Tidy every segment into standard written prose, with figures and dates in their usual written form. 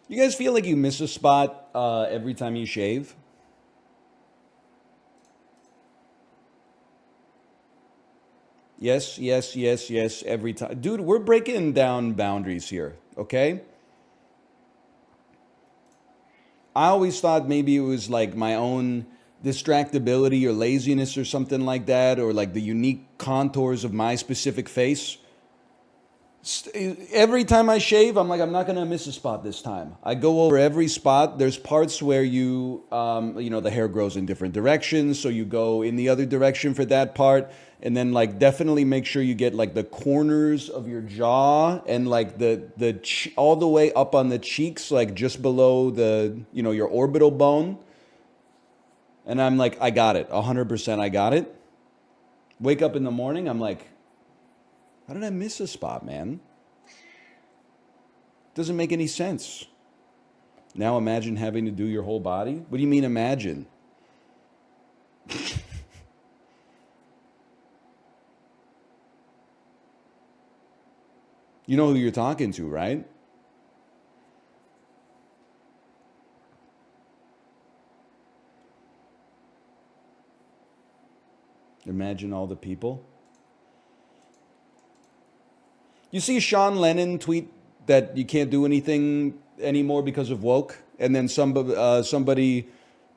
You guys feel like you miss a spot every time you shave? Yes, yes, yes, yes, every time. Dude, we're breaking down boundaries here, okay? I always thought maybe it was like my own distractibility or laziness or something like that, or like the unique contours of my specific face. Every time I shave, I'm like, I'm not gonna miss a spot this time. I go over every spot. There's parts where the hair grows in different directions, so you go in the other direction for that part, and then like definitely make sure you get like the corners of your jaw and like all the way up on the cheeks, like just below your orbital bone. And I'm like, I got it, 100%. I got it. Wake up in the morning, I'm like, how did I miss a spot, man? Doesn't make any sense. Now imagine having to do your whole body. What do you mean imagine? You know who you're talking to, right? Imagine all the people. You see Sean Lennon tweet that you can't do anything anymore because of woke, and then somebody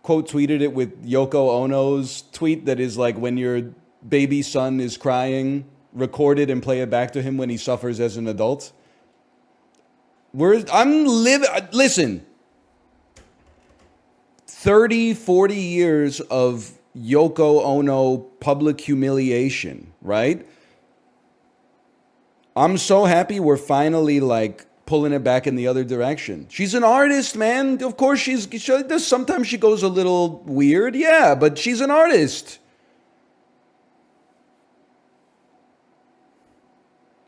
quote tweeted it with Yoko Ono's tweet that is like, when your baby son is crying, record it and play it back to him when he suffers as an adult. Listen, 30, 40 years of Yoko Ono public humiliation, right? I'm so happy we're finally like pulling it back in the other direction. She's an artist, man. Of course sometimes she goes a little weird. Yeah, but she's an artist.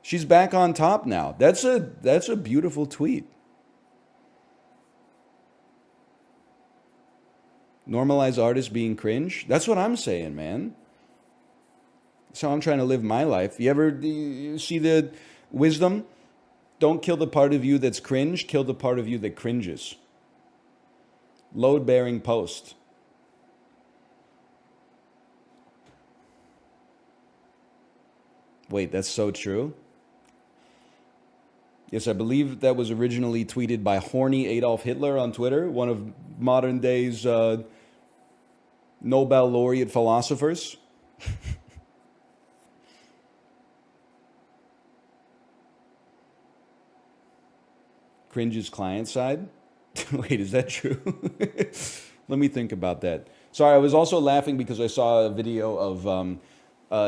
She's back on top now. That's a beautiful tweet. Normalize artists being cringe. That's what I'm saying, man. That's how I'm trying to live my life. You see the wisdom? Don't kill the part of you that's cringe, kill the part of you that cringes. Load bearing post. Wait, that's so true? Yes, I believe that was originally tweeted by horny Adolf Hitler on Twitter, one of modern day's Nobel laureate philosophers. Cringe's client side. Wait, is that true? Let me think about that. Sorry, I was also laughing because I saw a video of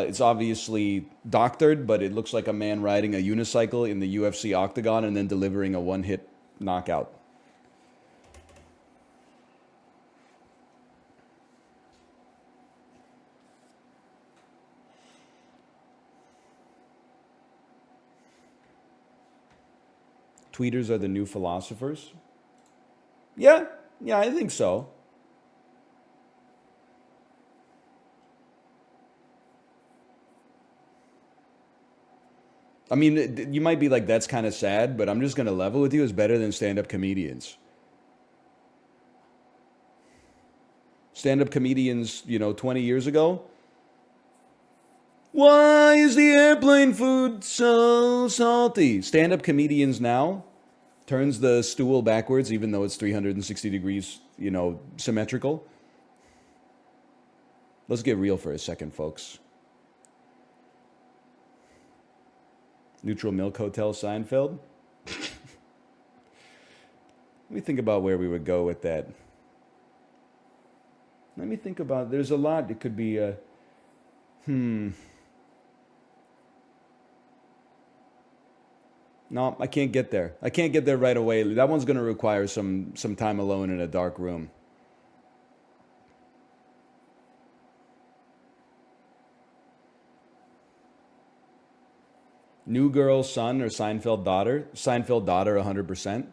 it's obviously doctored, but it looks like a man riding a unicycle in the UFC octagon and then delivering a one-hit knockout. Tweeters are the new philosophers? Yeah, yeah, I think so. I mean, you might be like, that's kind of sad, but I'm just going to level with you. It's better than stand up comedians. Stand up comedians, 20 years ago. Why is the airplane food so salty? Stand up comedians now turns the stool backwards, even though it's 360 degrees, symmetrical. Let's get real for a second, folks. Neutral Milk Hotel Seinfeld. Let me think about where we would go with that. Let me think about, there's a lot. It could be No, I can't get there. I can't get there right away. That one's going to require some time alone in a dark room. New Girl son or Seinfeld daughter? Seinfeld daughter 100%.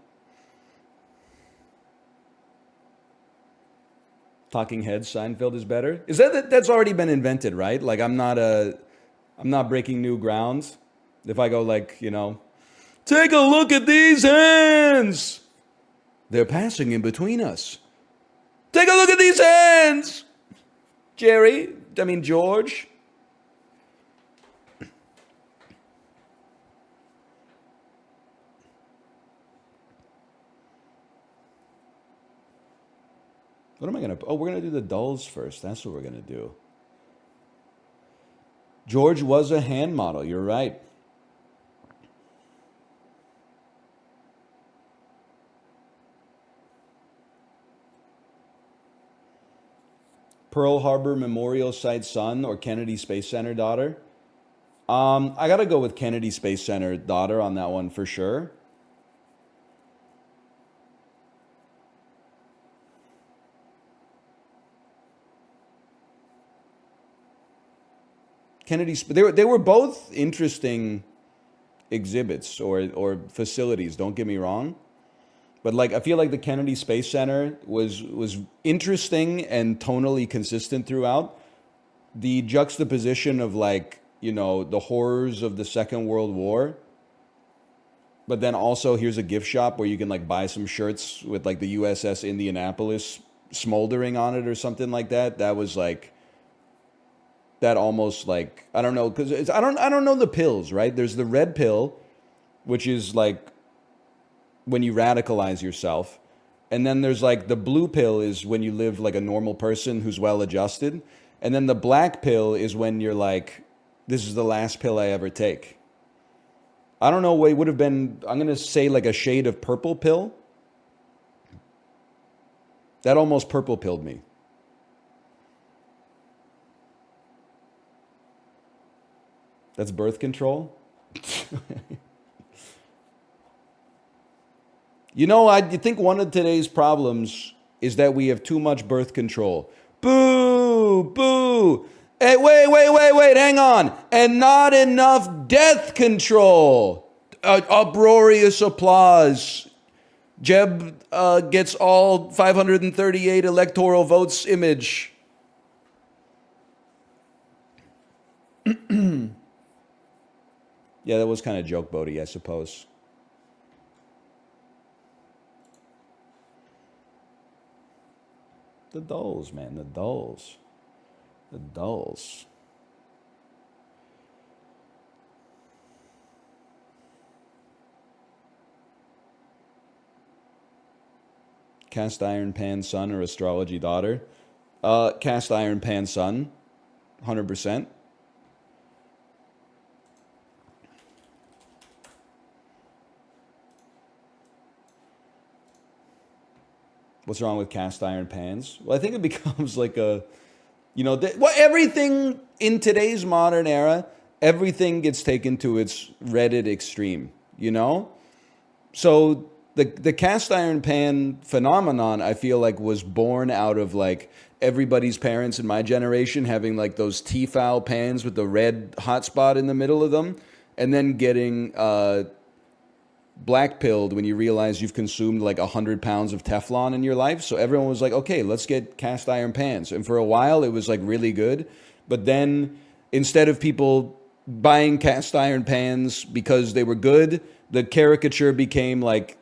Talking Heads Seinfeld is better. Is that's already been invented, right? Like I'm not breaking new grounds. If I go like, take a look at these hands. They're passing in between us. Take a look at these hands! George. What am I going to... Oh, we're going to do the dulls first. That's what we're going to do. George was a hand model. You're right. Pearl Harbor Memorial Site son or Kennedy Space Center daughter? I got to go with Kennedy Space Center daughter on that one for sure. They were both interesting exhibits or facilities, don't get me wrong. But like I feel like the Kennedy Space Center was interesting and tonally consistent throughout. The juxtaposition of like, the horrors of the Second World War. But then also here's a gift shop where you can like buy some shirts with like the USS Indianapolis smoldering on it or something like that. That was like that almost like I don't know because I don't know the pills, right? There's the red pill, which is like when you radicalize yourself, and then there's like the blue pill is when you live like a normal person who's well adjusted, and then the black pill is when you're like, this is the last pill I ever take. I don't know what it would have been. I'm gonna say like a shade of purple pill. That almost purple pilled me. That's birth control. I think one of today's problems is that we have too much birth control. Boo, boo. Hey, wait, hang on. And not enough death control. Uproarious applause. Jeb gets all 538 electoral votes image. Yeah, that was kind of joke boaty, I suppose. The dulls, man, the dulls. The dulls. Cast iron pan son or astrology daughter? Cast iron pan son, 100%. What's wrong with cast iron pans? Well, I think it becomes like everything in today's modern era, everything gets taken to its Reddit extreme, So the cast iron pan phenomenon, I feel like, was born out of like everybody's parents in my generation having like those Tefal pans with the red hot spot in the middle of them, and then getting black pilled when you realize you've consumed like 100 pounds of Teflon in your life. So everyone was like, okay, let's get cast iron pans. And for a while it was like really good. But then instead of people buying cast iron pans because they were good, the caricature became like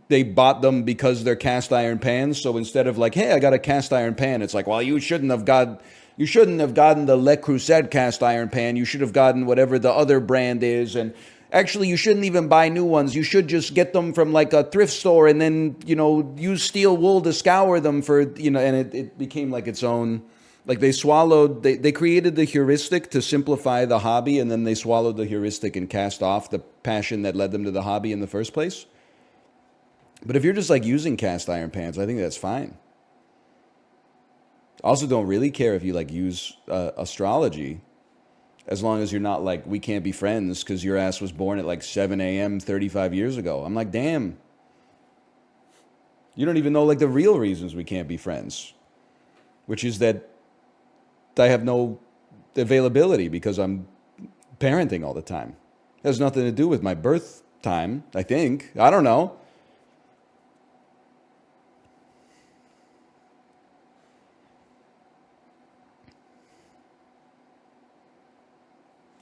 they bought them because they're cast iron pans. So instead of like, hey, I got a cast iron pan, it's like, well, you shouldn't have gotten the Le Creuset cast iron pan. You should have gotten whatever the other brand is. And actually, you shouldn't even buy new ones. You should just get them from like a thrift store and then, use steel wool to scour them for, and it became like its own, like they created the heuristic to simplify the hobby, and then they swallowed the heuristic and cast off the passion that led them to the hobby in the first place. But if you're just like using cast iron pans, I think that's fine. I also don't really care if you like use astrology. As long as you're not like, we can't be friends because your ass was born at like 7 a.m. 35 years ago. I'm like, damn. You don't even know like the real reasons we can't be friends. Which is that I have no availability because I'm parenting all the time. It has nothing to do with my birth time, I think. I don't know.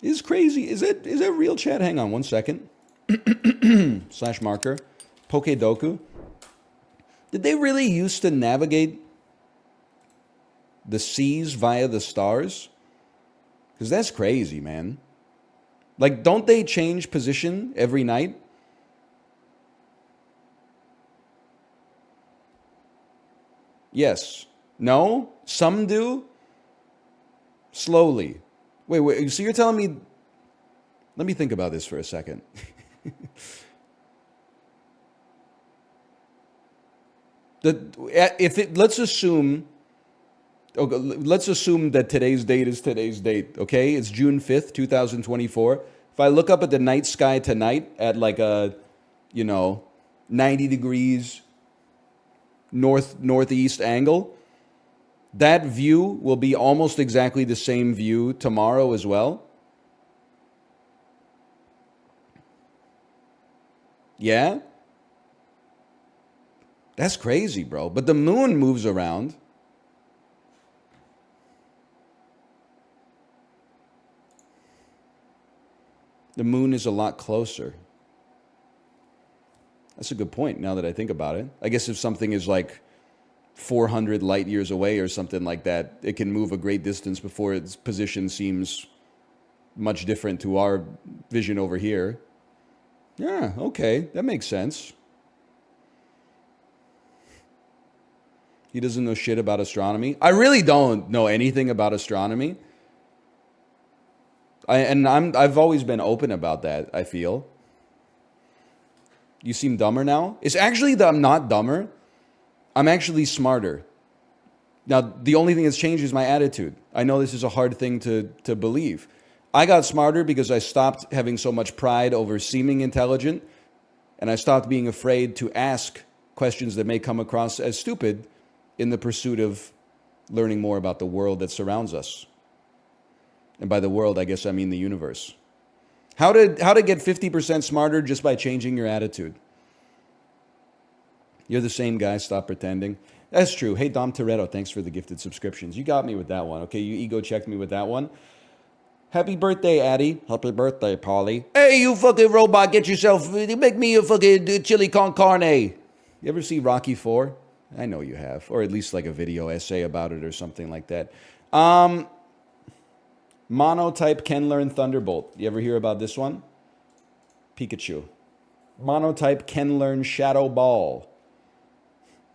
Is crazy. Is that real, chat? Hang on one second. /marker. Pokedoku. Did they really used to navigate the seas via the stars? Because that's crazy, man. Like, don't they change position every night? Yes. No? Some do? Slowly. Wait, so you're telling me... Let me think about this for a second. Let's assume... Okay, let's assume that today's date is today's date, okay? It's June 5th, 2024. If I look up at the night sky tonight at like a, 90 degrees northeast angle, that view will be almost exactly the same view tomorrow as well. Yeah? That's crazy, bro. But the moon moves around. The moon is a lot closer. That's a good point now that I think about it. I guess if something is like 400 light years away or something like that, it can move a great distance before its position seems much different to our vision over here. Yeah, okay, that makes sense. He doesn't know shit about astronomy. I really don't know anything about astronomy. I've always been open about that, I feel. You seem dumber now? It's actually that I'm not dumber. I'm actually smarter. Now, the only thing that's changed is my attitude. I know this is a hard thing to believe. I got smarter because I stopped having so much pride over seeming intelligent, and I stopped being afraid to ask questions that may come across as stupid in the pursuit of learning more about the world that surrounds us. And by the world, I guess I mean the universe. How to get 50% smarter just by changing your attitude. You're the same guy, stop pretending. That's true. Hey, Dom Toretto, thanks for the gifted subscriptions. You got me with that one, okay? You ego checked me with that one. Happy birthday, Addie. Happy birthday, Polly. Hey, you fucking robot, get yourself, make me a fucking chili con carne. You ever see Rocky 4? I know you have. Or at least like a video essay about it or something like that. Monotype can learn Thunderbolt. You ever hear about this one? Pikachu. Monotype can learn Shadow Ball.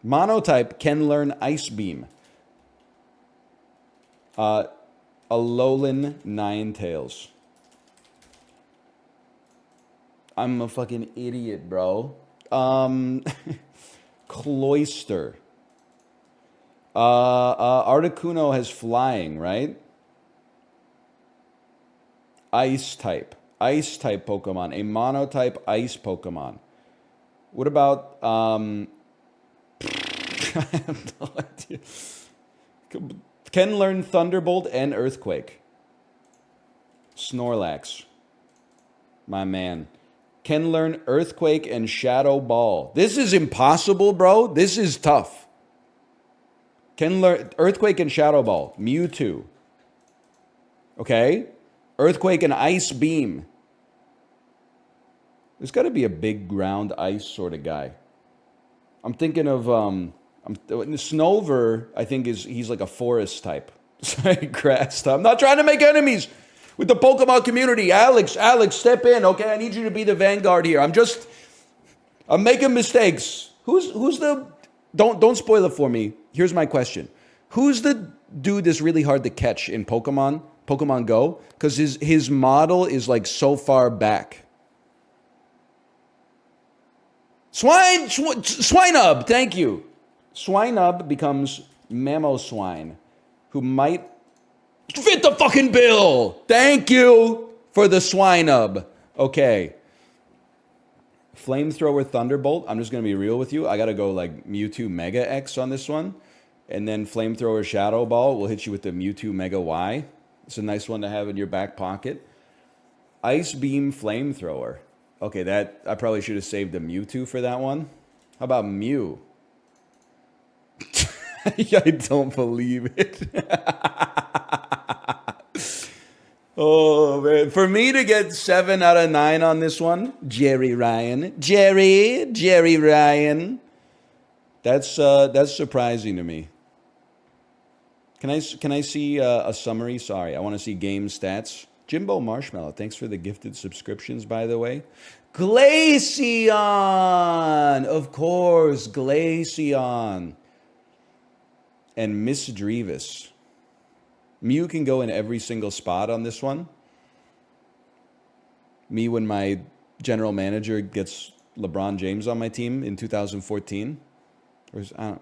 Monotype can learn Ice Beam. Alolan Ninetales. I'm a fucking idiot, bro. Cloyster. Articuno has flying, right? Ice type Pokemon, a monotype ice Pokemon. What about, I have no idea. Can learn Thunderbolt and Earthquake. Snorlax. My man. Can learn Earthquake and Shadow Ball. This is impossible, bro. This is tough. Can learn Earthquake and Shadow Ball. Mewtwo. Okay? Earthquake and Ice Beam. There's got to be a big ground ice sort of guy. I'm thinking of Snover. I think he's like a forest type. Sorry, grass type. I'm not trying to make enemies with the Pokemon community. Alex, step in, okay? I need you to be the vanguard here. I'm making mistakes. Who's the? Don't spoil it for me. Here's my question: who's the dude that's really hard to catch in Pokemon Go? Because his model is like so far back. Swinub, thank you. Swinub becomes Mamoswine, who might fit the fucking bill. Thank you for the Swinub. Okay. Flamethrower Thunderbolt. I'm just going to be real with you. I got to go like Mewtwo Mega X on this one. And then Flamethrower Shadow Ball will hit you with the Mewtwo Mega Y. It's a nice one to have in your back pocket. Ice Beam Flamethrower. Okay, that I probably should have saved the Mewtwo for that one. How about Mew? I don't believe it. Oh, man. For me to get 7 out of 9 on this one, Jerry Ryan. Jerry Ryan. That's surprising to me. Can I see a summary? Sorry, I want to see game stats. Jimbo Marshmallow, thanks for the gifted subscriptions, by the way. Glaceon, of course, Glaceon, and Miss Drevis. Mew can go in every single spot on this one. Me when my general manager gets LeBron James on my team in 2014. I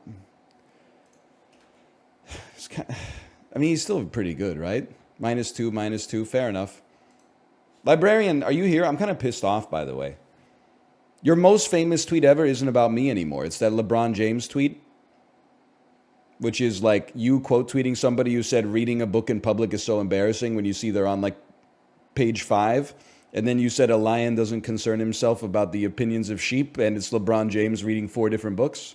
mean, he's still pretty good, right? -2, fair enough. Librarian, are you here? I'm kind of pissed off, by the way. Your most famous tweet ever isn't about me anymore. It's that LeBron James tweet, which is like you quote tweeting somebody who said reading a book in public is so embarrassing when you see they're on like page 5. And then you said a lion doesn't concern himself about the opinions of sheep, and it's LeBron James reading 4 different books.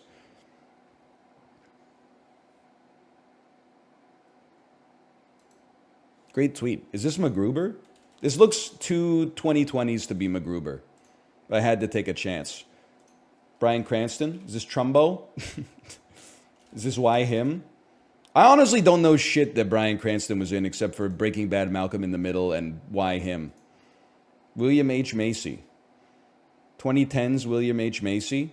Great tweet. Is this MacGruber? This looks too 2020s to be MacGruber. I had to take a chance. Bryan Cranston? Is this Trumbo? Is this Why Him? I honestly don't know shit that Bryan Cranston was in except for Breaking Bad, Malcolm in the Middle, and Why Him. William H. Macy. 2010's William H. Macy.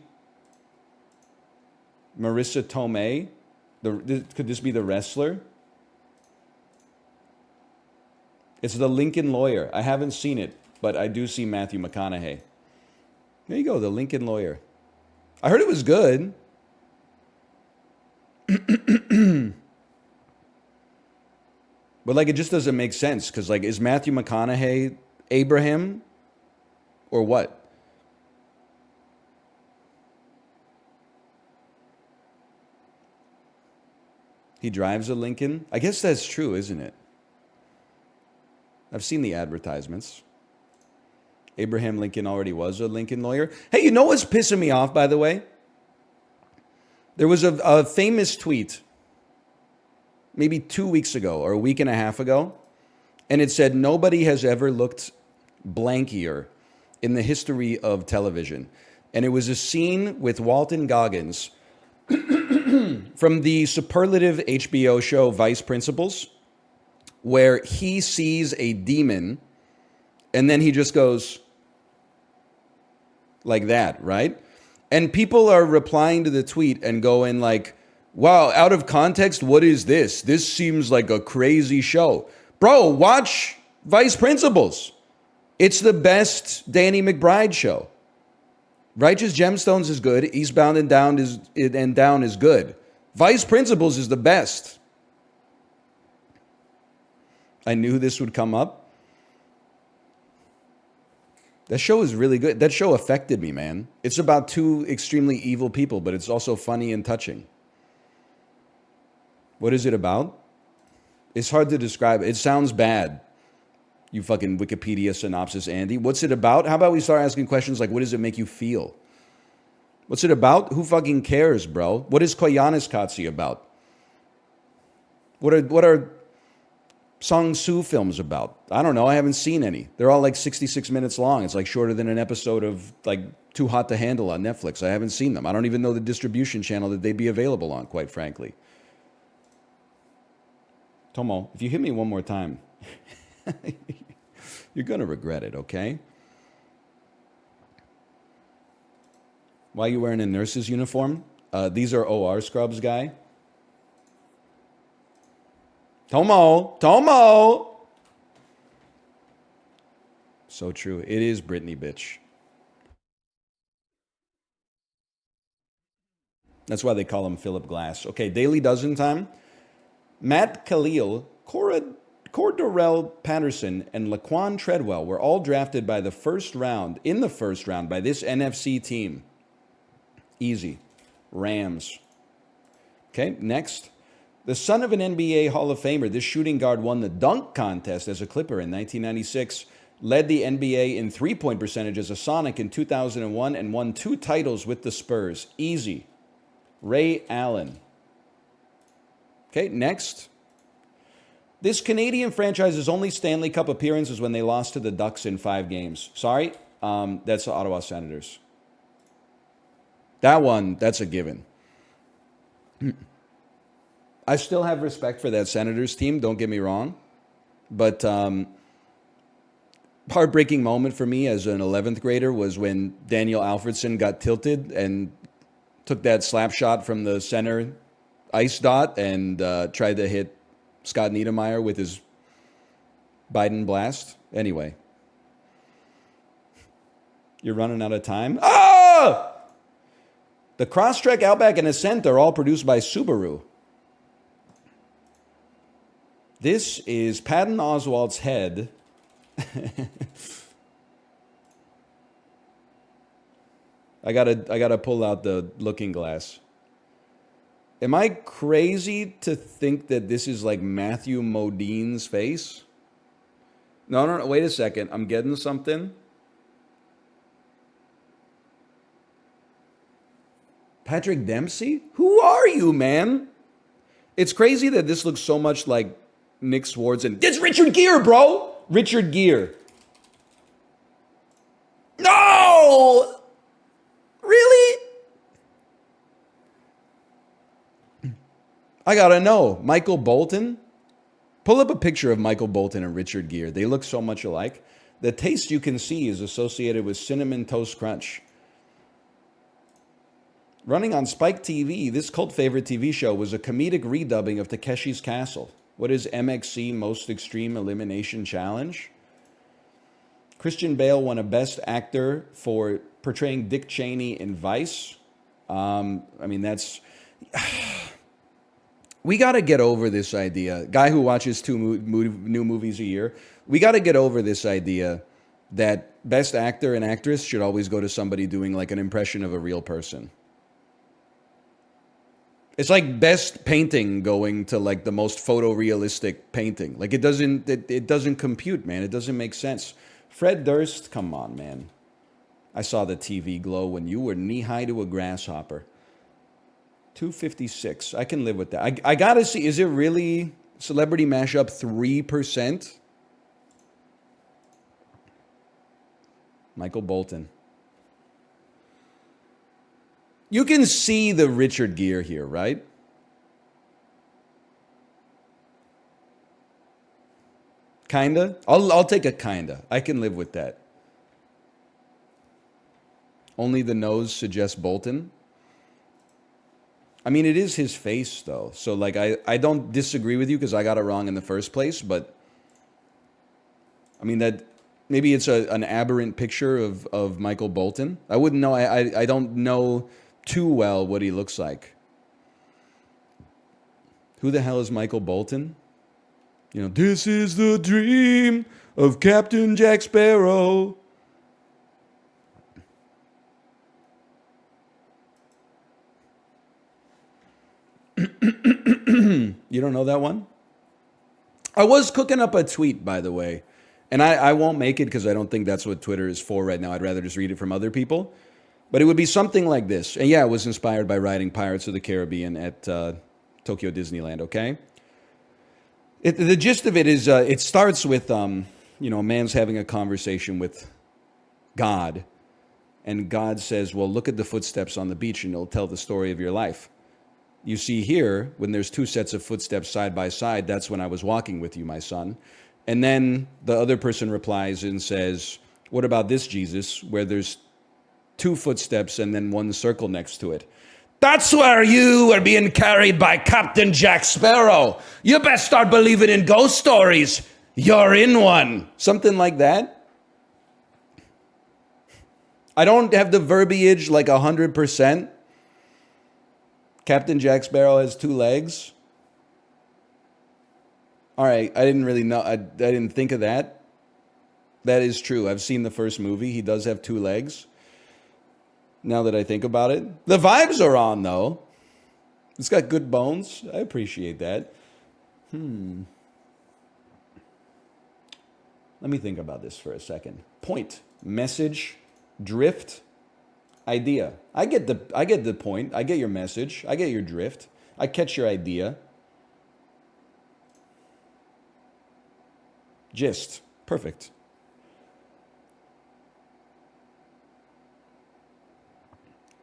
Marissa Tomei. Could this be the wrestler? It's the Lincoln Lawyer. I haven't seen it, but I do see Matthew McConaughey. There you go, the Lincoln Lawyer. I heard it was good. But like, it just doesn't make sense because like, is Matthew McConaughey Abraham or what? He drives a Lincoln? I guess that's true, isn't it? I've seen the advertisements. Abraham Lincoln already was a Lincoln Lawyer. Hey, you know what's pissing me off, by the way? There was a famous tweet maybe 2 weeks ago or a week and a half ago, and it said, nobody has ever looked blankier in the history of television. And it was a scene with Walton Goggins from the superlative HBO show Vice Principals, where he sees a demon and then he just goes like that, right? And people are replying to the tweet and going like, wow, out of context, what is this? This seems like a crazy show. Bro, watch Vice Principals. It's the best Danny McBride show. Righteous Gemstones is good. Eastbound and Down is good. Vice Principals is the best. I knew this would come up. That show is really good. That show affected me, man. It's about 2 extremely evil people, but it's also funny and touching. What is it about? It's hard to describe. It sounds bad. You fucking Wikipedia synopsis, Andy. What's it about? How about we start asking questions like, what does it make you feel? What's it about? Who fucking cares, bro? What is Koyaanisqatsi about? What are Song Soo films about? I don't know. I haven't seen any. They're all like 66 minutes long. It's like shorter than an episode of like Too Hot to Handle on Netflix. I haven't seen them. I don't even know the distribution channel that they'd be available on, quite frankly. Tomo, if you hit me one more time, you're going to regret it, okay? Why are you wearing a nurse's uniform? These are OR scrubs, guy. Tomo! So true. It is Britney, bitch. That's why they call him Philip Glass. Okay, Daily Dozen time. Matt Khalil, Cordarrelle Patterson, and Laquan Treadwell were all drafted by the first round by this NFC team. Easy. Rams. Okay, next. The son of an NBA Hall of Famer, this shooting guard won the dunk contest as a Clipper in 1996, led the NBA in three-point percentage as a Sonic in 2001, and won 2 titles with the Spurs. Easy. Ray Allen. Okay, next. This Canadian franchise's only Stanley Cup appearance is when they lost to the Ducks in 5 games. Sorry, that's the Ottawa Senators. That one, that's a given. I still have respect for that Senators team, don't get me wrong. But heartbreaking moment for me as an 11th grader was when Daniel Alfredson got tilted and took that slap shot from the center ice dot and tried to hit Scott Niedermayer with his Biden blast. Anyway, you're running out of time. Ah! The Crosstrek, Outback, and Ascent are all produced by Subaru. This is Patton Oswalt's head. I gotta pull out the looking glass. Am I crazy to think that this is like Matthew Modine's face? No. Wait a second. I'm getting something. Patrick Dempsey? Who are you, man? It's crazy that this looks so much like Nick Swardson. It's Richard Gere, bro! Richard Gere. No! Really? I gotta know. Michael Bolton? Pull up a picture of Michael Bolton and Richard Gere. They look so much alike. The taste you can see is associated with Cinnamon Toast Crunch. Running on Spike TV, this cult favorite TV show was a comedic redubbing of Takeshi's Castle. What is MXC Most Extreme Elimination Challenge? Christian Bale won a Best Actor for portraying Dick Cheney in Vice. That's... We got to get over this idea. Guy who watches two new movies a year. We got to get over this idea that Best Actor and Actress should always go to somebody doing like an impression of a real person. It's like best painting going to like the most photorealistic painting. Like it doesn't compute, man. It doesn't make sense. Fred Durst, come on, man. I saw the TV glow when you were knee-high to a grasshopper. 256. I can live with that. I gotta see, is it really Celebrity Mashup 3%? Michael Bolton. You can see the Richard Gere here, right? Kinda? I'll take a kinda. I can live with that. Only the nose suggests Bolton. I mean, it is his face, though. So, like, I don't disagree with you because I got it wrong in the first place. But, I mean, that maybe it's an aberrant picture of Michael Bolton. I wouldn't know. I don't know too well what he looks like. Who the hell is Michael Bolton? You know, this is the dream of Captain Jack Sparrow. You don't know that one? I was cooking up a tweet, by the way, and I won't make it because I don't think that's what Twitter is for right now. I'd rather just read it from other people. But it would be something like this. And yeah, it was inspired by riding Pirates of the Caribbean at Tokyo Disneyland, okay? The gist of it is it starts with, a man's having a conversation with God. And God says, well, look at the footsteps on the beach and it'll tell the story of your life. You see here, when there's two sets of footsteps side by side, that's when I was walking with you, my son. And then the other person replies and says, what about this, Jesus, where there's two footsteps and then one circle next to it? That's where you are being carried by Captain Jack Sparrow. You best start believing in ghost stories. You're in one. Something like that. I don't have the verbiage like 100%. Captain Jack Sparrow has two legs. All right, I didn't really know. I didn't think of that. That is true. I've seen the first movie. He does have two legs. Now that I think about it. The vibes are on, though. It's got good bones. I appreciate that. Let me think about this for a second. Point, message, drift, idea. I get the point. I get your message. I get your drift. I catch your idea. Gist. Perfect.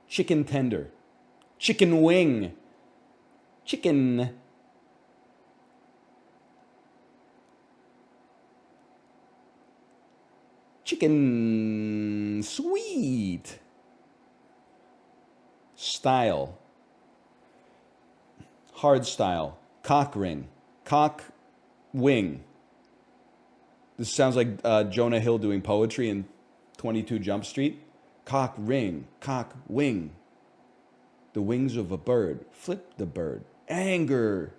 Chicken tender. Chicken wing. Chicken. Chicken. Sweet. Style. Hard style. Cock ring. Cock wing. This sounds like Jonah Hill doing poetry in 22 Jump Street. Cock ring. Cock wing. The wings of a bird. Flip the bird. Anger.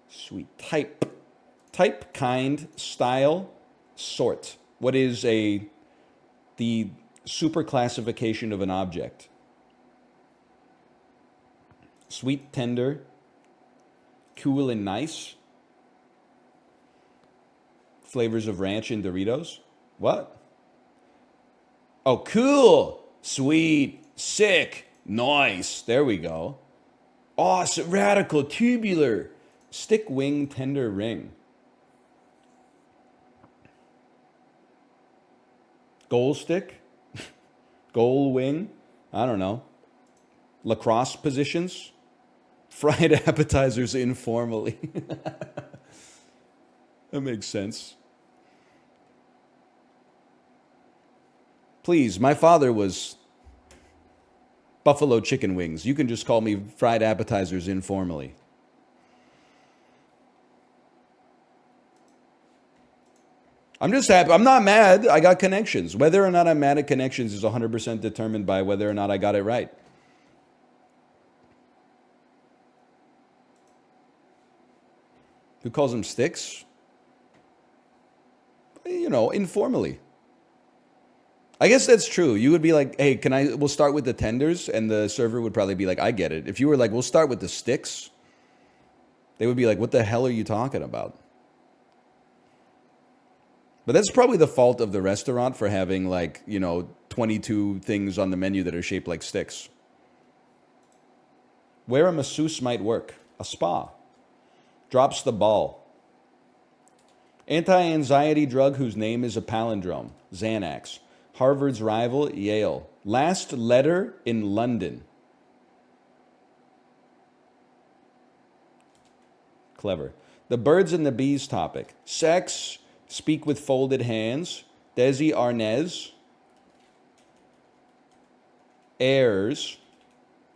Sweet. Type. Type, kind, style, sort. What is the super classification of an object? Sweet, tender, cool and nice. Flavors of ranch and Doritos. What? Oh, cool, sweet, sick, nice. There we go. Awesome, radical, tubular. Stick, wing, tender, ring. Goal stick? Goal wing? I don't know. Lacrosse positions? Fried appetizers informally. That makes sense. Please, my father was buffalo chicken wings. You can just call me fried appetizers informally. I'm just happy. I'm not mad. I got connections. Whether or not I'm mad at connections is 100% determined by whether or not I got it right. Who calls them sticks? You know, informally. I guess that's true. You would be like, hey, we'll start with the tenders, and the server would probably be like, I get it. If you were like, we'll start with the sticks, they would be like, what the hell are you talking about? But that's probably the fault of the restaurant for having 22 things on the menu that are shaped like sticks. Where a masseuse might work. A spa. Drops the ball. Anti-anxiety drug whose name is a palindrome. Xanax. Harvard's rival, Yale. Last letter in London. Clever. The birds and the bees topic. Sex. Speak with folded hands. Desi Arnaz. Heirs.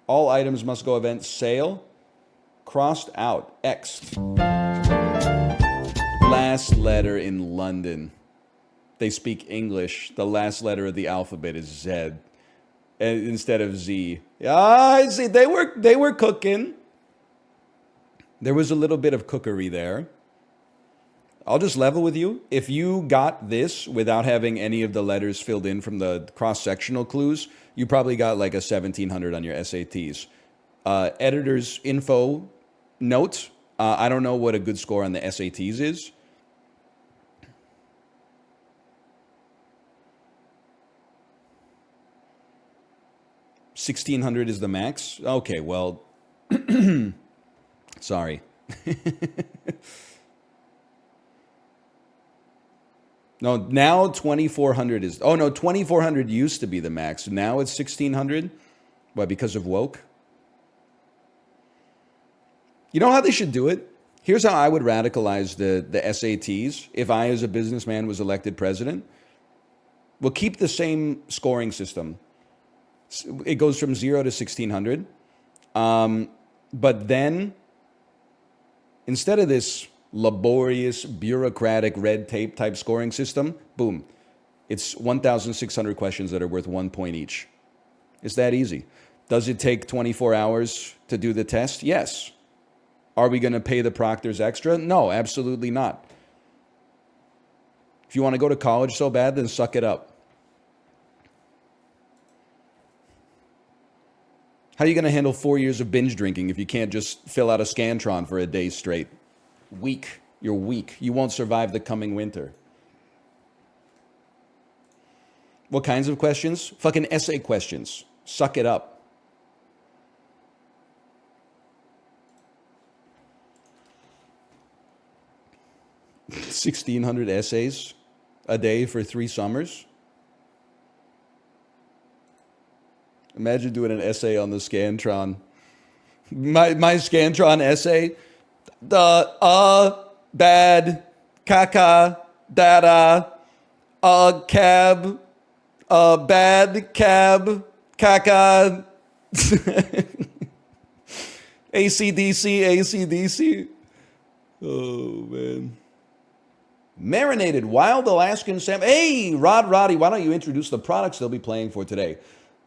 All items must go event sale. Crossed out. X'd. Last letter in London. They speak English. The last letter of the alphabet is Z instead of Z. I see. They were cooking. There was a little bit of cookery there. I'll just level with you. If you got this without having any of the letters filled in from the cross-sectional clues, you probably got like a 1700 on your SATs. Editor's info note. I don't know what a good score on the SATs is. $1,600 is the max? Okay, well, sorry. No, now 2,400 is... Oh, no, 2,400 used to be the max. Now it's 1,600? Why, because of woke? You know how they should do it? Here's how I would radicalize the SATs if I, as a businessman, was elected president. We'll keep the same scoring system. It goes from 0 to 1,600. But then, instead of this laborious, bureaucratic, red tape type scoring system, boom, it's 1,600 questions that are worth 1 point each. It's that easy. Does it take 24 hours to do the test? Yes. Are we going to pay the proctors extra? No, absolutely not. If you want to go to college so bad, then suck it up. How are you going to handle 4 years of binge drinking if you can't just fill out a Scantron for a day straight? Weak. You're weak. You won't survive the coming winter. What kinds of questions? Fucking essay questions. Suck it up. $1,600 essays a day for 3 summers. Imagine doing an essay on the Scantron. My Scantron essay. The bad caca dada cab bad cab caca ACDC ACDC. Oh man. Marinated wild Alaskan salmon. Hey, Roddy, why don't you introduce the products they'll be playing for today?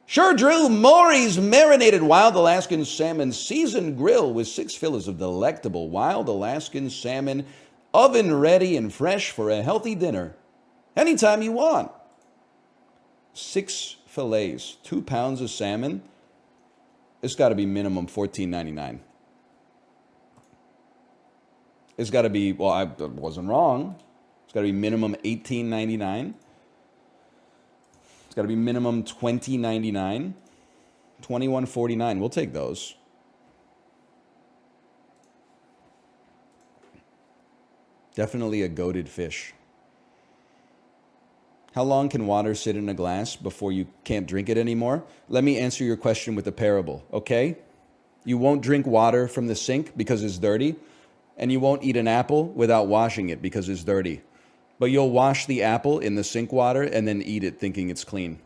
Sure, Drew. Maury's Marinated Wild Alaskan Salmon Seasoned Grill with 6 fillets of delectable wild Alaskan salmon, oven ready and fresh for a healthy dinner anytime you want. 6 fillets, 2 pounds of salmon. It's got to be minimum $14.99. It's got to be, well, I wasn't wrong. It's got to be minimum $18.99. It's got to be minimum $20.99. $21.49. We'll take those. Definitely a goated fish. How long can water sit in a glass before you can't drink it anymore? Let me answer your question with a parable, okay? You won't drink water from the sink because it's dirty, and you won't eat an apple without washing it because it's dirty. But you'll wash the apple in the sink water and then eat it thinking it's clean.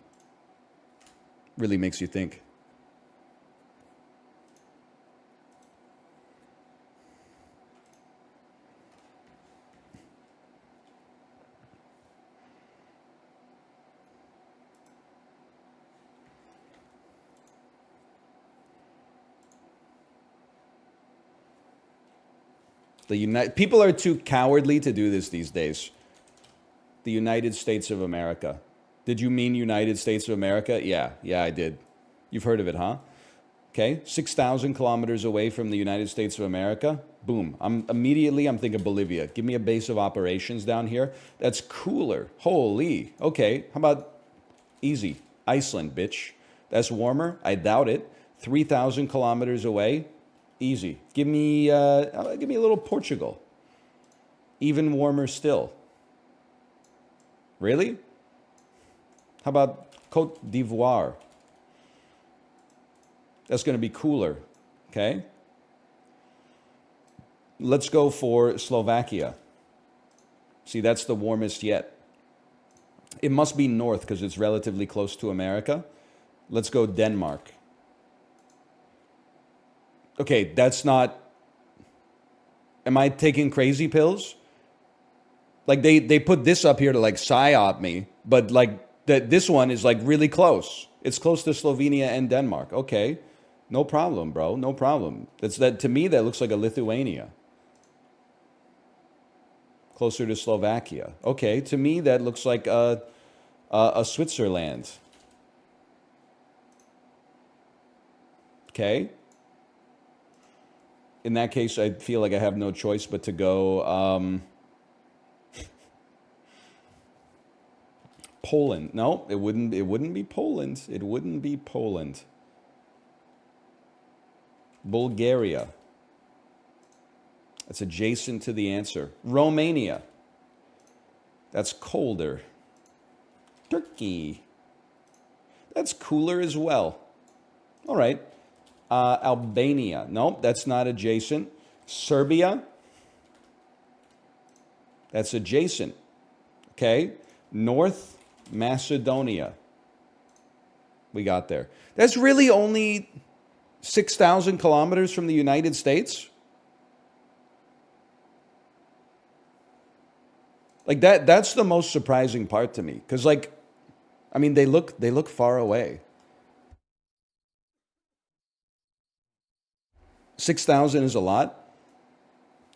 Really makes you think. People are too cowardly to do this these days. The United States of America. Did you mean United States of America? Yeah, I did. You've heard of it, huh? Okay, 6,000 kilometers away from the United States of America. Boom. I'm thinking Bolivia. Give me a base of operations down here. That's cooler. Holy. Okay, how about easy? Iceland, bitch. That's warmer? I doubt it. 3,000 kilometers away. Easy. Give me a little Portugal. Even warmer still. Really? How about Côte d'Ivoire? That's going to be cooler. Okay? Let's go for Slovakia. See, that's the warmest yet. It must be north because it's relatively close to America. Let's go Denmark. Okay, that's not... Am I taking crazy pills? Like, they put this up here to, like, psyop me, but, like, this one is, like, really close. It's close to Slovenia and Denmark. Okay, no problem, bro, no problem. To me, that looks like a Lithuania. Closer to Slovakia. Okay, to me, that looks like a Switzerland. Okay. In that case, I feel like I have no choice but to go Poland. No, it wouldn't be Poland. It wouldn't be Poland. Bulgaria. That's adjacent to the answer. Romania. That's colder. Turkey. That's cooler as well. All right. Albania. Nope, that's not adjacent. Serbia. That's adjacent. Okay. North Macedonia. We got there. That's really only 6,000 kilometers from the United States. Like that's the most surprising part to me. Because, like, I mean, they look far away. 6,000 is a lot.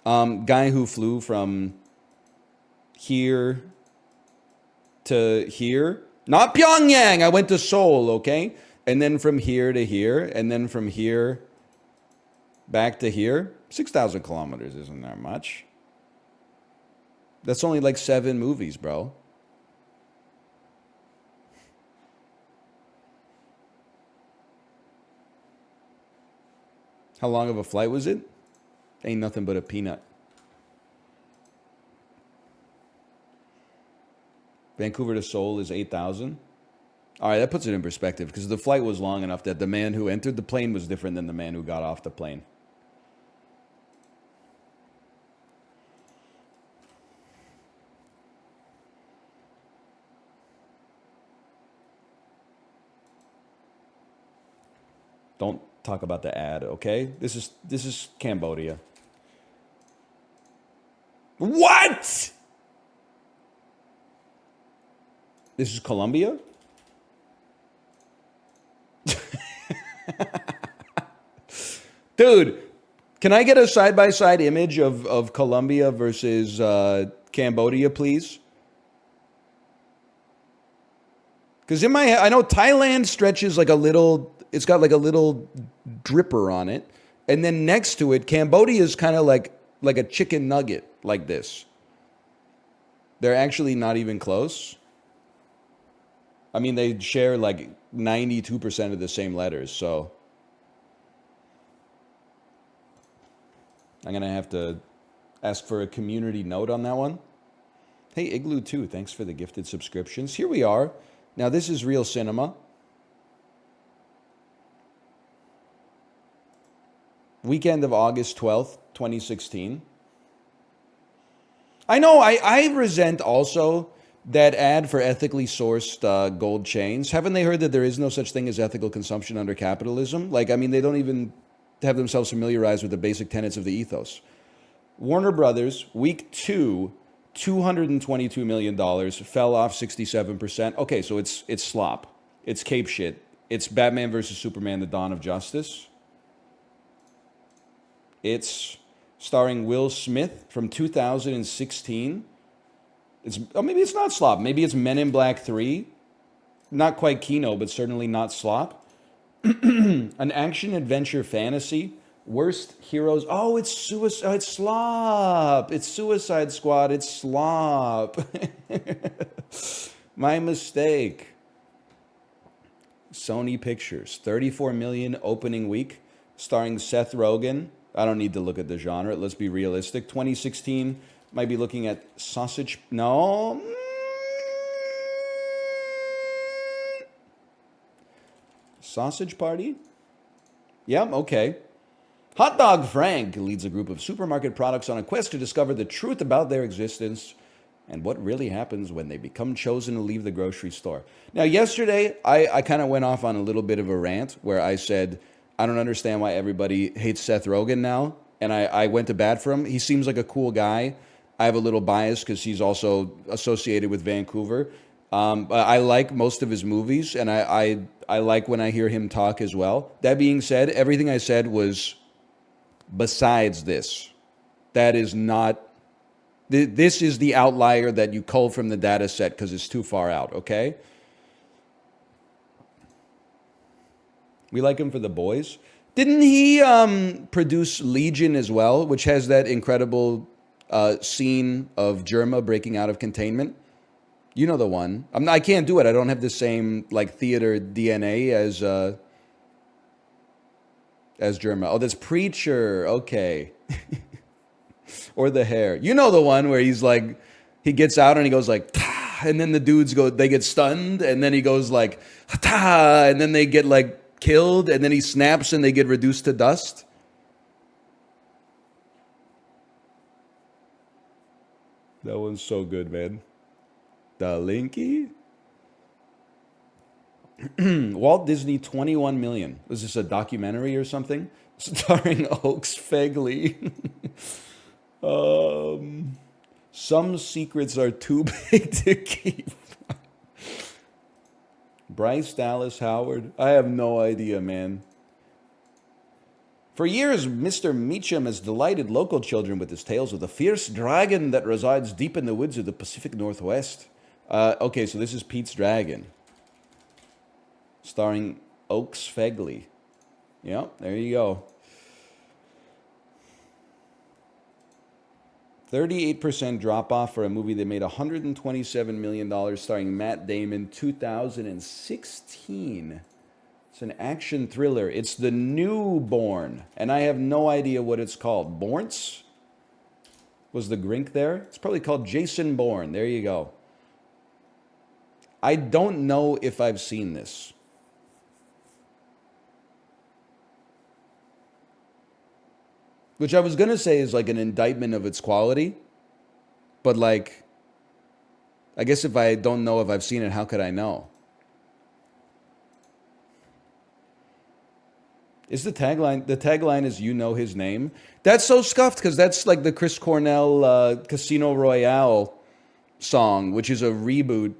Guy who flew from here to here. Not Pyongyang. I went to Seoul, okay? And then from here to here. And then from here back to here. 6,000 kilometers isn't that much. That's only like 7 movies, bro. How long of a flight was it? Ain't nothing but a peanut. Vancouver to Seoul is 8,000. All right, that puts it in perspective because the flight was long enough that the man who entered the plane was different than the man who got off the plane. Don't talk about the ad, okay? This is Cambodia. What? This is Colombia? Dude, can I get a side-by-side image of Colombia versus Cambodia, please? Because in my head, I know Thailand stretches like a little, it's got like a little dripper on it. And then next to it, Cambodia is kind of like a chicken nugget, like this. They're actually not even close. I mean, they share like 92% of the same letters, so I'm going to have to ask for a community note on that one. Hey, Igloo 2, thanks for the gifted subscriptions. Here we are. Now, this is real cinema. Weekend of August 12th, 2016. I know, I resent also that ad for ethically sourced gold chains. Haven't they heard that there is no such thing as ethical consumption under capitalism? Like, I mean, they don't even have themselves familiarized with the basic tenets of the ethos. Warner Brothers, week 2, $222 million, fell off 67%. Okay, so it's slop. It's cape shit. It's Batman versus Superman, The Dawn of Justice. It's starring Will Smith from 2016. Maybe it's not slop. Maybe it's Men in Black 3. Not quite Kino, but certainly not slop. An action-adventure fantasy. Worst heroes. Oh, it's suicide. Oh, it's slop. It's Suicide Squad. It's slop. My mistake. Sony Pictures. 34 million opening week. Starring Seth Rogen. I don't need to look at the genre. Let's be realistic. 2016 might be looking at Sausage. No. Sausage Party? Yep, okay. Hot Dog Frank leads a group of supermarket products on a quest to discover the truth about their existence and what really happens when they become chosen to leave the grocery store. Now, yesterday, I kind of went off on a little bit of a rant where I said, I don't understand why everybody hates Seth Rogen now, and I went to bat for him. He seems like a cool guy. I have a little bias because he's also associated with Vancouver. But I like most of his movies, and I like when I hear him talk as well. That being said, everything I said was besides this. That is not... This is the outlier that you cull from the data set because it's too far out, okay? We like him for The Boys. Didn't he produce Legion as well, which has that incredible scene of Germa breaking out of containment? You know the one. I can't do it. I don't have the same like theater DNA as Germa. Oh, that's Preacher. Okay. Or The Hair. You know the one where he's like, he gets out and he goes like, "Tah," and then the dudes they get stunned, and then he goes like, "Ta," and then they get like killed, and then he snaps and they get reduced to dust. That one's so good, man. The Linky? Walt Disney, 21 million. Was this a documentary or something? Starring Oaks Fegley. Some secrets are too big to keep. Bryce Dallas Howard. I have no idea, man. For years, Mr. Meacham has delighted local children with his tales of the fierce dragon that resides deep in the woods of the Pacific Northwest. Okay, so this is Pete's Dragon. Starring Oaks Fegley. Yep, there you go. 38% drop off for a movie that made $127 million starring Matt Damon 2016. It's an action thriller. It's The Newborn, and I have no idea what it's called. Borns? Was the Grink there? It's probably called Jason Bourne. There you go. I don't know if I've seen this. Which I was going to say is like an indictment of its quality. But like, I guess if I don't know if I've seen it, how could I know? Is the tagline is "You know his name"? That's so scuffed because that's like the Chris Cornell Casino Royale song, which is a reboot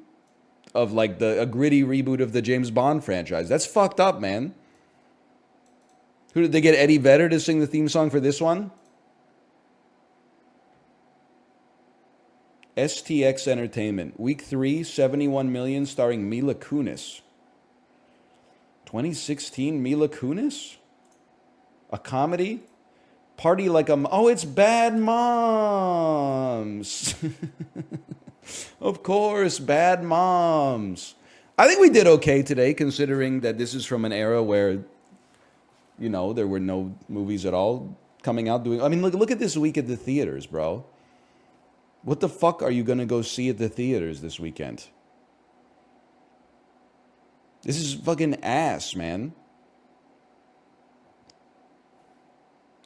of like a gritty reboot of the James Bond franchise. That's fucked up, man. Who did they get? Eddie Vedder to sing the theme song for this one? STX Entertainment, week 3, 71 million, starring Mila Kunis. 2016 Mila Kunis? A comedy? Party like a... Oh, it's Bad Moms. Of course, Bad Moms. I think we did okay today, considering that this is from an era where, you know, there were no movies at all coming out doing... I mean, look at this week at the theaters, bro. What the fuck are you going to go see at the theaters this weekend? This is fucking ass, man.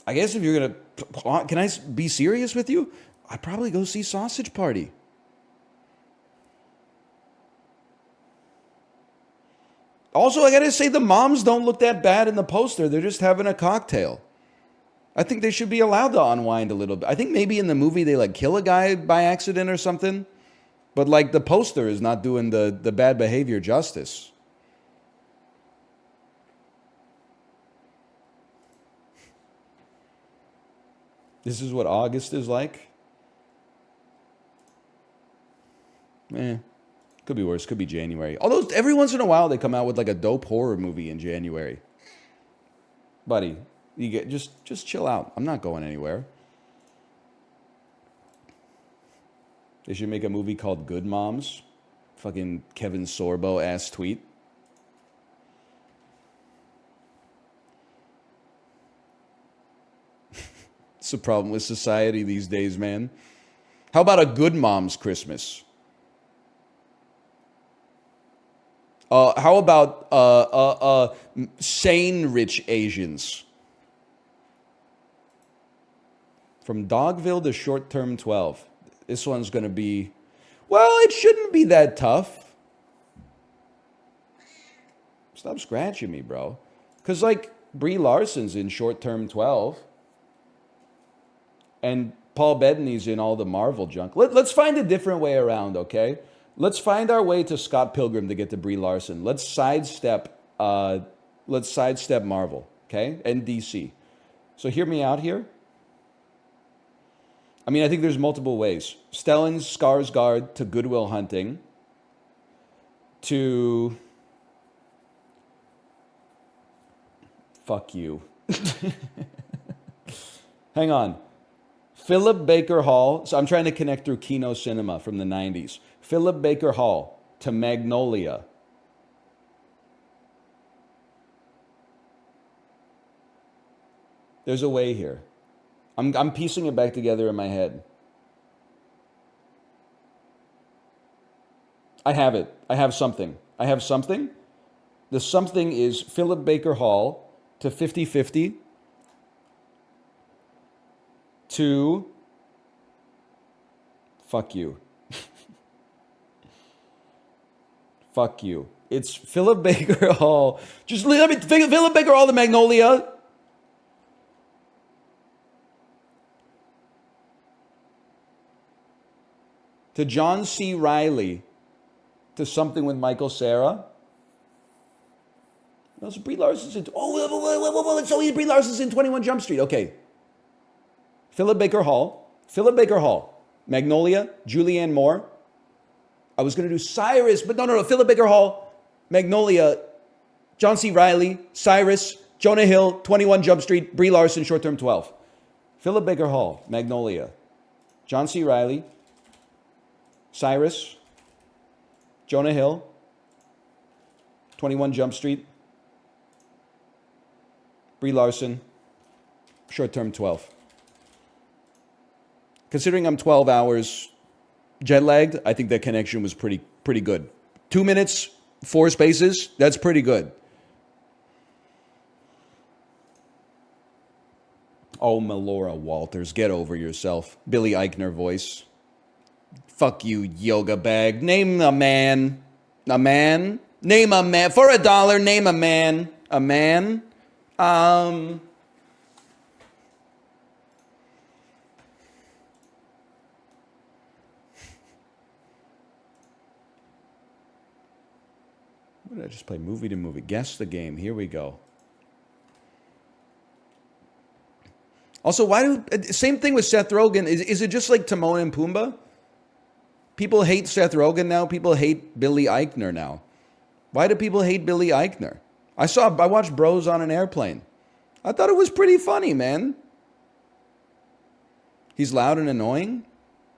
I guess if you're going to... Can I be serious with you? I'd probably go see Sausage Party. Also, I gotta say, the moms don't look that bad in the poster. They're just having a cocktail. I think they should be allowed to unwind a little bit. I think maybe in the movie they like kill a guy by accident or something. But like the poster is not doing the bad behavior justice. This is what August is like? Could be worse. Could be January. Although every once in a while they come out with like a dope horror movie in January. Buddy, you get just chill out. I'm not going anywhere. They should make a movie called Good Moms. Fucking Kevin Sorbo ass tweet. It's a problem with society these days, man. How about a Good Moms Christmas? How about sane rich Asians? From Dogville to Short Term 12. This one's going to be... Well, it shouldn't be that tough. Stop scratching me, bro. Because, like, Brie Larson's in Short Term 12. And Paul Bettany's in all the Marvel junk. Let's find a different way around, okay? Let's find our way to Scott Pilgrim to get to Brie Larson. Let's sidestep Marvel, okay? And DC. So hear me out here. I mean, I think there's multiple ways. Stellan Skarsgård to Good Will Hunting to... Fuck you. Hang on. Philip Baker Hall. So I'm trying to connect through Kino Cinema from the 90s. Philip Baker Hall to Magnolia. There's a way here. I'm piecing it back together in my head. I have it. I have something. The something is Philip Baker Hall to 50-50 to... Fuck you. Fuck you. It's Philip Baker Hall. Just let me... Philip Baker Hall to Magnolia. To John C. Reilly. To something with Michael Cera. No, so Brie Larson's in... Oh, so Brie Larson's in 21 Jump Street. Okay. Philip Baker Hall. Magnolia. Julianne Moore. I was going to do Cyrus, but no. Philip Baker Hall. Magnolia. John C. Reilly. Cyrus. Jonah Hill. 21 Jump Street. Brie Larson. Short Term 12. Philip Baker Hall. Magnolia. John C. Reilly. Cyrus. Jonah Hill. 21 Jump Street. Brie Larson. Short Term 12. Considering I'm 12 hours jet lagged, I think that connection was pretty good. 2 minutes, 4 spaces. That's pretty good. Oh, Melora Walters, get over yourself. Billy Eichner voice. Fuck you, yoga bag. Name a man. A man? Name a man. For $1, name a man. A man? Um... What did I just play? Movie to movie. Guess the game. Here we go. Also, why do... Same thing with Seth Rogen. Is it just like Timon and Pumbaa? People hate Seth Rogen now. People hate Billy Eichner now. Why do people hate Billy Eichner? I watched Bros on an Airplane. I thought it was pretty funny, man. He's loud and annoying?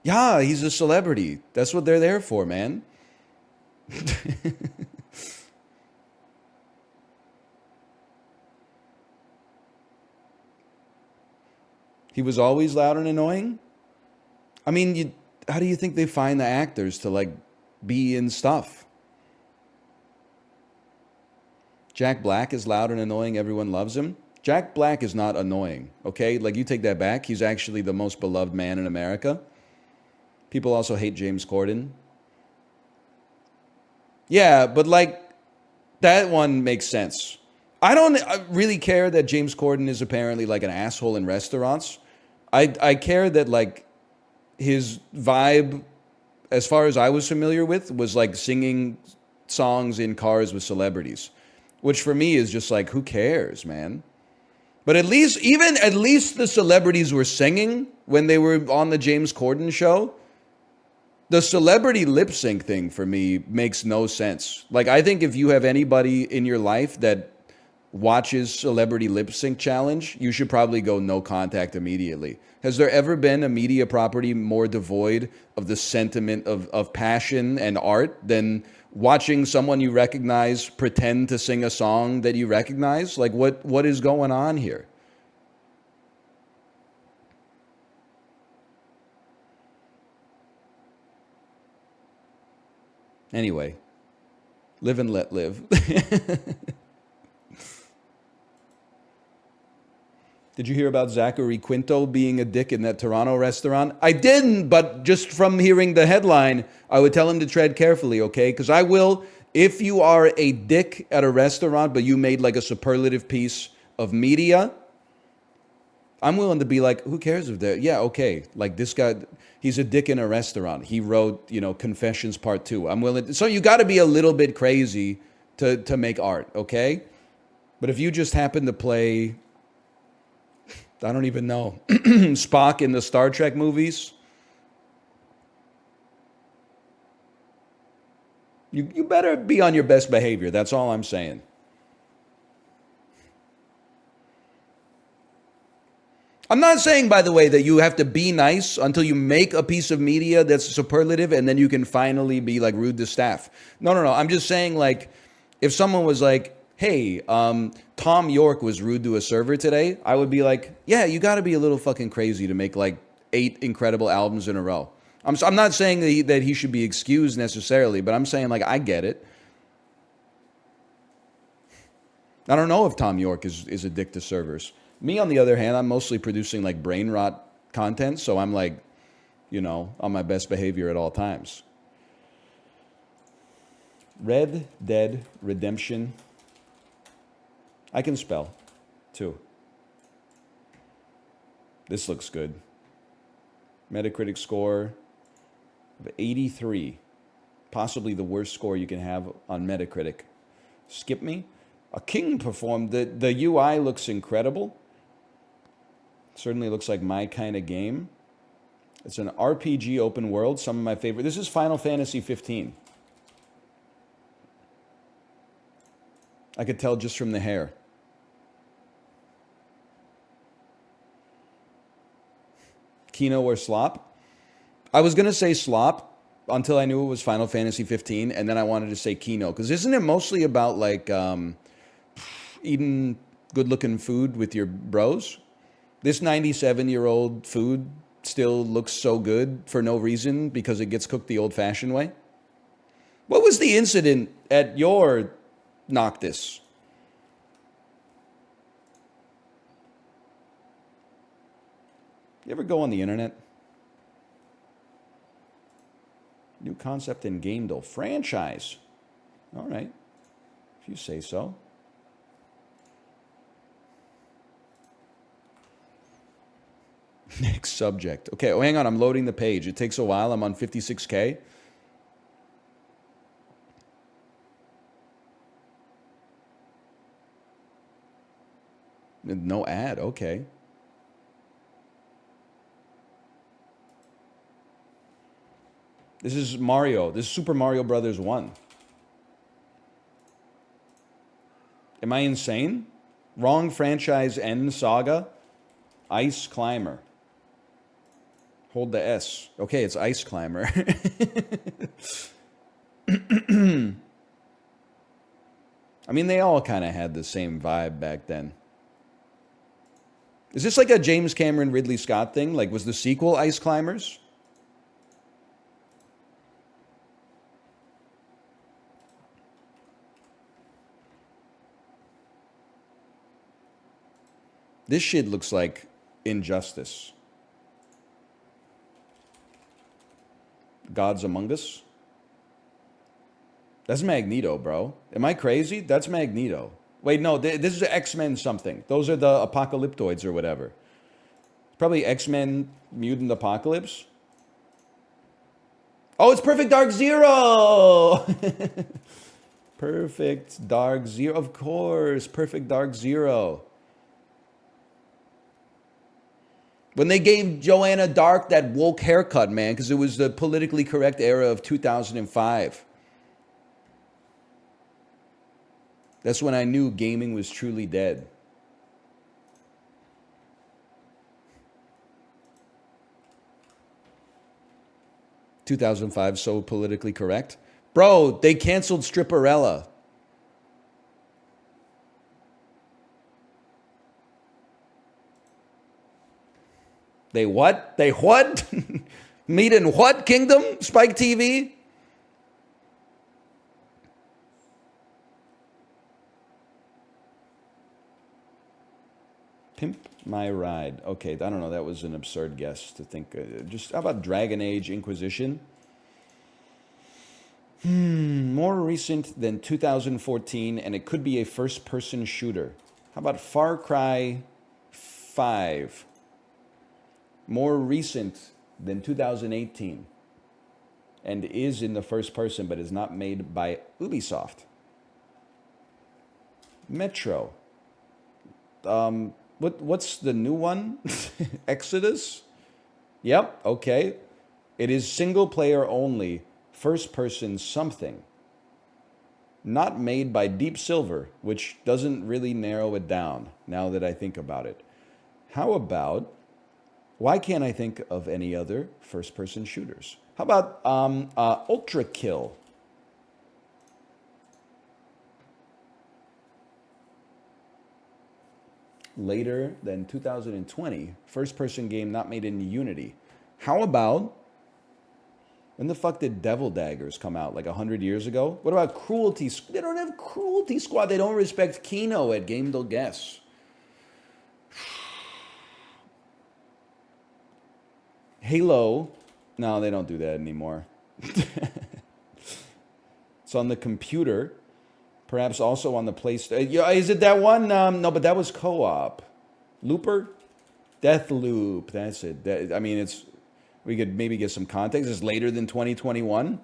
Yeah, he's a celebrity. That's what they're there for, man. He was always loud and annoying? I mean, how do you think they find the actors to, like, be in stuff? Jack Black is loud and annoying. Everyone loves him. Jack Black is not annoying, okay? Like, you take that back. He's actually the most beloved man in America. People also hate James Corden. Yeah, but, like, that one makes sense. I don't really care that James Corden is apparently, like, an asshole in restaurants. I care that, like, his vibe, as far as I was familiar with, was like singing songs in cars with celebrities, which for me is just like, who cares, man? But at least the celebrities were singing when they were on the James Corden show. The celebrity lip sync thing for me makes no sense. Like, I think if you have anybody in your life that watches Celebrity Lip Sync Challenge, you should probably go no contact immediately. Has there ever been a media property more devoid of the sentiment of passion and art than watching someone you recognize pretend to sing a song that you recognize? Like, what is going on here? Anyway, live and let live. Did you hear about Zachary Quinto being a dick in that Toronto restaurant? I didn't, but just from hearing the headline, I would tell him to tread carefully, okay? Because I will, if you are a dick at a restaurant, but you made like a superlative piece of media, I'm willing to be like, who cares if they're, yeah, okay. Like this guy, he's a dick in a restaurant. He wrote, Confessions Part 2. I'm willing, so you got to be a little bit crazy to make art, okay? But if you just happen to play, I don't even know, Spock in the Star Trek movies, you better be on your best behavior. That's all I'm saying. I'm not saying, by the way, that you have to be nice until you make a piece of media that's superlative and then you can finally be like rude to staff. No. I'm just saying, like, if someone was like, hey, Tom York was rude to a server today, I would be like, yeah, you got to be a little fucking crazy to make like 8 incredible albums in a row. I'm not saying that he should be excused necessarily, but I'm saying, like, I get it. I don't know if Tom York is a dick to servers. Me, on the other hand, I'm mostly producing like brain rot content, so I'm like, on my best behavior at all times. Red Dead Redemption. I can spell, too. This looks good. Metacritic score of 83. Possibly the worst score you can have on Metacritic. Skip me. A king performed. The UI looks incredible. Certainly looks like my kind of game. It's an RPG open world. Some of my favorite. This is Final Fantasy 15. I could tell just from the hair. Kino or Slop? I was going to say Slop until I knew it was Final Fantasy 15, and then I wanted to say Kino. Because isn't it mostly about, like, eating good-looking food with your bros? This 97-year-old food still looks so good for no reason because it gets cooked the old-fashioned way. What was the incident at your Noctis? You ever go on the internet? New concept in Gamedale. Franchise. All right. If you say so. Next subject. Okay, oh, hang on. I'm loading the page. It takes a while. I'm on 56K. No ad. Okay. This is Mario. This is Super Mario Brothers 1. Am I insane? Wrong franchise and saga. Ice Climber. Hold the S. Okay, it's Ice Climber. I mean, they all kind of had the same vibe back then. Is this like a James Cameron Ridley Scott thing? Like, was the sequel Ice Climbers? This shit looks like Injustice. Gods Among Us? That's Magneto, bro. Am I crazy? That's Magneto. Wait, no, this is X-Men something. Those are the Apocalyptoids or whatever. It's probably X-Men Mutant Apocalypse. Oh, it's Perfect Dark Zero! Perfect Dark Zero. Of course, Perfect Dark Zero. When they gave Joanna Dark that woke haircut, man, because it was the politically correct era of 2005. That's when I knew gaming was truly dead. "2005, so politically correct." Bro, they canceled Stripperella. They what? They what? Meet in what kingdom? Spike TV? Pimp My Ride. Okay, I don't know. That was an absurd guess to think. Just how about Dragon Age Inquisition? More recent than 2014, and it could be a first-person shooter. How about Far Cry 5? More recent than 2018, and is in the first person, but is not made by Ubisoft. Metro. What's the new one? Exodus? Yep, okay. It is single player only, first person something. Not made by Deep Silver, which doesn't really narrow it down now that I think about it. How about, why can't I think of any other first person shooters? How about Ultra Kill? Later than 2020, first-person game not made in Unity. How about, when the fuck did Devil Daggers come out? Like 100 years ago? What about Cruelty? They don't have Cruelty Squad. They don't respect Kino at Game Del Guess. Halo. No, they don't do that anymore. It's on the computer. Perhaps also on the PlayStation. Is it that one? No, but that was co-op. Looper? Deathloop. That's it. I mean, it's. We could maybe get some context. It's later than 2021.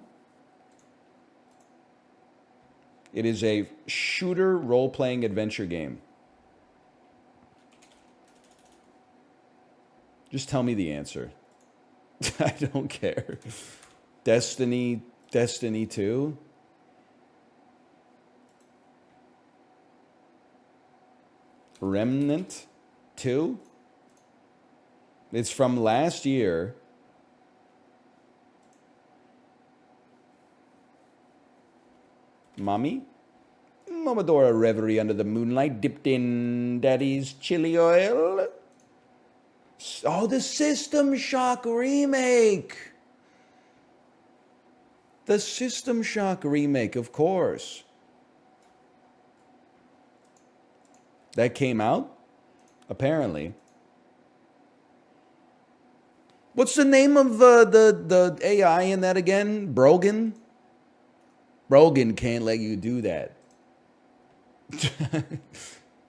It is a shooter role-playing adventure game. Just tell me the answer. I don't care. Destiny 2? Remnant 2? It's from last year. Mommy? Momodora reverie under the moonlight, dipped in daddy's chili oil. Oh, the System Shock remake. The System Shock remake, of course. That came out? Apparently. What's the name of the AI in that again? Brogan? Brogan can't let you do that.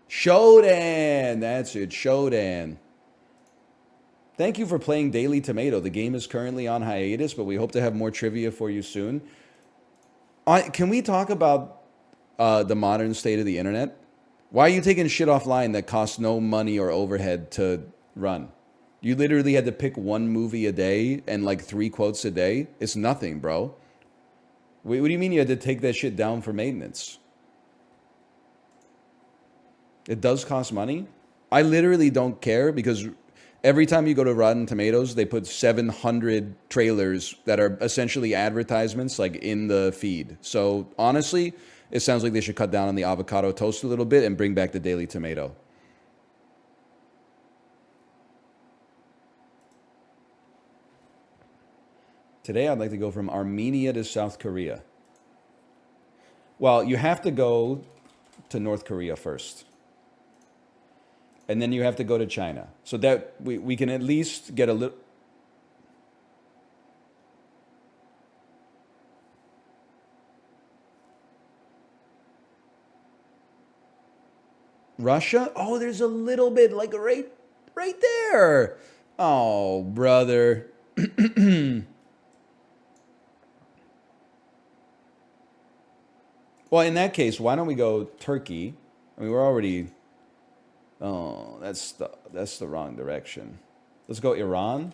Shodan! That's it, Shodan. Thank you for playing Daily Tomato. The game is currently on hiatus, but we hope to have more trivia for you soon. Can we talk about the modern state of the internet? Why are you taking shit offline that costs no money or overhead to run? You literally had to pick one movie a day and like 3 quotes a day. It's nothing, bro. What do you mean you had to take that shit down for maintenance? It does cost money. I literally don't care because every time you go to Rotten Tomatoes, they put 700 trailers that are essentially advertisements like in the feed. So honestly, it sounds like they should cut down on the avocado toast a little bit and bring back the Daily Tomato. Today, I'd like to go from Armenia to South Korea. Well, you have to go to North Korea first. And then you have to go to China. So that we can at least get a little... Russia? Oh, there's a little bit, like right there. Oh, brother. Well, in that case, why don't we go Turkey? I mean, we're already... Oh, that's the wrong direction. Let's go Iran.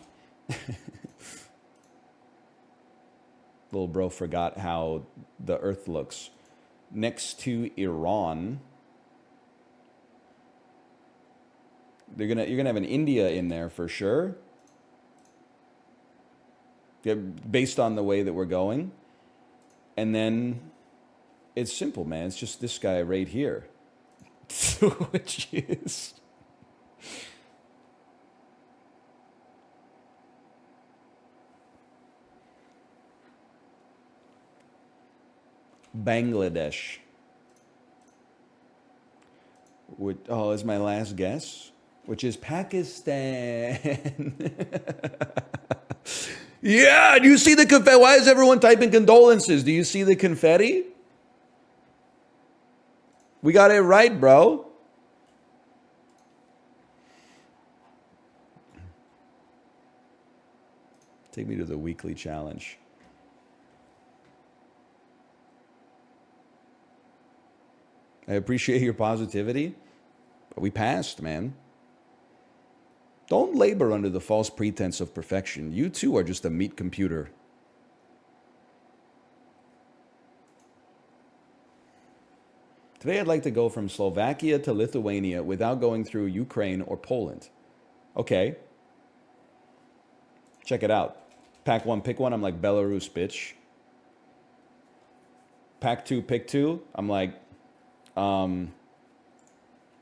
Little bro forgot how the earth looks. Next to Iran, you're gonna have an India in there for sure. Yeah, based on the way that we're going. And then it's simple, man. It's just this guy right here. Which is Bangladesh. Is my last guess, which is Pakistan. Yeah, do you see the confetti? Why is everyone typing condolences? Do you see the confetti? We got it right, bro. Take me to the weekly challenge. I appreciate your positivity, but we passed, man. Don't labor under the false pretense of perfection. You too are just a meat computer. Today I'd like to go from Slovakia to Lithuania without going through Ukraine or Poland. Okay. Check it out. Pack 1, pick 1, I'm like Belarus, bitch. Pack 2, pick 2, I'm like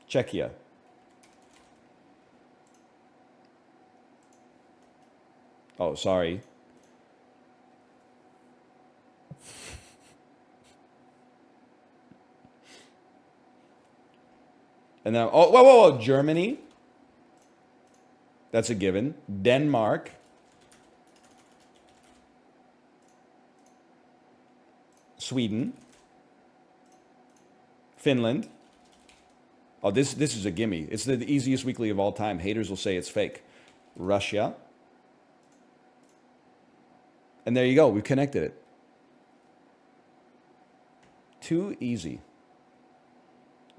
Czechia. Oh, sorry. And then, oh, whoa, Germany. That's a given. Denmark. Sweden. Finland. Oh, this is a gimme. It's the easiest weekly of all time. Haters will say it's fake. Russia. And there you go. We've connected it. Too easy.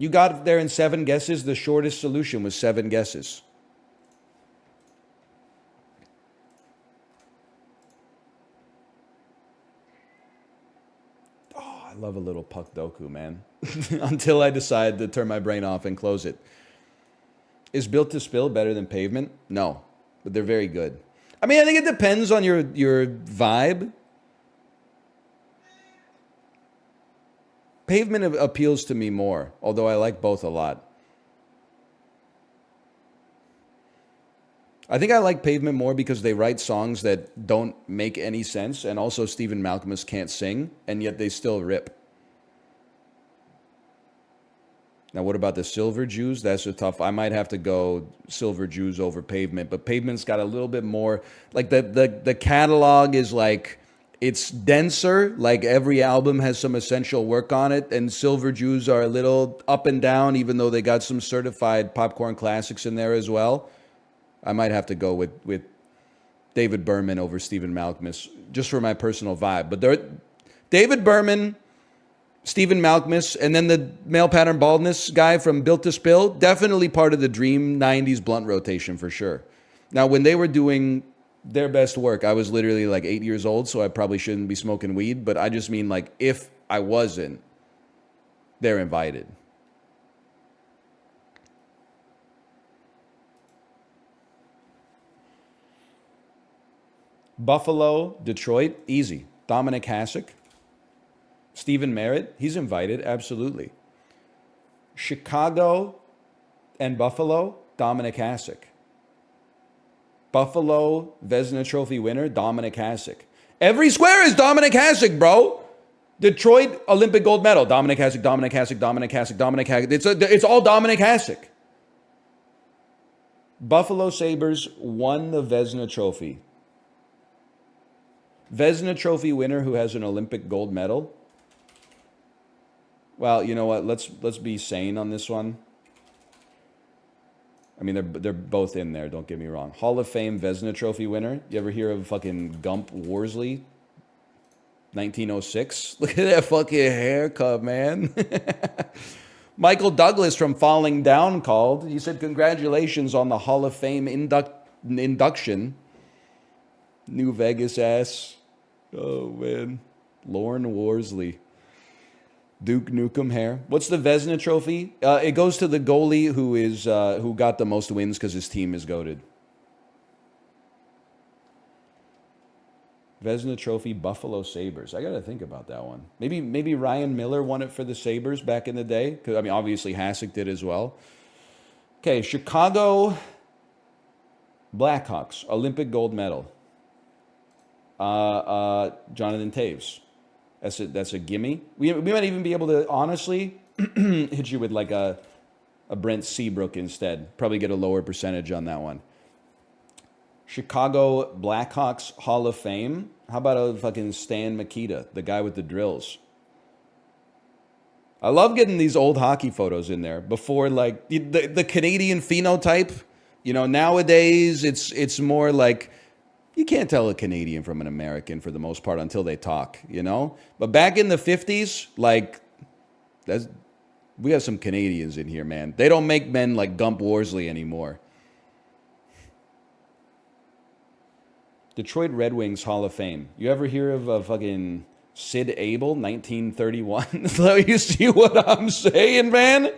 You got there in 7 guesses. The shortest solution was 7 guesses. Oh, I love a little puck doku, man. Until I decide to turn my brain off and close it. Is Built to Spill better than Pavement? No, but they're very good. I mean, I think it depends on your vibe. Pavement appeals to me more, although I like both a lot. I think I like Pavement more because they write songs that don't make any sense, and also Stephen Malkmus can't sing, and yet they still rip. Now, what about the Silver Jews? That's a tough. I might have to go Silver Jews over Pavement, but Pavement's got a little bit more. Like the catalog is like it's denser. Like every album has some essential work on it, and Silver Jews are a little up and down, even though they got some certified popcorn classics in there as well. I might have to go with David Berman over Stephen Malkmus just for my personal vibe. But David Berman, Stephen Malkmus, and then the male pattern baldness guy from Built to Spill, definitely part of the dream 90s blunt rotation for sure. Now, when they were doing their best work, I was literally like 8 years old, so I probably shouldn't be smoking weed. But I just mean like if I wasn't, they're invited. Buffalo, Detroit, easy. Dominic Hasek. Stephen Merritt, he's invited, absolutely. Chicago and Buffalo, Dominic Hasek. Buffalo, Vezina Trophy winner, Dominic Hasek. Every square is Dominic Hasek, bro. Detroit, Olympic gold medal, Dominic Hasek, Dominic Hasek, Dominic Hasek, Dominic Hasek. It's all Dominic Hasek. Buffalo Sabres won the Vezina Trophy. Vezina Trophy winner who has an Olympic gold medal. Well, you know what? Let's be sane on this one. I mean, they're both in there. Don't get me wrong. Hall of Fame Vezina Trophy winner. You ever hear of fucking Gump Worsley? 1906. Look at that fucking haircut, man. Michael Douglas from Falling Down called. He said, "Congratulations on the Hall of Fame induction." New Vegas ass. Oh, man. Lorne Worsley. Duke Nukem hair. What's the Vezina Trophy? It goes to the goalie who got the most wins because his team is goated. Vezina Trophy, Buffalo Sabres. I got to think about that one. Maybe Ryan Miller won it for the Sabres back in the day. Because I mean, obviously Hasek did as well. Okay, Chicago Blackhawks, Olympic gold medal. Jonathan Taves. That's a gimme. We might even be able to honestly hit you with like a Brent Seabrook instead. Probably get a lower percentage on that one. Chicago Blackhawks Hall of Fame. How about a fucking Stan Mikita, the guy with the drills? I love getting these old hockey photos in there before like the Canadian phenotype. You know, nowadays it's more like you can't tell a Canadian from an American for the most part until they talk, you know? But back in the 50s, like, we have some Canadians in here, man. They don't make men like Gump Worsley anymore. Detroit Red Wings Hall of Fame. You ever hear of fucking Sid Abel, 1931? So you see what I'm saying, man?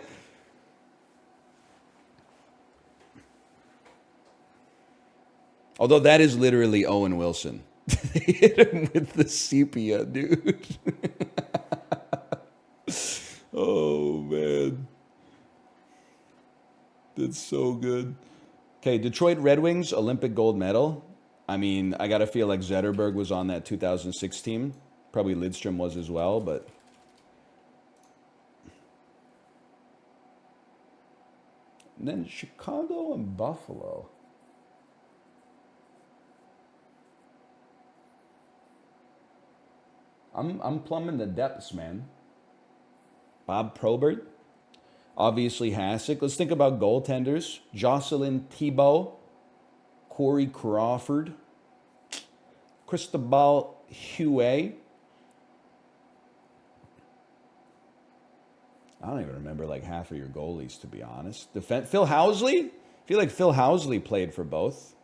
Although that is literally Owen Wilson. They hit him with the sepia, dude. Oh, man. That's so good. Okay, Detroit Red Wings, Olympic gold medal. I mean, I got to feel like Zetterberg was on that 2006 team. Probably Lidstrom was as well, but... And then Chicago and Buffalo. I'm plumbing the depths, man. Bob Probert. Obviously Hasek. Let's think about goaltenders. Jocelyn Thibault. Corey Crawford. Cristobal Huey. I don't even remember like half of your goalies, to be honest. Phil Housley? I feel like Phil Housley played for both.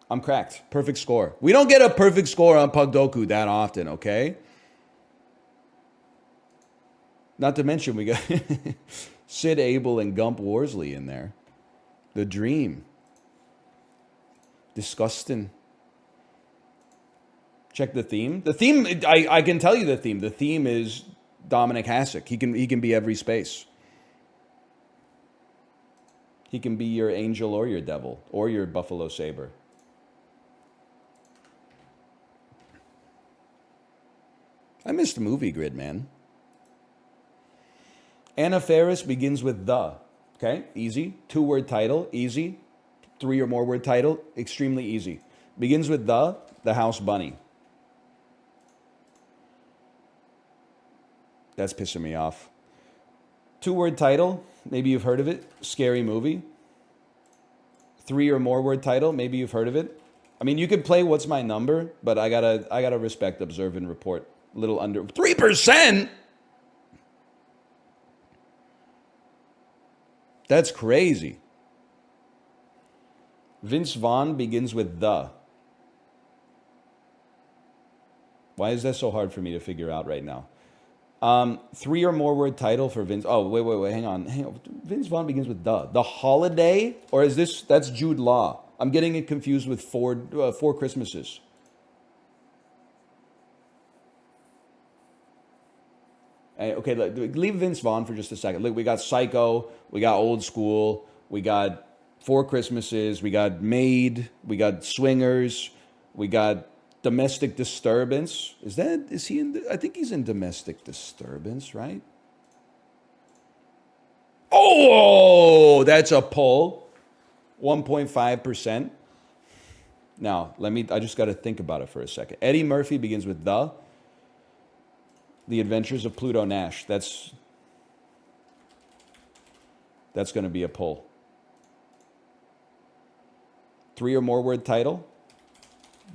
I'm cracked. Perfect score. We don't get a perfect score on Pugdoku that often, okay? Not to mention we got Sid Abel and Gump Worsley in there. The dream. Disgusting. Check the theme. The theme, I can tell you the theme. The theme is Dominic Hasek. He can be every space. He can be your angel or your devil or your buffalo saber. I missed the movie grid, man. Anna Faris begins with the. Okay, easy. 2-word title, easy. 3 or more word title, extremely easy. Begins with the house bunny. That's pissing me off. 2-word title, maybe you've heard of it. Scary movie. 3 or more word title, maybe you've heard of it. I mean, you could play What's My Number, but I gotta respect, observe, and report. A little under 3%. That's crazy. Vince Vaughn begins with the. Why is that so hard for me to figure out right now? 3 or more word title for Vince. Oh, wait. Hang on. Vince Vaughn begins with the. The Holiday? Or is this, that's Jude Law. I'm getting it confused with Four Christmases. Okay, leave Vince Vaughn for just a second. Look, we got Psycho, we got Old School, we got Four Christmases, we got Maid, we got Swingers, we got Domestic Disturbance. Is he in, I think he's in Domestic Disturbance, right? Oh, that's a pull. 1.5%. Now, I just got to think about it for a second. Eddie Murphy begins with The Adventures of Pluto Nash. That's going to be a pull. 3 or more word title.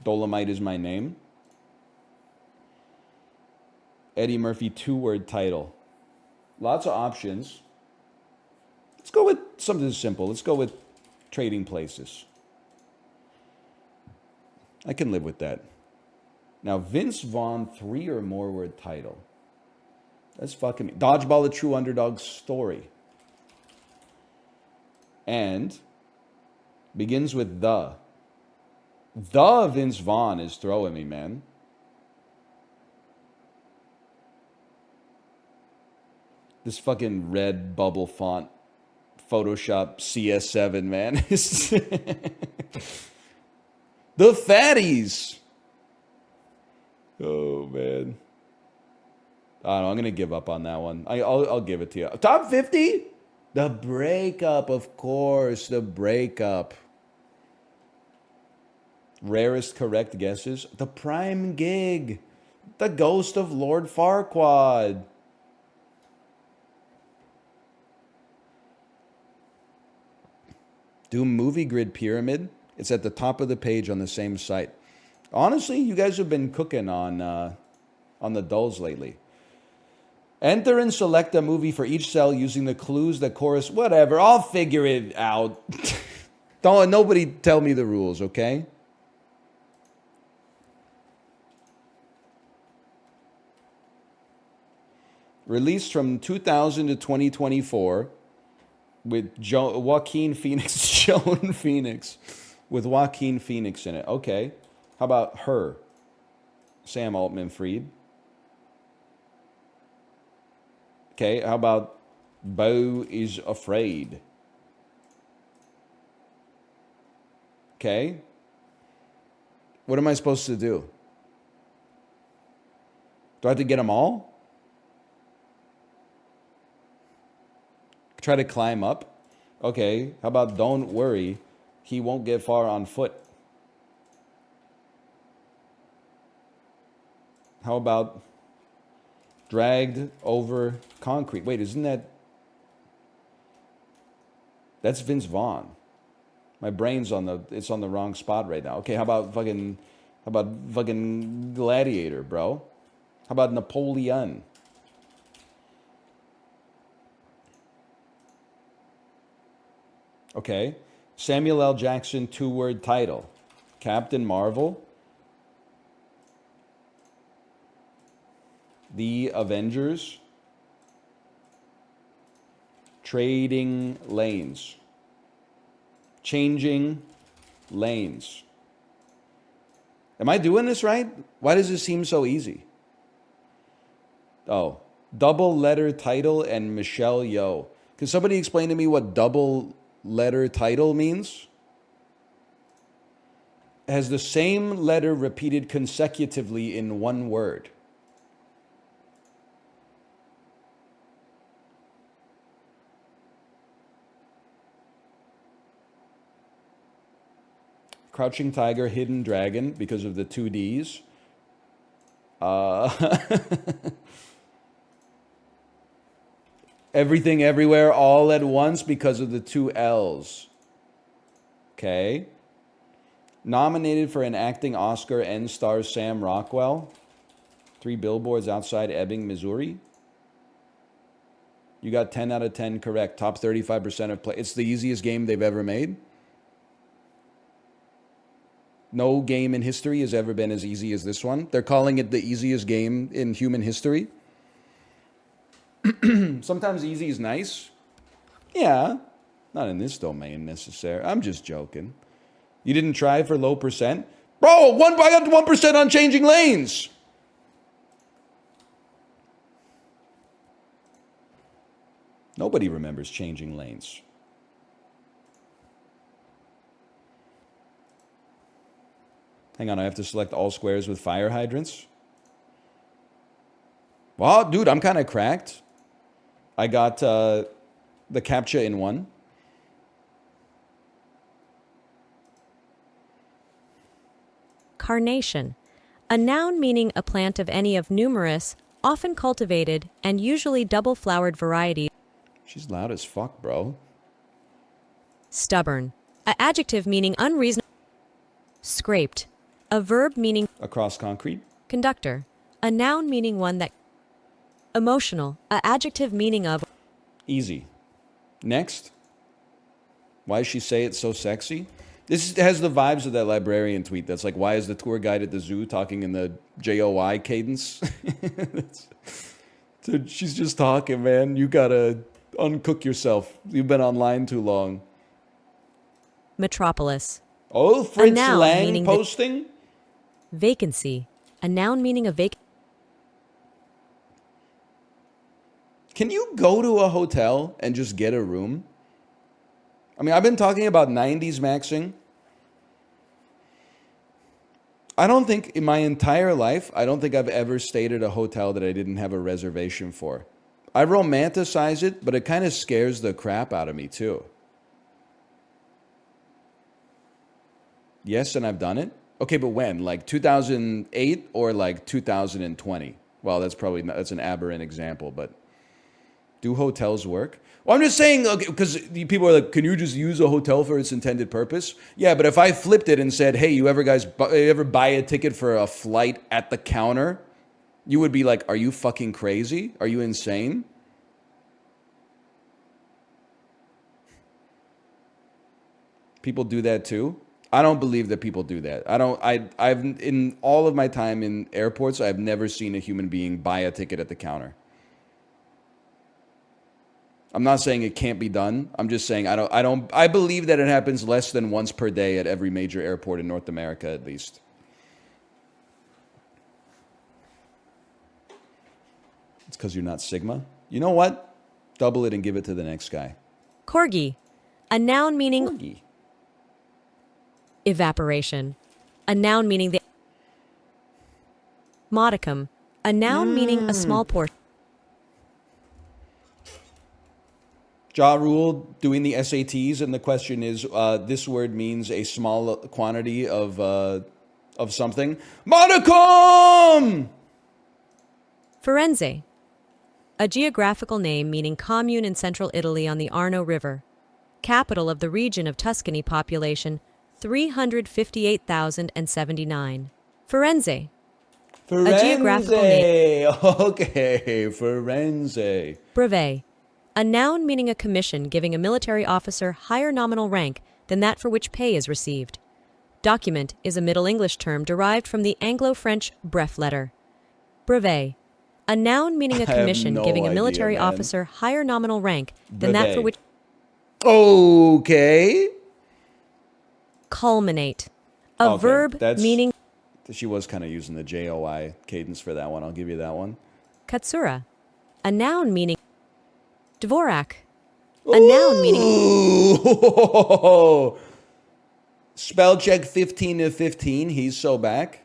Dolomite Is My Name. Eddie Murphy 2-word title. Lots of options. Let's go with something simple. Let's go with Trading Places. I can live with that. Now, Vince Vaughn 3 or more word title. That's fucking me. Dodgeball, a true underdog story. And begins with the. The Vince Vaughn is throwing me, man. This fucking red bubble font. Photoshop CS7, man. The Fatties. Oh, man. I don't know. I'm going to give up on that one. I'll give it to you. Top 50? The Breakup, of course. The Breakup. Rarest correct guesses. The Prime Gig. The Ghost of Lord Farquaad. Do Movie Grid Pyramid. It's at the top of the page on the same site. Honestly, you guys have been cooking on the dulls lately. Enter and select a movie for each cell using the clues that correspond. Whatever, I'll figure it out. Don't nobody tell me the rules, okay? Released from 2000 to 2024 with Joaquin Phoenix, Joan Phoenix, with Joaquin Phoenix in it. Okay. How about Her? Sam Altman-Fried. Okay, how about Beau is Afraid? Okay. What am I supposed to do? Do I have to get them all? Try to climb up? Okay, how about Don't Worry, He Won't Get Far on Foot? How about Dragged Over Concrete? Wait, isn't that... That's Vince Vaughn. My brain's on the wrong spot right now. Okay, how about fucking Gladiator, bro? How about Napoleon? Okay. Samuel L. Jackson 2-word title. Captain Marvel. The Avengers. Trading Lanes. Changing Lanes. Am I doing this right? Why does it seem so easy? Oh, double letter title and Michelle Yeoh. Can somebody explain to me what double letter title means? Has the same letter repeated consecutively in one word. Crouching Tiger, Hidden Dragon, because of the two Ds. Everything Everywhere All at Once, because of the two L's. Okay. Nominated for an acting Oscar and stars Sam Rockwell. 3 billboards outside Ebbing, Missouri. You got 10 out of 10 correct. Top 35% of play. It's the easiest game they've ever made. No game in history has ever been as easy as this one. They're calling it the easiest game in human history. Sometimes easy is nice. Yeah. Not in this domain necessarily. I'm just joking. You didn't try for low percent? Bro, I got 1% on changing lanes. Nobody remembers changing lanes. Hang on, I have to select all squares with fire hydrants. Well, dude, I'm kind of cracked. I got the CAPTCHA in one. Carnation, a noun meaning a plant of any of numerous, often cultivated, and usually double-flowered varieties. She's loud as fuck, bro. Stubborn, an adjective meaning unreasonable. Scraped, a verb meaning Across concrete. conductor, a noun meaning one that. Emotional, an adjective meaning of. Easy. Next. Why does she say it's so sexy? This has the vibes of that librarian tweet that's like, why is the tour guide at the zoo talking in the JOI cadence? Dude, she's just talking, man. You gotta uncook yourself. You've been online too long. Metropolis. Oh, Fritz noun Lang meaning posting? Vacancy, a noun meaning a vacant. Can you go to a hotel and just get a room? I mean, I've been talking about 90s maxing. I don't think in my entire life, I don't think I've ever stayed at a hotel that I didn't have a reservation for. I romanticize it, but it kind of scares the crap out of me too. Yes, and I've done it. Okay, but when? Like 2008 or like 2020? Well, that's an aberrant example, but do hotels work? Well, I'm just saying, because people are like, can you just use a hotel for its intended purpose? Yeah, but if I flipped it and said, hey, you ever buy a ticket for a flight at the counter? You would be like, are you fucking crazy? Are you insane? People do that too? I don't believe that people do that. I've in all of my time in airports, I've never seen a human being buy a ticket at the counter. I'm not saying it can't be done. I'm just saying I believe that it happens less than once per day at every major airport in North America at least. It's because you're not Sigma. You know what? Double it and give it to the next guy. Corgi, a noun meaning Corgi. evaporation, a noun meaning the. Modicum, a noun meaning a small portion. Ja Rule doing the SATs, and the question is, this word means a small quantity of something. Modicum! Firenze, a geographical name meaning commune in central Italy on the Arno River. Capital of the region of Tuscany, population 358,079. Firenze. A geographical name. Okay, Firenze. Brevet, a noun meaning a commission giving a military officer higher nominal rank than that for which pay is received. Document is a Middle English term derived from the Anglo-French bref letter. Brevet, a noun meaning a commission giving a military officer higher nominal rank than that for which. Okay. Culminate, a verb meaning. She was kind of using the JOI cadence for that one. I'll give you that one. Katsura, a noun meaning. Dvorak, A noun meaning Ooh. Spell check 15 of 15. He's so back.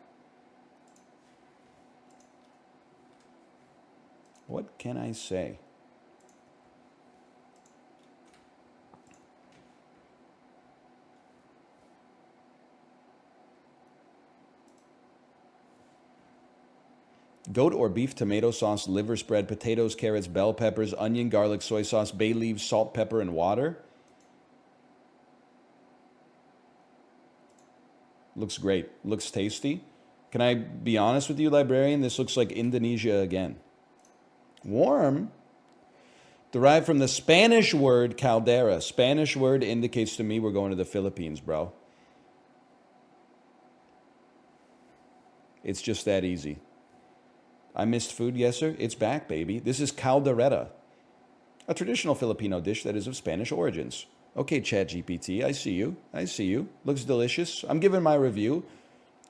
What can I say? Goat or beef tomato sauce, liver spread, potatoes, carrots, bell peppers, onion, garlic, soy sauce, bay leaves, salt, pepper, and water. Looks great. Looks tasty. Can I be honest with you, librarian? This looks like Indonesia again. Warm? Derived from the Spanish word caldera. Spanish word indicates to me we're going to the Philippines, bro. It's just that easy. I missed food, yes, sir. It's back, baby. This is caldereta, a traditional Filipino dish that is of Spanish origins. Okay, ChatGPT, I see you. I see you. Looks delicious. I'm giving my review.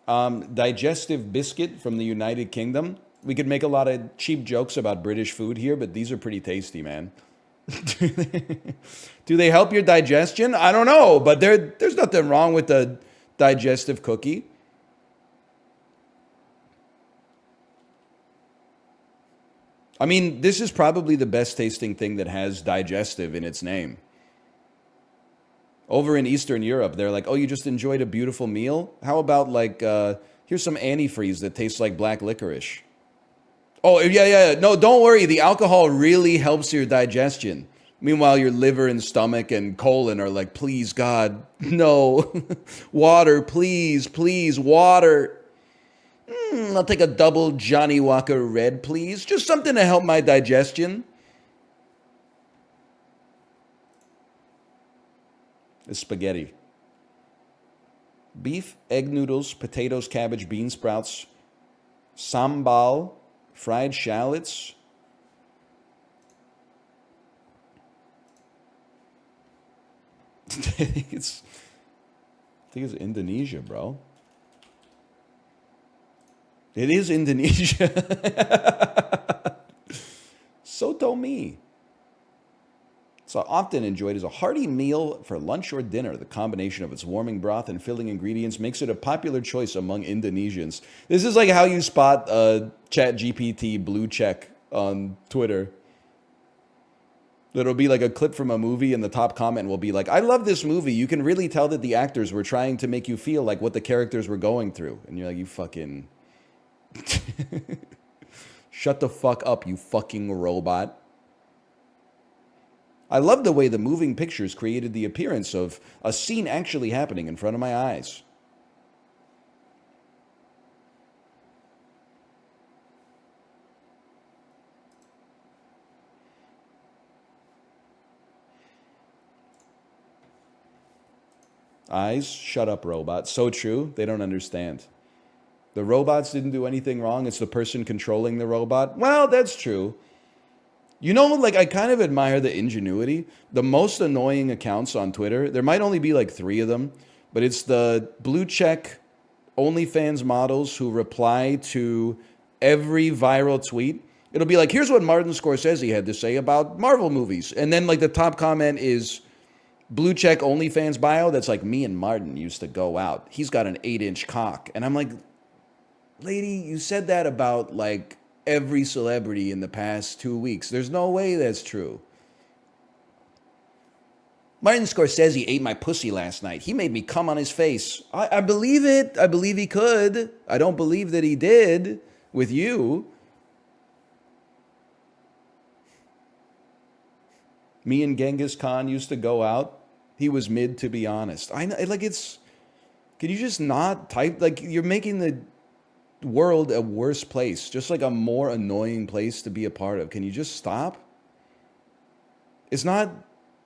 Digestive biscuit from the United Kingdom. We could make a lot of cheap jokes about British food here, but these are pretty tasty, man. Do they help your digestion? I don't know, but there's nothing wrong with a digestive cookie. I mean, this is probably the best tasting thing that has digestive in its name. Over in Eastern Europe, they're like, oh, you just enjoyed a beautiful meal? How about like, here's some antifreeze that tastes like black licorice. Oh, yeah. No, don't worry. The alcohol really helps your digestion. Meanwhile, your liver and stomach and colon are like, please, God, no. Water, please, water. I'll take a double Johnny Walker Red, please. Just something to help my digestion. It's spaghetti. Beef, egg noodles, potatoes, cabbage, bean sprouts, sambal, fried shallots. I think it's Indonesia, bro. It is Indonesia. Soto mi. So often enjoyed as a hearty meal for lunch or dinner. The combination of its warming broth and filling ingredients makes it a popular choice among Indonesians. This is like how you spot ChatGPT blue check on Twitter. It'll be like a clip from a movie and the top comment will be like, I love this movie. You can really tell that the actors were trying to make you feel like what the characters were going through. And you're like, you fucking... Shut the fuck up, you fucking robot. I love the way the moving pictures created the appearance of a scene actually happening in front of my eyes. Eyes, shut up, robot. So true, they don't understand. The robots didn't do anything wrong. It's the person controlling the robot. Well, that's true. You know, like, I kind of admire the ingenuity. The most annoying accounts on Twitter, there might only be like 3 of them, but it's the blue check OnlyFans models who reply to every viral tweet. It'll be like, here's what Martin Scorsese had to say about Marvel movies. And then like the top comment is blue check OnlyFans bio that's like, me and Martin used to go out. He's got an 8-inch cock. And I'm like, lady, you said that about like every celebrity in the past 2 weeks. There's no way that's true. Martin Scorsese ate my pussy last night. He made me cum on his face. I believe it. I believe he could. I don't believe that he did with you. Me and Genghis Khan used to go out. He was mid, to be honest. I know, like, it's... Can you just not type? Like, you're making the world a worse place, just like a more annoying place to be a part of. Can you just stop? It's not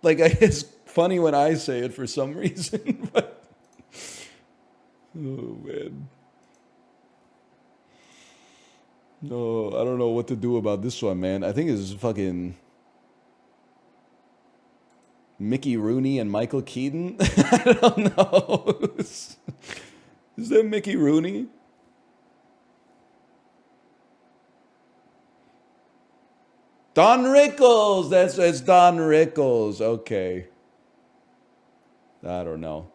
like it's funny when I say it for some reason, but oh man, no, I don't know what to do about this one, man. I think it's fucking Mickey Rooney and Michael Keaton. I don't know. Is that Mickey Rooney? Don Rickles. It's Don Rickles. Okay. I don't know.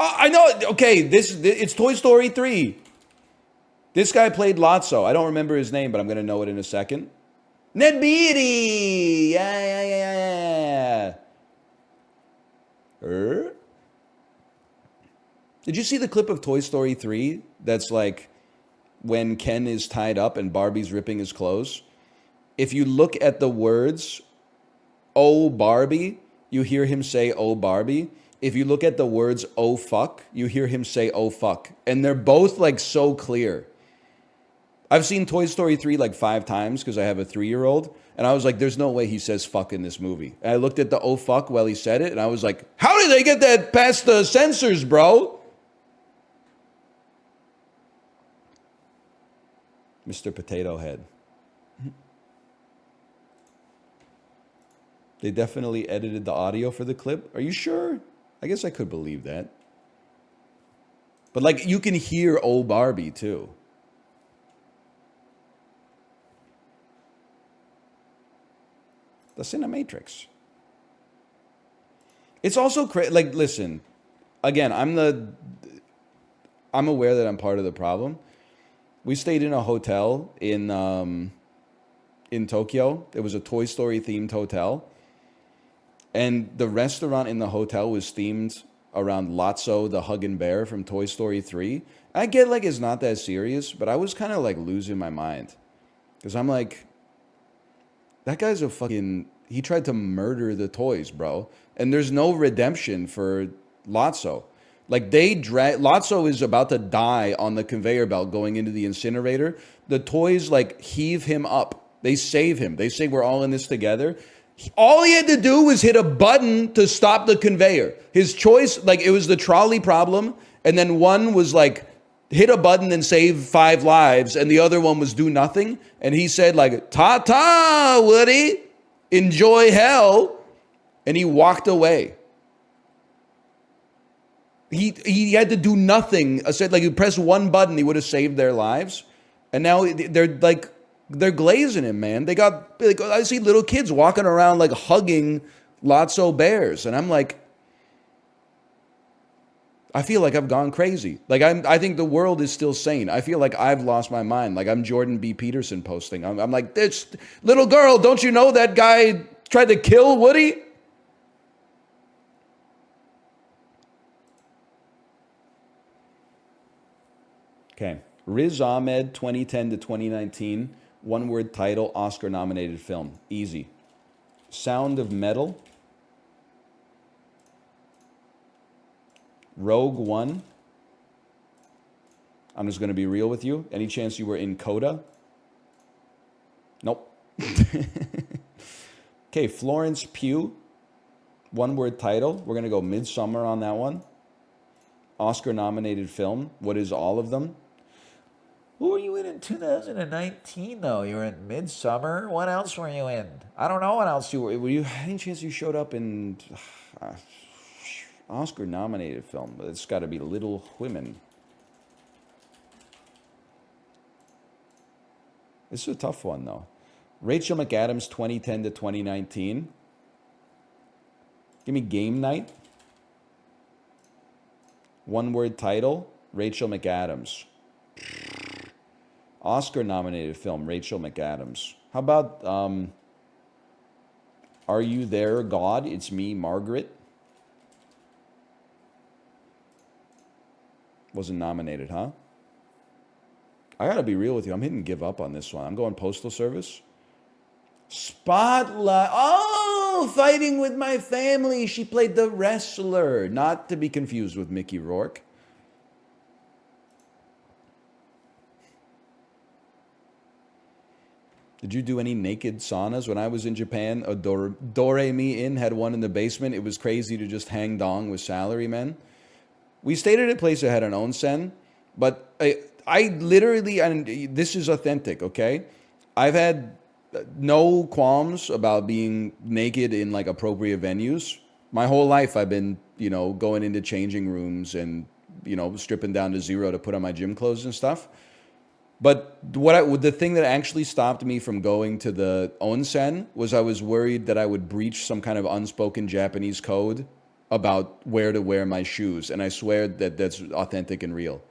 I know. Okay, it's Toy Story 3. This guy played Lotso. I don't remember his name, but I'm gonna know it in a second. Ned Beatty. Yeah. Did you see the clip of Toy Story 3? That's like when Ken is tied up and Barbie's ripping his clothes. If you look at the words, "Oh Barbie," you hear him say, "Oh Barbie." If you look at the words, "Oh fuck," you hear him say, "Oh fuck." And they're both like so clear. I've seen Toy Story 3 like 5 times because I have a 3-year-old. And I was like, there's no way he says fuck in this movie. And I looked at the "oh fuck" while he said it. And I was like, how did they get that past the censors, bro? Mr. Potato Head. They definitely edited the audio for the clip. Are you sure? I guess I could believe that. But like, you can hear "Oh Barbie" too. The Cinematrix. It's also like, listen, again, I'm aware that I'm part of the problem. We stayed in a hotel in Tokyo. It was a Toy Story themed hotel. And the restaurant in the hotel was themed around Lotso the Huggin' Bear from Toy Story 3. I get like it's not that serious, but I was kind of like losing my mind. Because I'm like, that guy's a fucking... He tried to murder the toys, bro. And there's no redemption for Lotso. Like, Lotso is about to die on the conveyor belt going into the incinerator. The toys, like, heave him up. They save him. They say, we're all in this together. All he had to do was hit a button to stop the conveyor. His choice, like, it was the trolley problem. And then one was, like, hit a button and save 5 lives. And the other one was do nothing. And he said, like, ta-ta, Woody. Enjoy hell. And he walked away. He had to do nothing. I said, like, you press one button, he would have saved their lives. And now they're glazing him, man. They got, like, I see little kids walking around like hugging Lotso bears, and I'm like, I feel like I've gone crazy. Like, I think the world is still sane. I feel like I've lost my mind. Like, I'm Jordan B. Peterson posting. I'm like, this little girl, don't you know that guy tried to kill Woody? Okay. Riz Ahmed, 2010 to 2019. One-word title, Oscar-nominated film. Easy. Sound of Metal. Rogue One. I'm just going to be real with you. Any chance you were in Coda? Nope. Okay, Florence Pugh. One-word title. We're going to go Midsummer on that one. Oscar-nominated film. What is all of them? Who were you in 2019, though? You were in Midsummer. What else were you in? I don't know what else you were. Were you? Any chance you showed up in Oscar-nominated film? It's got to be Little Women. This is a tough one, though. Rachel McAdams, 2010 to 2019. Give me Game Night. One-word title, Rachel McAdams. Oscar-nominated film, Rachel McAdams. How about Are You There, God? It's Me, Margaret. Wasn't nominated, huh? I gotta be real with you. I'm hitting give up on this one. I'm going Postal Service. Spotlight. Oh, Fighting with My Family. She played the wrestler. Not to be confused with Mickey Rourke. Did you do any naked saunas? When I was in Japan, a Doremi Inn had one in the basement. It was crazy to just hang dong with salarymen. We stayed at a place that had an onsen, but I literally, and this is authentic, okay? I've had no qualms about being naked in like appropriate venues. My whole life I've been, going into changing rooms and, stripping down to zero to put on my gym clothes and stuff. But the thing that actually stopped me from going to the onsen was I was worried that I would breach some kind of unspoken Japanese code about where to wear my shoes, and I swear that that's authentic and real.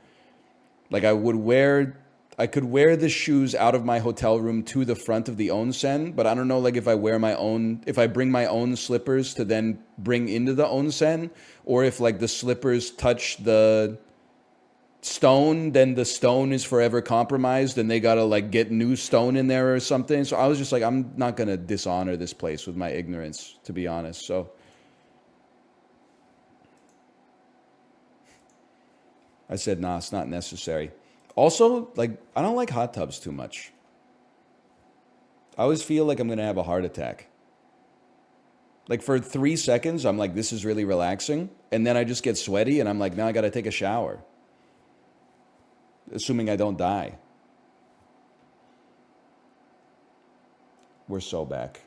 Like I could wear the shoes out of my hotel room to the front of the onsen, but I don't know like if I bring my own slippers to then bring into the onsen, or if like the slippers touch the stone, then the stone is forever compromised and they gotta like get new stone in there or something. So I was just like, I'm not gonna dishonor this place with my ignorance, to be honest. So I said, nah, it's not necessary. Also, like, I don't like hot tubs too much. I always feel like I'm gonna have a heart attack. Like for 3 seconds, I'm like, this is really relaxing. And then I just get sweaty and I'm like, now I gotta take a shower. Assuming I don't die. We're so back.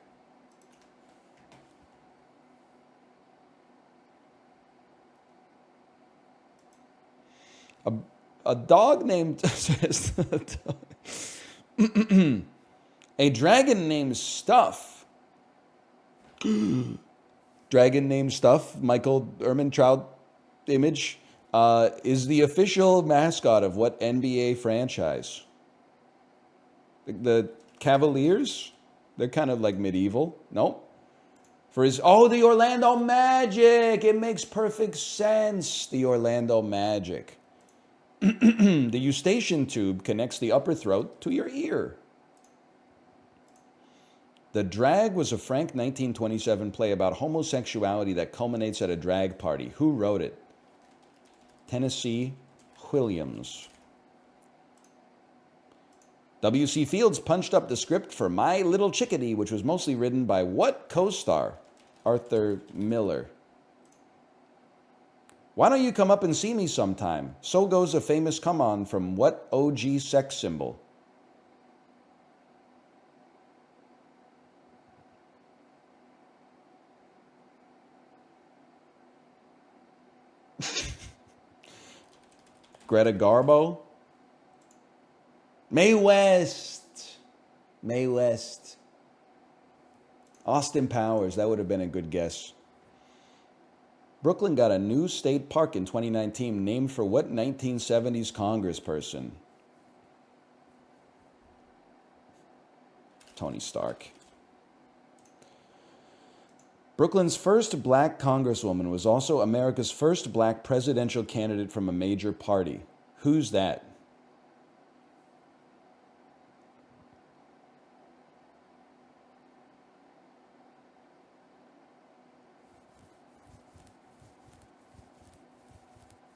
A dog named a dragon named Stuff. Dragon named Stuff, Michael Ehrmantraut image, is the official mascot of what NBA franchise? The Cavaliers? They're kind of like medieval. Nope. The Orlando Magic. It makes perfect sense. The Orlando Magic. The eustachian tube connects the upper throat to your ear. The Drag was a frank 1927 play about homosexuality that culminates at a drag party. Who wrote it? Tennessee Williams. W.C. Fields punched up the script for My Little Chickadee, which was mostly written by what co-star? Arthur Miller. Why don't you come up and see me sometime? So goes a famous come on from what OG sex symbol? Greta Garbo? Mae West. Mae West. Austin Powers, that would have been a good guess. Brooklyn got a new state park in 2019 named for what 1970s congressperson? Tony Stark. Brooklyn's first black congresswoman was also America's first black presidential candidate from a major party. Who's that?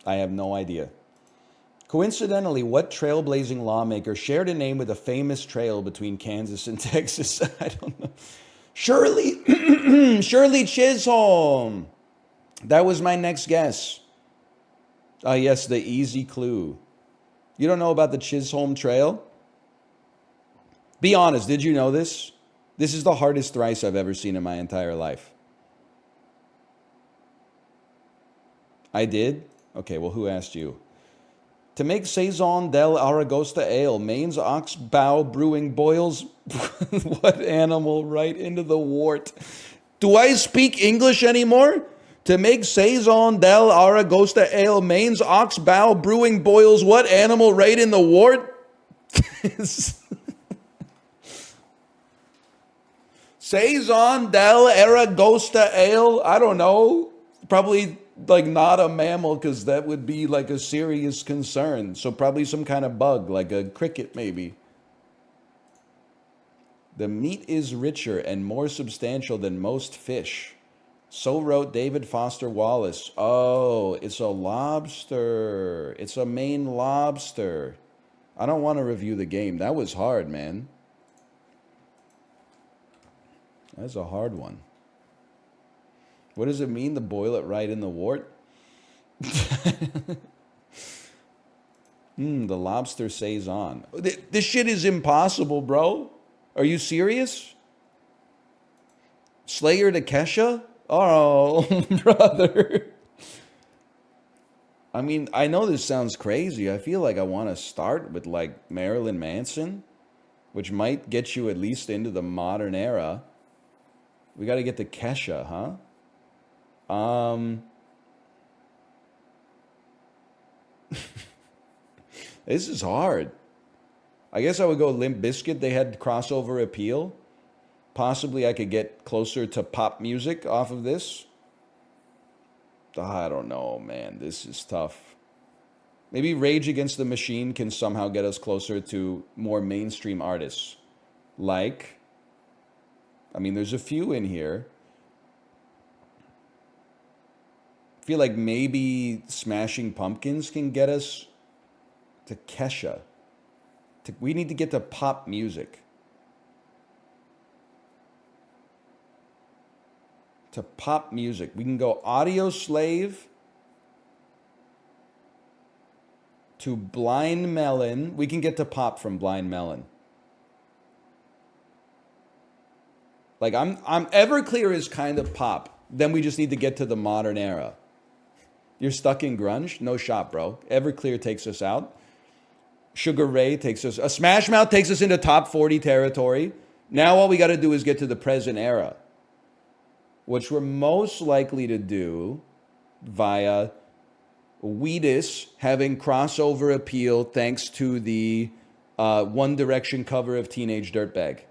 I have no idea. Coincidentally, what trailblazing lawmaker shared a name with a famous trail between Kansas and Texas? I don't know. Shirley Chisholm. That was my next guess. Yes, the easy clue. You don't know about the Chisholm Trail? Be honest, did you know this? This is the hardest thrice I've ever seen in my entire life. I did? Okay, well, who asked you? To make Saison del Aragosta Ale, Maine's Oxbow Brewing boils what animal right into the wart? Do I speak English anymore? To make Saison del Aragosta Ale, Maine's Oxbow Brewing boils what animal right in the wart? Saison del Aragosta Ale? I don't know. Probably like not a mammal because that would be like a serious concern. So probably some kind of bug, like a cricket maybe. The meat is richer and more substantial than most fish. So wrote David Foster Wallace. Oh, it's a lobster. It's a Maine lobster. I don't want to review the game. That was hard, man. That's a hard one. What does it mean to boil it right in the wart? The lobster saison. This shit is impossible, bro. Are you serious? Slayer to Kesha? Oh, brother. I mean, I know this sounds crazy. I feel like I want to start with like Marilyn Manson, which might get you at least into the modern era. We got to get to Kesha, huh? This is hard. I guess I would go Limp Bizkit. They had crossover appeal. Possibly I could get closer to pop music off of this. I don't know, man. This is tough. Maybe Rage Against the Machine can somehow get us closer to more mainstream artists. Like, I mean, there's a few in here. I feel like maybe Smashing Pumpkins can get us to Kesha. We need to get to pop music. To pop music. We can go Audio Slave to Blind Melon. We can get to pop from Blind Melon. Like I'm Everclear is kind of pop. Then we just need to get to the modern era. You're stuck in grunge? No shot, bro. Everclear takes us out. Sugar Ray takes us. Smash Mouth takes us into top 40 territory. Now all we got to do is get to the present era, which we're most likely to do via Wheatus having crossover appeal thanks to the One Direction cover of Teenage Dirtbag.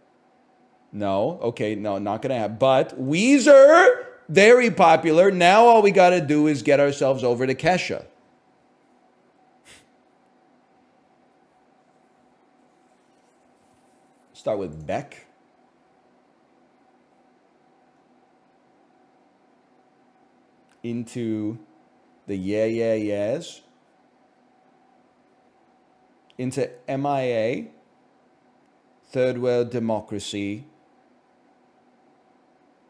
No, okay, no, not gonna happen. But Weezer, very popular. Now all we gotta do is get ourselves over to Kesha. Start with Beck. Into the Yeah Yeah Yeahs. Into MIA. Third World Democracy.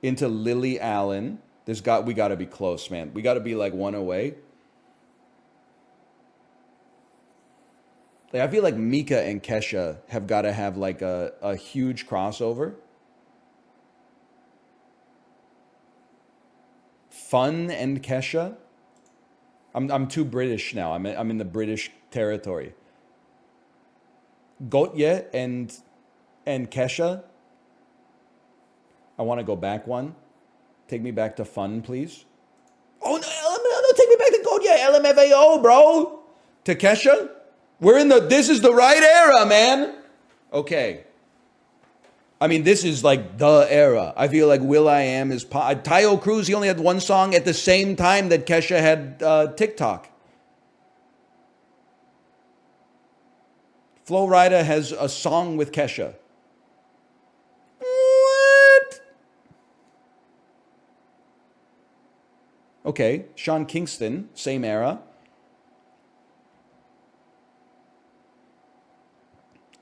Into Lily Allen. We got to be close, man. We got to be like one away. Like, I feel like Mika and Kesha have got to have like a huge crossover. Fun and Kesha. I'm too British now. I'm in the British territory. Gotye and Kesha. I want to go back one. Take me back to Fun, please. Oh no, take me back to Gotye. LMFAO, bro. To Kesha. This is the right era, man. Okay. I mean, this is like the era. I feel like Will.i.am is... Tayo Cruz, he only had one song at the same time that Kesha had TikTok. Flo Rida has a song with Kesha. What? Okay, Sean Kingston, same era.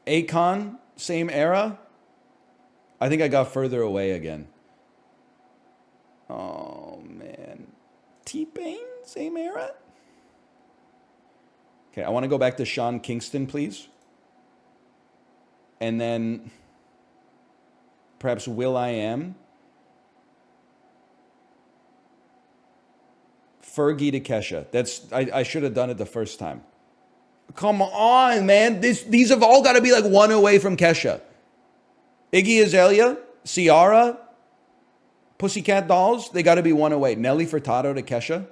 Akon, same era. I think I got further away again. Oh, man. T-Pain, same era? Okay, I want to go back to Sean Kingston, please. And then perhaps Will.i.am. Fergie to Kesha. I should have done it the first time. Come on, man. These have all got to be like one away from Kesha. Iggy Azalea, Ciara, Pussycat Dolls, they got to be one away. Nelly Furtado to Kesha.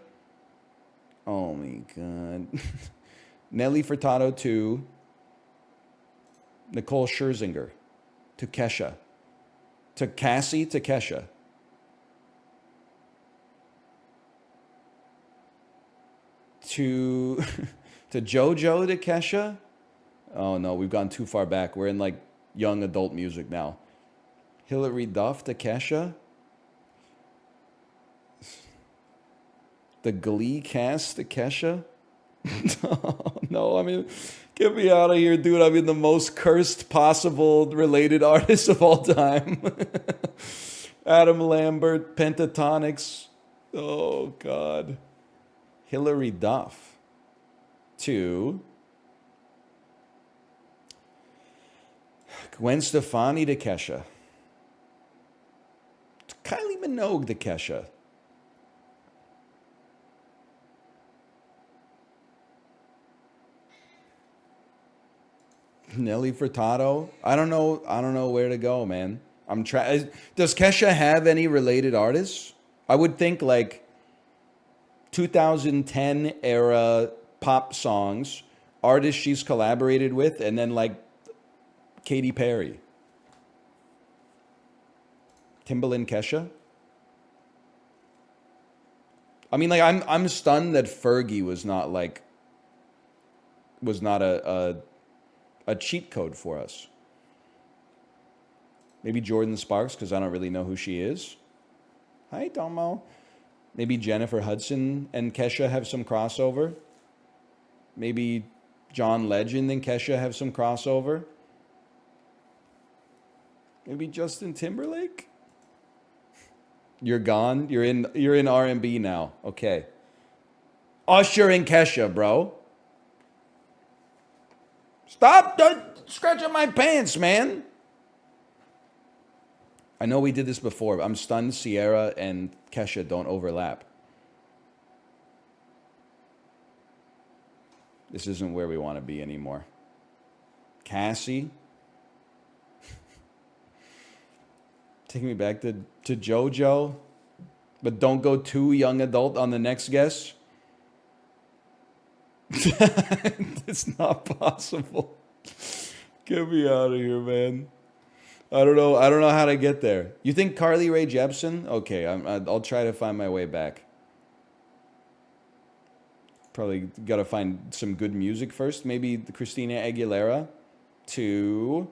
Oh, my God. Nelly Furtado to Nicole Scherzinger to Kesha. To Cassie to Kesha. To JoJo to Kesha. Oh, no, we've gone too far back. We're in like young adult music now. Hilary Duff to Kesha. The Glee cast to Kesha. No, I mean, get me out of here, dude. I mean, the most cursed possible related artist of all time. Adam Lambert, Pentatonics. Oh, God. Hilary Duff to Gwen Stefani to Kesha. To Kylie Minogue to Kesha. Nelly Furtado. I don't know. I don't know where to go, man. I'm trying. Does Kesha have any related artists? I would think like 2010 era pop songs, artists she's collaborated with, and then like Katy Perry, Timbaland, Kesha. I mean, like I'm stunned that Fergie was not a cheat code for us. Maybe Jordan Sparks, because I don't really know who she is. Hi, Tomo. Maybe Jennifer Hudson and Kesha have some crossover. Maybe John Legend and Kesha have some crossover. Maybe Justin Timberlake. You're gone. You're in R&B now. Okay. Usher and Kesha, bro. Stop scratching my pants, man. I know we did this before. But I'm stunned Sierra and Kesha don't overlap. This isn't where we want to be anymore. Cassie. Taking me back to JoJo. But don't go too young adult on the next guess. It's not possible. Get me out of here, man. I don't know how to get there. You think Carly Rae Jepsen? Okay, I'll try to find my way back. Probably got to find some good music first. Maybe Christina Aguilera to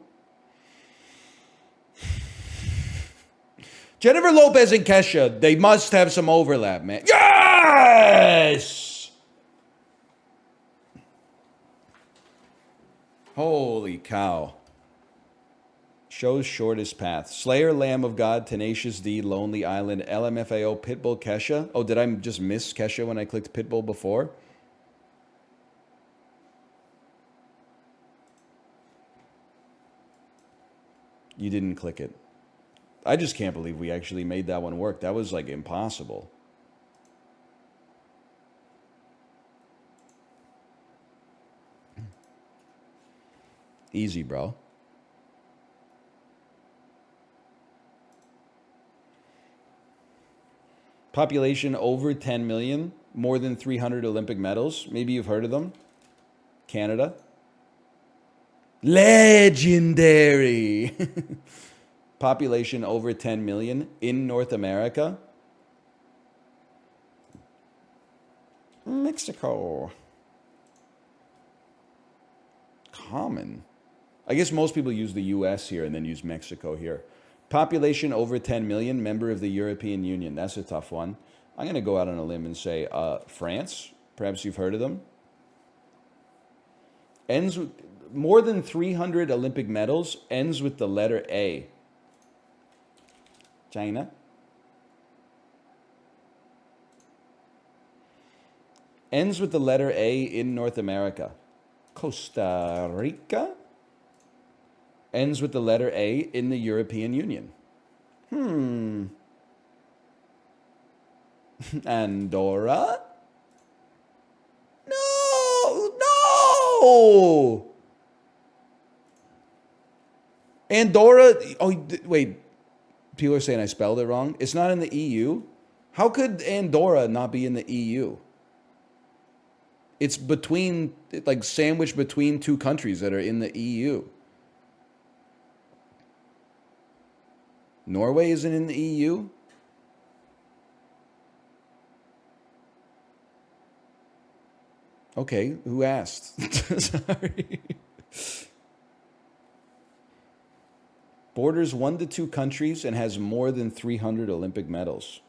Jennifer Lopez and Kesha. They must have some overlap, man. Yes! Holy cow. Show's shortest path. Slayer, Lamb of God, Tenacious D, Lonely Island, LMFAO, Pitbull, Kesha. Oh, did I just miss Kesha when I clicked Pitbull before? You didn't click it. I just can't believe we actually made that one work. That was like impossible. Easy, bro. Population over 10 million, more than 300 Olympic medals. Maybe you've heard of them. Canada. Legendary. Population over 10 million in North America. Mexico. Common. I guess most people use the US here and then use Mexico here. Population over 10 million, member of the European Union. That's a tough one. I'm going to go out on a limb and say France. Perhaps you've heard of them. Ends with more than 300 Olympic medals, ends with the letter A. China. Ends with the letter A in North America. Costa Rica. Ends with the letter A in the European Union. Andorra? No! Andorra, wait. People are saying I spelled it wrong. It's not in the EU. How could Andorra not be in the EU? It's between, like sandwiched between two countries that are in the EU. Norway isn't in the EU? Okay, who asked? Sorry. Borders 1 to 2 countries and has more than 300 Olympic medals.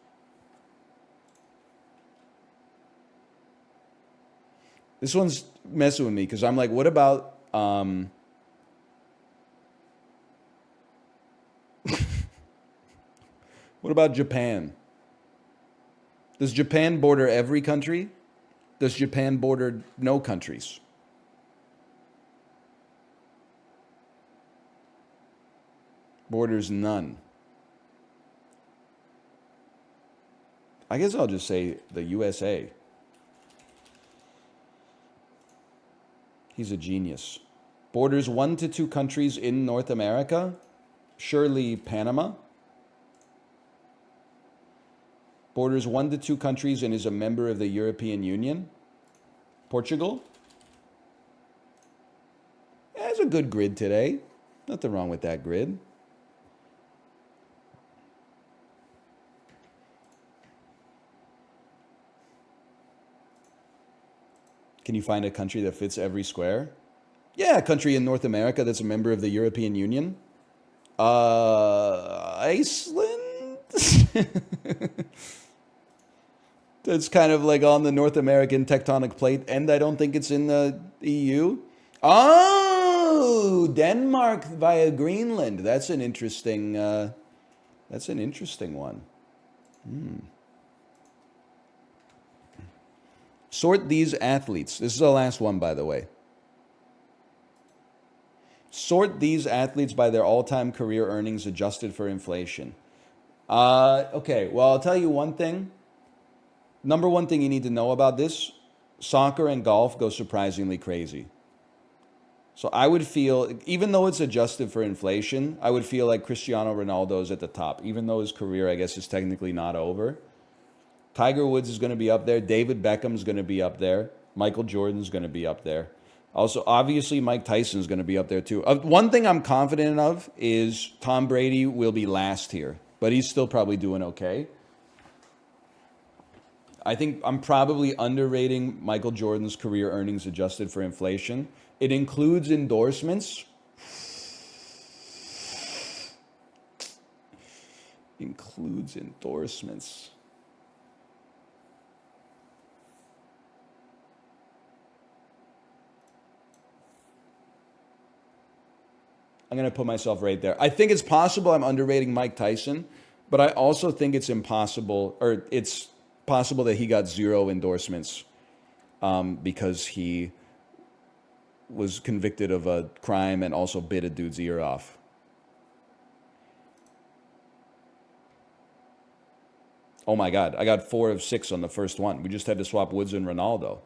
This one's messing with me because I'm like, what about what about Japan? Does Japan border every country? Does Japan border no countries? Borders none. I guess I'll just say the USA. He's a genius. Borders 1 to 2 countries in North America. Surely Panama. Borders 1 to 2 countries and is a member of the European Union. Portugal. Yeah, it's a good grid today. Nothing wrong with that grid. Can you find a country that fits every square? Yeah, a country in North America that's a member of the European Union. Iceland? That's kind of like on the North American tectonic plate, and I don't think it's in the EU. Oh, Denmark via Greenland. That's an interesting one. Sort these athletes. This is the last one, by the way. Sort these athletes by their all-time career earnings adjusted for inflation. Okay, well, I'll tell you one thing. Number one thing you need to know about this, soccer and golf go surprisingly crazy. So I would feel, even though it's adjusted for inflation, I would feel like Cristiano Ronaldo is at the top, even though his career, I guess, is technically not over. Tiger Woods is going to be up there. David Beckham is going to be up there. Michael Jordan is going to be up there. Also, obviously, Mike Tyson is going to be up there too. One thing I'm confident of is Tom Brady will be last here, but he's still probably doing okay. I think I'm probably underrating Michael Jordan's career earnings adjusted for inflation. It includes endorsements. Includes endorsements. I'm going to put myself right there. I think it's possible I'm underrating Mike Tyson, but I also think it's impossible, or it's possible that he got 0 endorsements because he was convicted of a crime and also bit a dude's ear off. Oh my God, I got 4 of 6 on the first one. We just had to swap Woods and Ronaldo.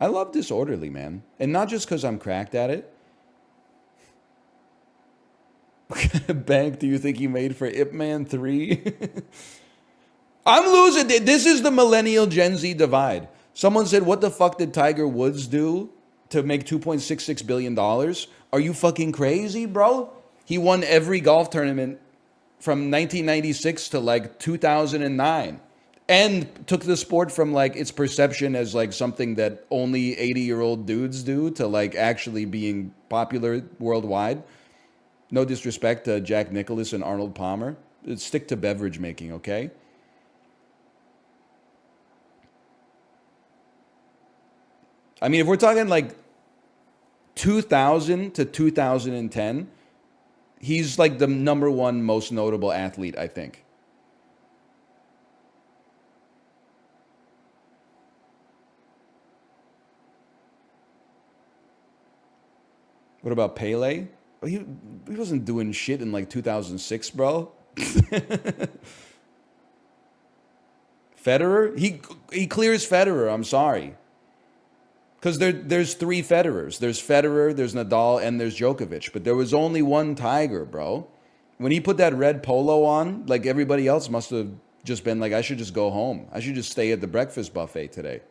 I love Disorderly, man. And not just because I'm cracked at it. What kind of bank do you think he made for Ip Man 3? I'm losing it. This is the millennial Gen Z divide. Someone said, what the fuck did Tiger Woods do to make $2.66 billion? Are you fucking crazy, bro? He won every golf tournament from 1996 to like 2009. And took the sport from like its perception as like something that only 80-year-old dudes do to like actually being popular worldwide. No disrespect to Jack Nicklaus and Arnold Palmer. Stick to beverage making, okay? I mean, if we're talking like 2000 to 2010, he's like the number one most notable athlete, I think. What about Pele? He wasn't doing shit in like 2006, bro. Federer? He clears Federer, I'm sorry. Because there's 3 Federers. There's Federer, there's Nadal, and there's Djokovic. But there was only one Tiger, bro. When he put that red polo on, like everybody else must have just been like, I should just go home. I should just stay at the breakfast buffet today.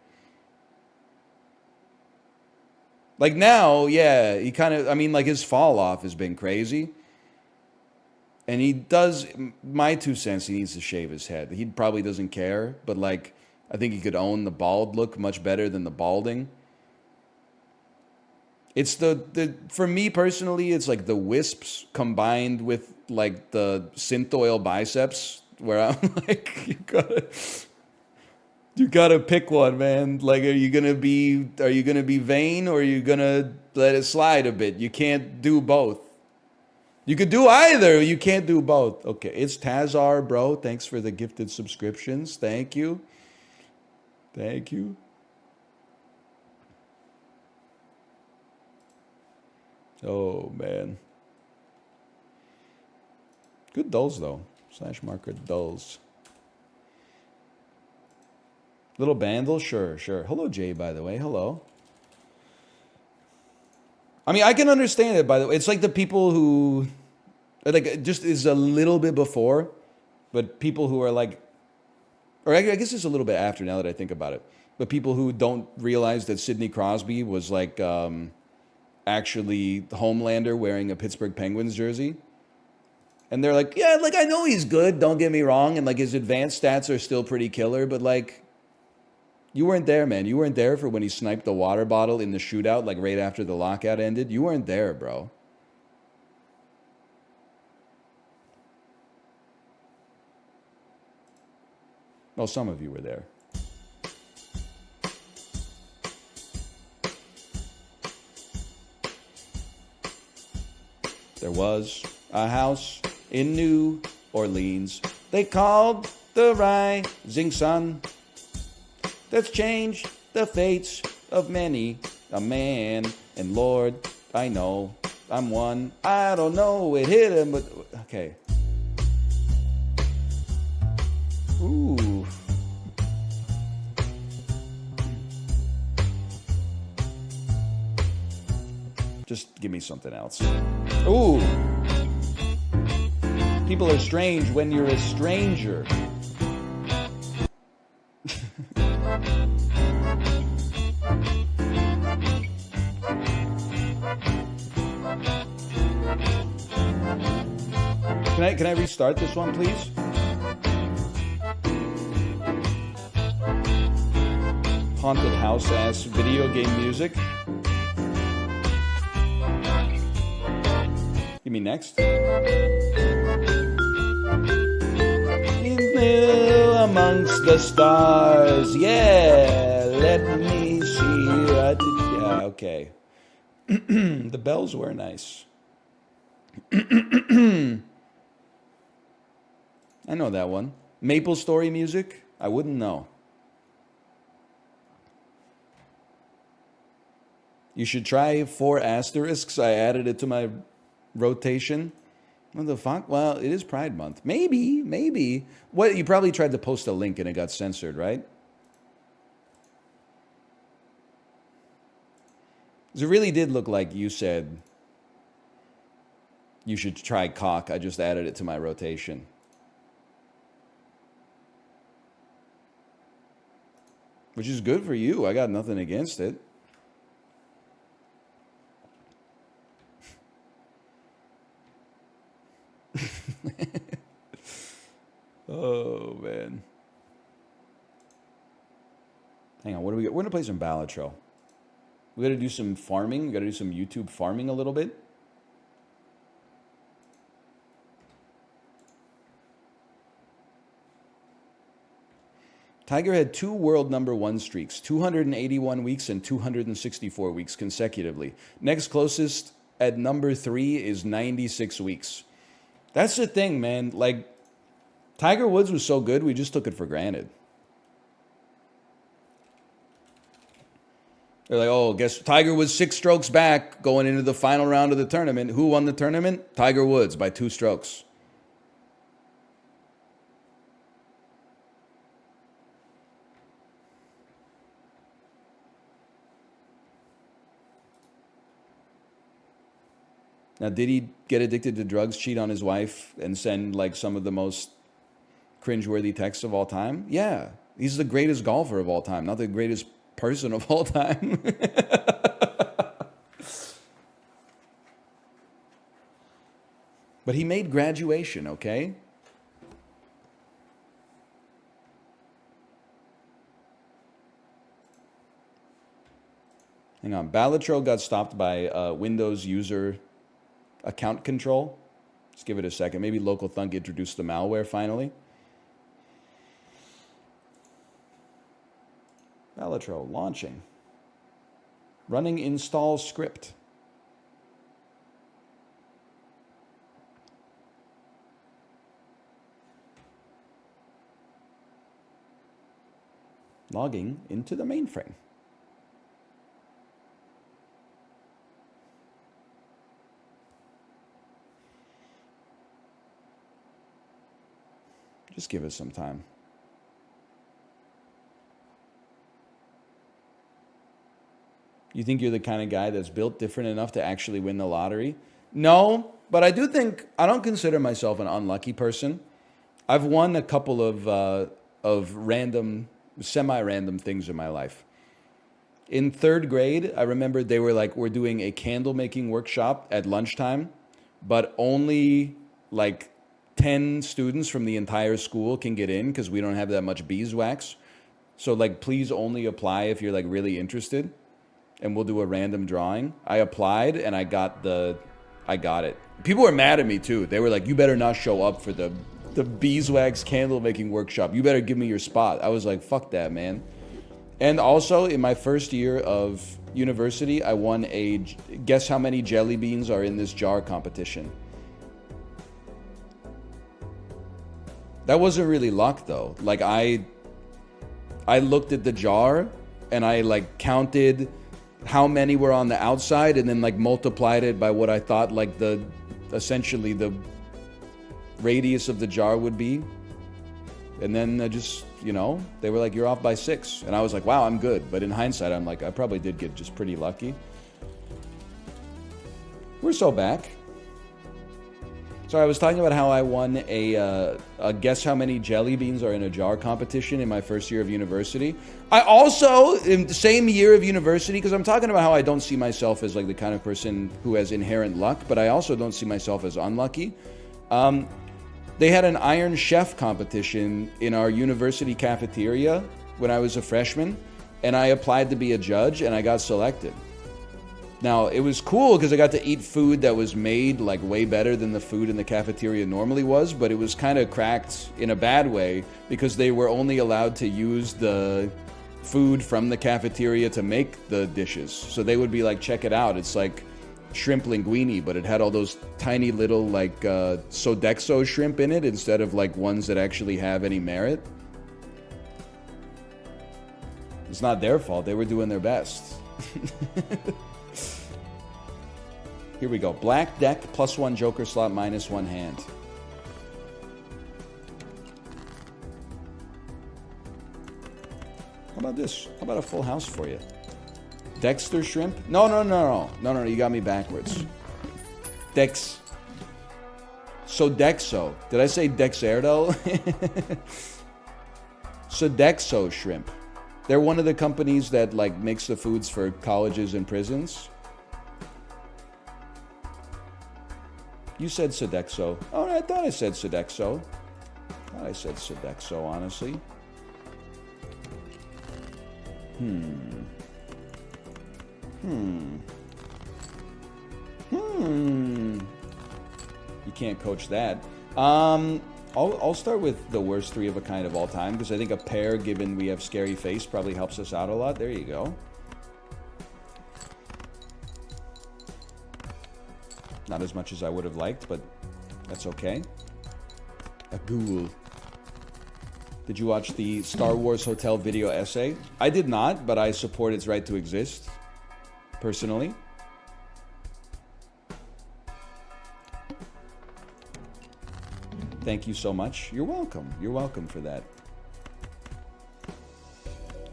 Like now, yeah, he kind of, I mean, like his fall off has been crazy. And he does, my 2 cents, he needs to shave his head. He probably doesn't care, but like, I think he could own the bald look much better than the balding. It's the for me personally, it's like the wisps combined with like the synth oil biceps where I'm like, you gotta pick one, man. Like, are you gonna be vain or are you gonna let it slide a bit? You can't do both. You could do either. You can't do both. Okay, it's Tazar, bro. Thanks for the gifted subscriptions. Thank you. Thank you. Oh man. Good dulls though. /marker dulls. Little Bandle? Sure, sure. Hello, Jay, by the way. Hello. I mean, I can understand it, by the way. It's like the people who, like, it just is a little bit before, but people who are like, or I guess it's a little bit after now that I think about it. But people who don't realize that Sidney Crosby was like actually Homelander wearing a Pittsburgh Penguins jersey. And they're like, yeah, like I know he's good, don't get me wrong. And like his advanced stats are still pretty killer, but like you weren't there, man. You weren't there for when he sniped the water bottle in the shootout, like right after the lockout ended. You weren't there, bro. Well, some of you were there. There was a house in New Orleans they called the Rising Sun that's changed the fates of many a man. And Lord, I know I'm one. I don't know, it hit him, but okay. Ooh. Just give me something else. Ooh. People are strange when you're a stranger. Can I restart this one, please? Haunted house ass video game music. Give me next. Amongst the stars, yeah. Let me see. Yeah, okay. The bells were nice. I know that one. Maple Story music? I wouldn't know. You should try 4 asterisks. I added it to my rotation. What the fuck? Well, it is Pride Month. Maybe. What? You probably tried to post a link and it got censored, right? 'Cause it really did look like you said you should try cock. I just added it to my rotation. Which is good for you. I got nothing against it. Oh, man. Hang on, what do we got? We're going to play some Balatro. We got to do some farming. We got to do some YouTube farming a little bit. Tiger had 2 world #1 streaks, 281 weeks and 264 weeks consecutively. Next closest at #3 is 96 weeks. That's the thing, man. Like, Tiger Woods was so good, we just took it for granted. They're like, oh, guess Tiger was 6 strokes back going into the final round of the tournament. Who won the tournament? Tiger Woods by 2 strokes. Now, did he get addicted to drugs, cheat on his wife, and send like some of the most cringeworthy texts of all time? Yeah. He's the greatest golfer of all time, not the greatest person of all time. But he made graduation, okay? Hang on. Balatro got stopped by Windows user account control. Let's give it a second. Maybe Local Thunk introduced the malware finally. Balatro launching. Running install script. Logging into the mainframe. Just give us some time. You think you're the kind of guy that's built different enough to actually win the lottery? No, but I do think I don't consider myself an unlucky person. I've won a couple of random, semi-random things in my life. In third grade, I remember they were like, we're doing a candle making workshop at lunchtime, but only like 10 students from the entire school can get in because we don't have that much beeswax. So like, please only apply if you're like really interested, and we'll do a random drawing. I applied and I got it. People were mad at me too. They were like, you better not show up for the beeswax candle making workshop. You better give me your spot. I was like, fuck that, man. And also in my first year of university, I won a guess how many jelly beans are in this jar competition. That wasn't really luck though. Like I looked at the jar and I like counted how many were on the outside and then like multiplied it by what I thought like essentially the radius of the jar would be. And then just, they were like, you're off by 6. And I was like, wow, I'm good. But in hindsight, I'm like, I probably did get just pretty lucky. We're so back. So I was talking about how I won a guess how many jelly beans are in a jar competition in my first year of university. I also, in the same year of university, because I'm talking about how I don't see myself as like the kind of person who has inherent luck, but I also don't see myself as unlucky. They had an Iron Chef competition in our university cafeteria when I was a freshman, and I applied to be a judge, and I got selected. Now, it was cool because I got to eat food that was made like way better than the food in the cafeteria normally was, but it was kind of cracked in a bad way because they were only allowed to use the food from the cafeteria to make the dishes. So they would be like, check it out. It's like shrimp linguine, but it had all those tiny little like Sodexo shrimp in it instead of like ones that actually have any merit. It's not their fault. They were doing their best. Here we go. Black deck, +1 joker slot, -1 hand. How about this? How about a full house for you? Dexter shrimp? No. You got me backwards. Sodexo. Did I say Dexerdo? Sodexo shrimp. They're one of the companies that like makes the foods for colleges and prisons. You said Sodexo. Oh, I thought I said Sodexo. Honestly. You can't coach that. I'll start with the worst 3 of a kind of all time because I think a pair, given we have Scary Face, probably helps us out a lot. There you go. Not as much as I would have liked, but that's okay. A ghoul. Did you watch the Star Wars Hotel video essay? I did not, but I support its right to exist, personally. Thank you so much. You're welcome. You're welcome for that.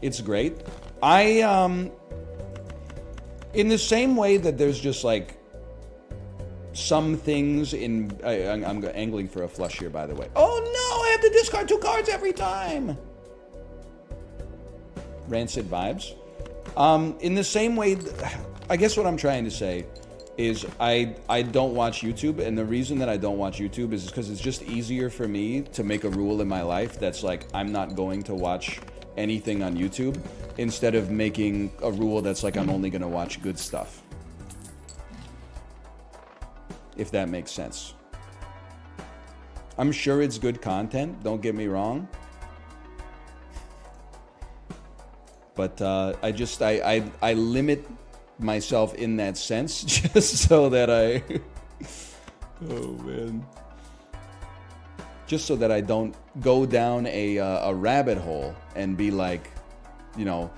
It's great. In the same way that there's just like some things in... I'm angling for a flush here, by the way. Oh no, I have to discard 2 cards every time! Rancid vibes. In the same way, I guess what I'm trying to say is I don't watch YouTube, and the reason that I don't watch YouTube is because it's just easier for me to make a rule in my life that's like, I'm not going to watch anything on YouTube, instead of making a rule that's like, I'm only going to watch good stuff. If that makes sense. I'm sure it's good content, don't get me wrong. But I limit myself in that sense just so that oh man. Just so that I don't go down a rabbit hole and be like, I'm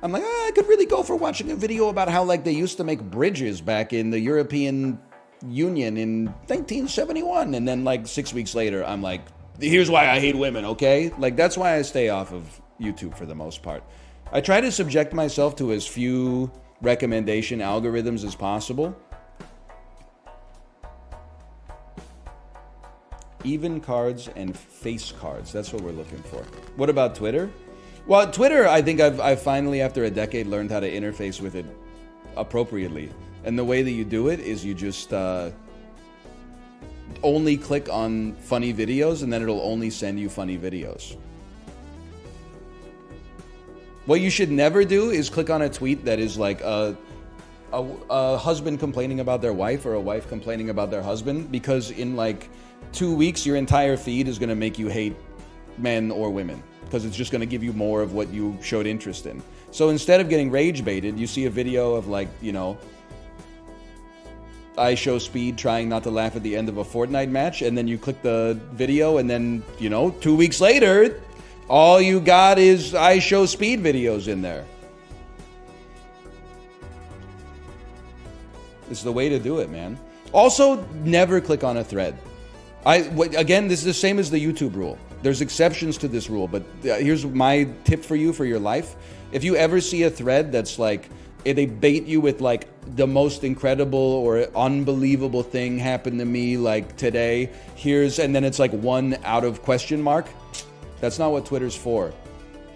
like, I could really go for watching a video about how like they used to make bridges back in the European Union in 1971, and then like 6 weeks later I'm like, here's why I hate women, okay? Like that's why I stay off of YouTube for the most part. I try to subject myself to as few recommendation algorithms as possible. Even cards and face cards. That's what we're looking for. What about Twitter? Well, Twitter, I think I've finally, after a decade, learned how to interface with it appropriately. And the way that you do it is you just only click on funny videos, and then it'll only send you funny videos. What you should never do is click on a tweet that is like a husband complaining about their wife or a wife complaining about their husband, because in like 2 weeks, your entire feed is going to make you hate men or women, because it's just going to give you more of what you showed interest in. So instead of getting rage baited, you see a video of like, you know, I show Speed trying not to laugh at the end of a Fortnite match, and then you click the video, and then, you know, 2 weeks later, all you got is I show Speed videos in there. It's the way to do it, man. Also, never click on a thread. Again, this is the same as the YouTube rule. There's exceptions to this rule, but here's my tip for you for your life. If you ever see a thread that's like, they bait you with like the most incredible or unbelievable thing happened to me like today, and then it's like one out of question mark. That's not what Twitter's for,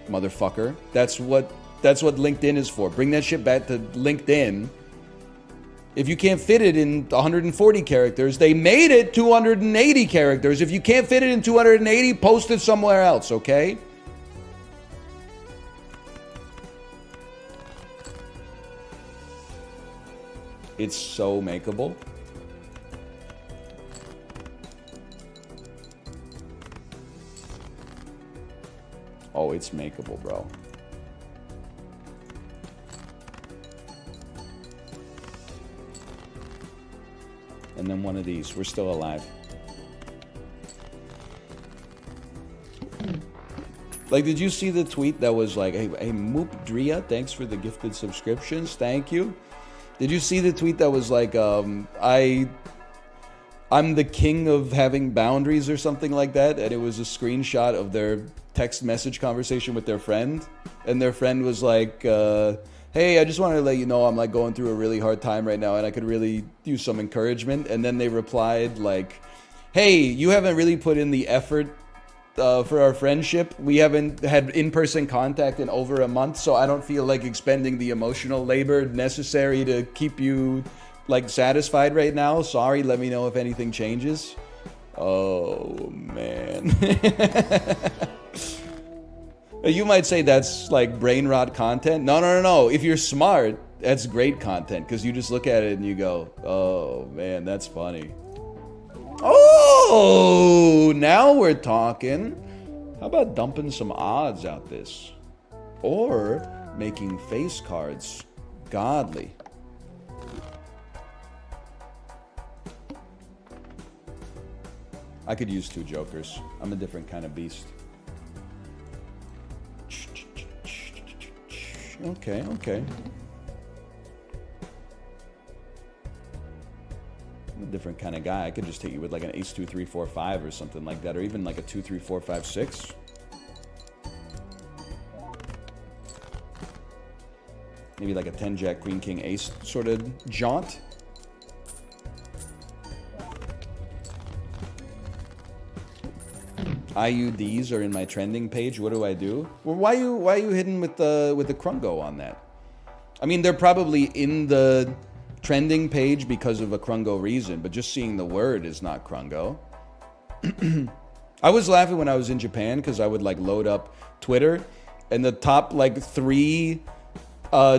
motherfucker. That's what LinkedIn is for. Bring that shit back to LinkedIn. If you can't fit it in 140 characters, they made it 280 characters. If you can't fit it in 280, post it somewhere else, okay? It's so makeable. Oh, it's makeable, bro. And then one of these. We're still alive. Like, did you see the tweet that was like, hey Moop Dria, thanks for the gifted subscriptions. Thank you. Did you see the tweet that was like, I'm the king of having boundaries or something like that? And it was a screenshot of their text message conversation with their friend. And their friend was like, hey, I just wanted to let you know I'm like going through a really hard time right now and I could really use some encouragement. And then they replied like, hey, you haven't really put in the effort for our friendship. We haven't had in-person contact in over a month, so I don't feel like expending the emotional labor necessary to keep you like satisfied right now. Sorry, let me know if anything changes. Oh, man. You might say that's like brain rot content. No. If you're smart, that's great content, because you just look at it and you go, oh, man, that's funny. Oh, now we're talking. How about dumping some odds out this? Or making face cards godly. I could use 2 jokers. I'm a different kind of beast. Okay. I'm a different kind of guy. I could just hit you with like an ace 2 3 4 5 or something like that, or even like a 2 3 4 5 6. Maybe like a 10 jack queen king ace sort of jaunt. IUDs are in my trending page. What do I do? Well, why are you hitting with the Krungo on that? I mean, they're probably in the trending page because of a Krungo reason, but just seeing the word is not Krungo. I was laughing when I was in Japan because I would like load up Twitter and the top like 3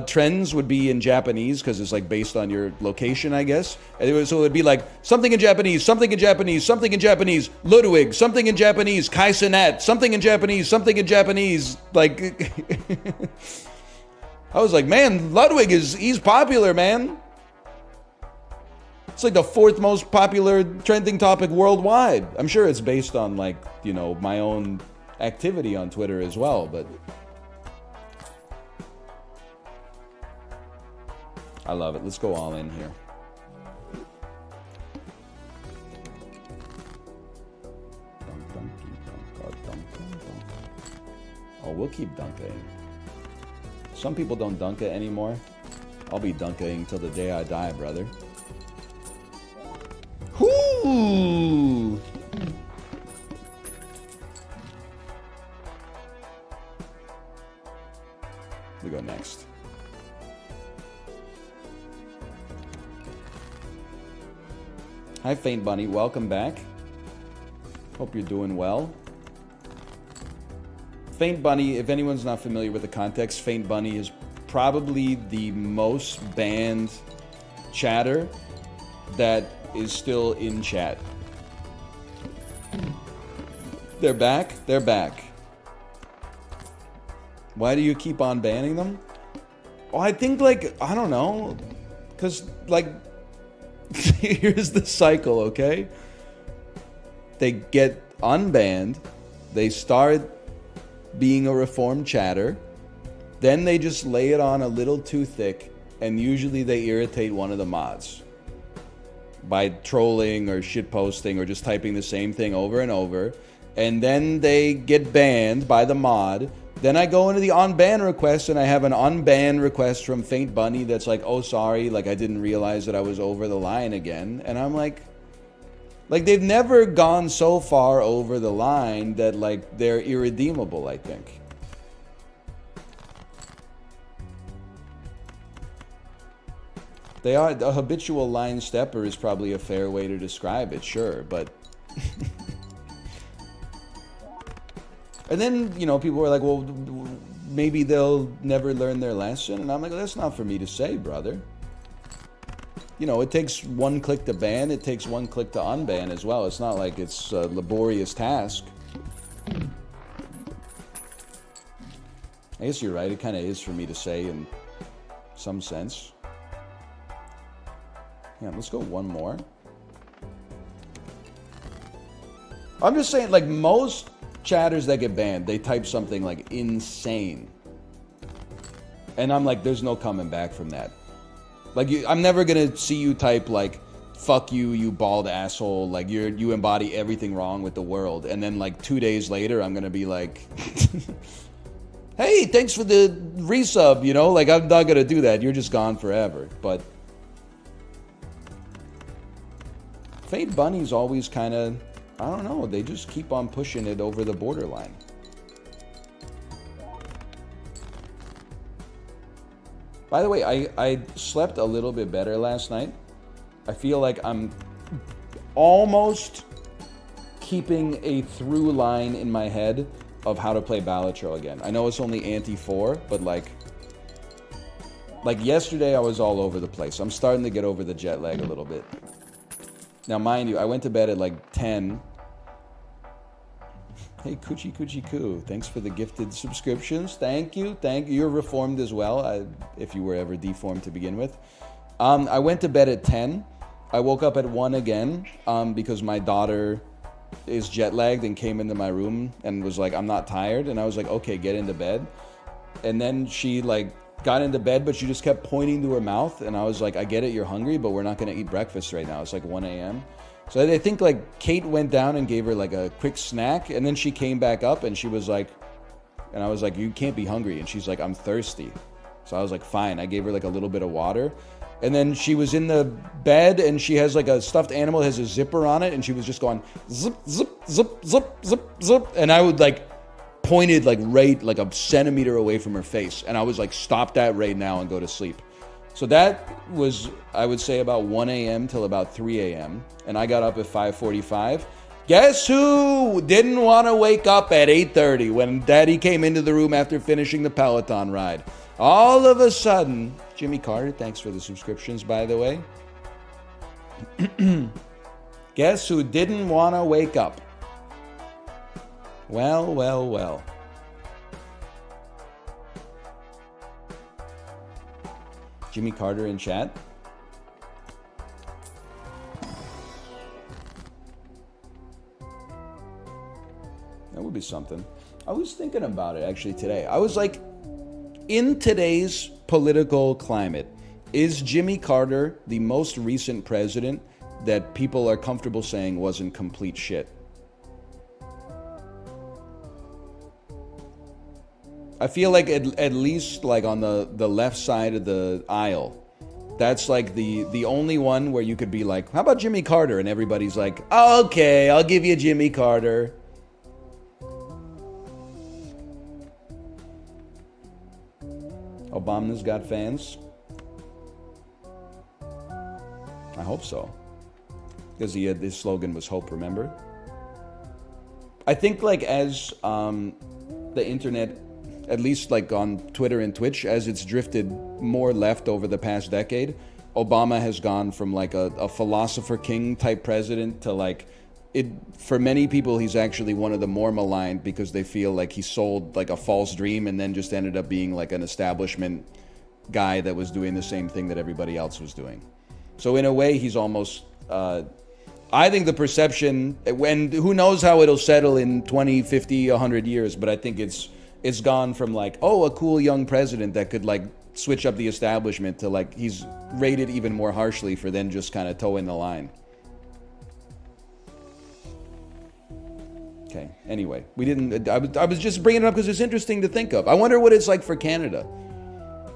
trends would be in Japanese because it's like based on your location, I guess. And so it would be like something in Japanese, something in Japanese, something in Japanese, Ludwig, something in Japanese, Kaisenet, something in Japanese, something in Japanese. Like, I was like, man, Ludwig he's popular, man. It's like the 4th most popular trending topic worldwide. I'm sure it's based on like, you know, my own activity on Twitter as well, but I love it. Let's go all in here. Oh, we'll keep dunking. Some people don't dunk it anymore. I'll be dunking till the day I die, brother. Whoo! We go next. Hi, Faint Bunny. Welcome back. Hope you're doing well. Faint Bunny, if anyone's not familiar with the context, Faint Bunny is probably the most banned chatter that is still in chat. They're back. They're back. Why do you keep on banning them? Well, I think, like, I don't know. Because, like, here's the cycle, okay? They get unbanned. They start being a reformed chatter. Then they just lay it on a little too thick. And usually they irritate one of the mods by trolling or shitposting or just typing the same thing over and over. And then they get banned by the mod. Then I go into the unban request and I have an unban request from Faint Bunny that's like, oh, sorry, like I didn't realize that I was over the line again. And I'm like they've never gone so far over the line that like they're irredeemable, I think. They are, a habitual line stepper is probably a fair way to describe it, sure, but and then, you know, people were like, well, maybe they'll never learn their lesson. And I'm like, that's not for me to say, brother. You know, it takes one click to ban. It takes one click to unban as well. It's not like it's a laborious task. I guess you're right. It kind of is for me to say in some sense. Yeah, let's go one more. I'm just saying, like, most chatters that get banned, they type something like insane, and I'm like, there's no coming back from that. Like, I'm never gonna see you type like, fuck you, you bald asshole, like you embody everything wrong with the world, and then like 2 days later I'm gonna be like hey, thanks for the resub, you know, like I'm not gonna do that. You're just gone forever. But Faint Bunny's always kind of, I don't know, they just keep on pushing it over the borderline. By the way, I slept a little bit better last night. I feel like I'm almost keeping a through line in my head of how to play Balatro again. I know it's only ante 4, but like yesterday I was all over the place. I'm starting to get over the jet lag a little bit. Now, mind you, I went to bed at like 10. Hey, Coochie Coochie Coo. Thanks for the gifted subscriptions. Thank you. Thank you. You're reformed as well, if you were ever deformed to begin with. I went to bed at 10. I woke up at 1 again because my daughter is jet lagged and came into my room and was like, I'm not tired. And I was like, okay, get into bed. And then she like got into bed, but she just kept pointing to her mouth. And I was like, I get it, you're hungry, but we're not going to eat breakfast right now. It's like 1 a.m. So I think like Kate went down and gave her like a quick snack. And then she came back up and she was like, and I was like, you can't be hungry. And she's like, I'm thirsty. So I was like, fine. I gave her like a little bit of water. And then she was in the bed and she has like a stuffed animal that has a zipper on it. And she was just going zip, zip, zip, zip, zip, zip. And I would like pointed like right like a centimeter away from her face. And I was like, stop that right now and go to sleep. So that was, I would say, about 1 a.m. till about 3 a.m. And I got up at 5:45. Guess who didn't want to wake up at 8:30 when Daddy came into the room after finishing the Peloton ride? All of a sudden, Jimmy Carter, thanks for the subscriptions, by the way. Guess who didn't want to wake up? Well, well, well. Jimmy Carter in chat. That would be something. I was thinking about it actually today. I was like, in today's political climate, is Jimmy Carter the most recent president that people are comfortable saying wasn't complete shit? I feel like at least like on the left side of the aisle, that's like the only one where you could be like, how about Jimmy Carter? And everybody's like, oh, okay, I'll give you Jimmy Carter. Obama's got fans. I hope so. Because his slogan was hope, remember? I think like as the internet, at least like on Twitter and Twitch, as it's drifted more left over the past decade, Obama has gone from like a philosopher king type president to like, for many people, he's actually one of the more maligned because they feel like he sold like a false dream and then just ended up being like an establishment guy that was doing the same thing that everybody else was doing. So in a way, he's almost, I think the perception, when who knows how it'll settle in 20, 50, 100 years, but I think it's gone from like, oh, a cool young president that could like switch up the establishment to like he's rated even more harshly for then just kind of toeing the line. Okay, anyway, I was just bringing it up because it's interesting to think of. I wonder what it's like for Canada.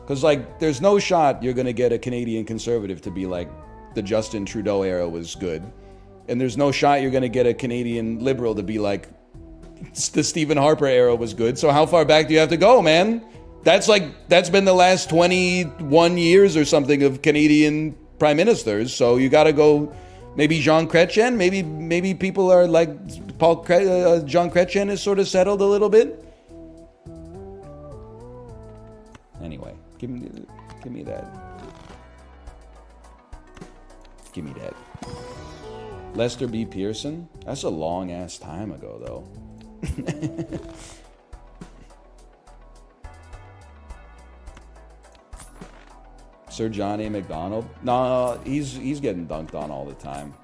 Because, like, there's no shot you're going to get a Canadian conservative to be like, the Justin Trudeau era was good. And there's no shot you're going to get a Canadian liberal to be like, the Stephen Harper era was good. So how far back do you have to go, man? That's been the last 21 years or something of Canadian prime ministers. So you got to go, maybe Jean Chrétien. Maybe people are like, Jean Chrétien is sort of settled a little bit. Anyway. Give me that. Give me that. Lester B. Pearson? That's a long ass time ago, though. Sir John A. MacDonald? No, he's getting dunked on all the time.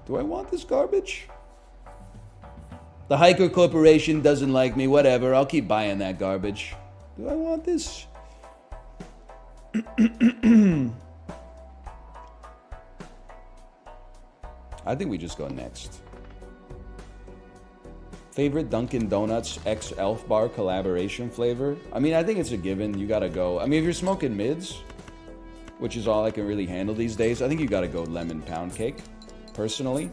Do I want this garbage? The Hiker Corporation doesn't like me, whatever. I'll keep buying that garbage. Do I want this? I think we just go next. Favorite Dunkin' Donuts X Elf Bar collaboration flavor? I mean, I think it's a given. You gotta go. I mean, if you're smoking mids, which is all I can really handle these days, I think you gotta go lemon pound cake. Personally,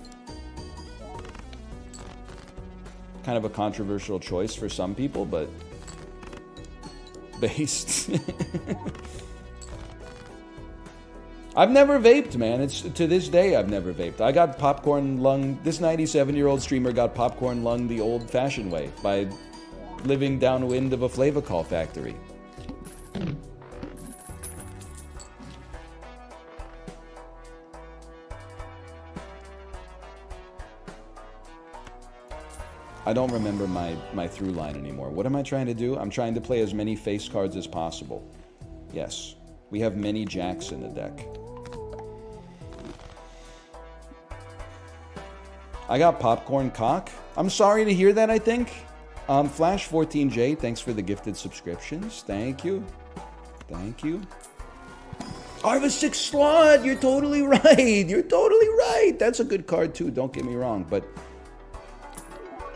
kind of a controversial choice for some people, but based. I've never vaped, man. It's to this day I've never vaped. I got popcorn lung. This 97-year-old streamer got popcorn lung the old-fashioned way by living downwind of a Flavacol factory. I don't remember my through line anymore. What am I trying to do? I'm trying to play as many face cards as possible. Yes, we have many jacks in the deck. I got popcorn cock. I'm sorry to hear that, I think. Flash14J, thanks for the gifted subscriptions. Thank you. Thank you. I have a 6 slot. You're totally right. You're totally right. That's a good card too, don't get me wrong, but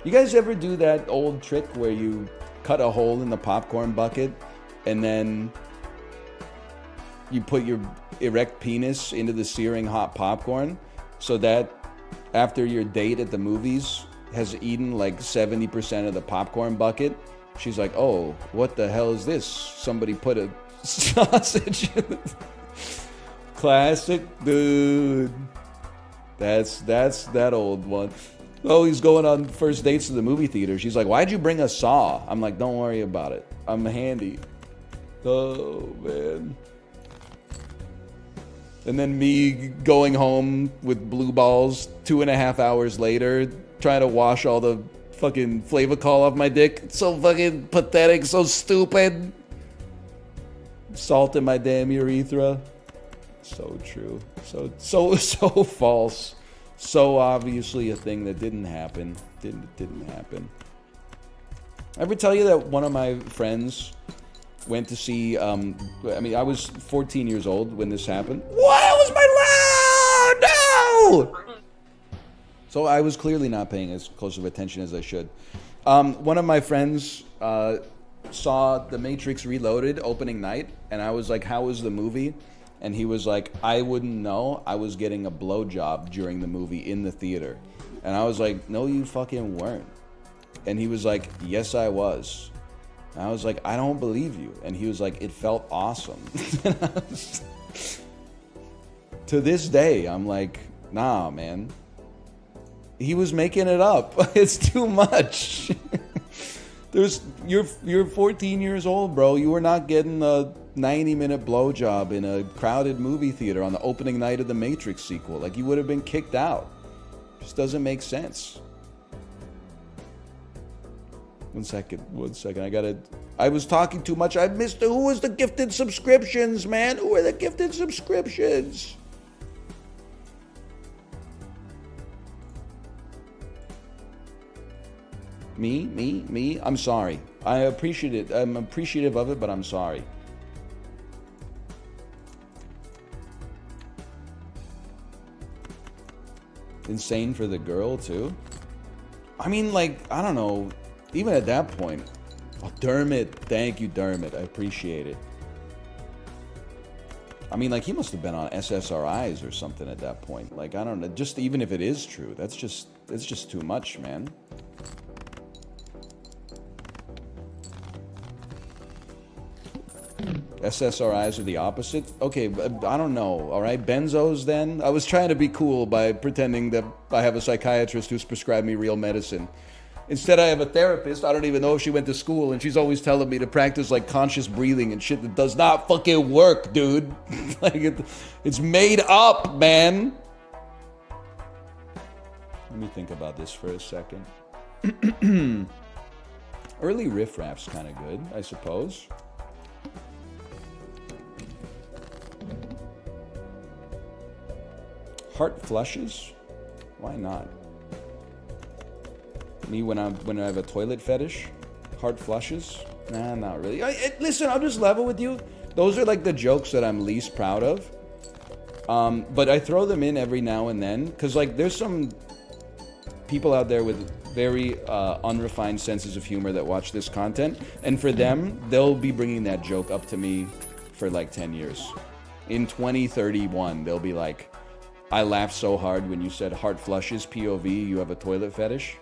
you guys ever do that old trick where you cut a hole in the popcorn bucket and then you put your erect penis into the searing hot popcorn so that after your date at the movies has eaten like 70% of the popcorn bucket, she's like, oh, what the hell is this? Somebody put a sausage in it. Classic, dude. That's that old one. Oh, he's going on first dates to the movie theater. She's like, why'd you bring a saw? I'm like, don't worry about it. I'm handy. Oh, man. And then me going home with blue balls 2.5 hours later, trying to wash all the fucking Flavacol off my dick. It's so fucking pathetic, so stupid. Salt in my damn urethra. So true. So false. So obviously a thing that didn't happen. Didn't happen. Ever tell you that one of my friends went to see, I was 14 years old when this happened. What? That was my know! So I was clearly not paying as close of attention as I should. One of my friends saw The Matrix Reloaded opening night, and I was like, how was the movie? And he was like, I wouldn't know. I was getting a blowjob during the movie in the theater. And I was like, no, you fucking weren't. And he was like, yes, I was. And I was like, I don't believe you. And he was like, it felt awesome. To this day, I'm like, nah, man. He was making it up. It's too much. You're 14 years old, bro. You were not getting a 90-minute blowjob in a crowded movie theater on the opening night of the Matrix sequel. Like, you would have been kicked out. Just doesn't make sense. One second. I was talking too much. I missed who was the gifted subscriptions, man? Who are the gifted subscriptions? Me? I'm sorry. I appreciate it. I'm appreciative of it, but I'm sorry. Insane for the girl, too? I mean, like, I don't know. Even at that point. Oh, Dermot. Thank you, Dermot. I appreciate it. I mean, like, he must have been on SSRIs or something at that point. Like, I don't know. Just even if it is true, it's just too much, man. SSRIs are the opposite? Okay, I don't know, alright? Benzos then? I was trying to be cool by pretending that I have a psychiatrist who's prescribed me real medicine. Instead, I have a therapist. I don't even know if she went to school, and she's always telling me to practice, like, conscious breathing and shit that does not fucking work, dude. Like, it's made up, man. Let me think about this for a second. Early riffraff's kind of good, I suppose. Heart flushes? Why not? Me when I have a toilet fetish? Heart flushes? Nah, not really. Listen, I'll just level with you. Those are like the jokes that I'm least proud of. But I throw them in every now and then. Because like there's some people out there with very unrefined senses of humor that watch this content. And for them, they'll be bringing that joke up to me for like 10 years. In 2031, they'll be like, I laughed so hard when you said heart flushes, POV, you have a toilet fetish.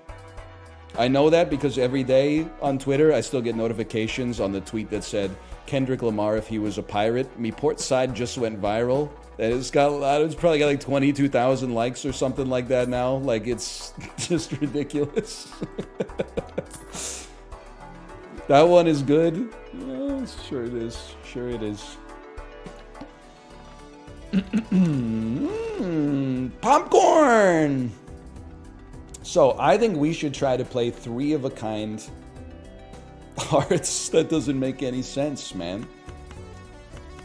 I know that because every day on Twitter, I still get notifications on the tweet that said, Kendrick Lamar, if he was a pirate, me port side just went viral. And it's probably got like 22,000 likes or something like that now. Like, it's just ridiculous. That one is good. Yeah, sure it is. Sure it is. Popcorn! So, I think we should try to play 3 of a kind hearts. That doesn't make any sense, man.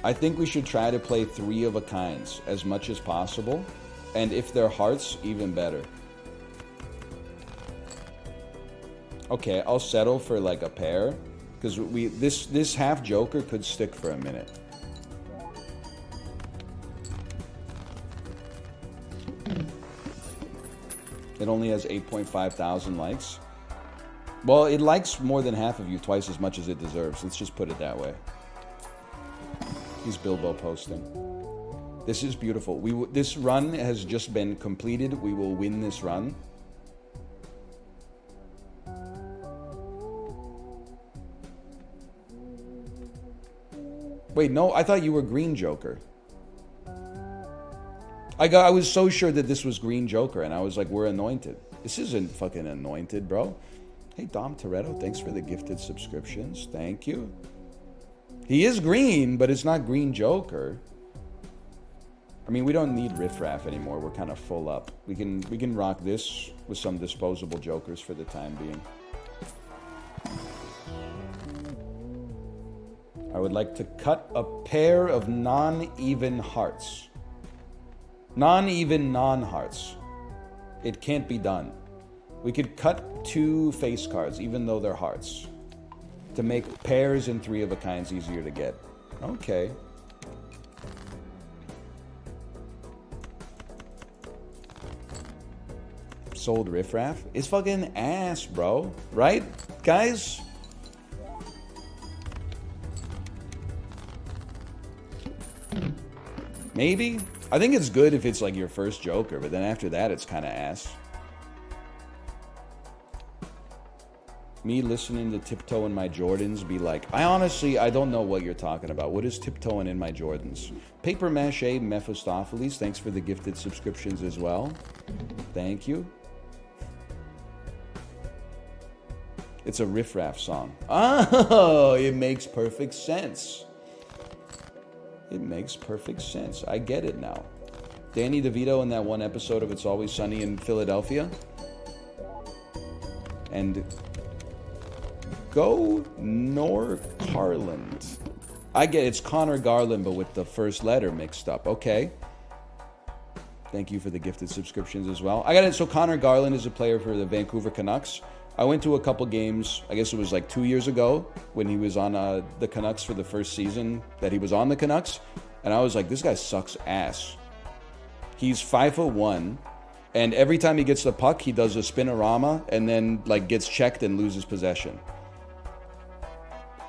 I think we should try to play 3 of a kinds as much as possible. And if they're hearts, even better. Okay, I'll settle for like a pair. Because this half Joker could stick for a minute. It only has 8.5 thousand likes. Well, it likes more than half of you, twice as much as it deserves. Let's just put it that way. He's Bilbo posting. This is beautiful. This run has just been completed. We will win this run. Wait, no, I thought you were Green Joker. I was so sure that this was Green Joker, and I was like, we're anointed. This isn't fucking anointed, bro. Hey, Dom Toretto, thanks for the gifted subscriptions. Thank you. He is green, but it's not Green Joker. I mean, we don't need riffraff anymore. We're kind of full up. We can rock this with some disposable jokers for the time being. I would like to cut a pair of non-even hearts. Non-even non-hearts. It can't be done. We could cut 2 face cards, even though they're hearts, to make pairs and 3 of a kinds easier to get. Okay. Sold riffraff? It's fucking ass, bro. Right, guys? Maybe? I think it's good if it's like your first Joker, but then after that, it's kind of ass. Me listening to Tiptoe in My Jordans be like, I don't know what you're talking about. What is Tiptoeing in My Jordans? Paper Mache Mephistopheles, thanks for the gifted subscriptions as well. Thank you. It's a riffraff song. Oh, it makes perfect sense. It makes perfect sense. I get it now. Danny DeVito in that one episode of It's Always Sunny in Philadelphia. And go Nor Carland. I get it's Connor Garland, but with the first letter mixed up. Okay. Thank you for the gifted subscriptions as well. I got it. So Connor Garland is a player for the Vancouver Canucks. I went to a couple games, I guess it was like 2 years ago, when he was on the Canucks for the first season that he was on the Canucks. And I was like, this guy sucks ass. He's 5'1", and every time he gets the puck, he does a spinorama and then like gets checked and loses possession.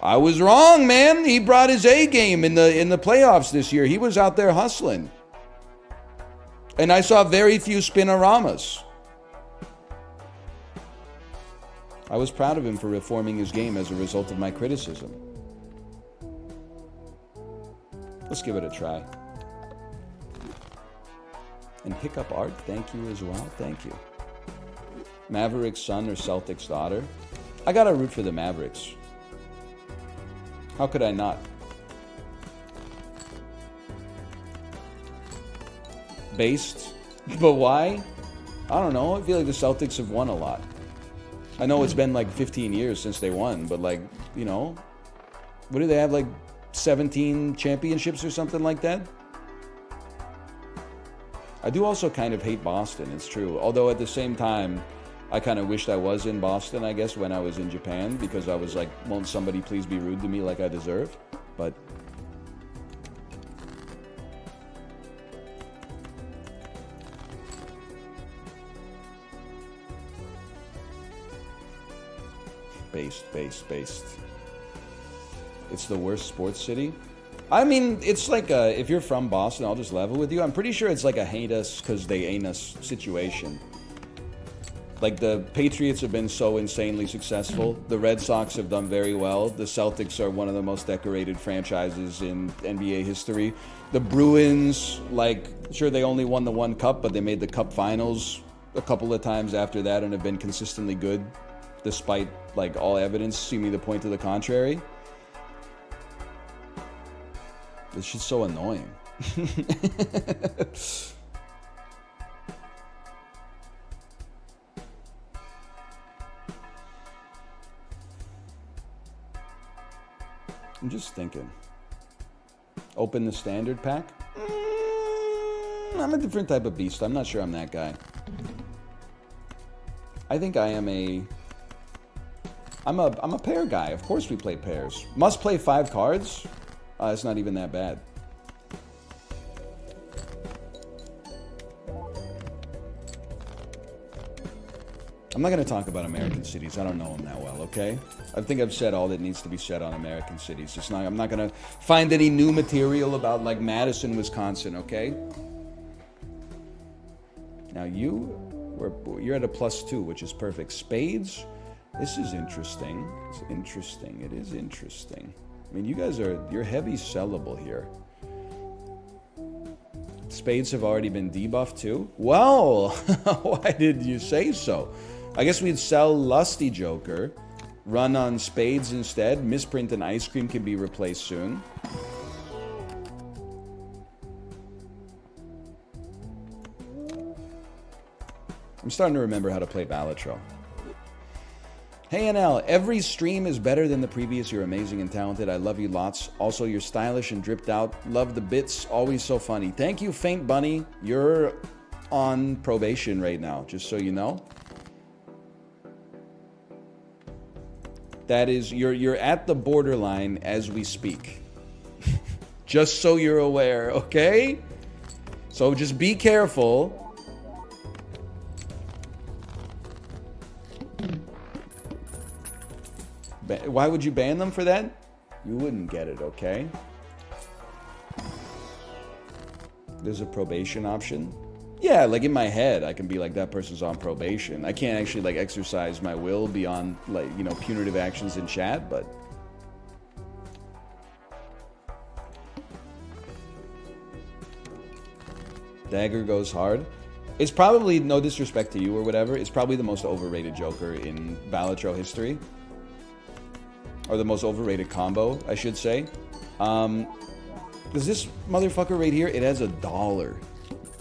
I was wrong, man. He brought his A game in the playoffs this year. He was out there hustling. And I saw very few spinoramas. I was proud of him for reforming his game as a result of my criticism. Let's give it a try. And Hiccup Art, thank you as well. Thank you. Mavericks son or Celtics daughter? I gotta root for the Mavericks. How could I not? Based? But why? I don't know. I feel like the Celtics have won a lot. I know it's been like 15 years since they won, but like, you know, what do they have, like 17 championships or something like that? I do also kind of hate Boston, it's true. Although at the same time, I kind of wished I was in Boston, I guess, when I was in Japan, because I was like, won't somebody please be rude to me like I deserve? But based. It's the worst sports city. I mean, it's like if you're from Boston, I'll just level with you. I'm pretty sure it's like a hate us because they ain't us situation. Like the Patriots have been so insanely successful. The Red Sox have done very well. The Celtics are one of the most decorated franchises in NBA history. The Bruins, like, sure, they only won the one cup, but they made the cup finals a couple of times after that and have been consistently good, despite like all evidence seeming to point to the contrary. This shit's so annoying. I'm just thinking. Open the standard pack? I'm a different type of beast. I'm not sure I'm that guy. I think I am I'm a pair guy. Of course we play pairs. Must play 5 cards? It's not even that bad. I'm not going to talk about American cities. I don't know them that well, okay? I think I've said all that needs to be said on American cities. I'm not going to find any new material about like Madison, Wisconsin, okay? Now you're at a +2, which is perfect. Spades? This is interesting. It's interesting. It is interesting. I mean, you're heavy sellable here. Spades have already been debuffed too? Well, why did you say so? I guess we'd sell Lusty Joker, run on Spades instead. Misprint and Ice Cream can be replaced soon. I'm starting to remember how to play Balatro. Hey NL, every stream is better than the previous. You're amazing and talented. I love you lots. Also, you're stylish and dripped out. Love the bits. Always so funny. Thank you, Faint Bunny. You're on probation right now, just so you know. That is, you're at the borderline as we speak. Just so you're aware, okay? So just be careful. Why would you ban them for that? You wouldn't get it, okay? There's a probation option. Yeah, like in my head, I can be like, that person's on probation. I can't actually like exercise my will beyond like, you know, punitive actions in chat, but... Dagger goes hard. It's probably, no disrespect to you or whatever, it's probably the most overrated Joker in Balatro history. Or the most overrated combo, I should say. Because this motherfucker right here, it has $1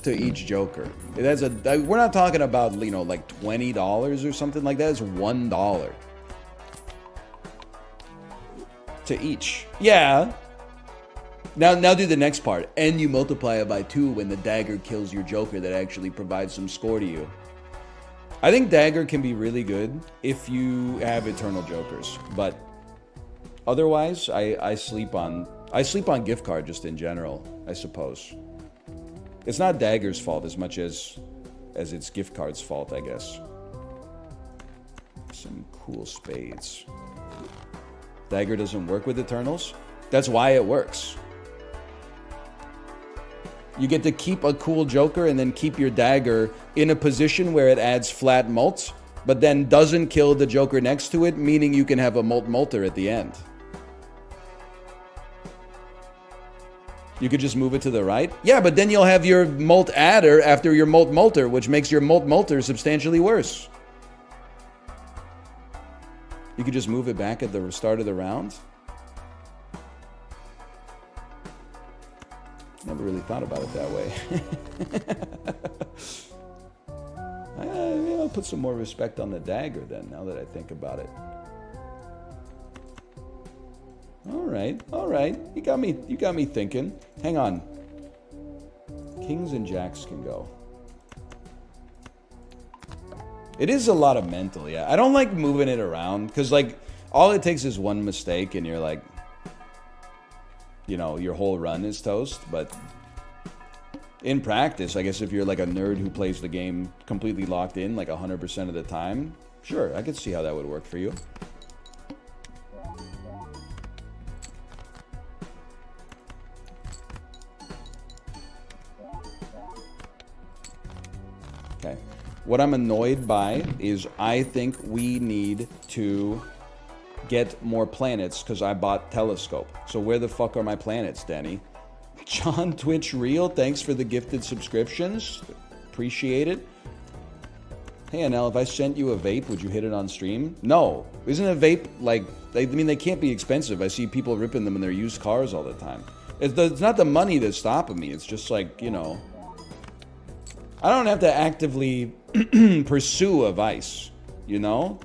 to each Joker. It has we're not talking about, you know, like $20 or something like that. It's $1 to each. Yeah. Now do the next part. And you multiply it by 2 when the dagger kills your Joker that actually provides some score to you. I think dagger can be really good if you have eternal Jokers, but otherwise I sleep on gift card just in general, I suppose. It's not dagger's fault as much as it's gift card's fault, I guess. Some cool spades. Dagger doesn't work with Eternals. That's why it works. You get to keep a cool Joker and then keep your dagger in a position where it adds flat mults, but then doesn't kill the Joker next to it, meaning you can have a multer at the end. You could just move it to the right. Yeah, but then you'll have your molt adder after your multer, which makes your multer substantially worse. You could just move it back at the start of the round. Never really thought about it that way. I'll put some more respect on the dagger then, now that I think about it. All right. You got me thinking. Hang on. Kings and jacks can go. It is a lot of mental, yeah. I don't like moving it around because, like, all it takes is one mistake and you're like, you know, your whole run is toast. But in practice, I guess if you're like a nerd who plays the game completely locked in, like 100% of the time, sure, I could see how that would work for you. Okay. What I'm annoyed by is I think we need to get more planets because I bought Telescope. So where the fuck are my planets, Danny? John Twitch Real, thanks for the gifted subscriptions. Appreciate it. Hey, Anel, if I sent you a vape, would you hit it on stream? No. Isn't a vape, like, I mean, they can't be expensive. I see people ripping them in their used cars all the time. It's not the money that's stopping me. It's just like, you know, I don't have to actively pursue a vice, you know?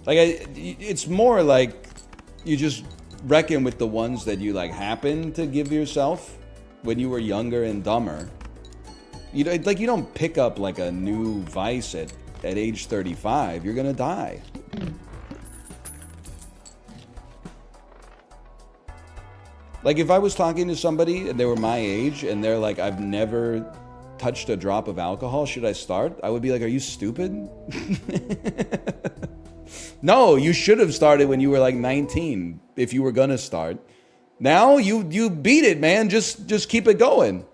Like, it's more like you just reckon with the ones that you, like, happen to give yourself when you were younger and dumber. You know, like, you don't pick up, like, a new vice at age 35. You're gonna die. Like, if I was talking to somebody and they were my age and they're like, I've never touched a drop of alcohol, should I start? I would be like, are you stupid? No, you should have started when you were like 19 if you were gonna start. Now you beat it, man. Just keep it going.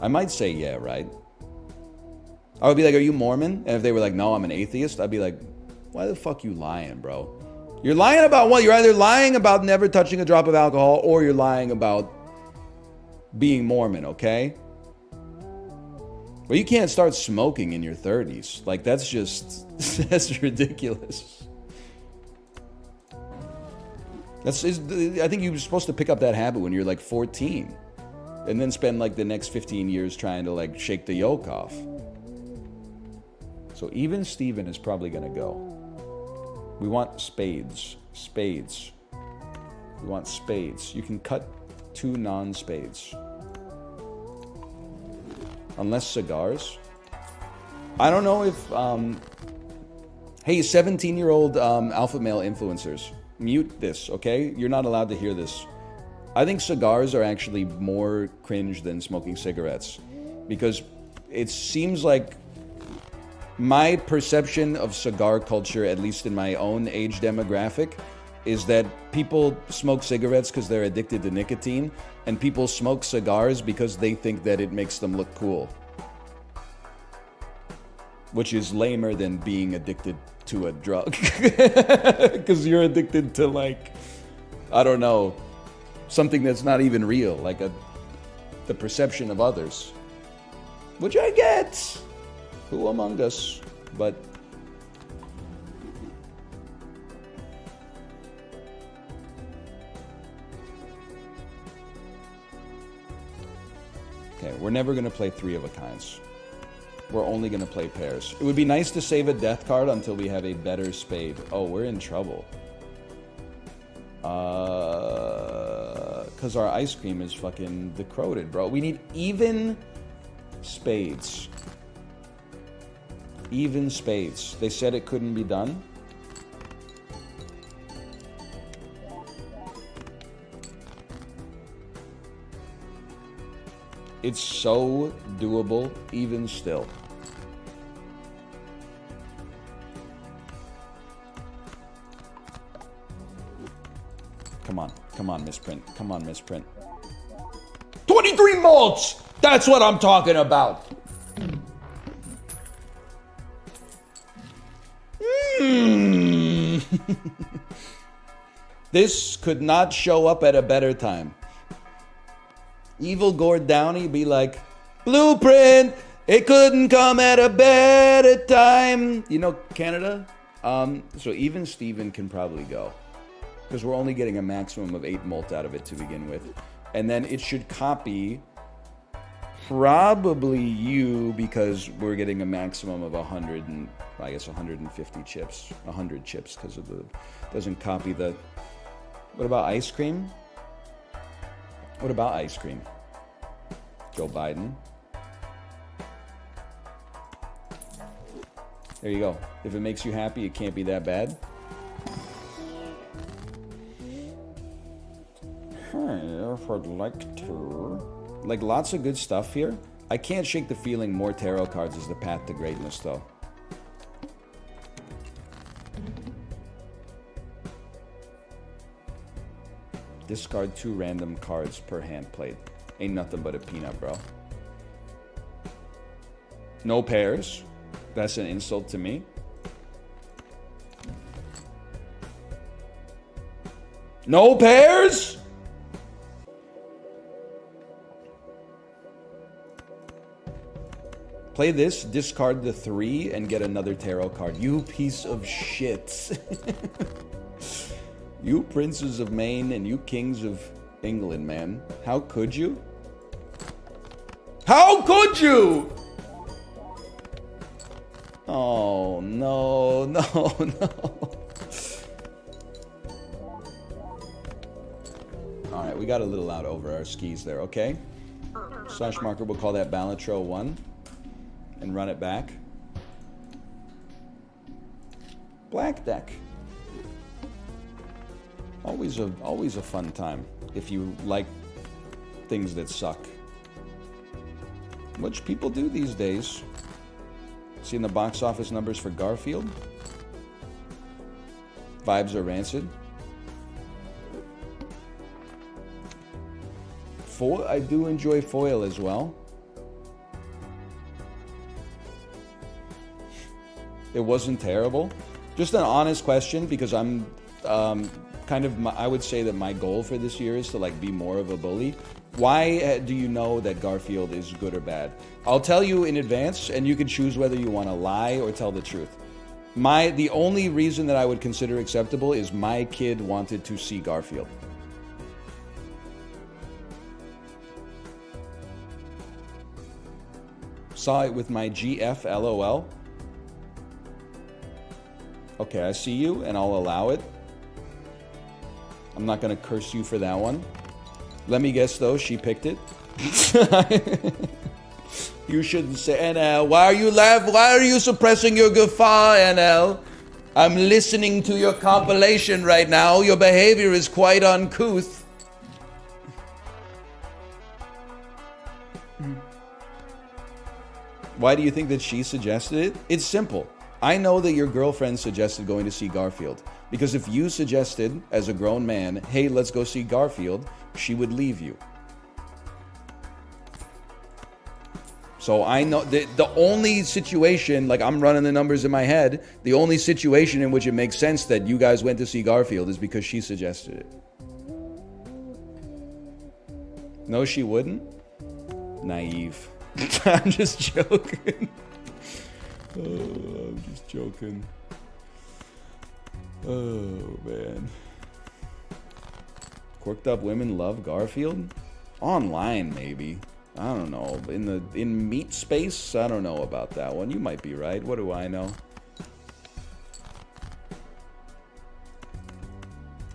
I might say yeah, right? I would be like, are you Mormon? And if they were like, no, I'm an atheist, I'd be like, why the fuck you lying, bro? You're lying about what? You're either lying about never touching a drop of alcohol or you're lying about being Mormon, okay? But you can't start smoking in your 30s. Like, that's just, that's ridiculous. I think you're supposed to pick up that habit when you're like 14. And then spend like the next 15 years trying to like shake the yolk off. So even Steven is probably gonna go. We want spades. Spades. We want spades. You can cut 2 non-spades. Unless cigars. I don't know if... hey, 17-year-old alpha male influencers. Mute this, okay? You're not allowed to hear this. I think cigars are actually more cringe than smoking cigarettes. because it seems like my perception of cigar culture, at least in my own age demographic, is that people smoke cigarettes because they're addicted to nicotine, and people smoke cigars because they think that it makes them look cool. Which is lamer than being addicted to a drug. Because you're addicted to, like, I don't know, something that's not even real, like the perception of others. Which I get. Who among us? But okay, we're never gonna play 3 of a kinds. We're only gonna play pairs. It would be nice to save a death card until we have a better spade. Oh, we're in trouble. Cause our ice cream is fucking decroded, bro. We need even spades. Even spades. They said it couldn't be done. It's so doable, even still. Come on, misprint. Come on, misprint. 23 malts! That's what I'm talking about! This could not show up at a better time. Evil Gord Downey be like, Blueprint! It couldn't come at a better time! You know, Canada? So even Steven can probably go. Because we're only getting a maximum of 8 molt out of it to begin with. And then it should copy probably you, because we're getting a maximum of 100 and I guess 150 chips. 100 chips because of the... Doesn't copy the... What about ice cream? What about ice cream? Joe Biden. There you go. If it makes you happy, it can't be that bad. If I'd like to. Like, lots of good stuff here. I can't shake the feeling more tarot cards is the path to greatness, though. Discard 2 random cards per hand played. Ain't nothing but a peanut, bro. No pairs. That's an insult to me. No pairs? Play this, discard the 3, and get another tarot card. You piece of shit. You princes of Maine and you kings of England, man. How could you? How could you? Oh, no, no, no. All right, we got a little out over our skis there, okay? Slash marker, we'll call that Balatro 1. And run it back. Black deck. Always a fun time if you like things that suck. Which people do these days. Seeing the box office numbers for Garfield? Vibes are rancid. Foil, I do enjoy foil as well. It wasn't terrible. Just an honest question, because I'm kind of, I would say that my goal for this year is to like be more of a bully. Why do you know that Garfield is good or bad? I'll tell you in advance, and you can choose whether you want to lie or tell the truth. The only reason that I would consider acceptable is my kid wanted to see Garfield. Saw it with my GF LOL. Okay, I see you, and I'll allow it. I'm not going to curse you for that one. Let me guess, though, she picked it. You shouldn't say, NL, why are you laughing? Why are you suppressing your guffaw, NL? I'm listening to your compilation right now. Your behavior is quite uncouth. Why do you think that she suggested it? It's simple. I know that your girlfriend suggested going to see Garfield. Because if you suggested, as a grown man, hey, let's go see Garfield, she would leave you. So I know the only situation, like I'm running the numbers in my head, the only situation in which it makes sense that you guys went to see Garfield is because she suggested it. No, she wouldn't? Naive. I'm just joking. Oh, I'm just joking. Oh, man. Quirked up women love Garfield? Online, maybe. I don't know. In meat space, I don't know about that one. You might be right. What do I know?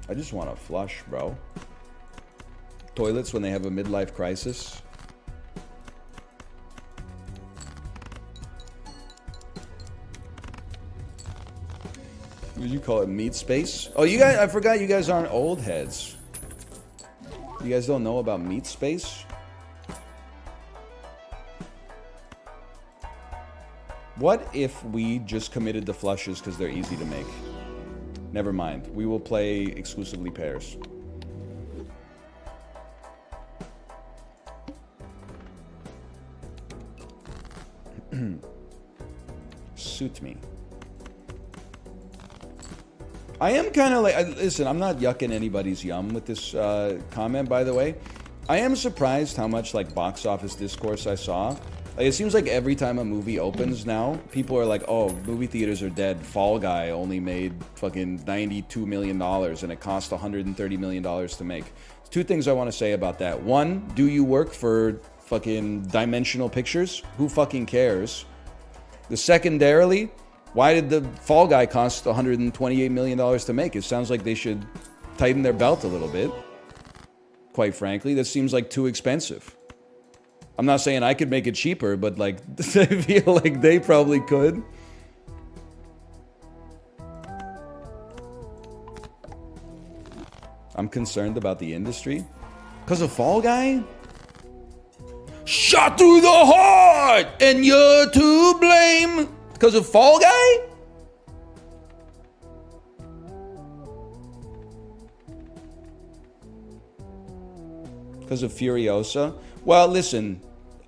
I just want to flush, bro. Toilets when they have a midlife crisis. What did you call it? Meat space? Oh, you guys, I forgot you guys aren't old heads. You guys don't know about meat space? What if we just committed to flushes because they're easy to make? Never mind. We will play exclusively pairs. Suit me. I am kind of like... Listen, I'm not yucking anybody's yum with this comment, by the way. I am surprised how much like box office discourse I saw. Like, it seems like every time a movie opens now, people are like, oh, movie theaters are dead. Fall Guy only made fucking $92 million and it cost $130 million to make. Two things I want to say about that. One, do you work for fucking Dimensional Pictures? Who fucking cares? The secondarily, why did the Fall Guy cost $128 million to make? It sounds like they should tighten their belt a little bit. Quite frankly, that seems like too expensive. I'm not saying I could make it cheaper, but like, I feel like they probably could. I'm concerned about the industry. Because of Fall Guy? Shot through the heart, and you're to blame. Because of Fall Guy? Because of Furiosa? Well, listen,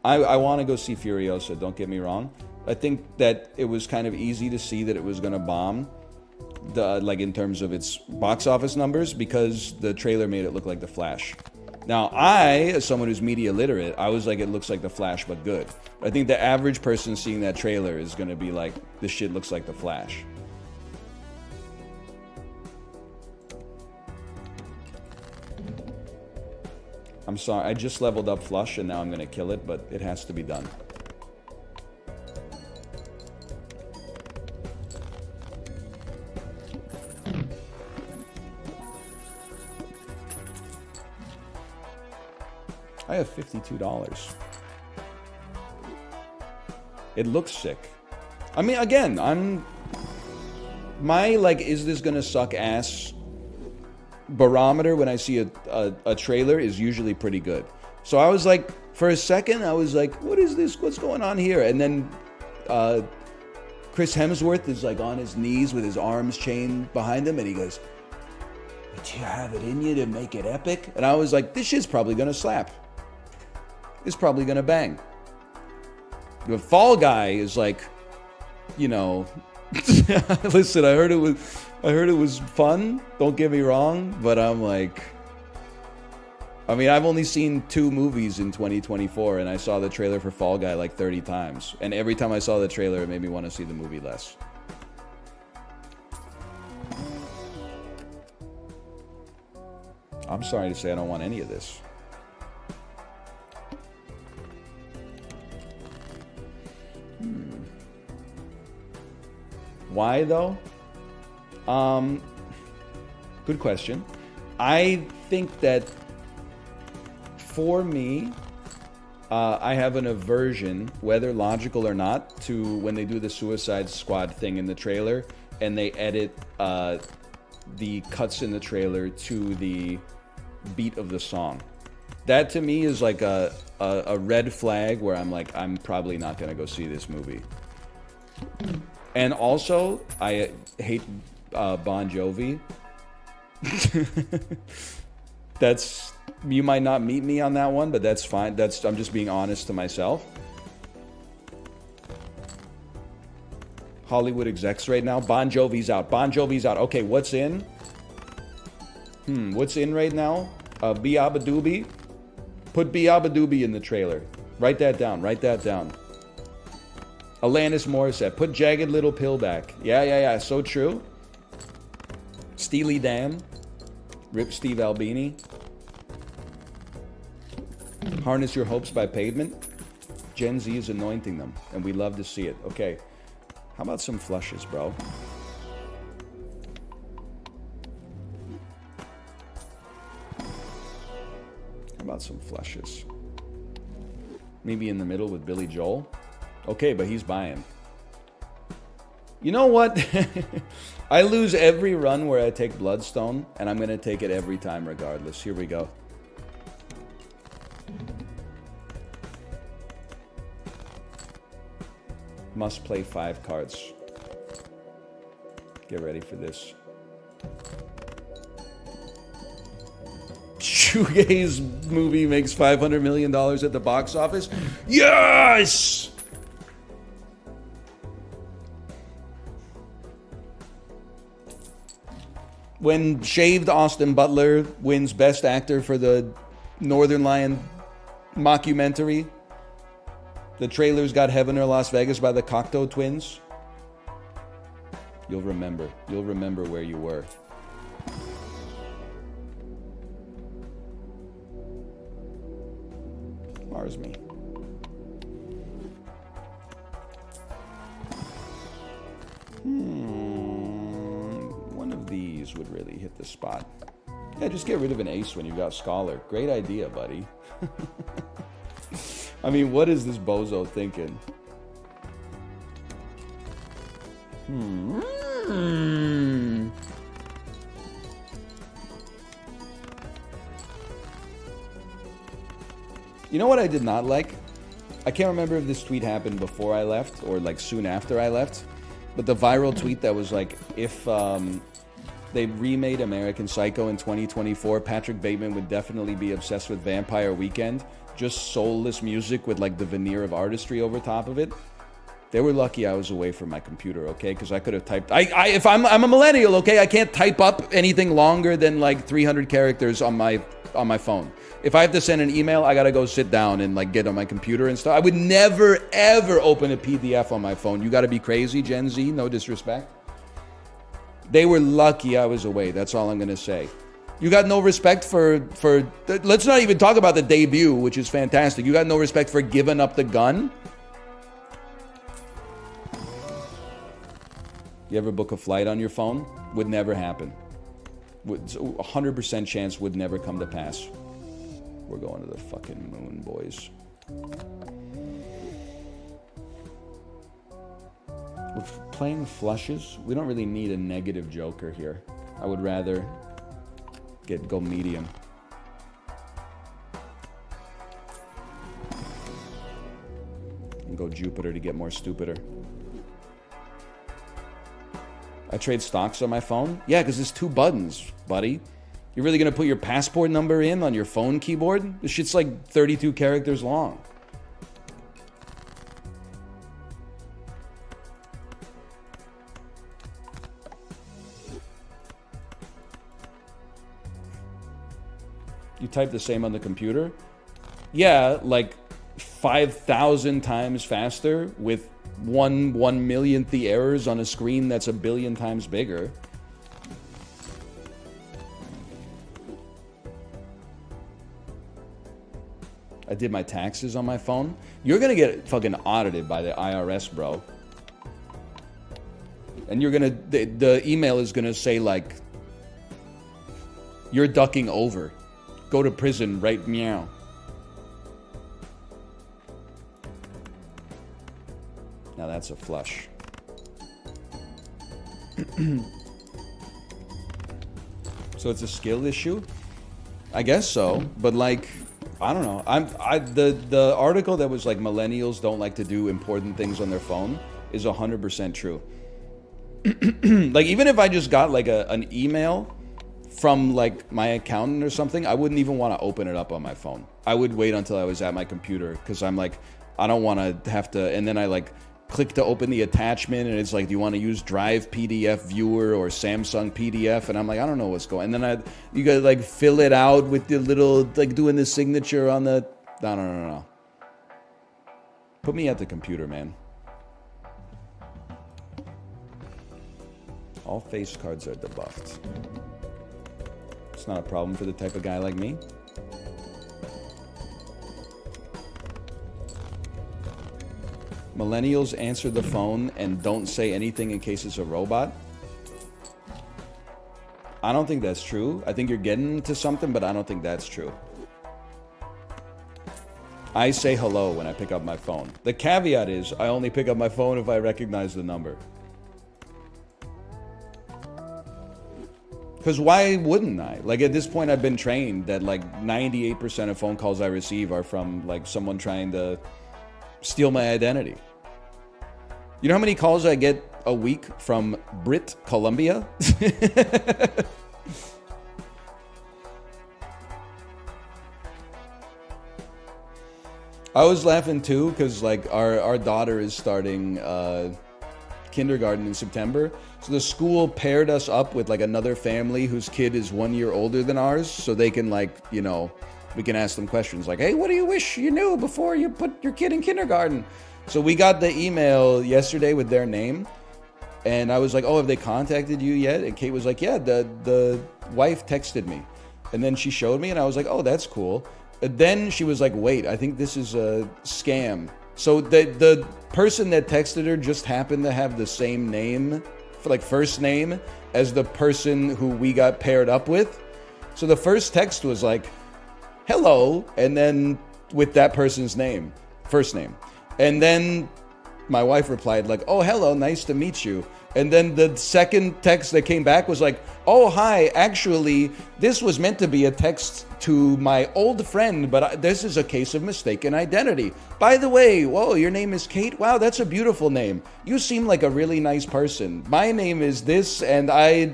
I want to go see Furiosa, don't get me wrong. I think that it was kind of easy to see that it was going to bomb, like in terms of its box office numbers, because the trailer made it look like The Flash. Now, as someone who's media literate, I was like, it looks like The Flash, but good. I think the average person seeing that trailer is going to be like, this shit looks like The Flash. I'm sorry, I just leveled up Flush and now I'm gonna kill it, but it has to be done. I have $52. It looks sick. I mean, again, my, like, is this gonna suck ass barometer when I see a trailer is usually pretty good. So I was like, for a second, I was like, what is this? What's going on here? And then Chris Hemsworth is like on his knees with his arms chained behind him, and he goes, "Do you have it in you to make it epic?" And I was like, this shit's probably gonna slap. It's probably gonna bang. The Fall Guy is like, you know, listen, I heard it was fun, don't get me wrong, but I'm like, I mean, I've only seen 2 movies in 2024, and I saw the trailer for Fall Guy like 30 times. And every time I saw the trailer, it made me want to see the movie less. I'm sorry to say I don't want any of this. Why, though? Good question. I think that for me, I have an aversion, whether logical or not, to when they do the Suicide Squad thing in the trailer and they edit the cuts in the trailer to the beat of the song. That to me is like a red flag where I'm like, I'm probably not gonna go see this movie. And also, I hate Bon Jovi. That's, you might not meet me on that one, but that's fine. I'm just being honest to myself. Hollywood execs right now. Bon Jovi's out. Bon Jovi's out. Okay, what's in? What's in right now? Biaba Doobie. Put Biaba Doobie in the trailer. Write that down. Write that down. Alanis Morissette. Put Jagged Little Pill back. Yeah. So true. Steely Dan. Rip Steve Albini. Harness Your Hopes by Pavement. Gen Z is anointing them, and we love to see it. Okay. How about some flushes, bro? How about some flushes? Maybe in the middle with Billy Joel? Okay, but he's buying. You know what? I lose every run where I take Bloodstone, and I'm going to take it every time regardless. Here we go. Must play 5 cards. Get ready for this. Shoegaze movie makes $500 million at the box office. Yes! When shaved Austin Butler wins Best Actor for the Northern Lion mockumentary, the trailer's got Heaven or Las Vegas by the Cocteau Twins. You'll remember. You'll remember where you were. Mars me. One of these would really hit the spot. Yeah, just get rid of an ace when you got Scholar. Great idea, buddy. I mean, what is this bozo thinking? You know what I did not like? I can't remember if this tweet happened before I left or like soon after I left, but the viral tweet that was like, if they remade American Psycho in 2024, Patrick Bateman would definitely be obsessed with Vampire Weekend. Just soulless music with like the veneer of artistry over top of it. They were lucky I was away from my computer, okay? Because I could have typed. If I'm a millennial, okay? I can't type up anything longer than like 300 characters on my phone. If I have to send an email, I gotta go sit down and like get on my computer and stuff. I would never ever open a PDF on my phone. You gotta be crazy, Gen Z. No disrespect. They were lucky I was away. That's all I'm gonna say. You got no respect for let's not even talk about the debut, which is fantastic. You got no respect for giving up the gun? You ever book a flight on your phone? Would never happen. 100% chance would never come to pass. We're going to the fucking moon, boys. We're playing flushes. We don't really need a negative joker here. I would rather go medium. And go Jupiter to get more stupider. I trade stocks on my phone? Yeah, because it's 2 buttons, buddy. You're really going to put your passport number in on your phone keyboard? This shit's like 32 characters long. You type the same on the computer? Yeah, like 5,000 times faster with 1/1,000,000th the errors on a screen that's 1,000,000,000 times bigger. I did my taxes on my phone. You're gonna get fucking audited by the IRS, bro. And you're gonna, the email is gonna say like, you're ducking over. Go to prison right meow. Now that's a flush. So it's a skill issue? I guess so, but like, I don't know. The article that was like millennials don't like to do important things on their phone is 100% true. Like even if I just got like an email from like my accountant or something, I wouldn't even want to open it up on my phone. I would wait until I was at my computer because I'm like, I don't want to have to. And then I like click to open the attachment, and it's like, do you want to use Drive PDF Viewer or Samsung PDF? And I'm like, I don't know what's going. And then you gotta like fill it out with the little like doing the signature on the. No. Put me at the computer, man. All face cards are debuffed. It's not a problem for the type of guy like me. Millennials answer the phone and don't say anything in case it's a robot. I don't think that's true. I think you're getting to something, but I don't think that's true. I say hello when I pick up my phone. The caveat is I only pick up my phone if I recognize the number. Because why wouldn't I? Like at this point I've been trained that like 98% of phone calls I receive are from like someone trying to steal my identity. You know how many calls I get a week from Brit Columbia? I was laughing too because like our daughter is starting kindergarten in September. So the school paired us up with like another family whose kid is 1 year older than ours, so they can like, you know, we can ask them questions like, hey, what do you wish you knew before you put your kid in kindergarten? So we got the email yesterday with their name, and I was like, oh, have they contacted you yet? And Kate was like, yeah, the wife texted me. And then she showed me, and I was like, oh, that's cool. And then she was like, wait, I think this is a scam. So the person that texted her just happened to have the same name, like first name, as the person who we got paired up with. So the first text was like, hello, and then with that person's name, first name. And then my wife replied like, oh, hello, nice to meet you. And then the second text that came back was like, oh, hi, actually, this was meant to be a text to my old friend, but this is a case of mistaken identity. By the way, whoa, your name is Kate? Wow, that's a beautiful name. You seem like a really nice person. My name is this, and I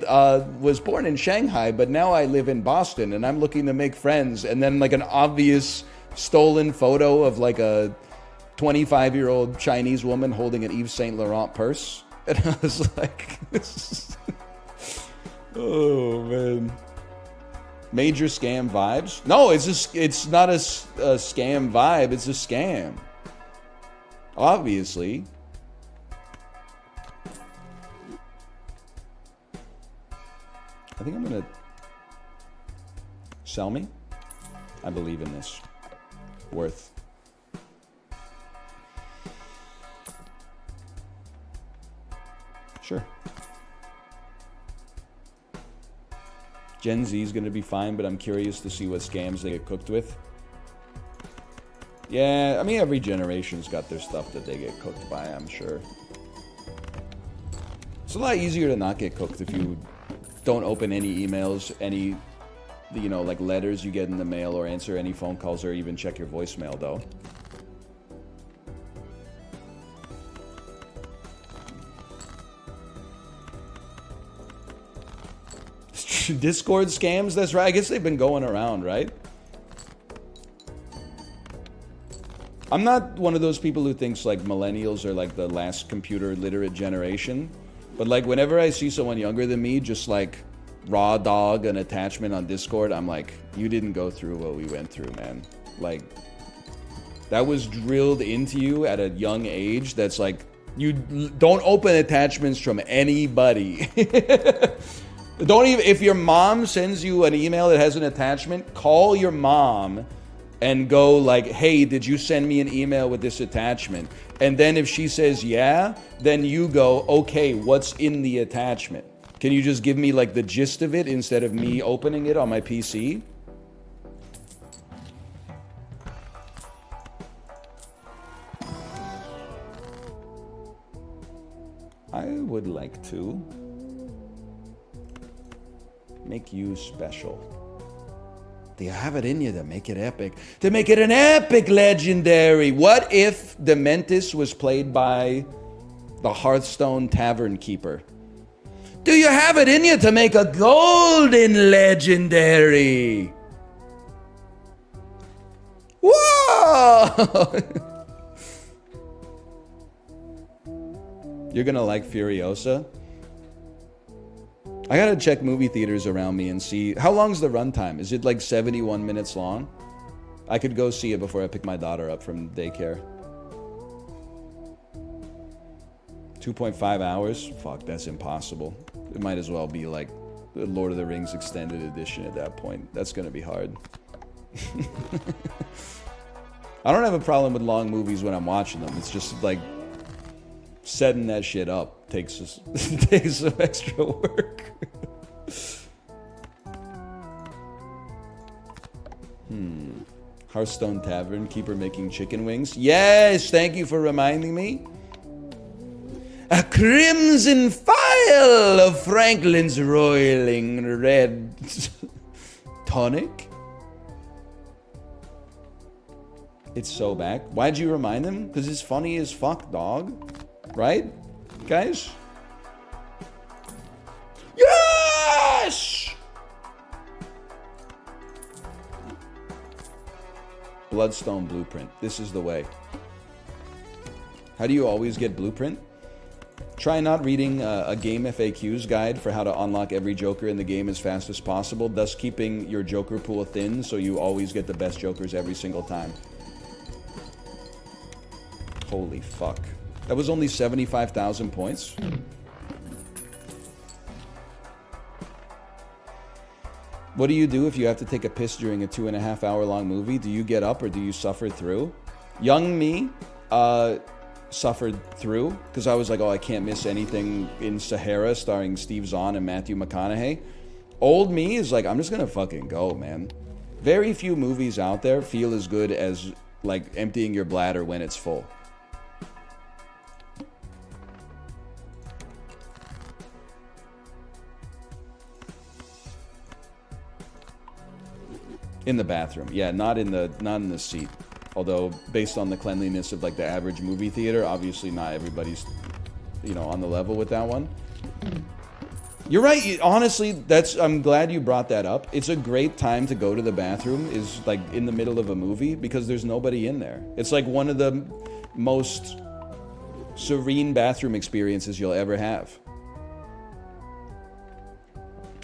was born in Shanghai, but now I live in Boston, and I'm looking to make friends. And then like an obvious stolen photo of like a 25-year-old Chinese woman holding an Yves Saint Laurent purse. And I was like, oh, man. Major scam vibes? No, it's not a scam vibe. It's a scam. Obviously. I think I'm going to sell me. I believe in this. Worth. Sure. Gen Z is going to be fine, but I'm curious to see what scams they get cooked with. Yeah, I mean, every generation's got their stuff that they get cooked by, I'm sure. It's a lot easier to not get cooked if you don't open any emails, any, you know, like letters you get in the mail, or answer any phone calls, or even check your voicemail, though. Discord scams, that's right. I guess they've been going around, right? I'm not one of those people who thinks like millennials are like the last computer literate generation, but like whenever I see someone younger than me just like raw dog an attachment on Discord, I'm like, you didn't go through what we went through, man. Like that was drilled into you at a young age. That's like, you don't open attachments from anybody. Don't even, if your mom sends you an email that has an attachment, call your mom and go like, hey, did you send me an email with this attachment? And then if she says yeah, then you go, okay, what's in the attachment? Can you just give me like the gist of it instead of me opening it on my PC? I would like to make you special. Do you have it in you to make it epic? To make it an epic legendary? What if the Mentis was played by the Hearthstone Tavern Keeper? Do you have it in you to make a golden legendary? Whoa! You're gonna like Furiosa? I gotta check movie theaters around me and see. How long's the runtime? Is it like 71 minutes long? I could go see it before I pick my daughter up from daycare. 2.5 hours? Fuck, that's impossible. It might as well be like the Lord of the Rings extended edition at that point. That's gonna be hard. I don't have a problem with long movies when I'm watching them. It's just like setting that shit up takes some extra work. Hearthstone Tavern Keeper making chicken wings. Yes, thank you for reminding me. A crimson phial of Franklin's roiling red tonic. It's so back. Why'd you remind him? Because it's funny as fuck, dog. Right? Guys? Yes! Bloodstone Blueprint. This is the way. How do you always get Blueprint? Try not reading a game FAQs guide for how to unlock every Joker in the game as fast as possible, thus keeping your Joker pool thin so you always get the best Jokers every single time. Holy fuck. That was only 75,000 points. What do you do if you have to take a piss during a 2.5 hour long movie? Do you get up or do you suffer through? Young me suffered through because I was like, oh, I can't miss anything in Sahara starring Steve Zahn and Matthew McConaughey. Old me is like, I'm just gonna fucking go, man. Very few movies out there feel as good as like emptying your bladder when it's full. In the bathroom, yeah, not in the seat. Although, based on the cleanliness of like the average movie theater, obviously not everybody's, on the level with that one. You're right. Honestly, I'm glad you brought that up. It's a great time to go to the bathroom. Is like in the middle of a movie because there's nobody in there. It's like one of the most serene bathroom experiences you'll ever have.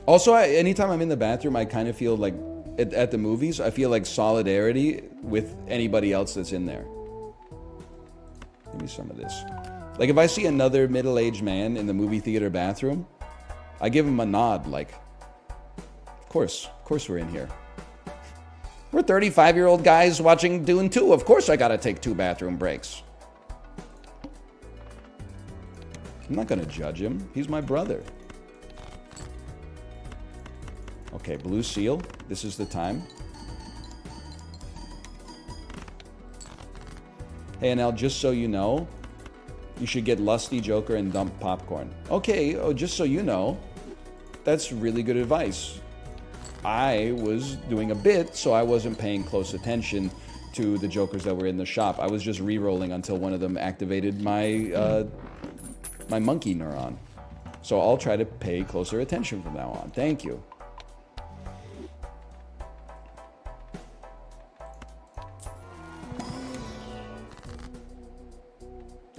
Also, anytime I'm in the bathroom, I kind of feel like. At the movies, I feel like solidarity with anybody else that's in there. Give me some of this. Like, if I see another middle-aged man in the movie theater bathroom, I give him a nod, like, of course we're in here. We're 35-year-old guys watching Dune 2. Of course I gotta take 2 bathroom breaks. I'm not gonna judge him. He's my brother. Okay, Blue Seal. This is the time. Hey, Anel, just so you know, you should get Lusty Joker and dump popcorn. Okay, just so you know, that's really good advice. I was doing a bit, so I wasn't paying close attention to the Jokers that were in the shop. I was just re-rolling until one of them activated my my monkey neuron. So I'll try to pay closer attention from now on. Thank you.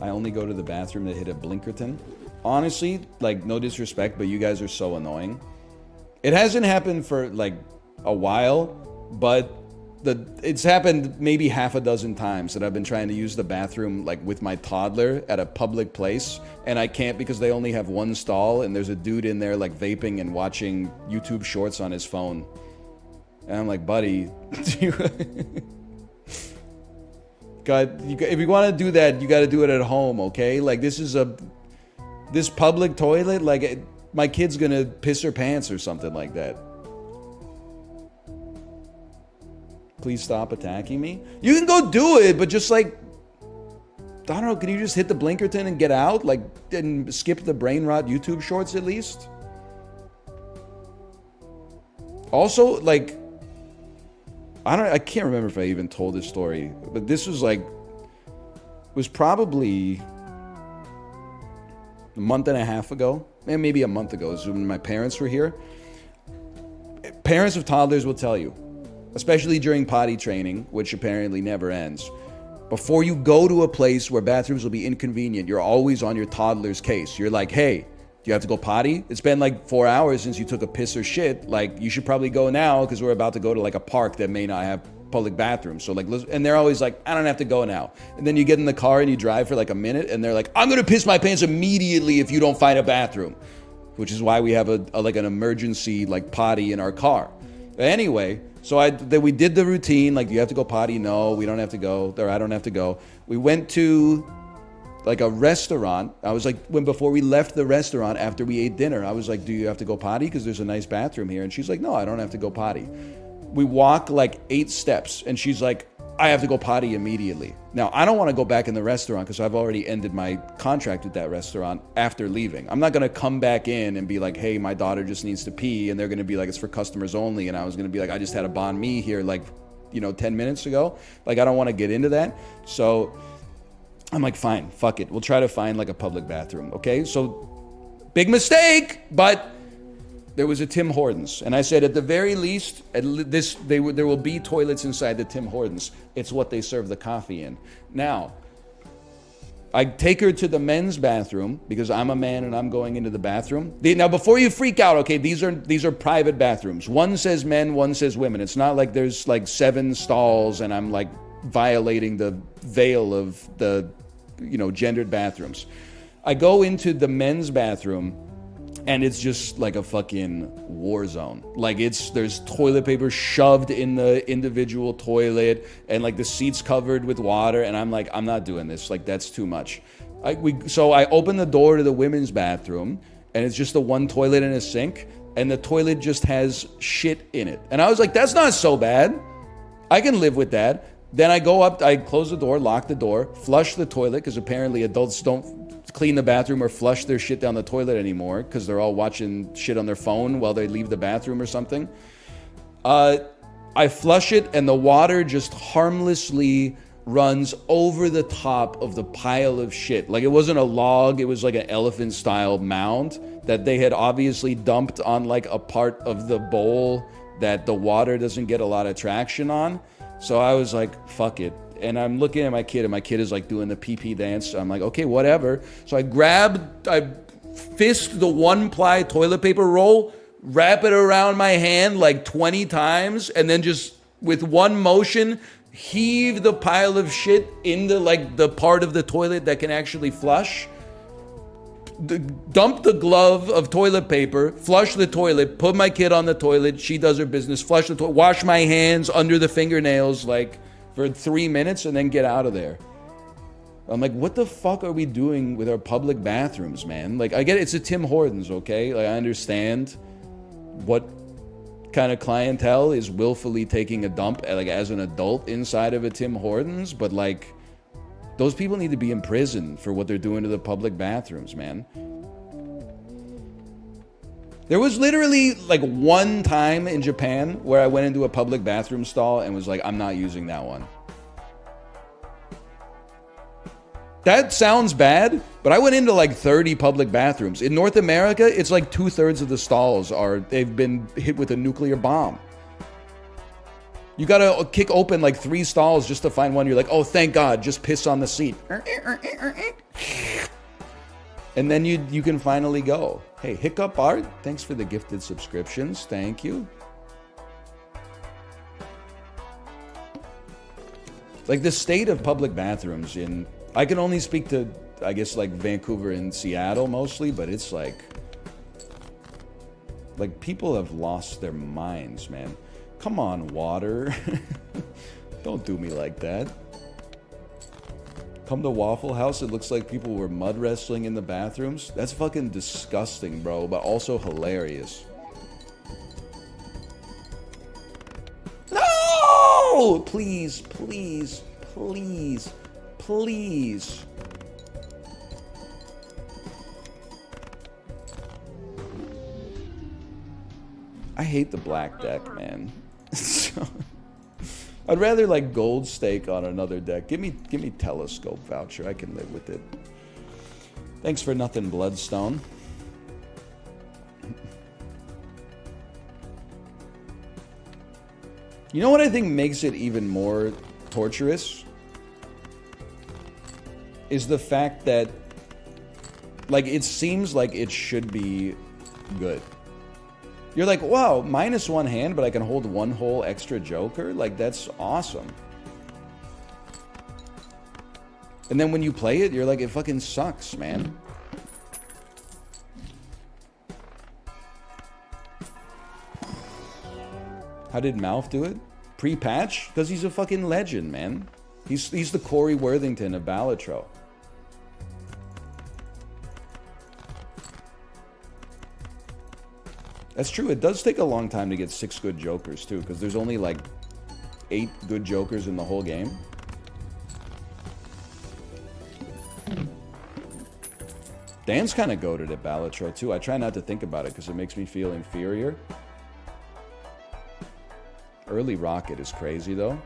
I only go to the bathroom to hit a Blinkerton. Honestly, like, no disrespect, but you guys are so annoying. It hasn't happened for, like, a while, but it's happened maybe half a dozen times that I've been trying to use the bathroom, like, with my toddler at a public place, and I can't because they only have one stall, and there's a dude in there, like, vaping and watching YouTube shorts on his phone. And I'm like, buddy, God, if you want to do that, you got to do it at home, okay? Like, this public toilet, like, my kid's gonna piss her pants or something like that. Please stop attacking me. You can go do it, but just like, I don't know, can you just hit the Blinkerton and get out? Like, and skip the brain rot YouTube shorts at least? Also, like, I can't remember if I even told this story, but this was like, was probably a month and a half ago, and maybe a month ago, is when my parents were here. Parents of toddlers will tell you, especially during potty training, which apparently never ends, before you go to a place where bathrooms will be inconvenient, you're always on your toddler's case. You're like, hey, do you have to go potty? It's been like 4 hours since you took a piss or shit. Like, you should probably go now because we're about to go to like a park that may not have public bathrooms. So like, and they're always like, I don't have to go now. And then you get in the car and you drive for like a minute and they're like, I'm going to piss my pants immediately if you don't find a bathroom, which is why we have a like an emergency like potty in our car. But anyway, so we did the routine, like, do you have to go potty? No, we don't have to go, or I don't have to go. We went to like a restaurant. I was like, before we left the restaurant after we ate dinner, I was like, do you have to go potty? Because there's a nice bathroom here. And she's like, no, I don't have to go potty. We walk like 8 steps and she's like, I have to go potty immediately. Now, I don't want to go back in the restaurant because I've already ended my contract with that restaurant after leaving. I'm not going to come back in and be like, hey, my daughter just needs to pee. And they're going to be like, it's for customers only. And I was going to be like, I just had a banh mi here like, 10 minutes ago. Like, I don't want to get into that. So I'm like, fine, fuck it. We'll try to find like a public bathroom. Okay. So big mistake, but there was a Tim Hortons, and I said, at the very least, there will be toilets inside the Tim Hortons. It's what they serve the coffee in. Now, I take her to the men's bathroom because I'm a man and I'm going into the bathroom. Now, before you freak out, okay, these are private bathrooms. One says men, one says women. It's not like there's like 7 stalls and I'm like violating the veil of the, gendered bathrooms. I go into the men's bathroom. And it's just like a fucking war zone. Like, there's toilet paper shoved in the individual toilet and like the seats covered with water. And I'm like, I'm not doing this. Like, that's too much. So I open the door to the women's bathroom and it's just the one toilet and a sink. And the toilet just has shit in it. And I was like, that's not so bad. I can live with that. Then I go up, I close the door, lock the door, flush the toilet, because apparently adults don't clean the bathroom or flush their shit down the toilet anymore because they're all watching shit on their phone while they leave the bathroom or something. I flush it and the water just harmlessly runs over the top of the pile of shit. Like, it wasn't a log, it was like an elephant style mound that they had obviously dumped on like a part of the bowl that the water doesn't get a lot of traction on. So I was like, fuck it. And I'm looking at my kid, and my kid is like doing the pee-pee dance. I'm like, okay, whatever. So I fist the 1-ply toilet paper roll, wrap it around my hand like 20 times, and then just with one motion, heave the pile of shit into like the part of the toilet that can actually flush. Dump the glove of toilet paper, flush the toilet, put my kid on the toilet, she does her business, flush the toilet, wash my hands under the fingernails like for 3 minutes, and then get out of there. I'm like, what the fuck are we doing with our public bathrooms, man? Like, I get it, it's a Tim Hortons, okay? Like, I understand what kind of clientele is willfully taking a dump like as an adult inside of a Tim Hortons, but like, those people need to be in prison for what they're doing to the public bathrooms, man. There was literally like one time in Japan where I went into a public bathroom stall and was like, I'm not using that one. That sounds bad, but I went into like 30 public bathrooms. In North America, it's like 2/3 of the stalls they've been hit with a nuclear bomb. You gotta kick open like 3 stalls just to find one. You're like, oh, thank God, just piss on the seat. And then you can finally go. Hey, Hiccup Art, thanks for the gifted subscriptions. Thank you. Like, the state of public bathrooms I can only speak to, I guess, like Vancouver and Seattle mostly, but it's like people have lost their minds, man. Come on, water. Don't do me like that. Come to Waffle House, it looks like people were mud wrestling in the bathrooms. That's fucking disgusting, bro, but also hilarious. No! Please, please, please, please. I hate the black deck, man. I'd rather like gold stake on another deck. Give me telescope voucher. I can live with it. Thanks for nothing, Bloodstone. You know what I think makes it even more torturous? Is the fact that, like, it seems like it should be good. You're like, wow, -1 hand, but I can hold one whole extra joker? Like, that's awesome. And then when you play it, you're like, it fucking sucks, man. How did Mouth do it? Pre-patch? Because he's a fucking legend, man. He's the Corey Worthington of Balatro. That's true. It does take a long time to get 6 good jokers, too, because there's only, like, 8 good jokers in the whole game. Dan's kind of goated at Balatro, too. I try not to think about it because it makes me feel inferior. Early Rocket is crazy, though.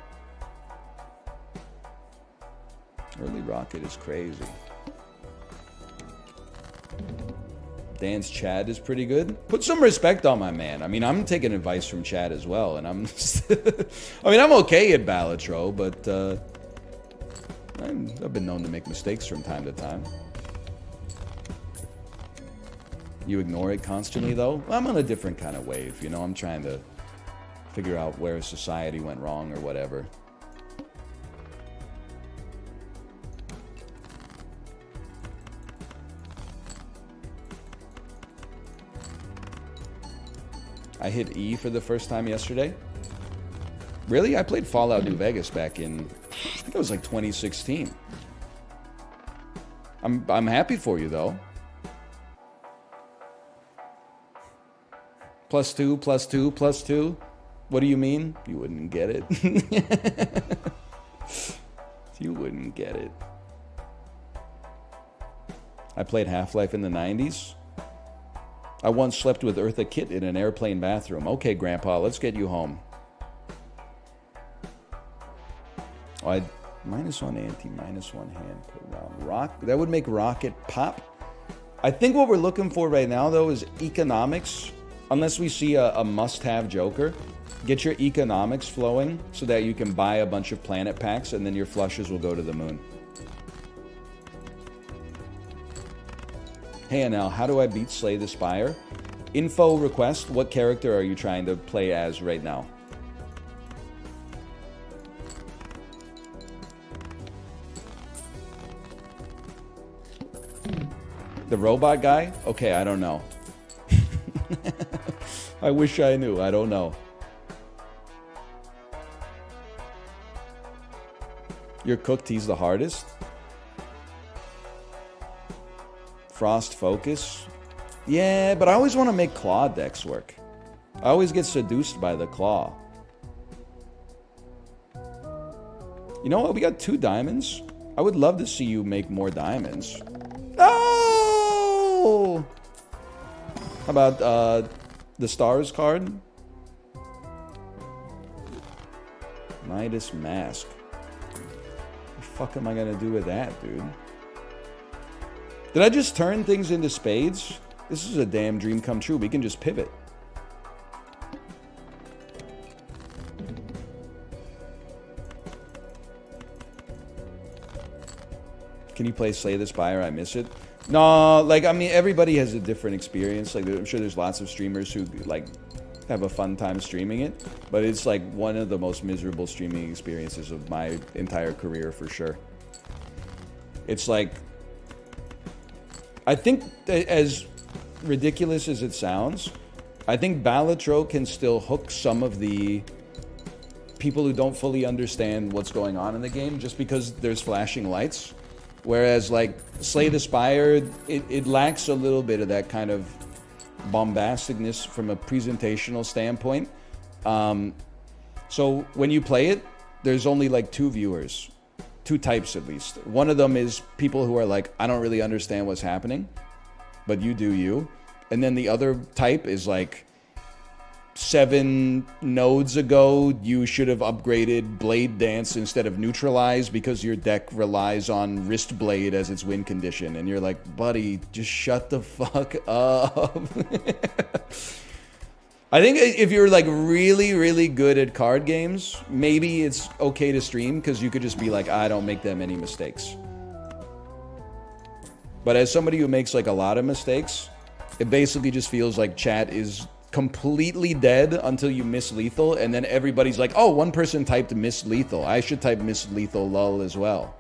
Early Rocket is crazy. Dan's Chad is pretty good. Put some respect on my man. I mean, I'm taking advice from Chad as well, and I'm... I mean, I'm okay at Balatro, but I've been known to make mistakes from time to time. You ignore it constantly, though? I'm on a different kind of wave, you know? I'm trying to figure out where society went wrong or whatever. I hit E for the first time yesterday. Really? I played Fallout New Vegas back in, I think it was like 2016. I'm happy for you, though. +2, +2, +2. What do you mean? You wouldn't get it. You wouldn't get it. I played Half-Life in the 90s. I once slept with Eartha Kitt in an airplane bathroom. Okay, Grandpa, let's get you home. Oh, I -1 ante, -1 hand. Put around rock. That would make Rocket pop. I think what we're looking for right now, though, is economics. Unless we see a must-have joker, get your economics flowing so that you can buy a bunch of planet packs and then your flushes will go to the moon. Hey NL, how do I beat Slay the Spire? Info request, what character are you trying to play as right now? The robot guy? Okay, I don't know. I wish I knew. I don't know. You're cooked, he's the hardest. Frost Focus. Yeah, but I always want to make claw decks work. I always get seduced by the claw. You know what? We got 2 diamonds. I would love to see you make more diamonds. Oh! How about the Stars card? Midas Mask. What the fuck am I gonna do with that, dude? Did I just turn things into spades? This is a damn dream come true. We can just pivot. Can you play Slay the Spire? I miss it. No, like, I mean, everybody has a different experience. Like, I'm sure there's lots of streamers who, like, have a fun time streaming it. But it's, like, one of the most miserable streaming experiences of my entire career, for sure. It's, like... I think, as ridiculous as it sounds, I think Balatro can still hook some of the people who don't fully understand what's going on in the game just because there's flashing lights. Whereas, like, Slay the Spire, it lacks a little bit of that kind of bombasticness from a presentational standpoint. So when you play it, there's only, like, 2 viewers. 2 types, at least. One of them is people who are like, I don't really understand what's happening, but you do you. And then the other type is like, 7 nodes ago you should have upgraded Blade Dance instead of Neutralize because your deck relies on Wrist Blade as its win condition. And you're like, buddy, just shut the fuck up. I think if you're like really, really good at card games, maybe it's okay to stream because you could just be like, I don't make that many mistakes. But as somebody who makes like a lot of mistakes, it basically just feels like chat is completely dead until you miss lethal, and then everybody's like, oh, one person typed miss lethal. I should type miss lethal lull as well.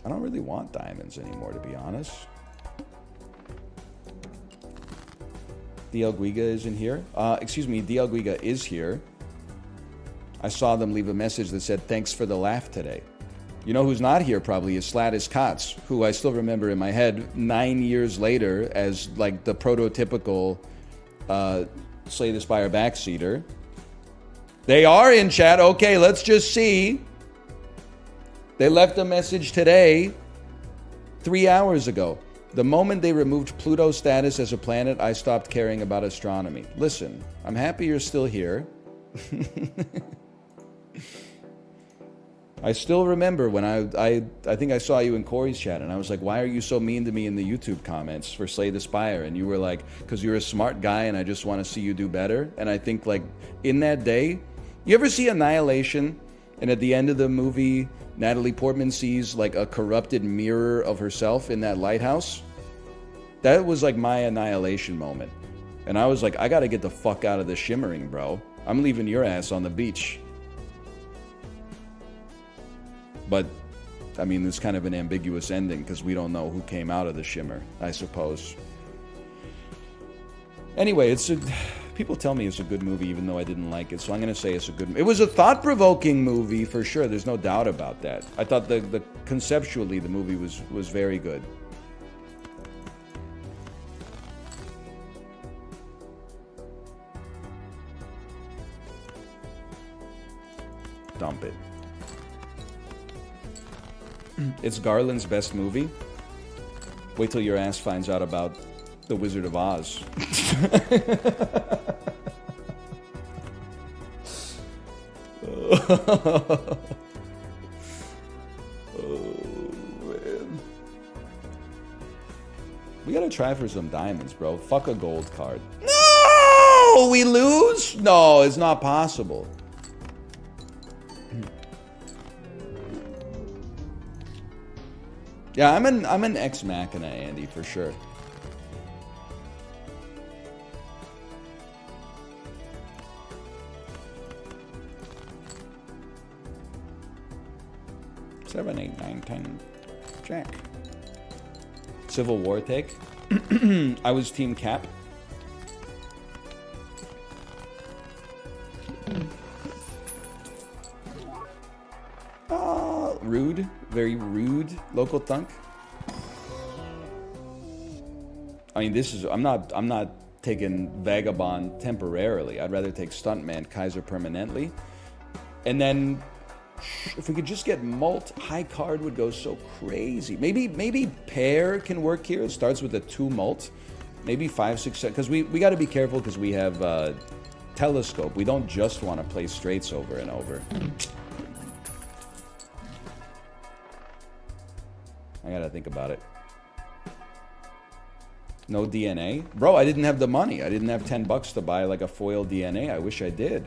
I don't really want diamonds anymore, to be honest. DL Guiga is in here. Excuse me, DL Guiga is here. I saw them leave a message that said, thanks for the laugh today. You know who's not here probably is Slatis Kotz, who I still remember in my head 9 years later as like the prototypical Slay the Spire backseater. They are in chat. Okay, let's just see. They left a message today, 3 hours ago. The moment they removed Pluto's status as a planet, I stopped caring about astronomy. Listen, I'm happy you're still here. I still remember when I think I saw you in Corey's chat, and I was like, why are you so mean to me in the YouTube comments for Slay the Spire? And you were like, because you're a smart guy and I just want to see you do better. And I think like in that day, you ever see Annihilation? And at the end of the movie, Natalie Portman sees like a corrupted mirror of herself in that lighthouse. That was like my Annihilation moment. And I was like, I got to get the fuck out of the shimmering, bro. I'm leaving your ass on the beach. But, I mean, it's kind of an ambiguous ending because we don't know who came out of the shimmer, I suppose. Anyway, people tell me it's a good movie even though I didn't like it, so I'm going to say it's a good movie. It was a thought-provoking movie for sure. There's no doubt about that. I thought conceptually the movie was very good. Dump it. It's Garland's best movie. Wait till your ass finds out about The Wizard of Oz. Oh, man. We gotta try for some diamonds, bro. Fuck a gold card. No! We lose? No, it's not possible. Yeah, I'm an ex machina, Andy, for sure. Seven, 8, 9, 10, Jack. Civil War take. I was Team Cap. Rude, very rude local thunk. I mean, I'm not taking Vagabond temporarily. I'd rather take Stuntman Kaiser permanently. And then if we could just get Molt, high card would go so crazy. Maybe Pair can work here. It starts with a 2 Molt. Maybe 5, 6, 7. Because we got to be careful because we have Telescope. We don't just want to play straights over and over. I gotta think about it. No DNA? Bro, I didn't have the money. I didn't have $10 to buy like a foil DNA. I wish I did.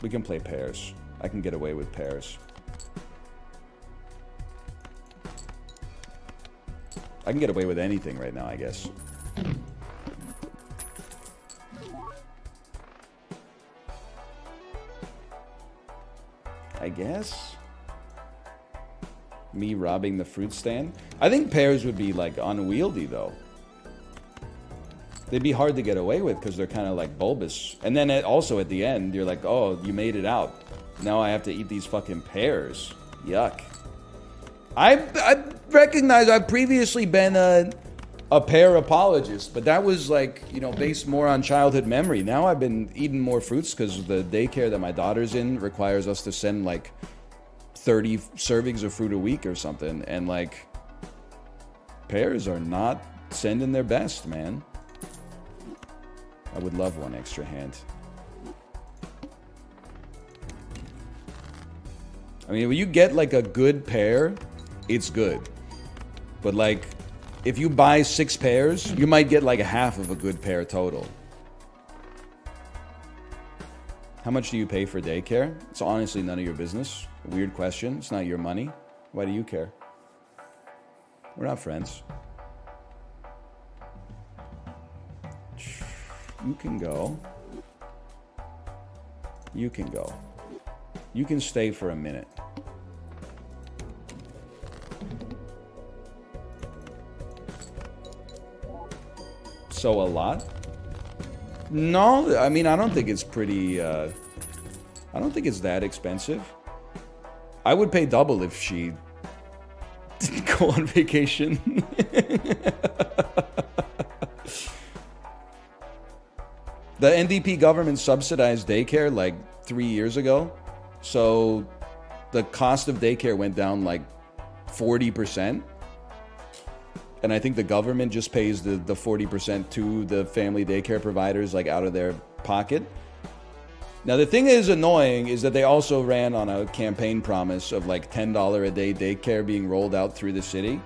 We can play pairs. I can get away with pairs. I can get away with anything right now, I guess. I guess. Me robbing the fruit stand. I think pairs would be like unwieldy though. They'd be hard to get away with because they're kind of like bulbous. And then also at the end, you're like, oh, you made it out. Now I have to eat these fucking pears. Yuck. I recognize I've previously been a pear apologist, but that was like, you know, based more on childhood memory. Now I've been eating more fruits because the daycare that my daughter's in requires us to send like 30 servings of fruit a week or something. And like, pears are not sending their best, man. I would love one extra hand. I mean, when you get like a good pear, it's good. But like, if you buy 6 pears, you might get like a half of a good pear total. How much do you pay for daycare? It's honestly none of your business. Weird question. It's not your money. Why do you care? We're not friends. You can go. You can go. You can stay for a minute. So a lot? No, I mean, I don't think it's pretty, I don't think it's that expensive. I would pay double if she didn't go on vacation. The NDP government subsidized daycare like 3 years ago. So the cost of daycare went down like 40%. And I think the government just pays the 40% to the family daycare providers like out of their pocket. Now the thing that is annoying is that they also ran on a campaign promise of like $10 a day daycare being rolled out through the city.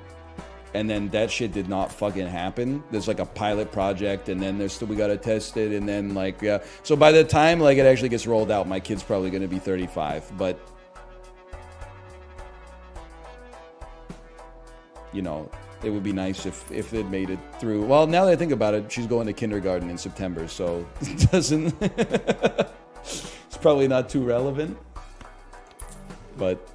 And then that shit did not fucking happen. There's like a pilot project, and then we gotta test it, and then like, yeah. So by the time like it actually gets rolled out, my kid's probably gonna be 35. But you know, it would be nice if it made it through. Well, now that I think about it, she's going to kindergarten in September, so it doesn't. It's probably not too relevant. But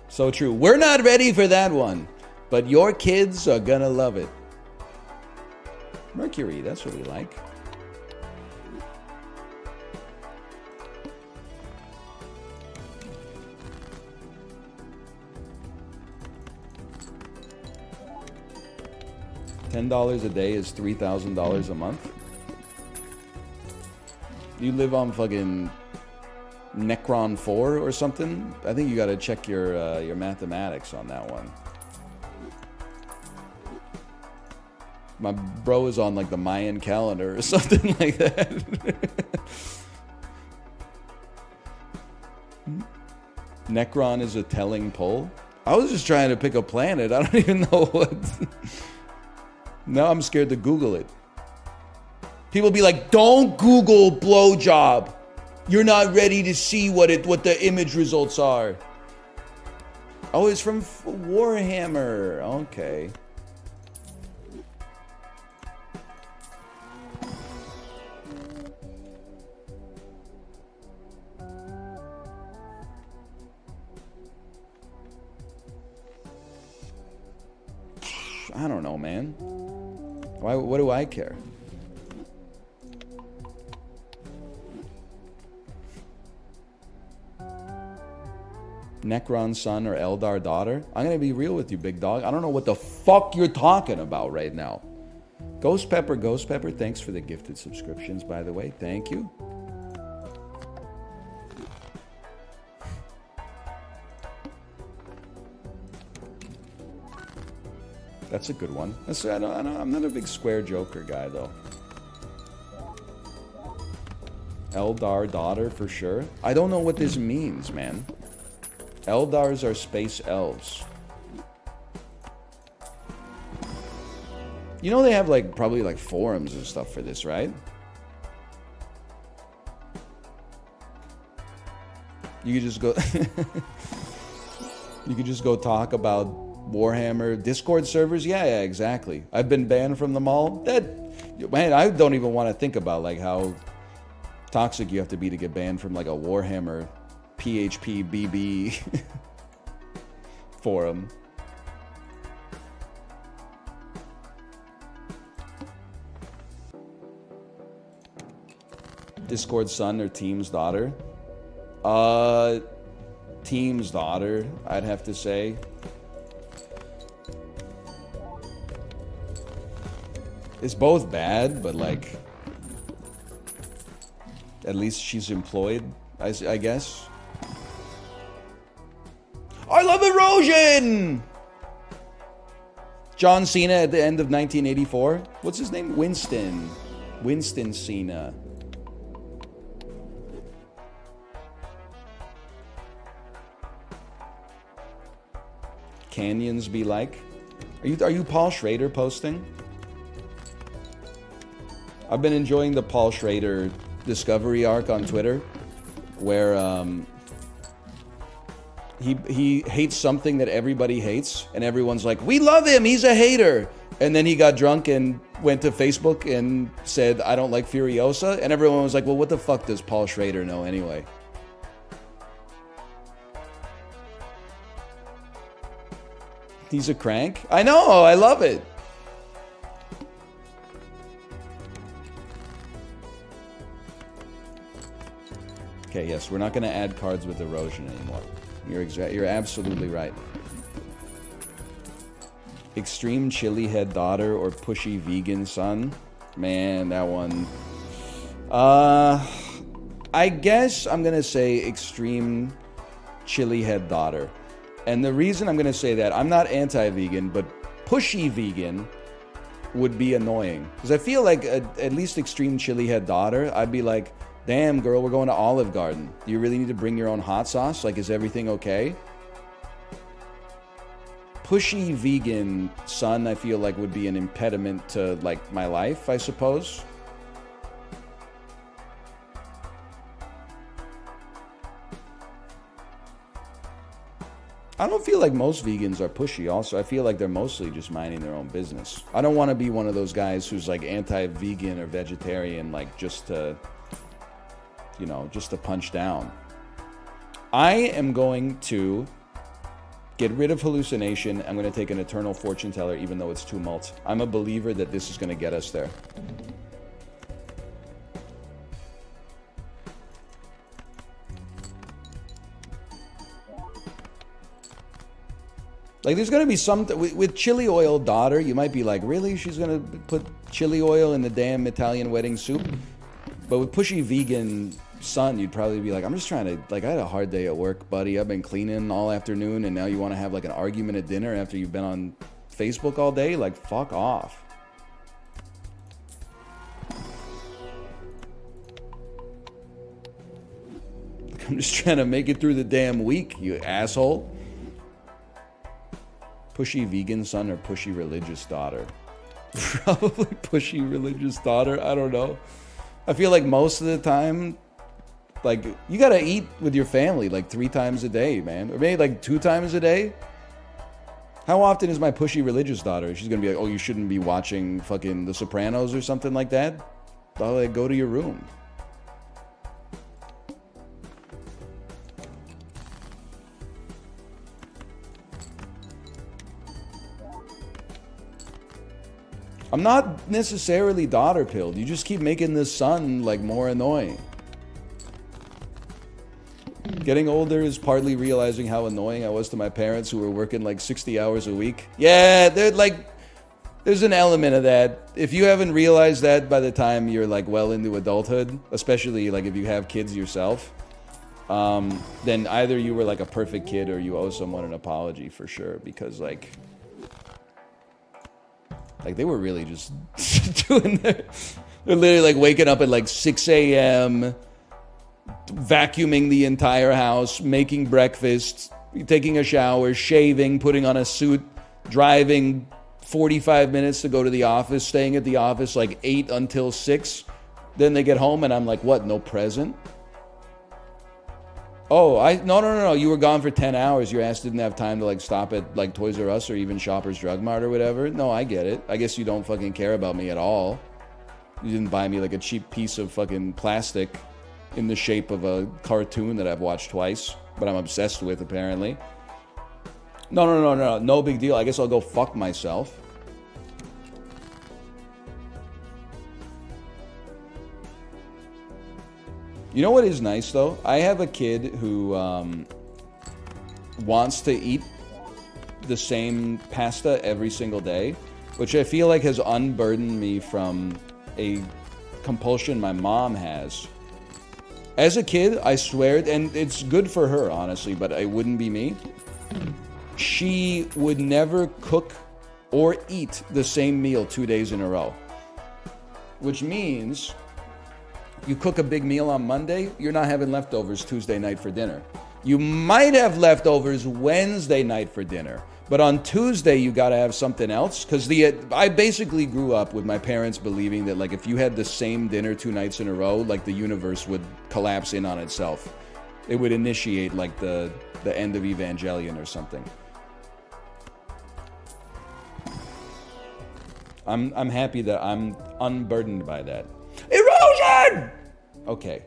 so true. We're not ready for that one. But your kids are gonna love it. Mercury, that's what we like. $10 a day is $3,000 a month. You live on fucking Necron 4 or something? I think you gotta check your mathematics on that one. My bro is on like the Mayan calendar or something like that. Necron is a telling pull. I was just trying to pick a planet. I don't even know what. Now I'm scared to Google it. People be like, "Don't Google blowjob. You're not ready to see what the image results are." Oh, it's from Warhammer. Okay. I don't know, man. What do I care? Necron son or Eldar daughter? I'm gonna be real with you, big dog. I don't know what the fuck you're talking about right now. Ghost Pepper, thanks for the gifted subscriptions, by the way. Thank you. That's a good one. I'm not a big square Joker guy, though. Eldar daughter, for sure. I don't know what this means, man. Eldars are space elves. You know they have, like, probably, like, forums and stuff for this, right? You could just go... You could just go talk about Warhammer Discord servers. Yeah, exactly. I've been banned from them all. Man, I don't even want to think about like how toxic you have to be to get banned from like a Warhammer PHP BB forum. Discord son or Team's daughter? Team's daughter, I'd have to say. It's both bad, but like, at least she's employed, I guess. I love erosion! John Cena at the end of 1984. What's his name? Winston. Winston Cena. Canyons be like. Are you Paul Schrader posting? I've been enjoying the Paul Schrader discovery arc on Twitter, where he hates something that everybody hates, and everyone's like, "We love him. He's a hater." And then he got drunk and went to Facebook and said, "I don't like Furiosa," and everyone was like, "Well, what the fuck does Paul Schrader know anyway?" He's a crank. I know. I love it. Okay, yes, we're not going to add cards with erosion anymore. You're absolutely right. Extreme chili head daughter or pushy vegan son? Man, that one. I guess I'm going to say extreme chili head daughter. And the reason I'm going to say that, I'm not anti-vegan, but pushy vegan would be annoying. Because I feel like at least extreme chili head daughter, I'd be like, damn, girl, we're going to Olive Garden. Do you really need to bring your own hot sauce? Like, is everything okay? Pushy vegan son, I feel like would be an impediment to, like, my life, I suppose. I don't feel like most vegans are pushy also. I feel like they're mostly just minding their own business. I don't want to be one of those guys who's like anti-vegan or vegetarian, like just to, you know, just to punch down. I am going to get rid of hallucination. I'm going to take an eternal fortune teller, even though it's tumult. I'm a believer that this is going to get us there. Like, there's going to be something with chili oil daughter. You might be like, really? She's going to put chili oil in the damn Italian wedding soup? But with pushy vegan son, you'd probably be like, I'm just trying to, like, I had a hard day at work, buddy. I've been cleaning all afternoon, and now you want to have, like, an argument at dinner after you've been on Facebook all day? Like, fuck off. I'm just trying to make it through the damn week, you asshole. Pushy vegan son or pushy religious daughter? Probably pushy religious daughter. I don't know. I feel like most of the time, like, you gotta eat with your family like 3 times a day, man. Or maybe like 2 times a day. How often is my pushy religious daughter? She's gonna be like, oh, you shouldn't be watching fucking The Sopranos or something like that? I'll like go to your room. I'm not necessarily daughter pilled. You just keep making this son like more annoying. Getting older is partly realizing how annoying I was to my parents who were working like 60 hours a week. Yeah, they're like, there's an element of that. If you haven't realized that by the time you're like well into adulthood, especially like if you have kids yourself, then either you were like a perfect kid or you owe someone an apology for sure, because like they were really just doing they're literally like waking up at like 6 a.m., vacuuming the entire house, making breakfast, taking a shower, shaving, putting on a suit, driving 45 minutes to go to the office, staying at the office like 8 until 6. Then they get home and I'm like, what, no present? Oh, no. You were gone for 10 hours. Your ass didn't have time to like stop at like Toys R Us or even Shoppers Drug Mart or whatever. No, I get it. I guess you don't fucking care about me at all. You didn't buy me like a cheap piece of fucking plastic in the shape of a cartoon that I've watched twice, but I'm obsessed with apparently. No big deal. I guess I'll go fuck myself. You know what is nice though? I have a kid who wants to eat the same pasta every single day, which I feel like has unburdened me from a compulsion my mom has. As a kid, I swear, and it's good for her, honestly, but it wouldn't be me. she would never cook or eat the same meal 2 days in a row. Which means you cook a big meal on Monday, you're not having leftovers Tuesday night for dinner. You might have leftovers Wednesday night for dinner, but on Tuesday you gotta have something else. Because I basically grew up with my parents believing that like if you had the same dinner 2 nights in a row, like the universe would collapse in on itself. It would initiate like the end of Evangelion or something. I'm happy that I'm unburdened by that. Erosion! Okay.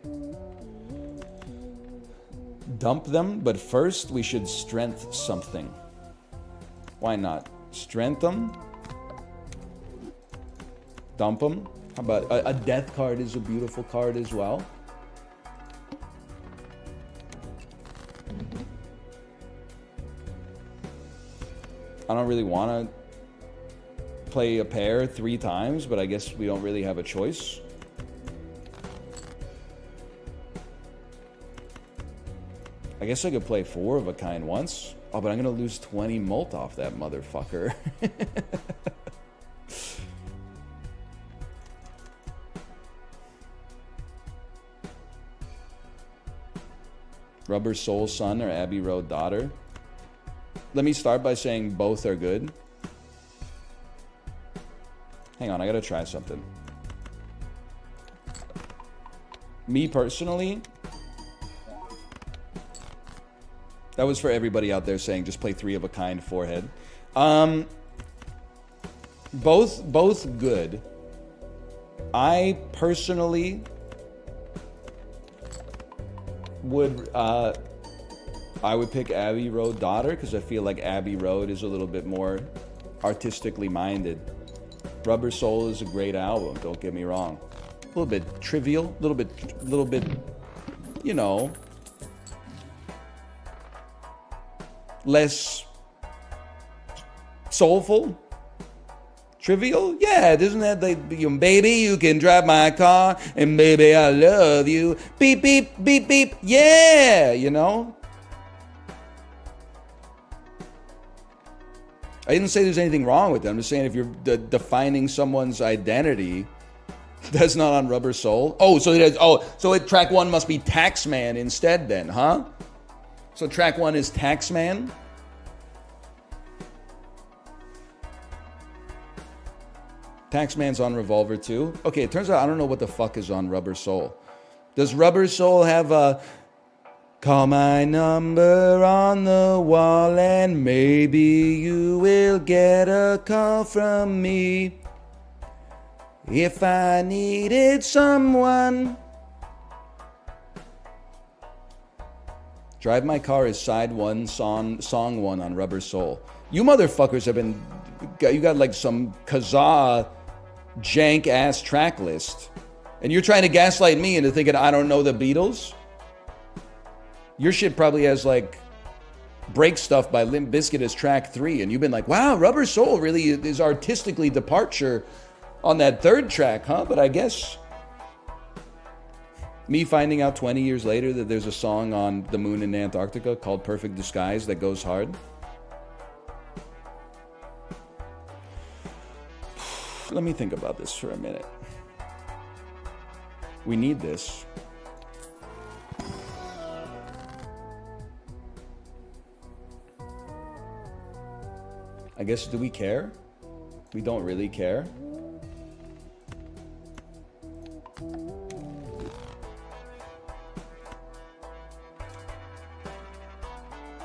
Dump them, but first we should strength something. Why not? Strength them. Dump them. How about a death card is a beautiful card as well. I don't really want to play a pair 3 times, but I guess we don't really have a choice. I guess I could play 4 of a kind once. Oh, but I'm gonna lose 20 mult off that motherfucker. Rubber Soul Son or Abbey Road Daughter? Let me start by saying both are good. Hang on, I gotta try something. Me personally, that was for everybody out there saying just play 3 of a kind forehead. Both good. I personally would pick Abbey Road Daughter because I feel like Abbey Road is a little bit more artistically minded. Rubber Soul is a great album, don't get me wrong. A little bit trivial, a little bit, you know, less soulful. Trivial? Yeah, isn't that like, baby, you can drive my car, and baby, I love you. Beep, beep, beep, beep. Yeah, you know? I didn't say there's anything wrong with it. I'm just saying if you're defining someone's identity, that's not on Rubber Soul. Oh, so track 1 must be Taxman instead then, huh? So track 1 is Taxman? Taxman's on Revolver too? Okay, it turns out I don't know what the fuck is on Rubber Soul. Does Rubber Soul have a call my number on the wall and maybe you will get a call from me if I needed someone? Drive My Car is side 1, song 1 on Rubber Soul. You motherfuckers have been, you got like some Kazaa jank ass track list. And you're trying to gaslight me into thinking I don't know the Beatles? Your shit probably has like Break Stuff by Limp Bizkit as track 3. And you've been like, wow, Rubber Soul really is artistically departure on that 3rd track, huh? But I guess me finding out 20 years later that there's a song on the moon in Antarctica called Perfect Disguise that goes hard. Let me think about this for a minute. We need this. I guess, do we care? We don't really care.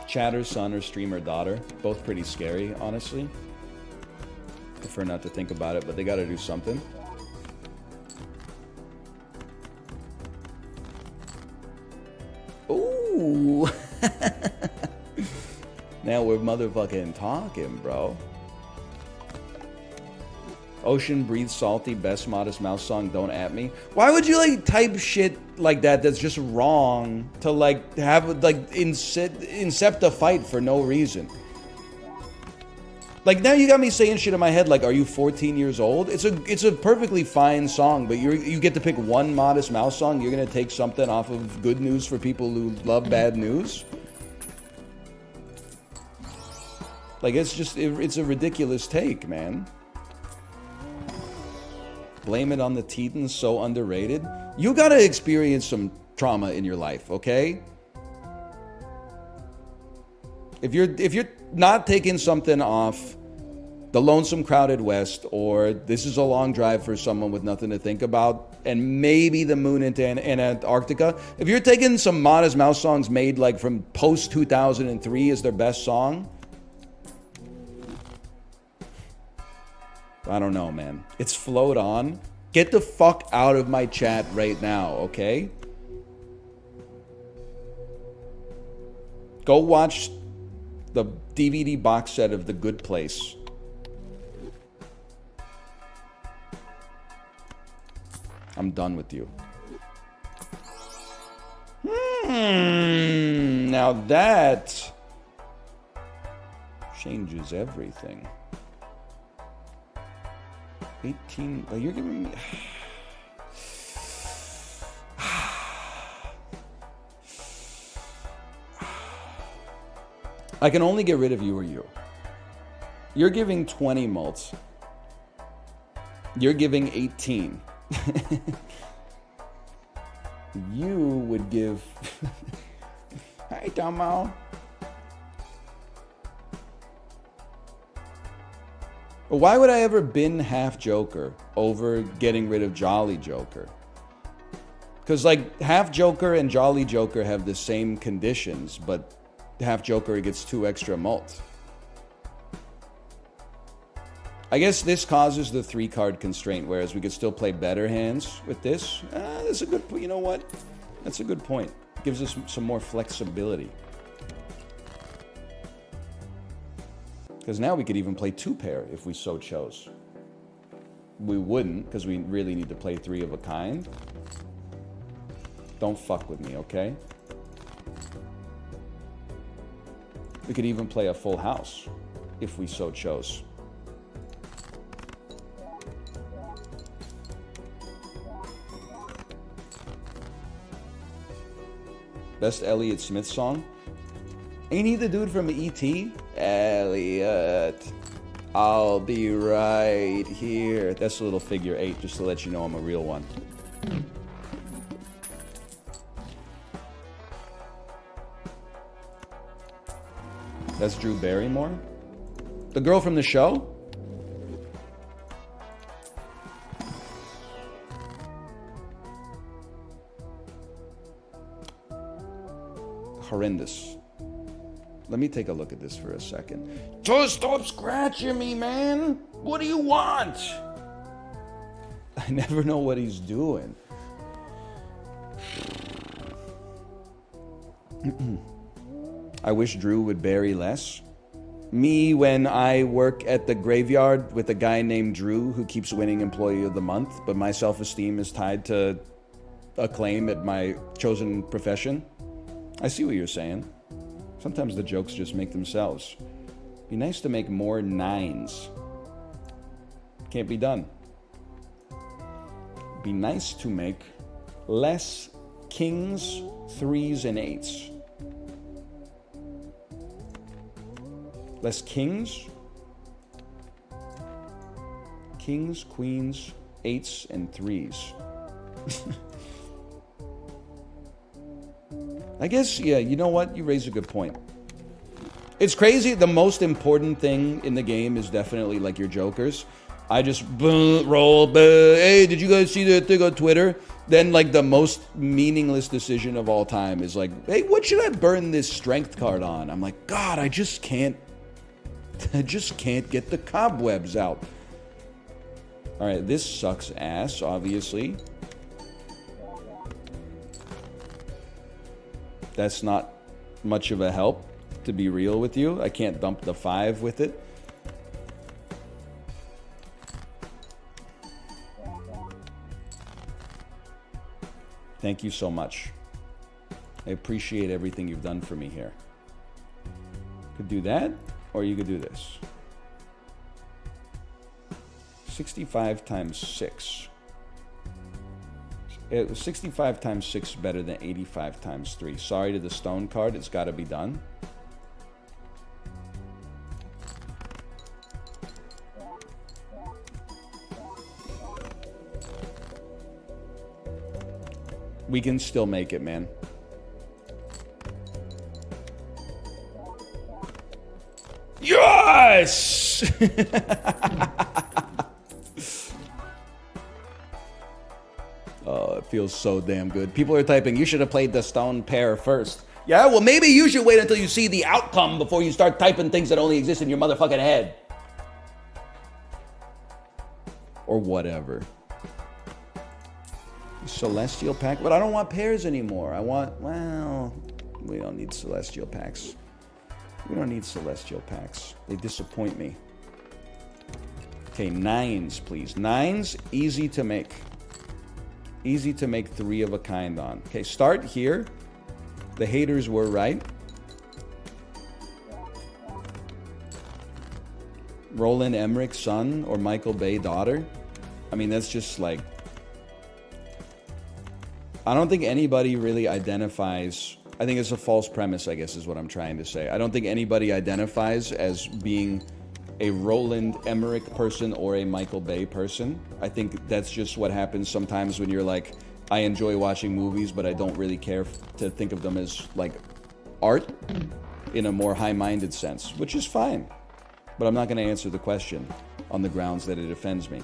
Chatter Son or Streamer Daughter. Both pretty scary, honestly. Prefer not to think about it, but they gotta do something. Ooh. Now we're motherfucking talking, bro. Ocean Breathe Salty, best Modest Mouse song, don't at me. Why would you like type shit like that that's just wrong to like have like incept a fight for no reason? Like now you got me saying shit in my head like, are you 14 years old? It's a perfectly fine song, but you get to pick one Modest Mouse song. You're gonna take something off of Good News for people who love bad news. Like, it's just, it's a ridiculous take, man. Blame it on the Tetons, so underrated. You gotta experience some trauma in your life, okay? If you're not taking something off the lonesome crowded west, or this is a long drive for someone with nothing to think about, and maybe the moon into Antarctica, if you're taking some Modest Mouse songs made like from post 2003 as their best song, I don't know, man. It's Float On. Get the fuck out of my chat right now, okay? Go watch the DVD box set of The Good Place. I'm done with you. Now that changes everything. 18, you're giving me... I can only get rid of you or you. You're giving 20 mults. You're giving 18. You would give... Hi, Tomo. Why would I ever bin half Joker over getting rid of Jolly Joker? Because, like, half Joker and Jolly Joker have the same conditions, but half Joker gets 2 extra mults. I guess this causes the 3-card constraint, whereas we could still play better hands with this. That's a good... You know what? That's a good point. Gives us some more flexibility. Because now we could even play 2-pair if we so chose. We wouldn't, because we really need to play 3 of a kind. Don't fuck with me, okay? We could even play a full house if we so chose. Best Elliott Smith song? Ain't he the dude from E.T.? Elliot, I'll be right here. That's a little figure 8, just to let you know I'm a real one. That's Drew Barrymore? The girl from the show? Horrendous. Let me take a look at this for a second. Just stop scratching me, man. What do you want? I never know what he's doing. I wish Drew would bury less. Me when I work at the graveyard with a guy named Drew who keeps winning Employee of the Month, but my self-esteem is tied to acclaim at my chosen profession. I see what you're saying. Sometimes the jokes just make themselves. Be nice to make more 9s. Can't be done. Be nice to make less kings, 3s, and 8s. Less kings, queens, 8s, and 3s. I guess, yeah, you know what? You raise a good point. It's crazy. The most important thing in the game is definitely, like, your jokers. I just roll, hey, did you guys see that thing on Twitter? Then, like, the most meaningless decision of all time is like, hey, what should I burn this strength card on? I'm like, God, I just can't get the cobwebs out. All right, this sucks ass, obviously. That's not much of a help, to be real with you. I can't dump the 5 with it. Thank you so much. I appreciate everything you've done for me here. Could do that, or you could do this. 65 times 6. 65 times 6 is better than 85 times 3. Sorry to the stone card, it's got to be done. We can still make it, man. Yes! Oh, it feels so damn good. People are typing, you should have played the stone pair first. Yeah, well, maybe you should wait until you see the outcome before you start typing things that only exist in your motherfucking head. Or whatever. Celestial pack? But I don't want pairs anymore. I want, well, we don't need celestial packs. We don't need celestial packs. They disappoint me. Okay, 9s, please. 9s, easy to make. Easy to make 3 of a kind on. Okay, start here. The haters were right. Roland Emmerich, son, or Michael Bay, daughter. I mean, that's just like... I don't think anybody really identifies... I think it's a false premise, I guess, is what I'm trying to say. I don't think anybody identifies as being a Roland Emmerich person or a Michael Bay person. I think that's just what happens sometimes when you're like, I enjoy watching movies, but I don't really care to think of them as, like, art in a more high-minded sense, which is fine. But I'm not going to answer the question on the grounds that it offends me.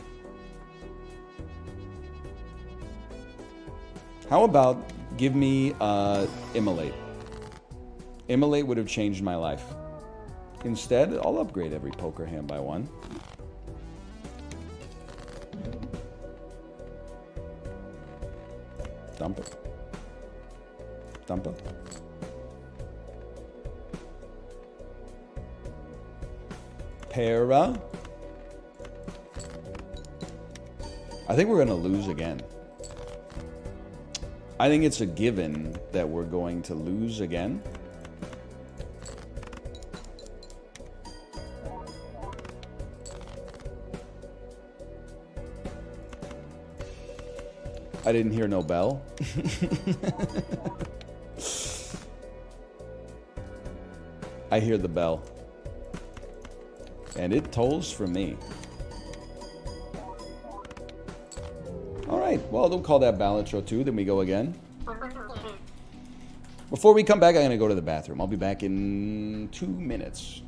How about give me Immolate? Immolate would have changed my life. Instead, I'll upgrade every poker hand by 1. Dump it. Dump it. Para. I think we're going to lose again. I think it's a given that we're going to lose again. I didn't hear no bell. I hear the bell. And it tolls for me. Alright, well, don't call that Balatro 2, then we go again. Before we come back, I'm going to go to the bathroom. I'll be back in 2 minutes.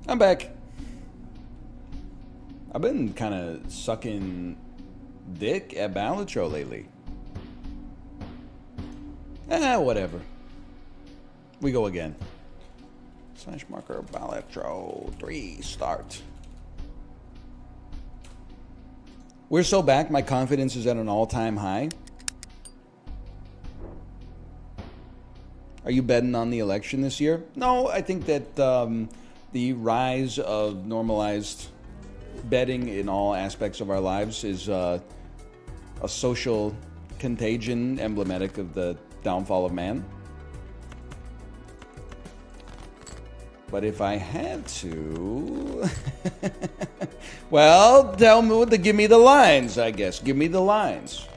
I'm back. I've been kind of sucking dick at Balatro lately. Whatever. We go again. Slash marker Balatro 3 start. We're so back, my confidence is at an all-time high. Are you betting on the election this year? No, I think that the rise of normalized betting in all aspects of our lives is a social contagion emblematic of the downfall of man. But if I had to... well, tell me what to give me the lines, I guess. Give me the lines.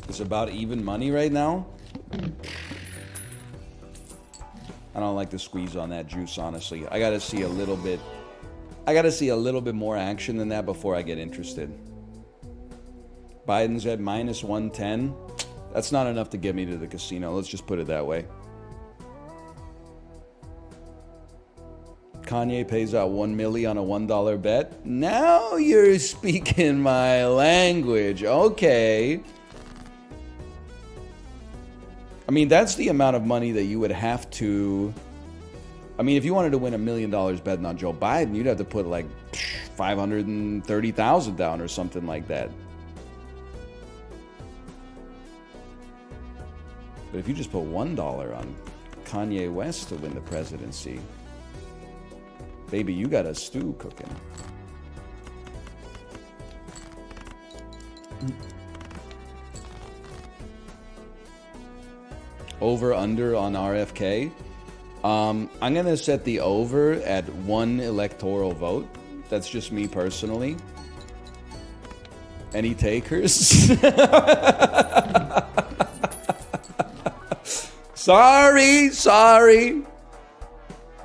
It's about even money right now. I don't like the squeeze on that juice, honestly. I gotta see a little bit more action than that before I get interested. Biden's at minus 110. That's not enough to get me to the casino. Let's just put it that way. Kanye pays out $1 million on a $1 bet. Now you're speaking my language. Okay. I mean, that's the amount of money that you would have to... I mean, if you wanted to win $1 million betting on Joe Biden, you'd have to put like 530,000 down or something like that. But if you just put $1 on Kanye West to win the presidency, baby, you got a stew cooking. Over, under on RFK. I'm going to set the over at 1 electoral vote. That's just me personally. Any takers? Sorry.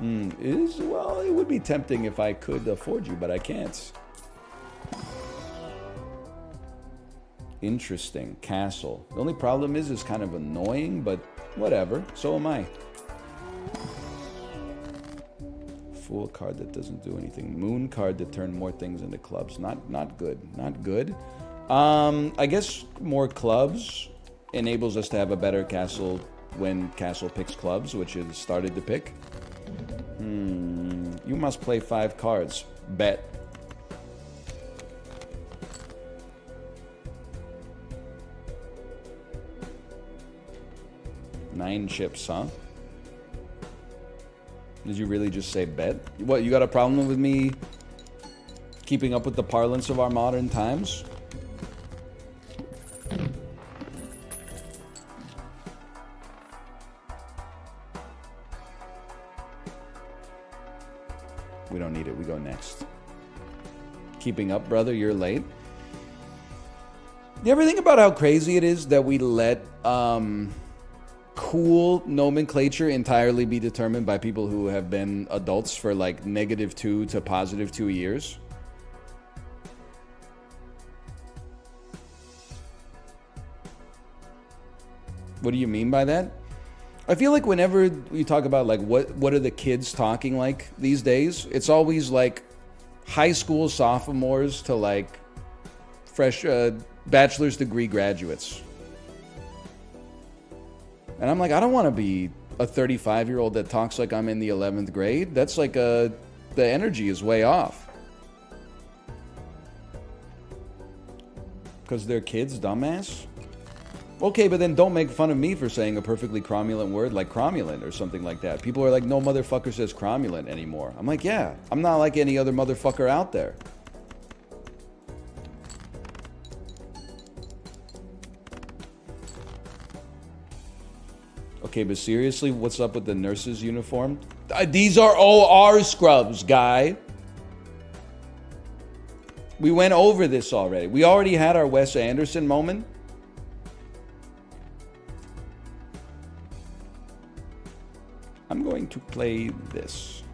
Well, it would be tempting if I could afford you, but I can't. Interesting. Castle. The only problem is it's kind of annoying, but whatever. So am I. Fool card that doesn't do anything. Moon card that turn more things into clubs. Not good. Not good. I guess more clubs enables us to have a better castle when castle picks clubs, which is started to pick. You must play 5 cards. Bet. Nine chips, huh? Did you really just say bet? What, you got a problem with me keeping up with the parlance of our modern times? We don't need it. We go next. Keeping up, brother. You're late. You ever think about how crazy it is that we let cool nomenclature entirely be determined by people who have been adults for like -2 to +2 years? What do you mean by that? I feel like whenever you talk about like what are the kids talking like these days, it's always like high school sophomores to like fresh bachelor's degree graduates. And I'm like, I don't want to be a 35-year-old that talks like I'm in the 11th grade. That's like the energy is way off. Because they're kids, dumbass? Okay, but then don't make fun of me for saying a perfectly cromulent word like cromulent or something like that. People are like, no motherfucker says cromulent anymore. I'm like, yeah, I'm not like any other motherfucker out there. Okay, but seriously, what's up with the nurse's uniform? These are OR scrubs, guy. We went over this already. We already had our Wes Anderson moment. I'm going to play this.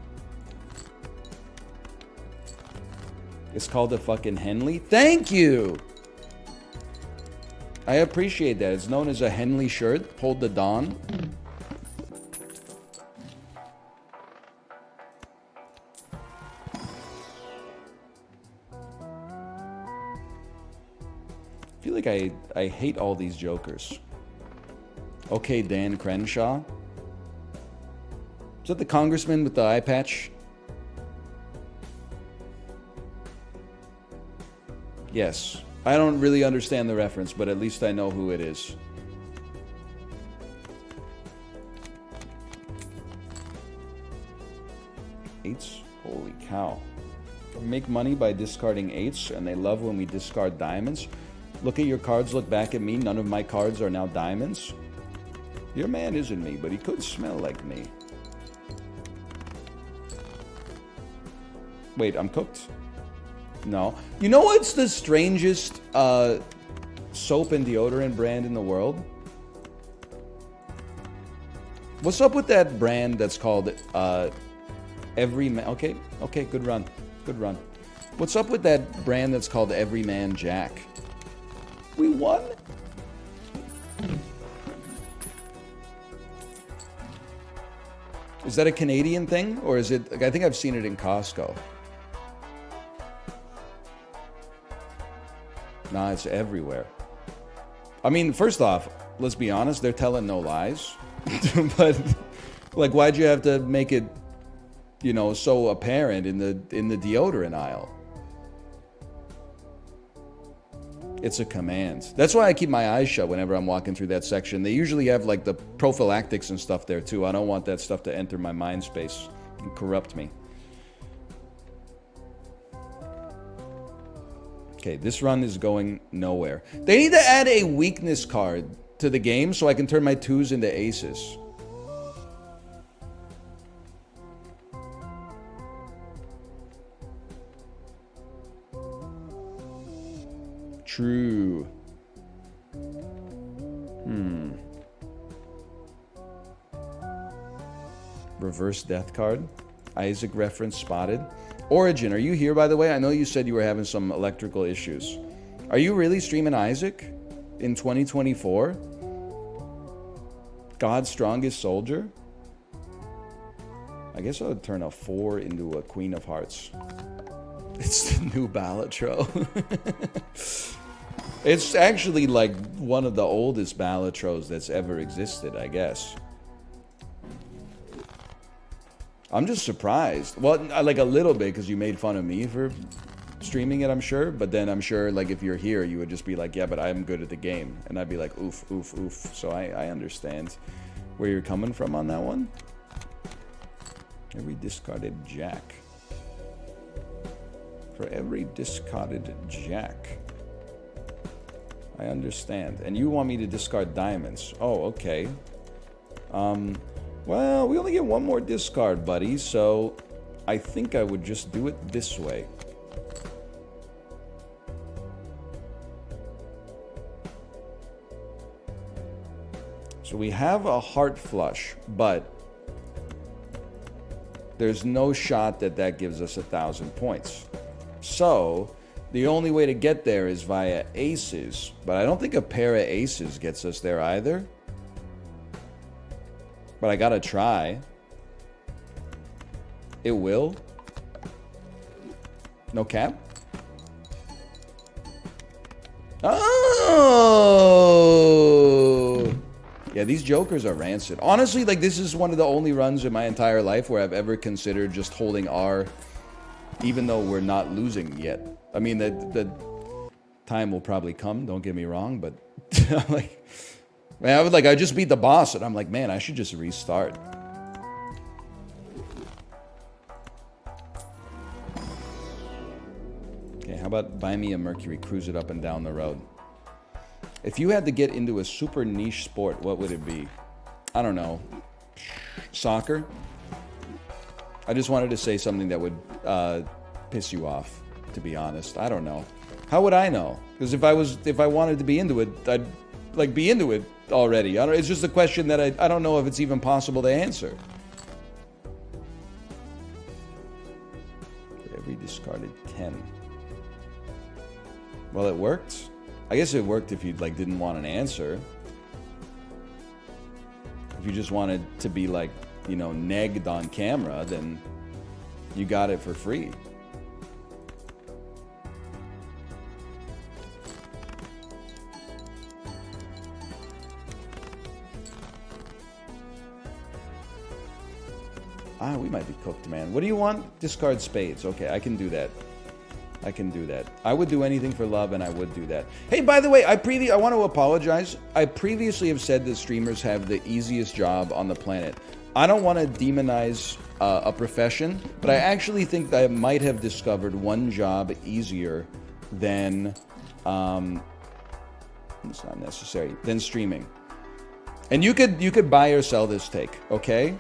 It's called a fucking Henley. Thank you! I appreciate that. It's known as a Henley shirt. Hold the Dawn. I feel like I hate all these jokers. Okay, Dan Crenshaw. Is that the congressman with the eye patch? Yes. I don't really understand the reference, but at least I know who it is. Eights? Holy cow. We make money by discarding eights, and they love when we discard diamonds. Look at your cards, look back at me. None of my cards are now diamonds. Your man isn't me, but he could smell like me. Wait, I'm cooked? No. You know what's the strangest soap and deodorant brand in the world? What's up with that brand that's called Every Man? Okay, good run. Good run. What's up with that brand that's called Everyman Jack? We won? Is that a Canadian thing? Or is it... I think I've seen it in Costco. Nah, it's everywhere. I mean, first off, let's be honest, they're telling no lies. But, like, why'd you have to make it, you know, so apparent in the deodorant aisle? It's a command. That's why I keep my eyes shut whenever I'm walking through that section. They usually have, like, the prophylactics and stuff there, too. I don't want that stuff to enter my mind space and corrupt me. Okay, this run is going nowhere. They need to add a weakness card to the game so I can turn my 2s into aces. True. Reverse death card. Isaac reference spotted. Origin, are you here, by the way? I know you said you were having some electrical issues. Are you really streaming Isaac in 2024? God's strongest soldier? I guess I would turn a 4 into a Queen of Hearts. It's the new Balatro. It's actually like one of the oldest Balatros that's ever existed, I guess. I'm just surprised. Well, like a little bit, because you made fun of me for streaming it, I'm sure. But then I'm sure, like, if you're here, you would just be like, yeah, but I'm good at the game. And I'd be like, oof, oof, oof. So I understand where you're coming from on that one. Every discarded jack. For every discarded jack. I understand. And you want me to discard diamonds. Oh, okay. Well, we only get one more discard, buddy, so I think I would just do it this way. So we have a heart flush, but there's no shot that that gives us 1,000 points. So the only way to get there is via aces, but I don't think a pair of aces gets us there either. But I gotta try. It will. No cap. Oh! Yeah, these jokers are rancid. Honestly, like, this is one of the only runs in my entire life where I've ever considered just holding R, even though we're not losing yet. I mean, the time will probably come, don't get me wrong, but like... Man, I just beat the boss, and I'm like, man, I should just restart. Okay, how about buy me a Mercury, cruise it up and down the road? If you had to get into a super niche sport, what would it be? I don't know. Soccer? I just wanted to say something that would piss you off, to be honest. I don't know. How would I know? Because if I wanted to be into it, I'd like be into it already. It's just a question that I don't know if it's even possible to answer. For every discarded 10. Well, it worked. I guess it worked if you like didn't want an answer. If you just wanted to be like, you know, negged on camera, then you got it for free. Ah, we might be cooked, man. What do you want? Discard spades. Okay, I can do that. I can do that. I would do anything for love, and I would do that. Hey, by the way, I want to apologize. I previously have said that streamers have the easiest job on the planet. I don't want to demonize a profession, but I actually think that I might have discovered one job easier than it's not necessary, than streaming. And you could buy or sell this take, okay?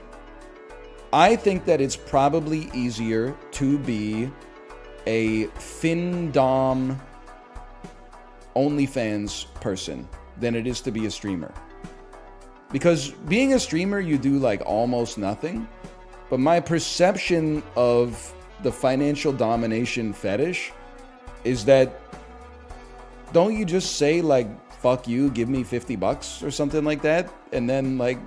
I think that it's probably easier to be a FinDom OnlyFans person than it is to be a streamer. Because being a streamer, you do like almost nothing. But my perception of the financial domination fetish is that, don't you just say like, fuck you, give me $50 or something like that? And then like...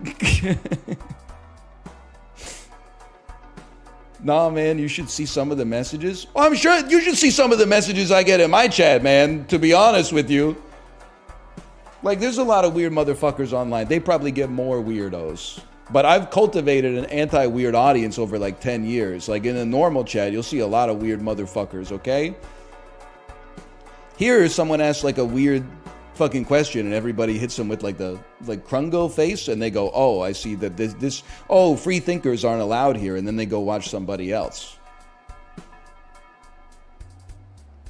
Nah, man, you should see some of the messages. Well, I'm sure you should see some of the messages I get in my chat, man, to be honest with you. Like, there's a lot of weird motherfuckers online. They probably get more weirdos. But I've cultivated an anti-weird audience over like 10 years. Like, in a normal chat, you'll see a lot of weird motherfuckers, okay? Here, someone asks like a weird fucking question and everybody hits them with like the Krungo face and they go, oh, I see that this oh, free thinkers aren't allowed here, and then they go watch somebody else.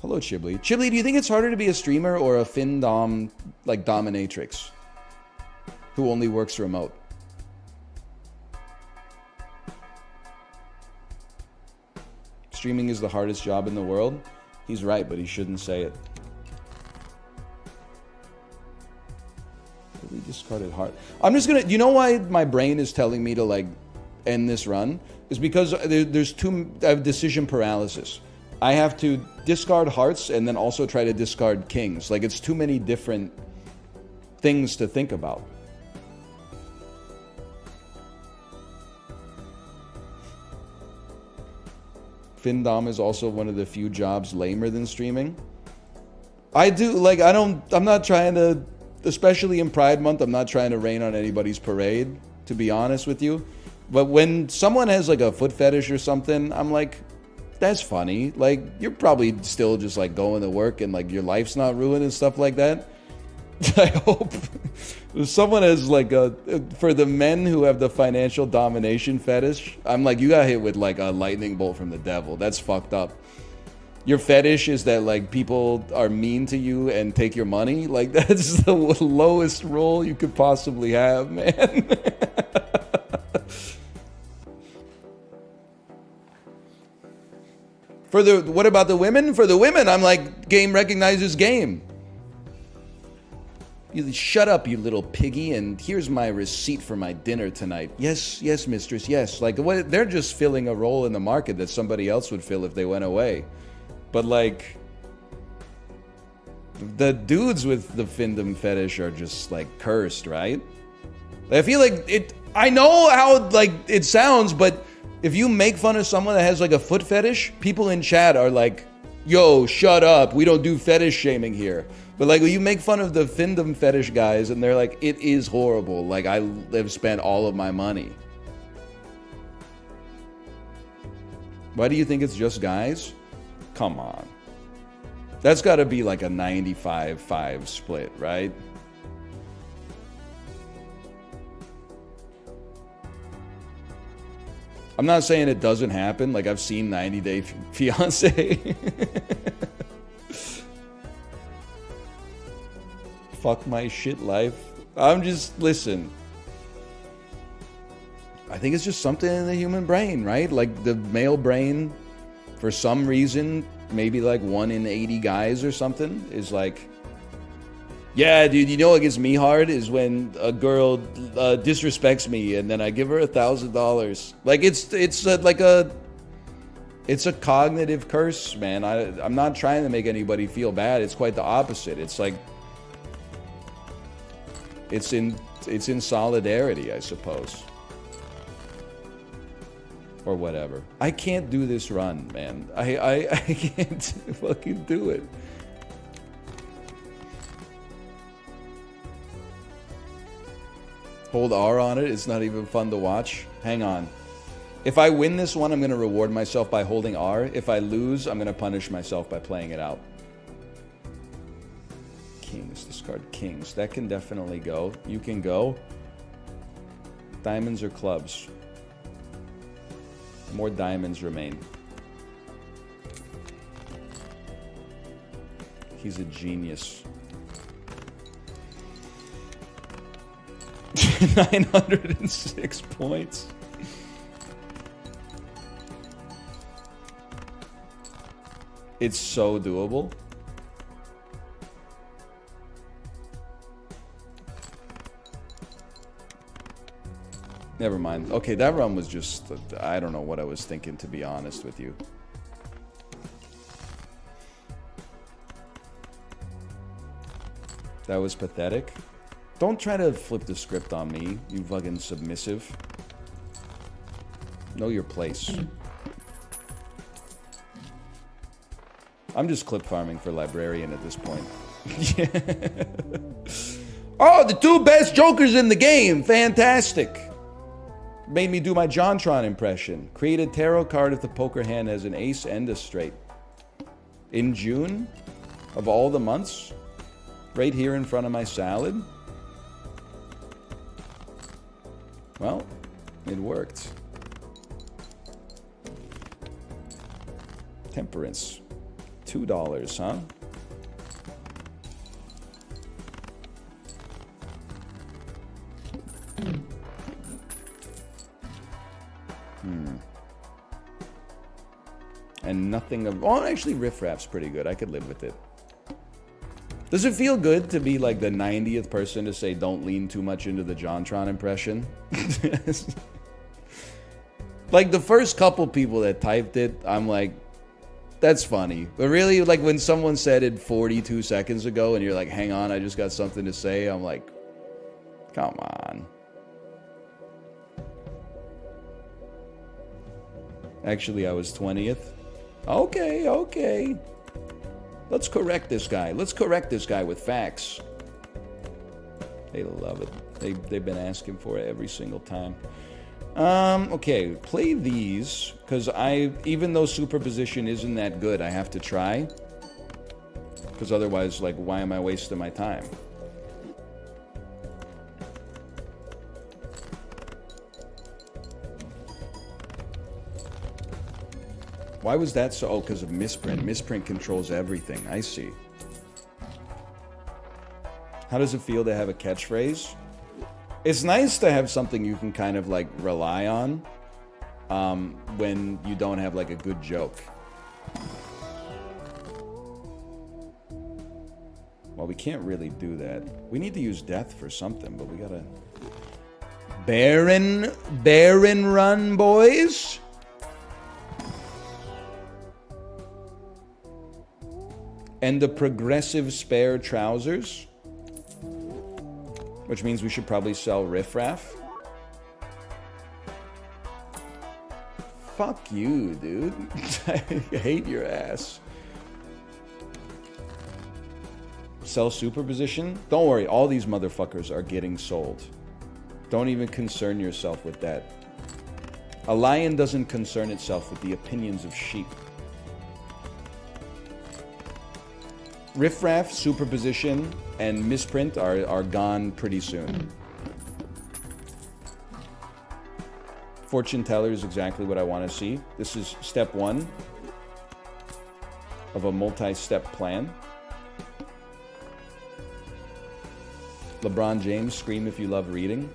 Hello, Chibli. Chibli, do you think it's harder to be a streamer or a FinDom like dominatrix who only works remote? Streaming is the hardest job in the world. He's right, but he shouldn't say it. We discarded heart. I'm just gonna, you know why my brain is telling me to like end this run? Is because I have decision paralysis. I have to discard hearts and then also try to discard kings. Like, it's too many different things to think about. FinDom is also one of the few jobs lamer than streaming. I'm not trying to, especially in Pride Month, I'm not trying to rain on anybody's parade, to be honest with you. But when someone has like a foot fetish or something, I'm like, that's funny. Like, you're probably still just like going to work and like your life's not ruined and stuff like that. I hope if someone has like for the men who have the financial domination fetish, I'm like, you got hit with like a lightning bolt from the devil. That's fucked up. Your fetish is that like people are mean to you and take your money. Like, that's the lowest role you could possibly have, man. What about the women? For the women, I'm like, game recognizes game. You shut up, you little piggy, and here's my receipt for my dinner tonight. Yes, yes, mistress, yes. Like, what? They're just filling a role in the market that somebody else would fill if they went away. But like, the dudes with the findom fetish are just like cursed, right? I feel like it. I know how like it sounds, but if you make fun of someone that has like a foot fetish, people in chat are like, yo, shut up, we don't do fetish shaming here. But like, when you make fun of the findom fetish guys and they're like, it is horrible, like I have spent all of my money. Why do you think it's just guys? Come on. That's got to be like a 95-5 split, right? I'm not saying it doesn't happen. Like, I've seen 90 Day Fiance. Fuck my shit life. I'm just, listen. I think it's just something in the human brain, right? Like, the male brain, for some reason, maybe like 1 in 80 guys or something, is like, yeah, dude, you know what gets me hard is when a girl disrespects me and then I give her $1,000. Like, it's a cognitive curse, man. I'm not trying to make anybody feel bad. It's quite the opposite. It's like, It's in solidarity, I suppose. Or whatever. I can't do this run, man. I can't fucking do it. Hold R on it. It's not even fun to watch. Hang on. If I win this one, I'm going to reward myself by holding R. If I lose, I'm going to punish myself by playing it out. Kings. Discard kings. That can definitely go. You can go. Diamonds or clubs? More diamonds remain. He's a genius. 906 points. It's so doable. Never mind. Okay, that run was just... I don't know what I was thinking, to be honest with you. That was pathetic. Don't try to flip the script on me, you fucking submissive. Know your place. I'm just clip farming for librarian at this point. Oh, the two best jokers in the game! Fantastic! Made me do my JonTron impression. Create a tarot card if the poker hand has an ace and a straight. In June? Of all the months? Right here in front of my salad? Well, it worked. Temperance. $2, huh? And nothing of... Oh, actually, Riff Raff's pretty good. I could live with it. Does it feel good to be like the 90th person to say don't lean too much into the JonTron impression? Like, the first couple people that typed it, I'm like, that's funny. But really, like, when someone said it 42 seconds ago and you're like, hang on, I just got something to say, I'm like, come on. Actually, I was 20th. Okay, okay. Let's correct this guy. Let's correct this guy with facts. They love it. They've been asking for it every single time. Okay, play these, because even though superposition isn't that good, I have to try. Because otherwise, like, why am I wasting my time? Why was that so? Oh, because of misprint. Misprint controls everything. I see. How does it feel to have a catchphrase? It's nice to have something you can kind of like rely on when you don't have like a good joke. Well, we can't really do that. We need to use death for something, but we gotta... Baron run, boys! And the progressive spare trousers. Which means we should probably sell Riff Raff. Fuck you, dude. I hate your ass. Sell superposition? Don't worry, all these motherfuckers are getting sold. Don't even concern yourself with that. A lion doesn't concern itself with the opinions of sheep. Riff Raff, superposition, and misprint are gone pretty soon. Fortune teller is exactly what I want to see. This is step one of a multi-step plan. LeBron James, scream if you love reading.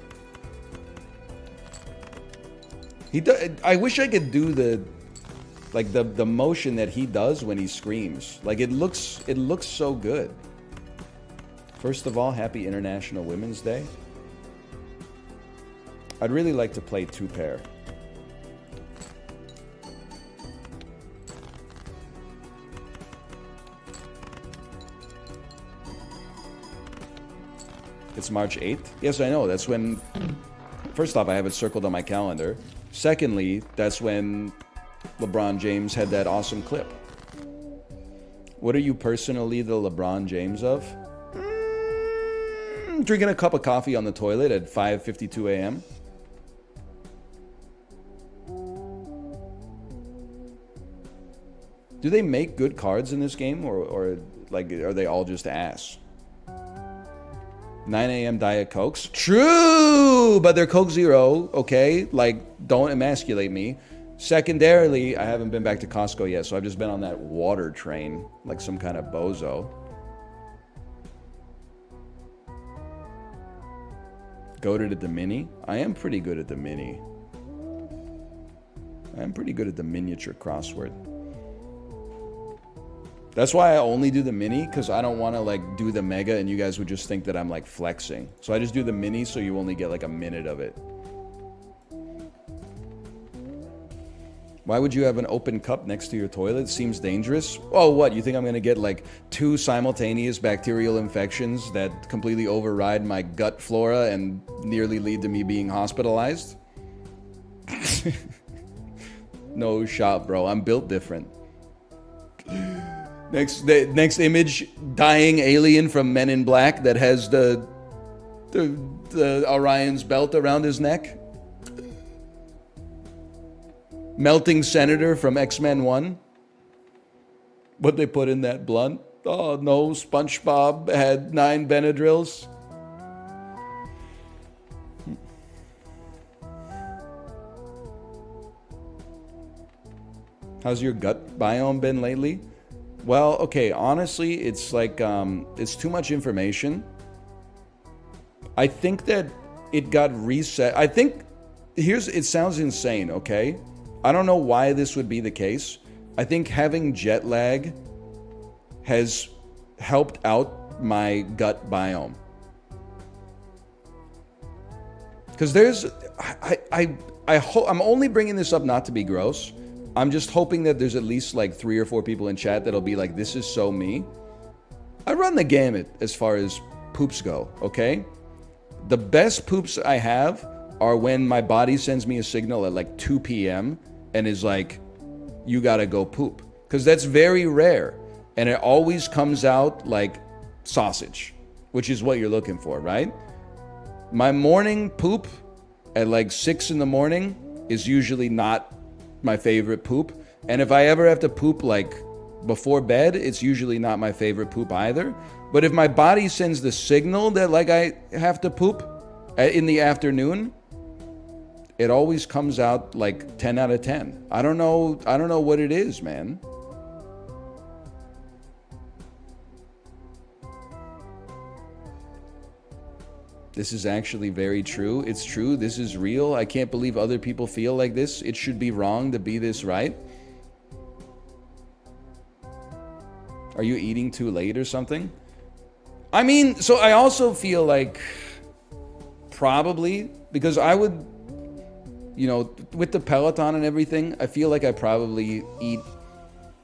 I wish I could do the motion that he does when he screams. Like, it looks so good. First of all, happy International Women's Day. I'd really like to play two pair. It's March 8th? Yes, I know. That's when... First off, I have it circled on my calendar. Secondly, that's when LeBron James had that awesome clip. What are you personally the LeBron James of? Drinking a cup of coffee on the toilet at 5:52 a.m. Do they make good cards in this game, or like are they all just ass? 9 a.m. Diet Cokes. True, but they're Coke Zero, okay? Like, don't emasculate me. Secondarily, I haven't been back to Costco yet, so I've just been on that water train, like some kind of bozo. Goated at the mini? I am pretty good at the mini. I am pretty good at the miniature crossword. That's why I only do the mini, because I don't want to like do the mega and you guys would just think that I'm like flexing. So I just do the mini so you only get like a minute of it. Why would you have an open cup next to your toilet? Seems dangerous. Oh, what? You think I'm going to get like 2 simultaneous bacterial infections that completely override my gut flora and nearly lead to me being hospitalized? No shot, bro. I'm built different. Next image, dying alien from Men in Black that has the Orion's belt around his neck. Melting Senator from X-Men 1. What they put in that blunt? Oh no, SpongeBob had 9 Benadryls. How's your gut biome been lately? Well, okay, honestly, it's like, it's too much information. I think that it got reset. I think, it sounds insane, okay? I don't know why this would be the case. I think having jet lag has helped out my gut biome. Because there's, I hope, I'm only bringing this up not to be gross. I'm just hoping that there's at least like 3 or 4 people in chat that'll be like, this is so me. I run the gamut as far as poops go, okay? The best poops I have are when my body sends me a signal at like 2 p.m. and is like, you gotta go poop. Because that's very rare. And it always comes out like sausage, which is what you're looking for, right? My morning poop at like 6 in the morning is usually not my favorite poop. And if I ever have to poop like before bed, it's usually not my favorite poop either. But if my body sends the signal that like I have to poop in the afternoon, it always comes out like 10 out of 10. I don't know what it is, man. This is actually very true. It's true. This is real. I can't believe other people feel like this. It should be wrong to be this right. Are you eating too late or something? I mean, so I also feel like probably, because I would, you know, with the Peloton and everything, I feel like I probably eat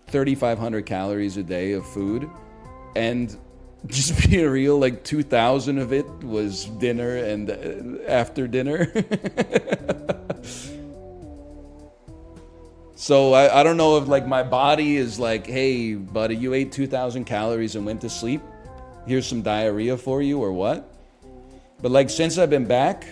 3,500 calories a day of food. And just being real, like 2,000 of it was dinner and after dinner. So I don't know if like my body is like, hey, buddy, you ate 2,000 calories and went to sleep. Here's some diarrhea for you or what? But like since I've been back,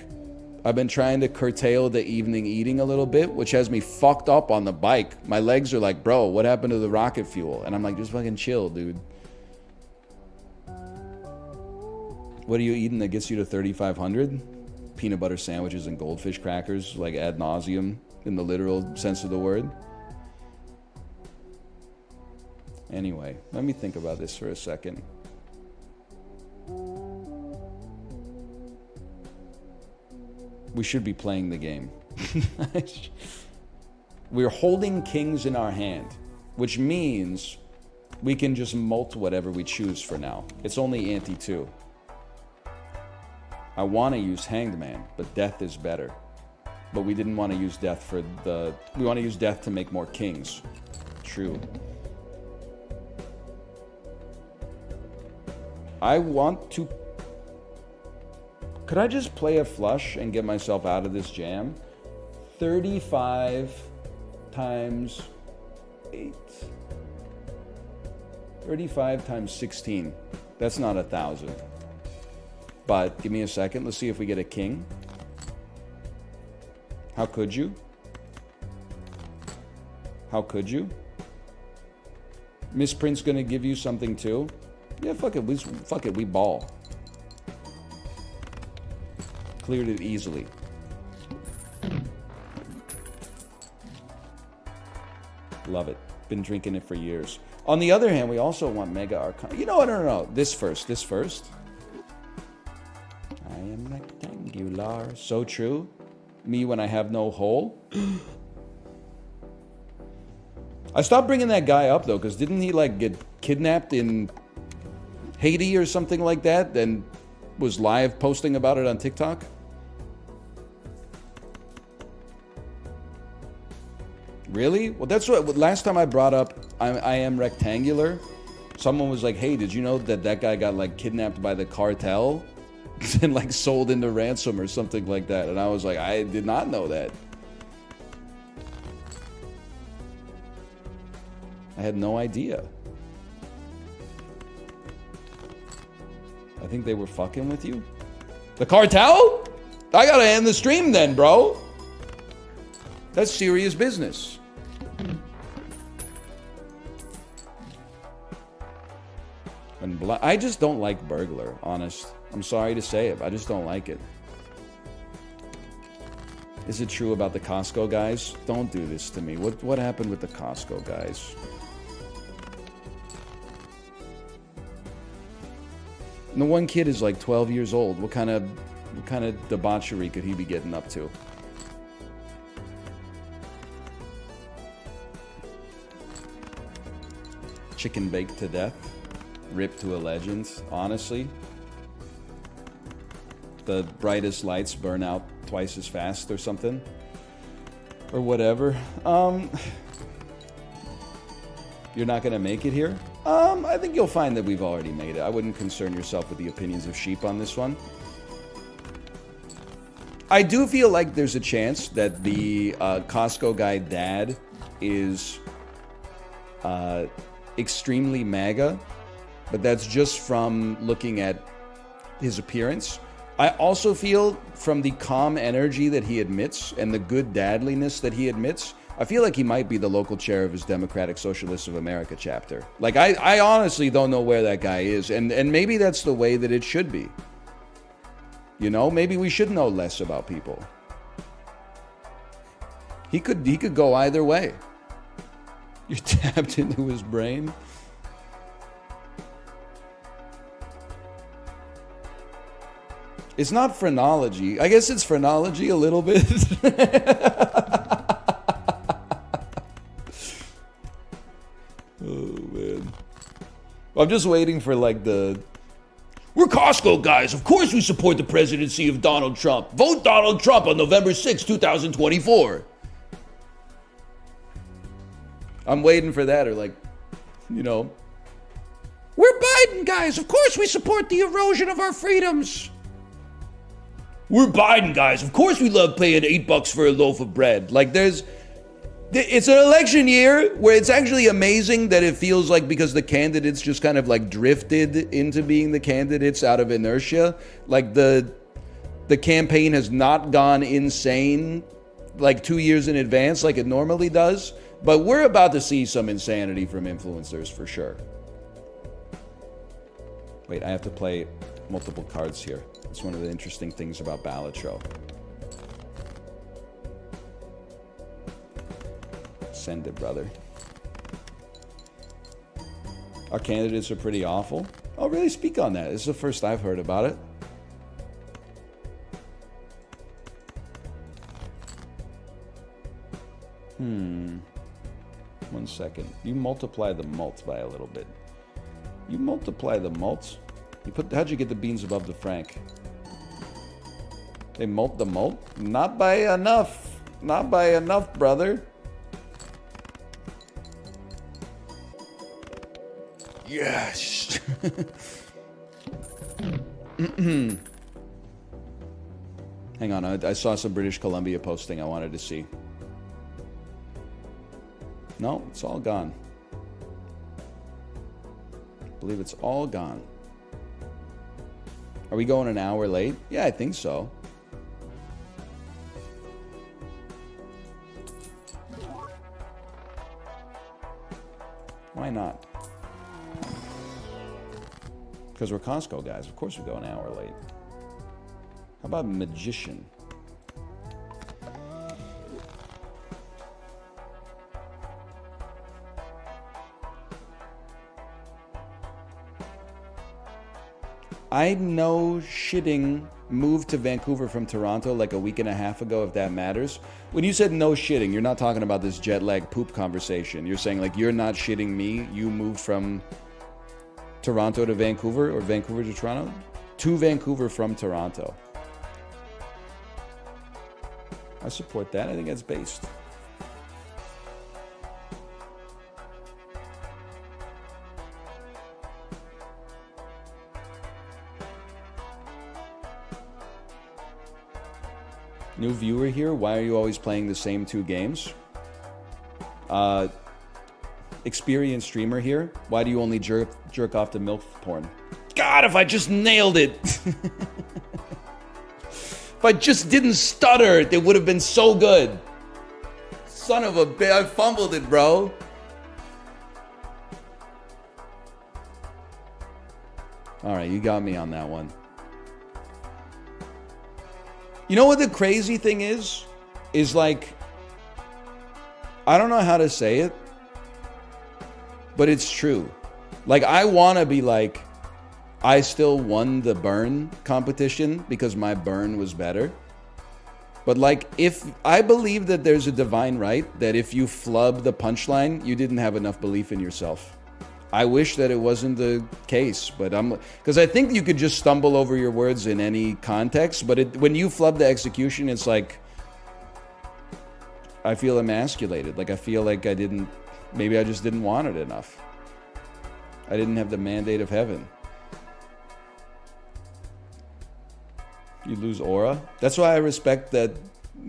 I've been trying to curtail the evening eating a little bit, which has me fucked up on the bike. My legs are like, bro, what happened to the rocket fuel? And I'm like, just fucking chill, dude. What are you eating that gets you to 3,500? Peanut butter sandwiches and goldfish crackers, like ad nauseum in the literal sense of the word. Anyway, let me think about this for a second. We should be playing the game. We're holding kings in our hand, which means we can just molt whatever we choose for now. It's only ante 2. I want to use Hanged Man, but death is better. But we didn't want to use death for the... We want to use death to make more kings. True. I want to... Could I just play a flush and get myself out of this jam? 35 times 8. 35 times 16. That's not 1,000. But give me a second. Let's see if we get a king. How could you? How could you? Misprint's gonna give you something too? Yeah, fuck it. We ball. Cleared it easily. Love it. Been drinking it for years. On the other hand, we also want Mega Arcana. You know what? No. This first. I am rectangular. So true. Me when I have no hole. I stopped bringing that guy up, though, because didn't he, like, get kidnapped in Haiti or something like that? And was live posting about it on TikTok? Really? Well, that's what last time I brought up I am rectangular. Someone was like, "Hey, did you know that guy got like kidnapped by the cartel and like sold into ransom or something like that?" And I was like, "I did not know that. I had no idea." I think they were fucking with you. The cartel? I gotta end the stream then, bro. That's serious business. I just don't like burglar, honest. I'm sorry to say it, but I just don't like it. Is it true about the Costco guys? Don't do this to me. What happened with the Costco guys? And the one kid is like 12 years old. What kind of debauchery could he be getting up to? Chicken baked to death. Ripped to a legend, honestly. The brightest lights burn out twice as fast or something. Or whatever. You're not gonna make it here? I think you'll find that we've already made it. I wouldn't concern yourself with the opinions of sheep on this one. I do feel like there's a chance that the Costco guy dad is extremely MAGA. But that's just from looking at his appearance. I also feel from the calm energy that he admits and the good dadliness that he admits, I feel like he might be the local chair of his Democratic Socialists of America chapter. Like, I honestly don't know where that guy is. And maybe that's the way that it should be. You know, maybe we should know less about people. He could go either way. You're tapped into his brain. It's not phrenology. I guess it's phrenology a little bit. Oh, man. I'm just waiting for, like, we're Costco guys. Of course we support the presidency of Donald Trump. Vote Donald Trump on November 6, 2024. I'm waiting for that, or, like, you know. We're Biden guys. Of course we support the erosion of our freedoms. We're Biden guys. Of course we love paying $8 for a loaf of bread. Like, it's an election year where it's actually amazing that it feels like, because the candidates just kind of like drifted into being the candidates out of inertia, like the campaign has not gone insane like 2 years in advance like it normally does. But we're about to see some insanity from influencers for sure. Wait, I have to play multiple cards here. It's one of the interesting things about Balatro. Send it, brother. Our candidates are pretty awful. Oh, really? Speak on that. This is the first I've heard about it. One second. You multiply the malt by a little bit. You multiply the malt. How'd you get the beans above the frank? They malt the malt? Not by enough. Not by enough, brother. Yes. Hang on, I saw some British Columbia posting I wanted to see. No, it's all gone. I believe it's all gone. Are we going an hour late? Yeah, I think so. Why not? Because we're Costco guys. Of course we go an hour late. How about Magician? I know shitting moved to Vancouver from Toronto like a week and a half ago, if that matters. When you said no shitting, you're not talking about this jet lag poop conversation. You're saying like, you're not shitting me. You moved from Toronto to Vancouver, or Vancouver to Toronto? To Vancouver from Toronto. I support that. I think that's based. New viewer here. Why are you always playing the same two games? Experienced streamer here. Why do you only jerk off to MILF porn? God, if I just nailed it. If I just didn't stutter, it would have been so good. Son of a bitch, I fumbled it, bro. All right, you got me on that one. You know what the crazy thing is? Is like, I don't know how to say it, but it's true. Like, I want to be like, I still won the burn competition because my burn was better. But like, if I believe that there's a divine right that if you flub the punchline, you didn't have enough belief in yourself. I wish that it wasn't the case, but because I think you could just stumble over your words in any context, but when you flub the execution, it's like, I feel emasculated. Like, I feel like maybe I just didn't want it enough. I didn't have the mandate of heaven. You lose aura. That's why I respect that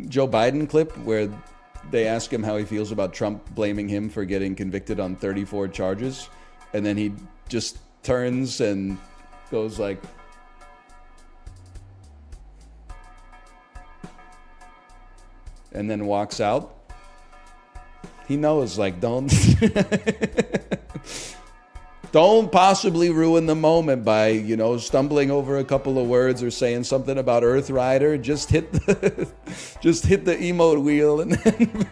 Joe Biden clip where they ask him how he feels about Trump blaming him for getting convicted on 34 charges. And then he just turns and goes like, and then walks out. He knows, like, don't possibly ruin the moment by, stumbling over a couple of words or saying something about Earth Rider. Just hit the emote wheel and then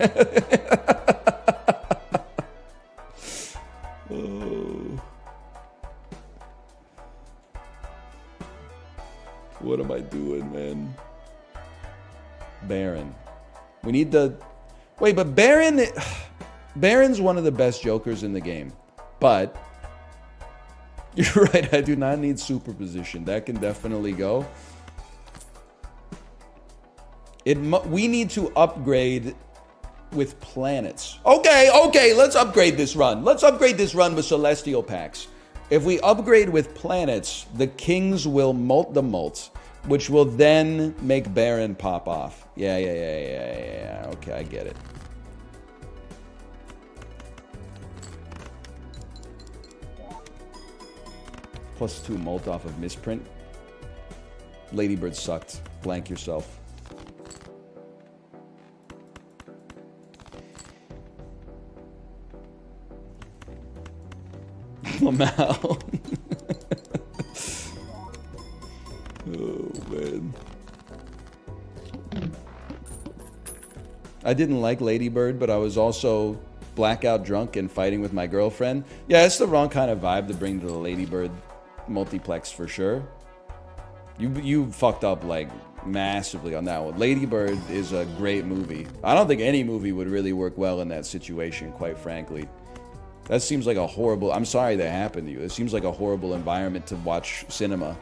what am I doing, man? Baron. We need wait, but Baron's one of the best jokers in the game. But you're right, I do not need superposition. That can definitely go. We need to upgrade with planets. Okay, let's upgrade this run. Let's upgrade this run with celestial packs. If we upgrade with planets, the kings will molt the molt, which will then make Baron pop off. Yeah. Okay, I get it. +2 molt off of misprint. Ladybird sucked. Blank yourself. Lamau. Oh, man. I didn't like Ladybird, but I was also blackout drunk and fighting with my girlfriend. Yeah, it's the wrong kind of vibe to bring to the Ladybird multiplex for sure. You fucked up like massively on that one. Ladybird is a great movie. I don't think any movie would really work well in that situation, quite frankly. That seems like a horrible... I'm sorry that happened to you. It seems like a horrible environment to watch cinema.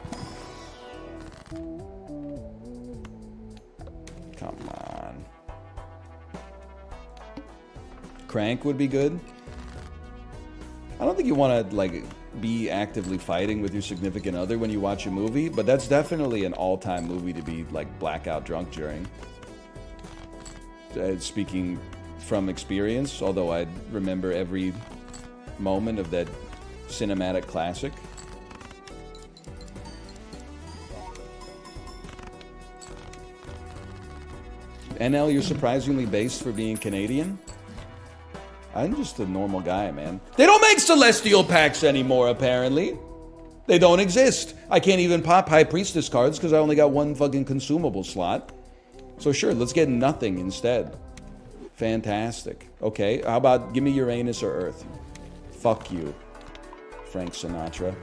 Come on. Crank would be good. I don't think you want to, like, be actively fighting with your significant other when you watch a movie, but that's definitely an all-time movie to be like blackout drunk during. Speaking from experience, although I remember every moment of that cinematic classic. NL, you're surprisingly based for being Canadian. I'm just a normal guy, man. They don't make Celestial packs anymore, apparently. They don't exist. I can't even pop High Priestess cards because I only got one fucking consumable slot. So sure, let's get nothing instead. Fantastic. Okay, how about give me Uranus or Earth? Fuck you, Frank Sinatra.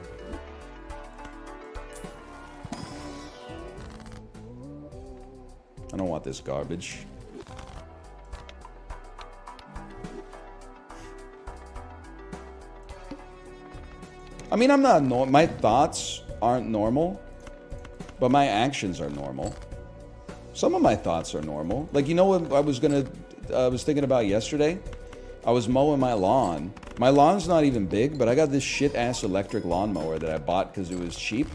I don't want this garbage. I mean, I'm not my thoughts aren't normal, but my actions are normal. Some of my thoughts are normal. Like, you know what I was thinking about yesterday? I was mowing my lawn. My lawn's not even big, but I got this shit-ass electric lawnmower that I bought because it was cheap.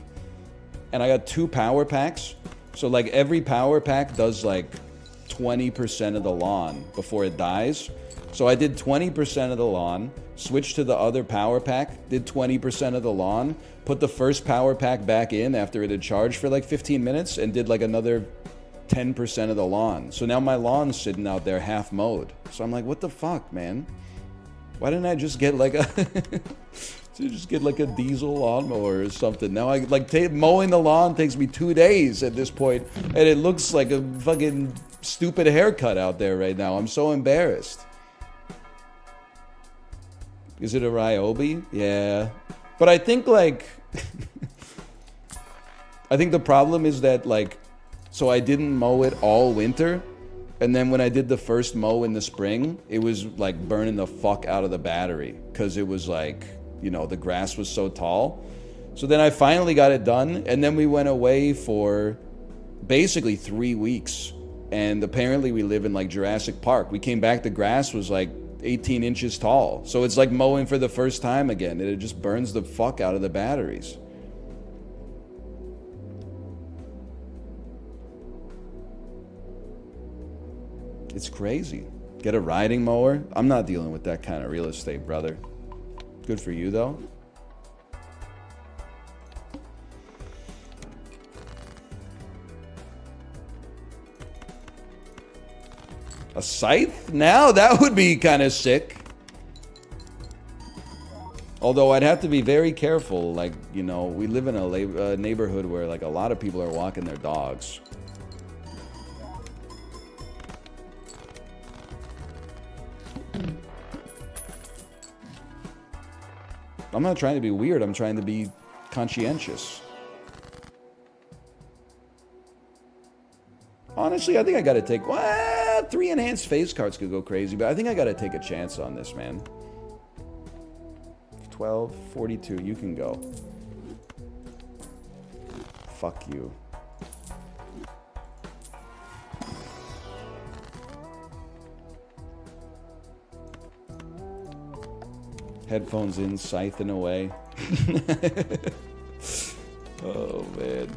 And I got 2 power packs. So, like, every power pack does, like, 20% of the lawn before it dies. So I did 20% of the lawn, switched to the other power pack, did 20% of the lawn, put the first power pack back in after it had charged for, like, 15 minutes, and did, like, another 10% of the lawn. So now my lawn's sitting out there half mowed. So I'm like, what the fuck, man? Why didn't I just get like a a diesel lawnmower or something? Now I like mowing the lawn takes me 2 days at this point, and it looks like a fucking stupid haircut out there right now. I'm so embarrassed. Is it a Ryobi? Yeah. But I think like I think the problem is that like so I didn't mow it all winter, and then when I did the first mow in the spring, it was like burning the fuck out of the battery because it was like, you know, the grass was so tall. So then I finally got it done, and then we went away for basically 3 weeks, and apparently we live in like Jurassic Park. We came back, the grass was like 18 inches tall. So it's like mowing for the first time again, and it just burns the fuck out of the batteries. It's crazy. Get a riding mower? I'm not dealing with that kind of real estate, brother. Good for you, though. A scythe? Now that would be kind of sick. Although I'd have to be very careful. Like, you know, we live in a neighborhood where like a lot of people are walking their dogs. I'm not trying to be weird. I'm trying to be conscientious. Honestly, I think I gotta take... Well, 3 enhanced face cards could go crazy, but I think I gotta take a chance on this, man. 12, 42, you can go. Fuck you. Headphones in, scything away. Oh, man.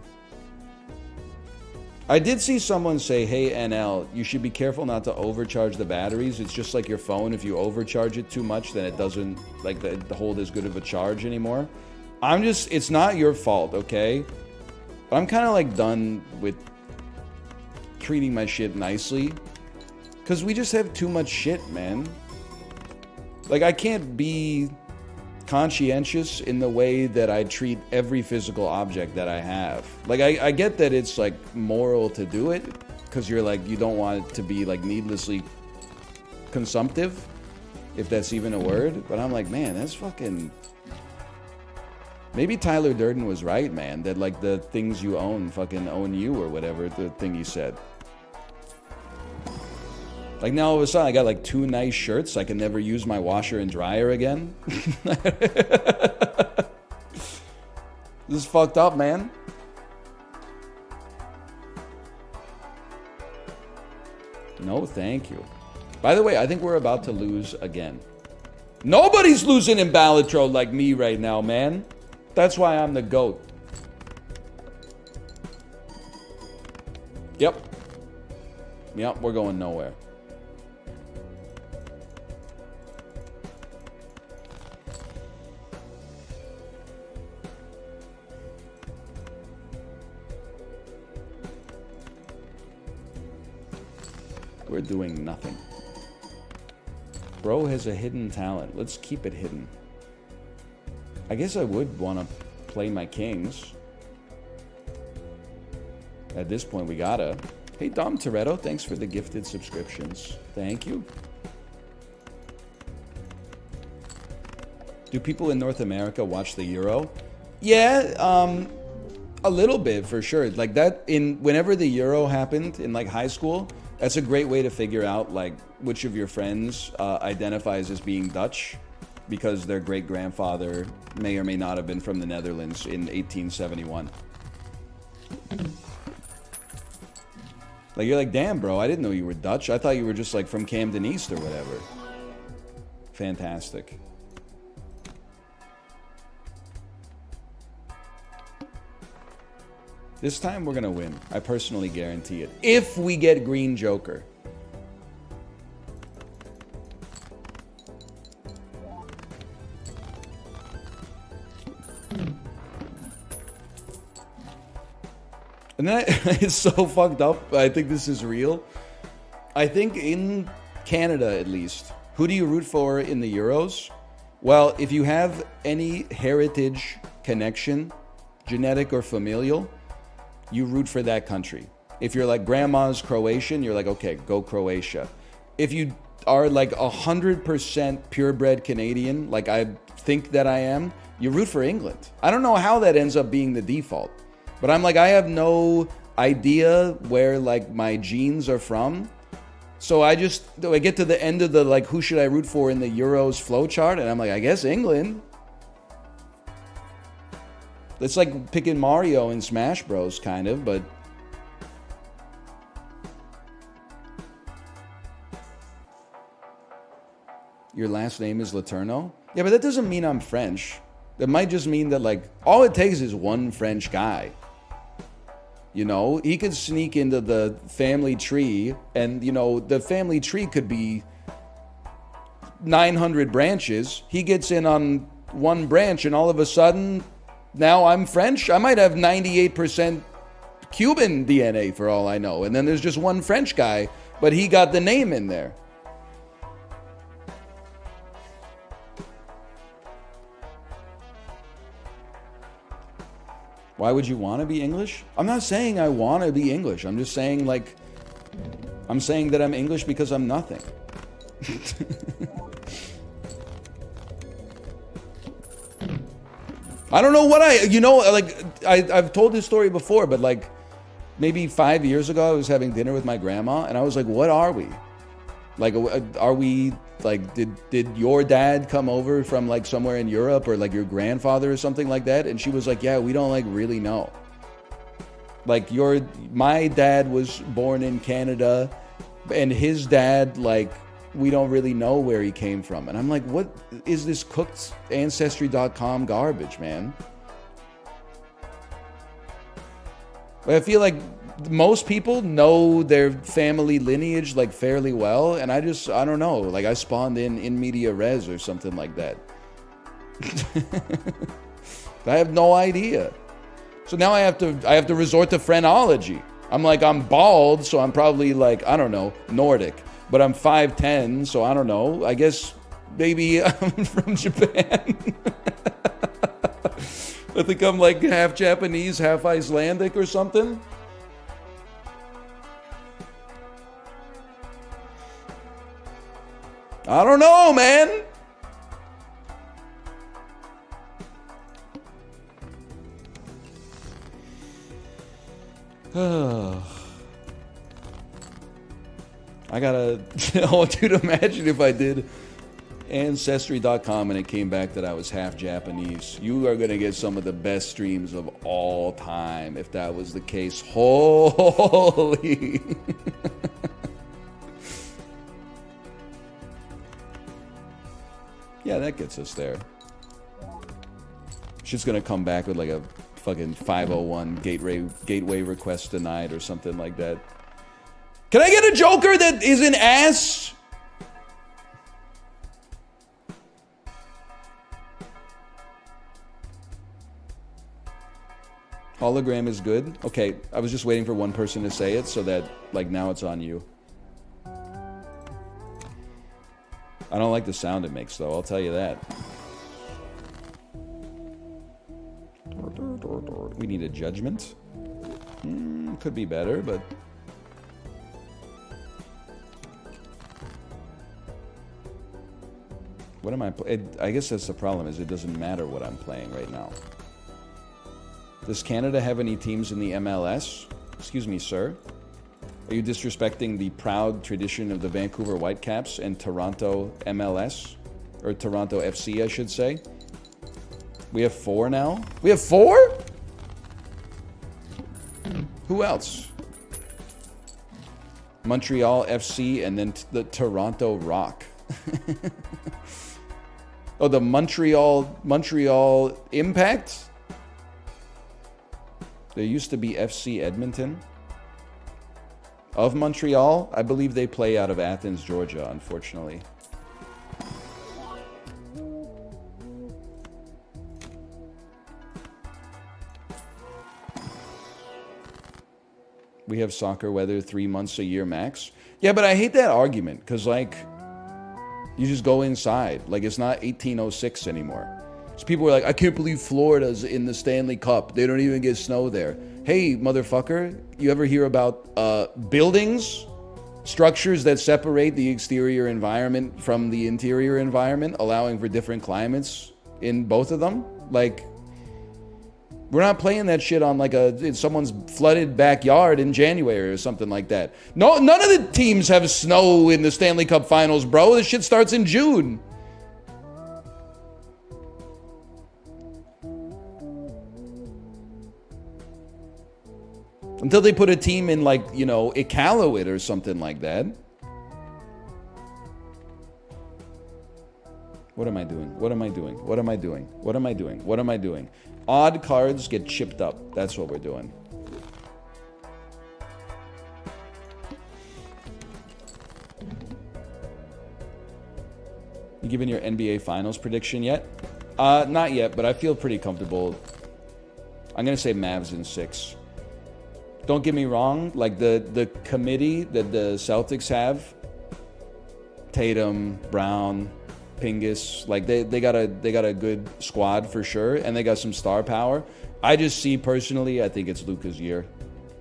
I did see someone say, hey, NL, you should be careful not to overcharge the batteries. It's just like your phone. If you overcharge it too much, then it doesn't, like, hold as good of a charge anymore. It's not your fault, okay? But I'm kind of, like, done with treating my shit nicely. Because we just have too much shit, man. Like, I can't be conscientious in the way that I treat every physical object that I have. Like, I get that it's, like, moral to do it, because you're, like, you don't want it to be, like, needlessly consumptive, if that's even a word. But I'm like, man, that's fucking... Maybe Tyler Durden was right, man, that, like, the things you own fucking own you, or whatever, the thing he said. Like, now all of a sudden I got like 2 nice shirts. I can never use my washer and dryer again. This is fucked up, man. No, thank you. By the way, I think we're about to lose again. Nobody's losing in Balatro like me right now, man. That's why I'm the GOAT. Yep. Yep, we're going nowhere. We're doing nothing. Bro has a hidden talent. Let's keep it hidden. I guess I would want to play my kings. At this point, we gotta. Hey, Dom Toretto, thanks for the gifted subscriptions. Thank you. Do people in North America watch the Euro? Yeah, a little bit for sure. Like that whenever the Euro happened in like high school, that's a great way to figure out like which of your friends identifies as being Dutch, because their great grandfather may or may not have been from the Netherlands in 1871. Like you're like, damn, bro, I didn't know you were Dutch. I thought you were just like from Camden East or whatever. Fantastic. This time we're gonna win. I personally guarantee it. If we get Green Joker. And that is so fucked up. I think this is real. I think in Canada, at least, who do you root for in the Euros? Well, if you have any heritage connection, genetic or familial, you root for that country. If you're like grandma's Croatian, you're like, okay, go Croatia. If you are like 100% purebred Canadian, like I think that I am, you root for England. I don't know how that ends up being the default. But I'm like, I have no idea where like my genes are from. So I get to the end of the like, who should I root for in the Euros flowchart? And I'm like, I guess England. It's like picking Mario in Smash Bros, kind of, but... Your last name is Laterno? Yeah, but that doesn't mean I'm French. That might just mean that, like, all it takes is one French guy. You know, he could sneak into the family tree, and, you know, the family tree could be 900 branches. He gets in on one branch, and all of a sudden, now I'm French. I might have 98% Cuban DNA for all I know. And then there's just one French guy, but he got the name in there. Why would you want to be English? I'm not saying I want to be English. I'm just saying, like, I'm saying that I'm English because I'm nothing. I don't know what I've told this story before, but like maybe 5 years ago, I was having dinner with my grandma and I was like, what are we? Like, are we like, did your dad come over from like somewhere in Europe, or like your grandfather or something like that? And she was like, yeah, we don't like really know. Like my dad was born in Canada and his dad, like, we don't really know where he came from. And I'm like, what is this cooked Ancestry.com garbage, man? But I feel like most people know their family lineage like fairly well, and I don't know, like I spawned in media res or something like that. I have no idea. So now I have to resort to phrenology. I'm like, I'm bald, so I'm probably like, I don't know, Nordic. But I'm 5'10", so I don't know. I guess maybe I'm from Japan. I think I'm like half Japanese, half Icelandic or something. I don't know, man. I want you to imagine if I did Ancestry.com and it came back that I was half Japanese. You are going to get some of the best streams of all time if that was the case. Holy. Yeah, that gets us there. She's gonna come back with like a fucking 501 gateway request denied or something like that. Can I get a Joker that is an ass? Hologram is good. Okay, I was just waiting for one person to say it so that, like, now it's on you. I don't like the sound it makes, though. I'll tell you that. We need a judgment. Could be better, but... What am I I guess that's the problem, is it doesn't matter what I'm playing right now. Does Canada have any teams in the MLS? Excuse me, sir. Are you disrespecting the proud tradition of the Vancouver Whitecaps and Toronto MLS? Or Toronto FC, I should say. We have 4 now? We have 4? Who else? Montreal FC and then the Toronto Rock. Oh, the Montreal Impact? There used to be FC Edmonton. Of Montreal, I believe they play out of Athens, Georgia, unfortunately. We have soccer weather 3 months a year max. Yeah, but I hate that argument, because, like, you just go inside. Like, it's not 1806 anymore. So people were like, I can't believe Florida's in the Stanley Cup. They don't even get snow there. Hey, motherfucker, you ever hear about buildings? Structures that separate the exterior environment from the interior environment, allowing for different climates in both of them? Like, we're not playing that shit on like in someone's flooded backyard in January or something like that. No, none of the teams have snow in the Stanley Cup Finals, bro. This shit starts in June. Until they put a team in, like, you know, Iqaluit or something like that. What am I doing? What am I doing? What am I doing? What am I doing? What am I doing? Odd cards get chipped up. That's what we're doing. You giving your NBA Finals prediction yet? Not yet, but I feel pretty comfortable. I'm going to say Mavs in 6. Don't get me wrong, like the committee that the Celtics have, Tatum, Brown, Pingus, like they got a good squad for sure, and they got some star power. I just see personally, I think it's Luka's year.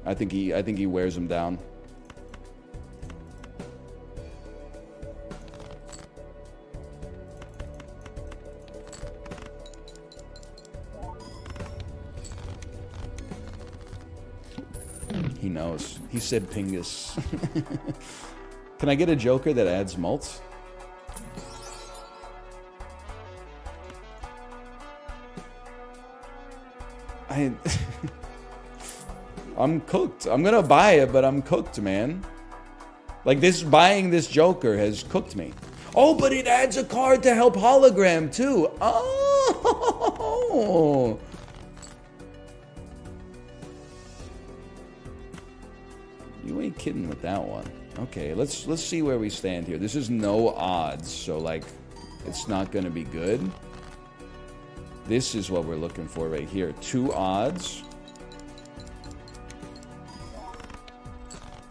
I think he wears them down. He knows. He said Pingus. Can I get a Joker that adds mults? I'm cooked. I'm gonna buy it, but I'm cooked, man. Like, buying this Joker has cooked me. Oh, but it adds a card to help hologram too. Oh. You ain't kidding with that one. Okay, let's see where we stand here. This is no odds, so like it's not gonna be good. This is what we're looking for right here. 2 odds.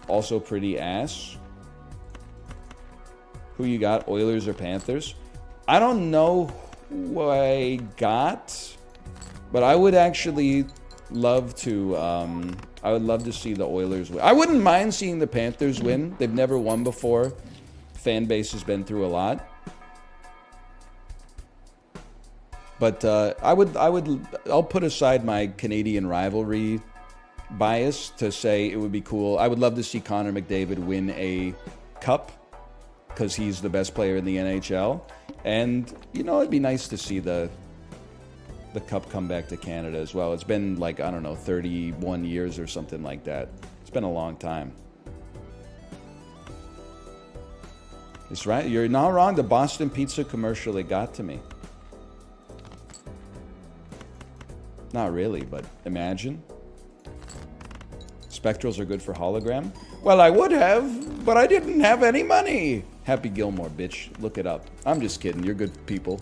Also pretty ass. Who you got, Oilers or Panthers? I don't know who I got, but I would actually love to I would love to see the Oilers win. I wouldn't mind seeing the Panthers win. They've never won before. Fan base has been through a lot. But I'll put aside my Canadian rivalry bias to say it would be cool. I would love to see Connor McDavid win a cup because he's the best player in the NHL. And, you know, it'd be nice to see the cup come back to Canada as well. It's been like, I don't know, 31 years or something like that. It's been a long time. It's right. You're not wrong. The Boston Pizza commercial, it got to me. Not really, but imagine. Spectrals are good for hologram. Well, I would have, but I didn't have any money. Happy Gilmore, bitch. Look it up. I'm just kidding. You're good people.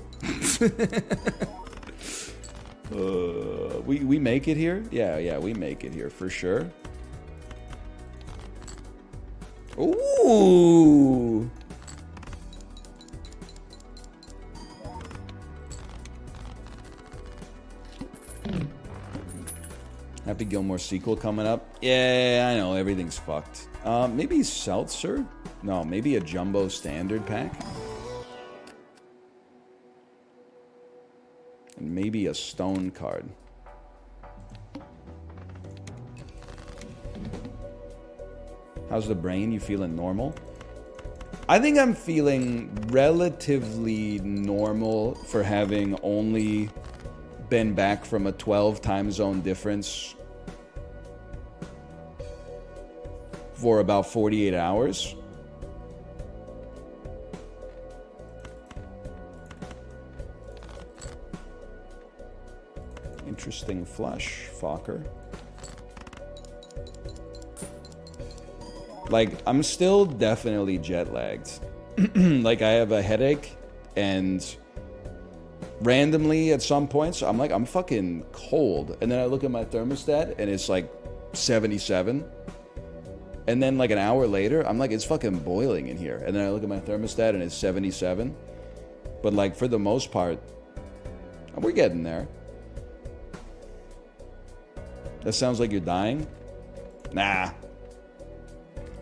We make it here? Yeah, we make it here for sure. Ooh. Happy Gilmore sequel coming up. Yeah, I know, everything's fucked. Maybe Seltzer? No, maybe a jumbo standard pack. And maybe a stone card. How's the brain? You feeling normal? I think I'm feeling relatively normal for having only been back from a 12 time zone difference for about 48 hours. Interesting flush, Fokker. Like, I'm still definitely jet lagged. Like, I have a headache, and randomly at some points, I'm like, I'm fucking cold. And then I look at my thermostat, and it's like 77. And then like an hour later, I'm like, it's fucking boiling in here. And then I look at my thermostat, and it's 77. But like, for the most part, we're getting there. That sounds like you're dying? Nah.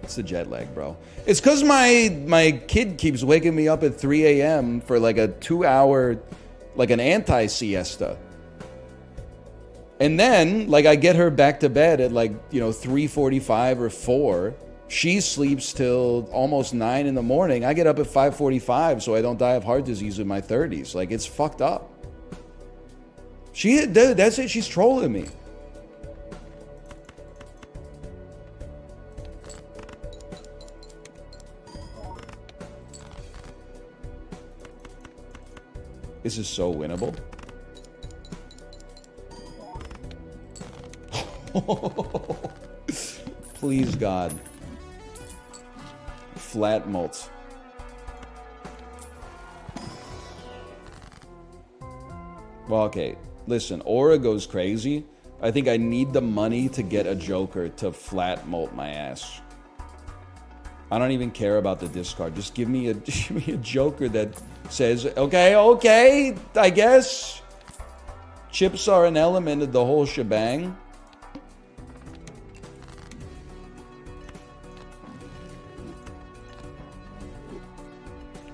It's the jet lag, bro. It's because my kid keeps waking me up at 3 a.m. for like a 2-hour, like an anti-siesta. And then, like, I get her back to bed at like, 3:45 or 4. She sleeps till almost 9 in the morning. I get up at 5:45 so I don't die of heart disease in my 30s. Like, it's fucked up. Dude, that's it. She's trolling me. This is so winnable. Please, God. Flat malts. Well, okay. Listen, Aura goes crazy. I think I need the money to get a Joker to flat malt my ass. I don't even care about the discard. Just give me a Joker that says, okay, I guess. Chips are an element of the whole shebang.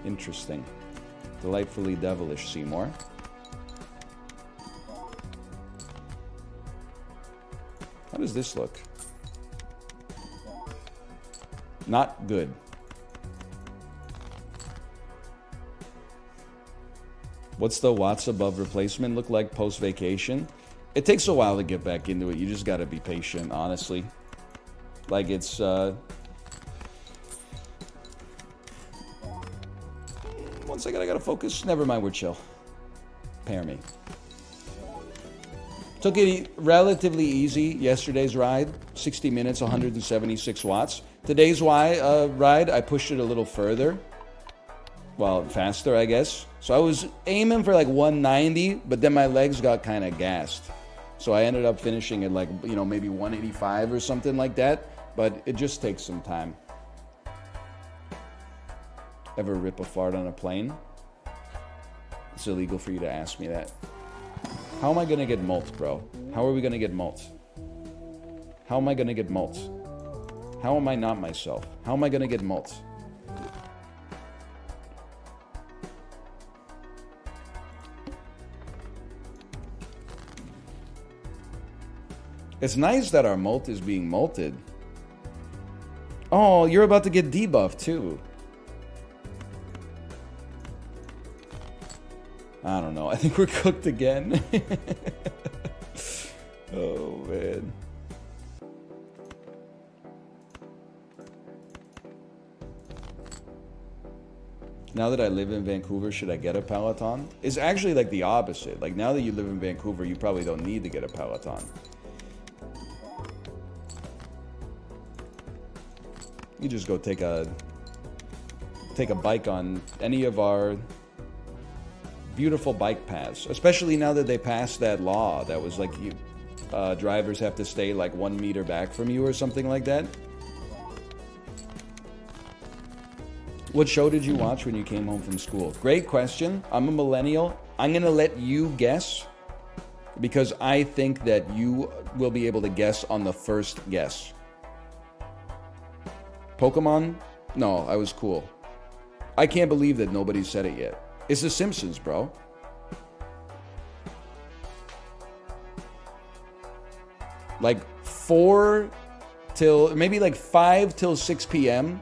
Interesting. Delightfully devilish, Seymour. How does this look? Not good. What's the watts above replacement look like post-vacation? It takes a while to get back into it. You just gotta be patient, honestly. Like, it's, one second, I gotta focus. Never mind, we're chill. Pair me. Took it relatively easy yesterday's ride. 60 minutes, 176 watts. Today's ride, I pushed it a little further. Well, faster, I guess. So I was aiming for like 190, but then my legs got kind of gassed. So I ended up finishing at like, maybe 185 or something like that. But it just takes some time. Ever rip a fart on a plane? It's illegal for you to ask me that. How am I gonna get malt, bro? How are we gonna get malt? How am I gonna get malt? How am I not myself? How am I gonna get malt? It's nice that our malt is being malted. Oh, you're about to get debuffed too. I don't know. I think we're cooked again. Oh, man. Now that I live in Vancouver, should I get a Peloton? It's actually like the opposite. Like now that you live in Vancouver, you probably don't need to get a Peloton. You just go take a bike on any of our beautiful bike paths. Especially now that they passed that law that was like drivers have to stay like 1 meter back from you or something like that. What show did you watch when you came home from school? Great question. I'm a millennial. I'm going to let you guess because I think that you will be able to guess on the first guess. Pokemon? No, I was cool. I can't believe that nobody said it yet. It's The Simpsons, bro. Like 4 till, maybe like 5 till 6 p.m.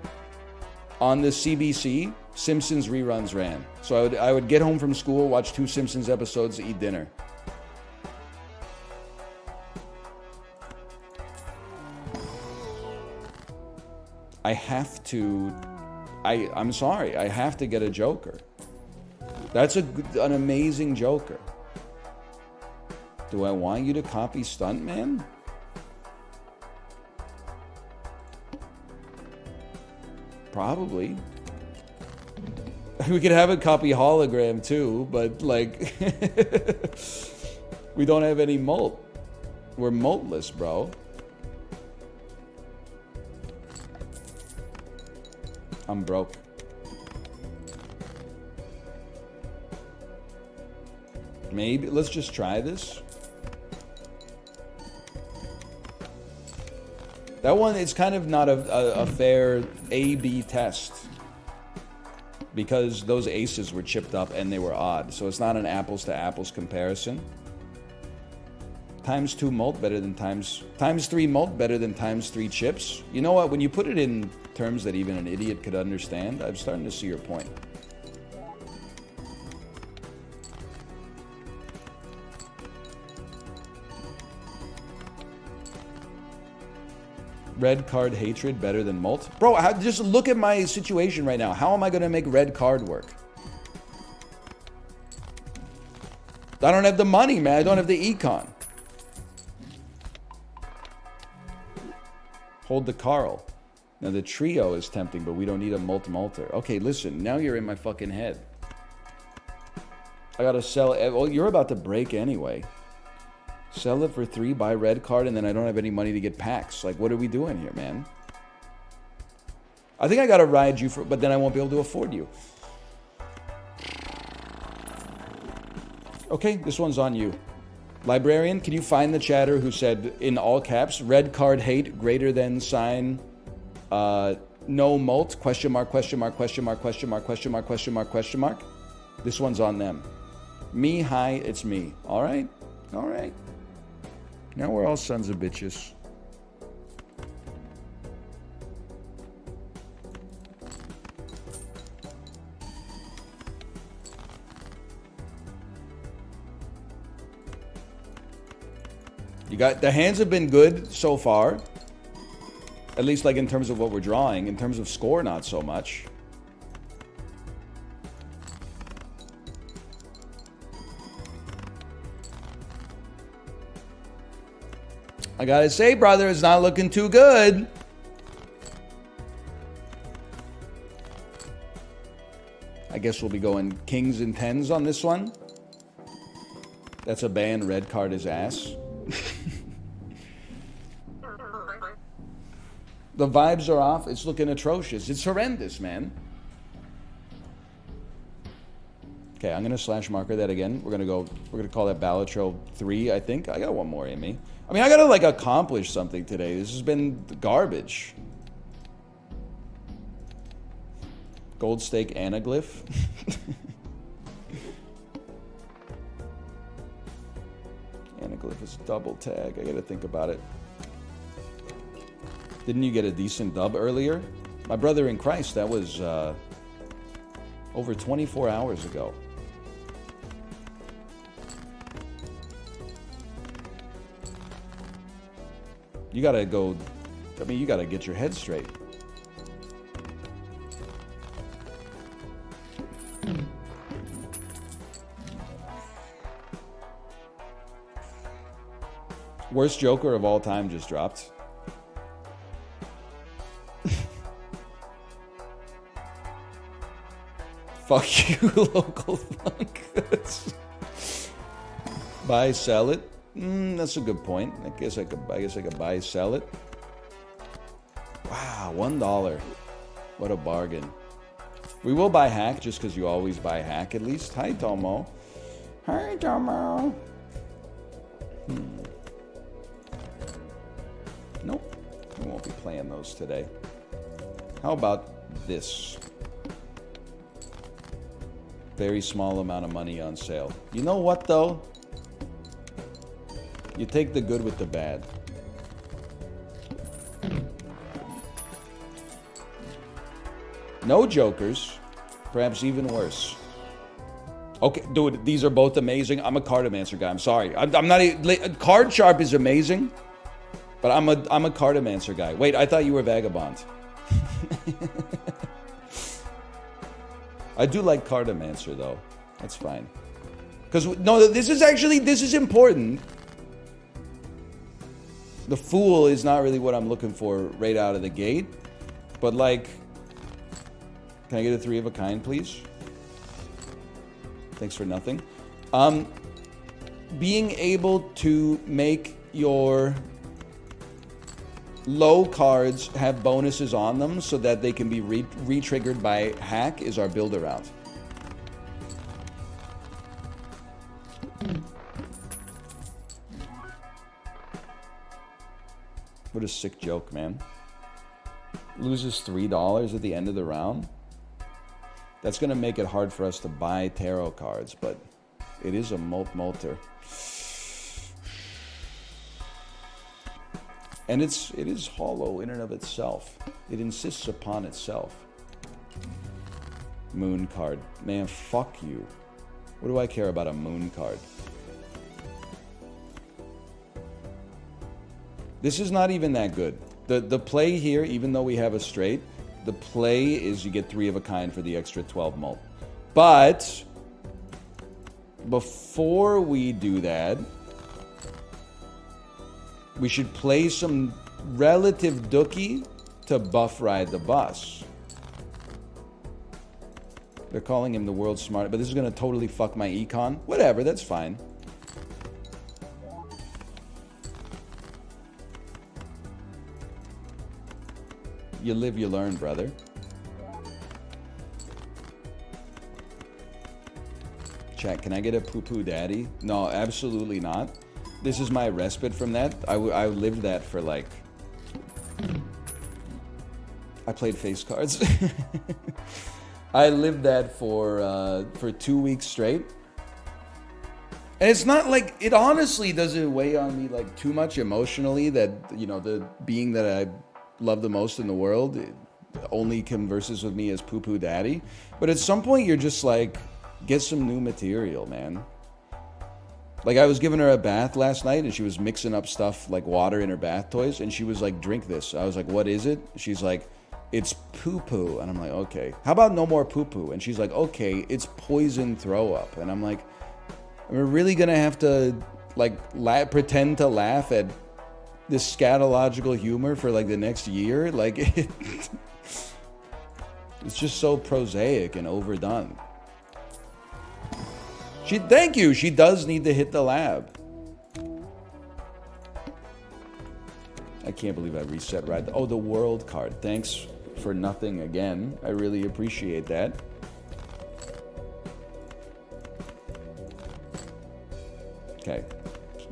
on the CBC, Simpsons reruns ran. So I would get home from school, watch 2 Simpsons episodes, eat dinner. I have to, I'm sorry, I have to get a Joker. That's an amazing Joker. Do I want you to copy Stuntman? Probably. We could have a copy hologram too, but like we don't have any molt. We're moltless, bro. I'm broke. Maybe let's just try this. That one is kind of not a fair A-B test because those aces were chipped up and they were odd. So it's not an apples to apples comparison. Times 2 molt better than times 3 molt better than times 3 chips. You know what? When you put it in terms that even an idiot could understand, I'm starting to see your point. Red card hatred better than molt? Bro, just look at my situation right now. How am I going to make red card work? I don't have the money, man. I don't have the econ. Hold the Carl. Now the trio is tempting, but we don't need a multi-multer. Okay, listen. Now you're in my fucking head. I got to sell. Well, you're about to break anyway. Sell it for 3, buy red card, and then I don't have any money to get packs. Like, what are we doing here, man? I think I gotta ride you for, but then I won't be able to afford you. Okay, this one's on you. Librarian, can you find the chatter who said in all caps, red card hate greater than sign, no molt, question mark, question mark, question mark, question mark, question mark, question mark, question mark? This one's on them. Me, hi, it's me. All right, all right. Now we're all sons of bitches. You got, the hands have been good so far. At least like in terms of what we're drawing. In terms of score, not so much. I gotta say, brother, it's not looking too good. I guess we'll be going kings and tens on this one. That's a ban. Red card is ass. The vibes are off. It's looking atrocious. It's horrendous, man. Okay, I'm gonna slash marker that again. We're gonna call that Balatro 3, I think. I got one more in me. I mean, I gotta like accomplish something today. This has been garbage. Gold stake anaglyph. Anaglyph is double tag. I gotta think about it. Didn't you get a decent dub earlier? My brother in Christ, that was over 24 hours ago. You gotta go, I mean, you gotta get your head straight. Worst Joker of all time just dropped. Fuck you, local thunk. Buy, sell it. That's a good point. I guess I could buy, sell it. Wow, $1. What a bargain. We will buy hack just because you always buy hack at least. Hi, Tomo. Hi, Tomo. Nope. We won't be playing those today. How about this? Very small amount of money on sale. You know what, though? You take the good with the bad. No jokers. Perhaps even worse. Okay, dude, these are both amazing. I'm a cartomancer guy. I'm sorry. I'm not card sharp is amazing, but I'm a cartomancer guy. Wait, I thought you were vagabond. I do like cartomancer though. That's fine. Because no, this is important. The fool is not really what I'm looking for right out of the gate, but like, can I get a 3 of a kind, please? Thanks for nothing. Being able to make your low cards have bonuses on them so that they can be re-triggered by hack is our build around. What a sick joke, man. Loses $3 at the end of the round. That's going to make it hard for us to buy tarot cards, but it is a molter. And it is hollow in and of itself. It insists upon itself. Moon card. Man, fuck you. What do I care about a moon card? This is not even that good. The play here, even though we have a straight, the play is you get 3 of a kind for the extra 12 mult. But before we do that, we should play some relative dookie to buff ride the bus. They're calling him the world's smartest, but this is going to totally fuck my econ. Whatever, that's fine. You live, you learn, brother. Chat, can I get a poo-poo daddy? No, absolutely not. This is my respite from that. I lived that for like... I played face cards. I lived that for 2 weeks straight. And it's not like... It honestly doesn't weigh on me like too much emotionally that, you know, the being that I love the most in the world only converses with me as poo-poo daddy. But at some point you're just like, get some new material, man. Like I was giving her a bath last night and she was mixing up stuff like water in her bath toys and she was like, drink this. I was like, what is it? She's like, it's poo-poo. And I'm like, okay. How about no more poo-poo? And she's like, okay, it's poison throw up. And I'm like, we're really gonna have to like pretend to laugh at this scatological humor for like the next year? Like it's just so prosaic and overdone. Thank you. She does need to hit the lab. I can't believe I reset right. Oh, the world card. Thanks for nothing again. I really appreciate that. Okay.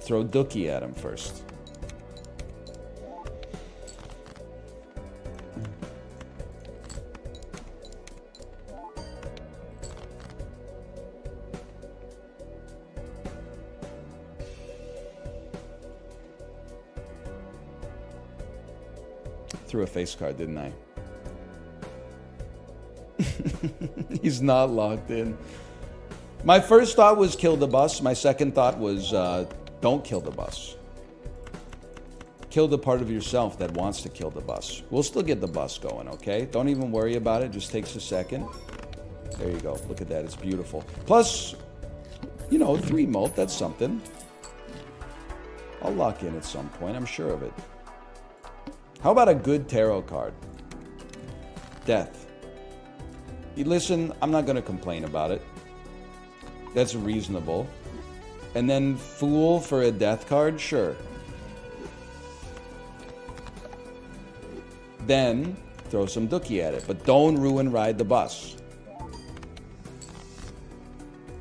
Throw Dookie at him first. Threw a face card, didn't I? He's not locked in. My first thought was kill the bus. My second thought was don't kill the bus. Kill the part of yourself that wants to kill the bus. We'll still get the bus going, okay? Don't even worry about it. Just takes a second. There you go. Look at that. It's beautiful. Plus, you know, 3 mult. That's something. I'll lock in at some point, I'm sure of it. How about a good tarot card? Death. You listen, I'm not going to complain about it. That's reasonable. And then Fool for a death card? Sure. Then throw some Dookie at it. But don't ruin Ride the Bus.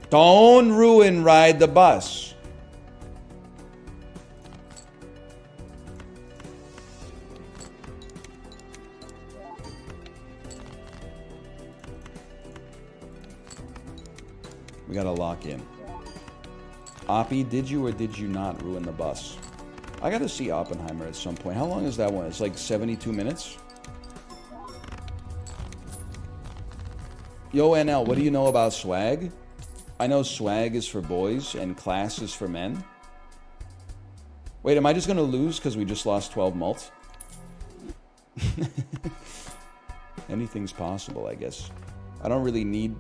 Don't ruin Ride the Bus. We gotta lock in. Oppie, did you or did you not ruin the bus? I gotta see Oppenheimer at some point. How long is that one? It's like 72 minutes? Yo, NL, what do you know about swag? I know swag is for boys and class is for men. Wait, am I just gonna lose because we just lost 12 mult? Anything's possible, I guess. I don't really need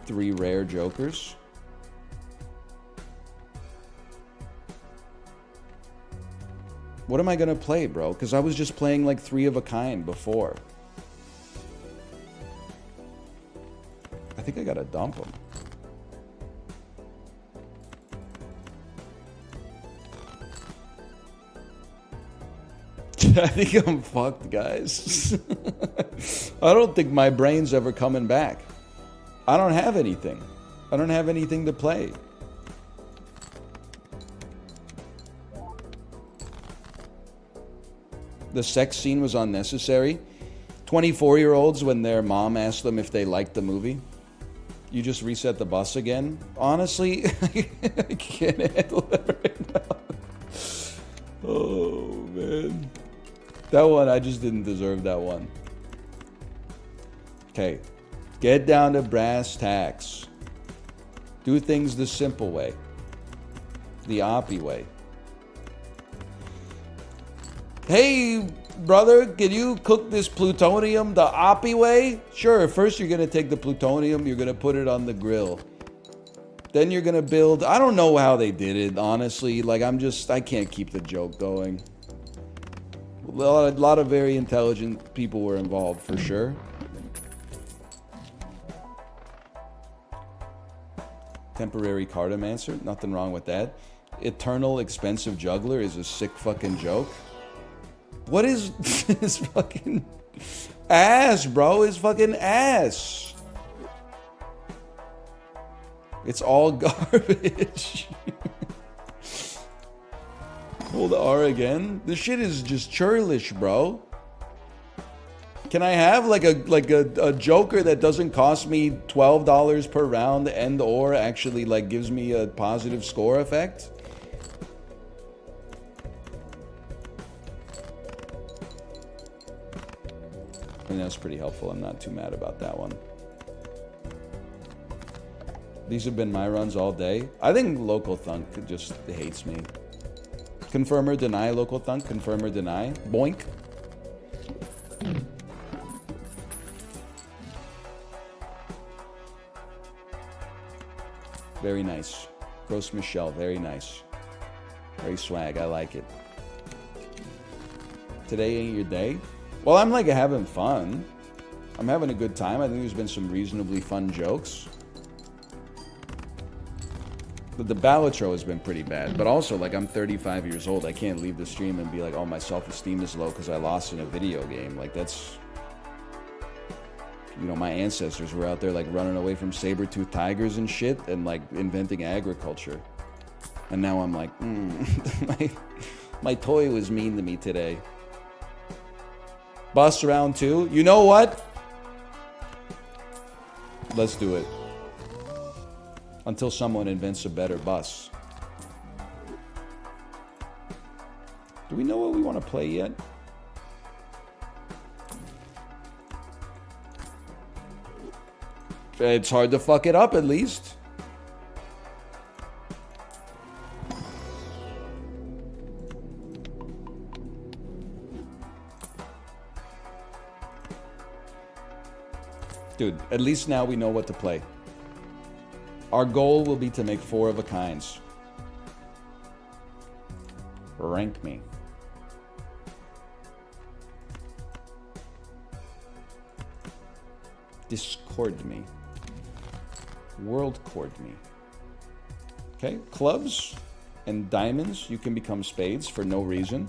3 rare jokers. What am I gonna play, bro? Because I was just playing like 3 of a kind before. I think I gotta dump them. I think I'm fucked, guys. I don't think my brain's ever coming back. I don't have anything. I don't have anything to play. The sex scene was unnecessary. 24-year-olds, when their mom asked them if they liked the movie, you just reset the bus again. Honestly, I can't handle it right now. Oh, man. That one, I just didn't deserve that one. Okay. Get down to brass tacks. Do things the simple way. The Oppie way. Hey, brother, can you cook this plutonium the Oppie way? Sure, first you're going to take the plutonium, you're going to put it on the grill. Then you're going to build... I don't know how they did it, honestly. Like, I can't keep the joke going. A lot of very intelligent people were involved, for sure. Temporary cartomancer, nothing wrong with that. Eternal expensive juggler is a sick fucking joke. What is this fucking ass, bro? It's fucking ass. It's all garbage. Hold R again. This shit is just churlish, bro. Can I have like a joker that doesn't cost me $12 per round and or actually like gives me a positive score effect? I think that's pretty helpful. I'm not too mad about that one. These have been my runs all day. I think Local Thunk just hates me. Confirm or deny, Local Thunk. Confirm or deny. Boink. Very nice. Gross Michelle, very nice. Very swag, I like it. Today ain't your day? Well, I'm like having fun. I'm having a good time. I think there's been some reasonably fun jokes. But the Balatro has been pretty bad. But also, like, I'm 35 years old. I can't leave the stream and be like, oh, my self-esteem is low because I lost in a video game. Like, that's... You know, my ancestors were out there, like, running away from saber-toothed tigers and shit and, like, inventing agriculture. And now I'm like, my toy was mean to me today. Bus round 2. You know what? Let's do it. Until someone invents a better bus. Do we know what we want to play yet? It's hard to fuck it up, at least. Dude, at least now we know what to play. Our goal will be to make 4 of a kinds. Rank me. Discord me. World chord me. Okay, clubs and diamonds, you can become spades for no reason.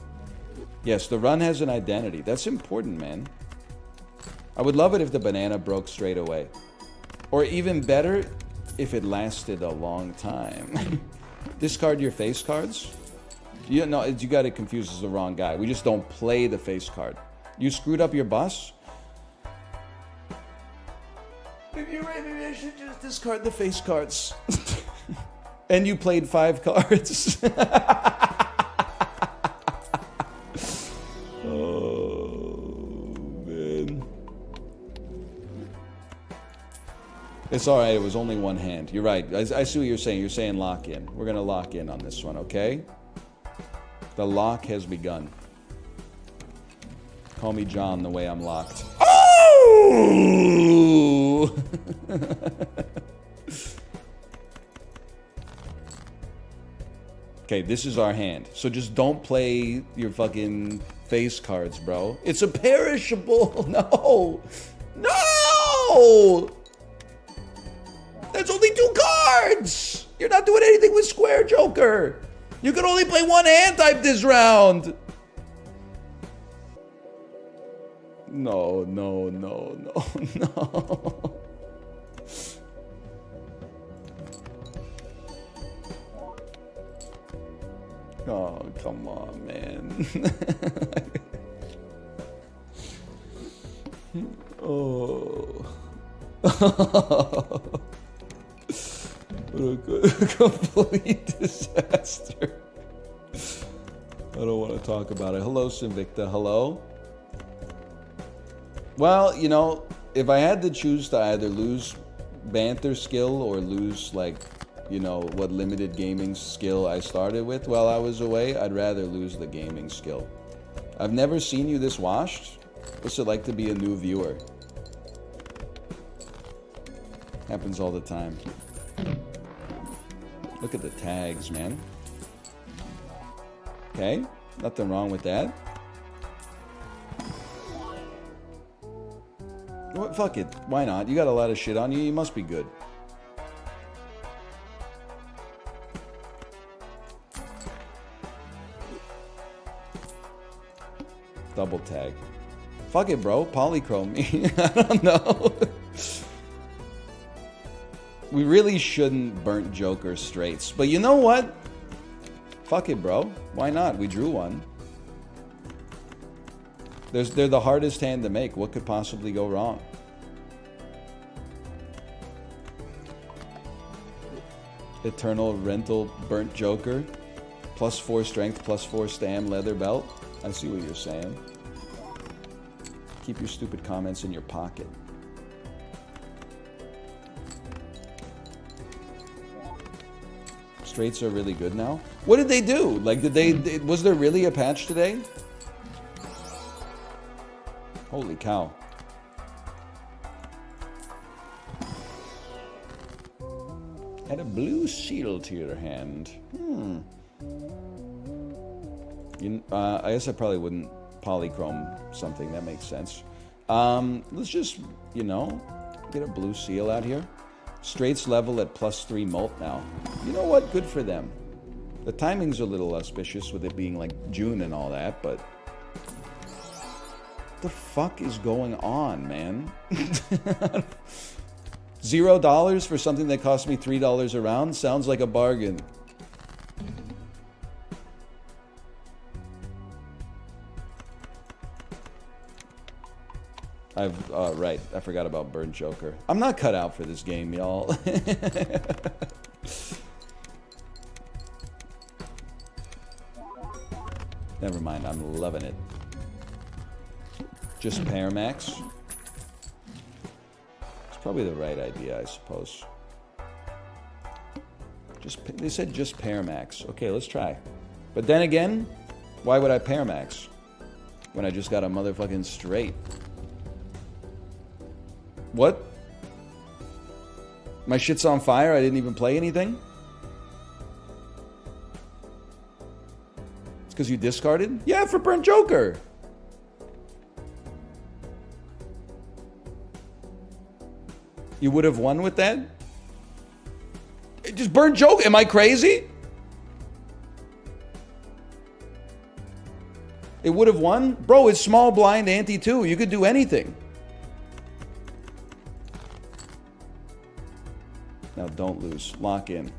Yes, the run has an identity. That's important, man. I would love it if the banana broke straight away. Or even better, if it lasted a long time. Discard your face cards? You got it confused as the wrong guy. We just don't play the face card. You screwed up your bus? Maybe you're right. Maybe I should just discard the face cards. And you played 5 cards. Oh, man. It's all right. It was only one hand. You're right. I see what you're saying. You're saying lock in. We're going to lock in on this one, okay? The lock has begun. Call me John the way I'm locked. Oh! Okay, this is our hand. So just don't play your fucking face cards, bro. It's a perishable. No. No! That's only 2 cards! You're not doing anything with Square Joker. You can only play 1 hand type this round. No, no, no, no, no. Oh, come on, man. Oh. What a complete disaster. I don't want to talk about it. Hello, Sinvicta. Hello? Well, you know, if I had to choose to either lose banter skill or lose, like, you know, what limited gaming skill I started with while I was away, I'd rather lose the gaming skill. I've never seen you this washed. What's it like to be a new viewer? Happens all the time. Look at the tags, man. Okay, nothing wrong with that. What? Fuck it. Why not? You got a lot of shit on you. You must be good. Double tag. Fuck it, bro. Polychrome me. I don't know. We really shouldn't burnt Joker straights. But you know what? Fuck it, bro. Why not? We drew one. They're the hardest hand to make. What could possibly go wrong? Eternal Rental Burnt Joker. +4 strength, +4 stam, leather belt. I see what you're saying. Keep your stupid comments in your pocket. Straights are really good now. What did they do? Like, was there really a patch today? Holy cow. Add a blue seal to your hand. I guess I probably wouldn't polychrome something. That makes sense. Let's just, you know, get a blue seal out here. Straights level at +3 molt now. You know what? Good for them. The timing's a little auspicious with it being like June and all that, but... What the fuck is going on, man? $0 for something that cost me $3 a round? Sounds like a bargain. Right, I forgot about Burnt Joker. I'm not cut out for this game, y'all. Never mind, I'm loving it. Just Paramax. It's probably the right idea, I suppose. They said just Paramax. Okay, let's try. But then again, why would I Paramax when I just got a motherfucking straight? What? My shit's on fire? I didn't even play anything? It's Because you discarded? Yeah, for burnt joker. You would have won with that? Just burnt joker. Am I crazy? It would have won? Bro, it's small blind ante 2. You could do anything. Now don't lose. Lock in.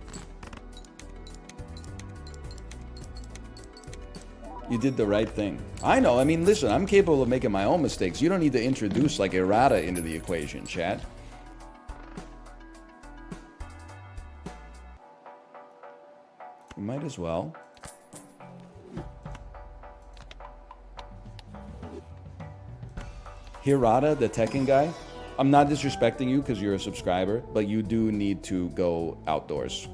You did the right thing. I know. I mean, listen, I'm capable of making my own mistakes. You don't need to introduce like errata into the equation, chat. You might as well. Hirata, the Tekken guy, I'm not disrespecting you because you're a subscriber, but you do need to go outdoors.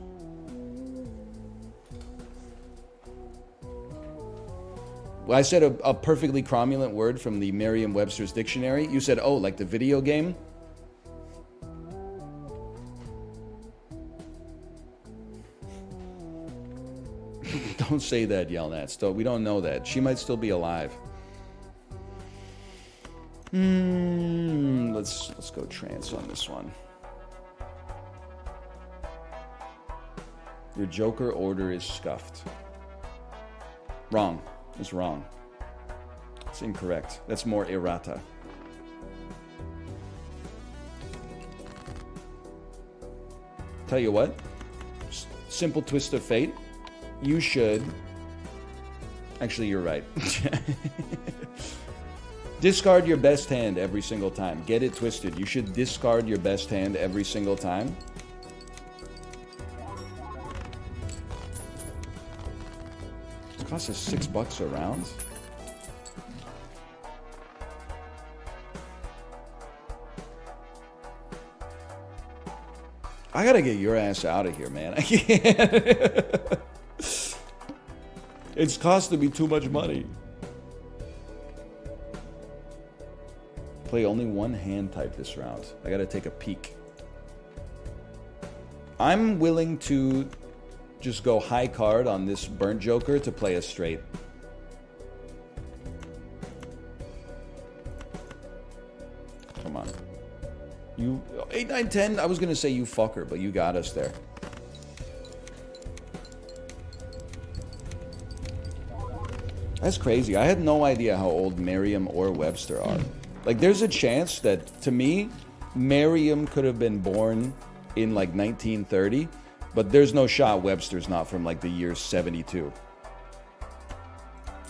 Well, I said a perfectly cromulent word from the Merriam-Webster's dictionary. You said, oh, like the video game? Don't say that, Yelnats. We don't know that. She might still be alive. Let's go trance on this one. Your Joker order is scuffed. Wrong. It's wrong. It's incorrect. That's more errata. Tell you what. Simple twist of fate. You should... Actually, you're right. Discard your best hand every single time. Get it twisted. You should discard your best hand every single time. It costs us $6 a round. I gotta get your ass out of here, man. I can't. It's costing me too much money. Play only one hand type this round. I gotta take a peek. I'm willing to just go high card on this burnt joker to play a straight. Come on. You 8, 9, 10. I was gonna say you fucker, but you got us there. That's crazy. I had no idea how old Merriam or Webster are. Like, there's a chance that, to me, Merriam could have been born in, like, 1930, but there's no shot Webster's not from, like, the year 72.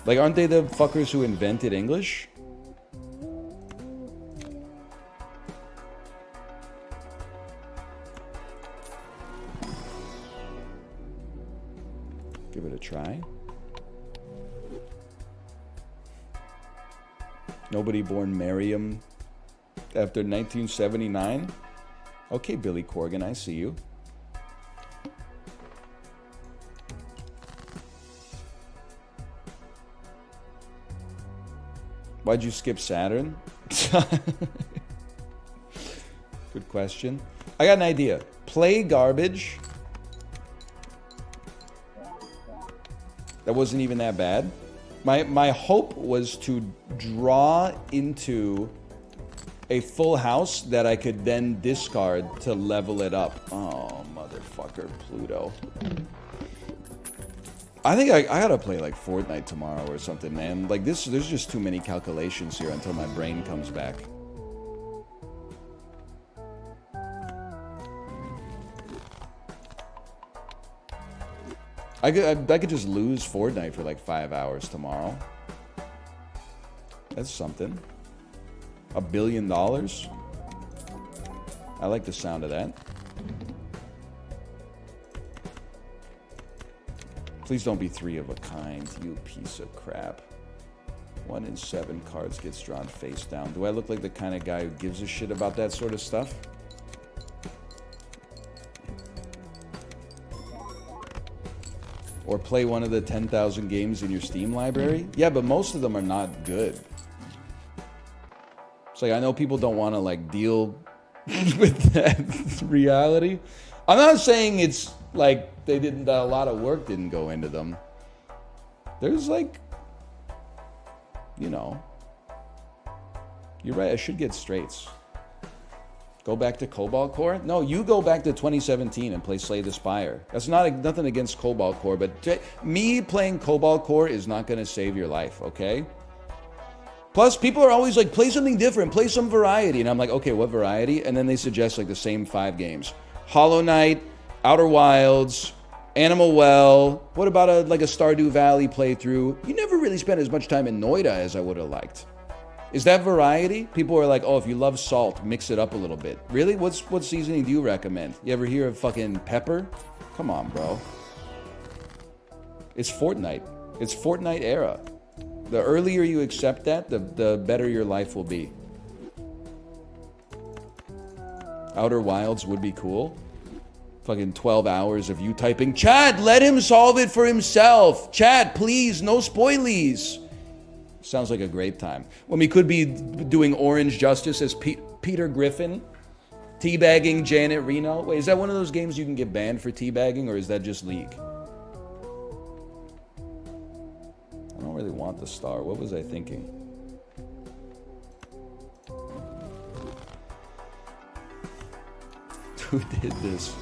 Like, aren't they the fuckers who invented English? Give it a try. Nobody born Merriam after 1979? Okay, Billy Corgan, I see you. Why'd you skip Saturn? Good question. I got an idea. Play garbage. That wasn't even that bad. My hope was to draw into a full house that I could then discard to level it up. Oh, motherfucker, Pluto. I think I gotta play like Fortnite tomorrow or something, man. Like this, there's just too many calculations here until my brain comes back. I could just lose Fortnite for like 5 hours tomorrow. That's something. $1 billion? I like the sound of that. Please don't be 3 of a kind, you piece of crap. 1 in 7 cards gets drawn face down. Do I look like the kind of guy who gives a shit about that sort of stuff? Or play one of the 10,000 games in your Steam library? Yeah, but most of them are not good. It's like, I know people don't want to like deal with that reality. I'm not saying it's like they didn't, a lot of work didn't go into them. There's like, you know, you're right. I should get straights. Go back to Cobalt Core? No, you go back to 2017 and play Slay the Spire. That's nothing against Cobalt Core, but me playing Cobalt Core is not going to save your life, okay? Plus, people are always like, play something different, play some variety. And I'm like, okay, what variety? And then they suggest like the same 5 games. Hollow Knight, Outer Wilds, Animal Well. What about a Stardew Valley playthrough? You never really spent as much time in Noida as I would have liked. Is that variety? People are like, oh, if you love salt, mix it up a little bit. Really? What seasoning do you recommend? You ever hear of fucking pepper? Come on, bro. It's Fortnite. It's Fortnite era. The earlier you accept that, the better your life will be. Outer Wilds would be cool. Fucking 12 hours of you typing, Chad, let him solve it for himself. Chad, please, no spoilies. Sounds like a great time. When we could be doing Orange Justice as Peter Griffin, teabagging Janet Reno. Wait, is that one of those games you can get banned for teabagging, or is that just League? I don't really want the star. What was I thinking? Who did this?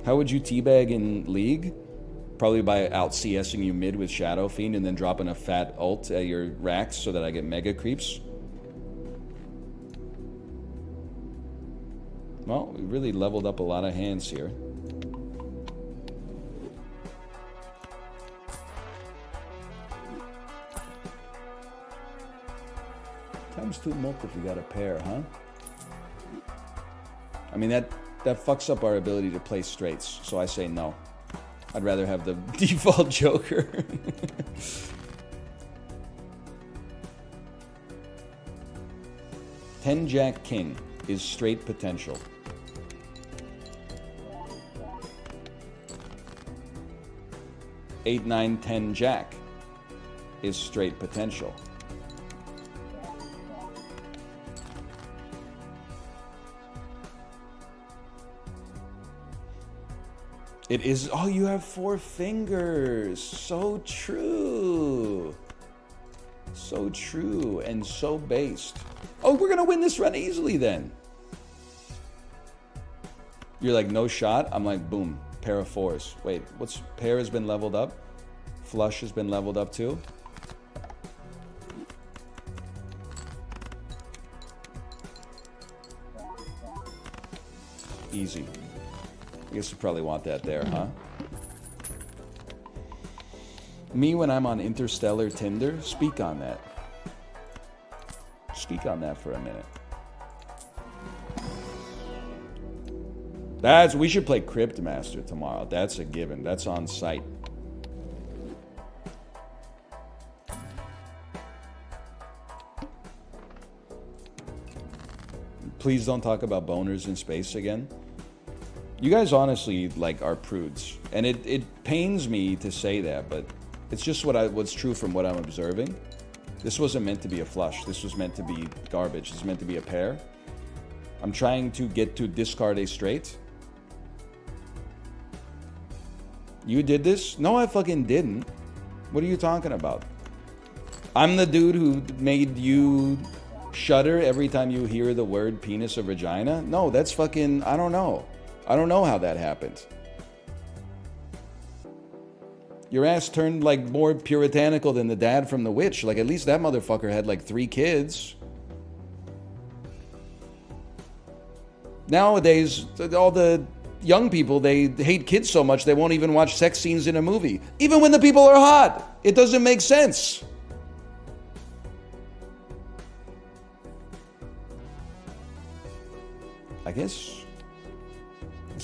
How would you teabag in League? Probably by out CSing you mid with Shadow Fiend and then dropping a fat ult at your racks so that I get mega creeps. Well, we really leveled up a lot of hands here. Times 2 milk if you got a pair, huh? I mean, that fucks up our ability to play straights, so I say no. I'd rather have the default Joker. 10 Jack King is straight potential. Eight, 9, 10 Jack is straight potential. It is, oh, you have 4 fingers. So true. So true and so based. Oh, we're gonna win this run easily then. You're like, no shot? I'm like, boom, pair of 4s. Wait, what's, pair has been leveled up? Flush has been leveled up too? Easy. I guess you probably want that there, huh? Me when I'm on Interstellar Tinder? Speak on that. Speak on that for a minute. We should play Crypt Master tomorrow. That's a given. That's on site. Please don't talk about boners in space again. You guys honestly, like, are prudes. And it pains me to say that, but it's just what's true from what I'm observing. This wasn't meant to be a flush. This was meant to be garbage. This is meant to be a pair. I'm trying to get to discard a straight. You did this? No, I fucking didn't. What are you talking about? I'm the dude who made you shudder every time you hear the word penis or vagina? No, that's fucking, I don't know. I don't know how that happened. Your ass turned like more puritanical than the dad from The Witch. Like, at least that motherfucker had like 3 kids. Nowadays, all the young people, they hate kids so much they won't even watch sex scenes in a movie. Even when the people are hot. It doesn't make sense. I guess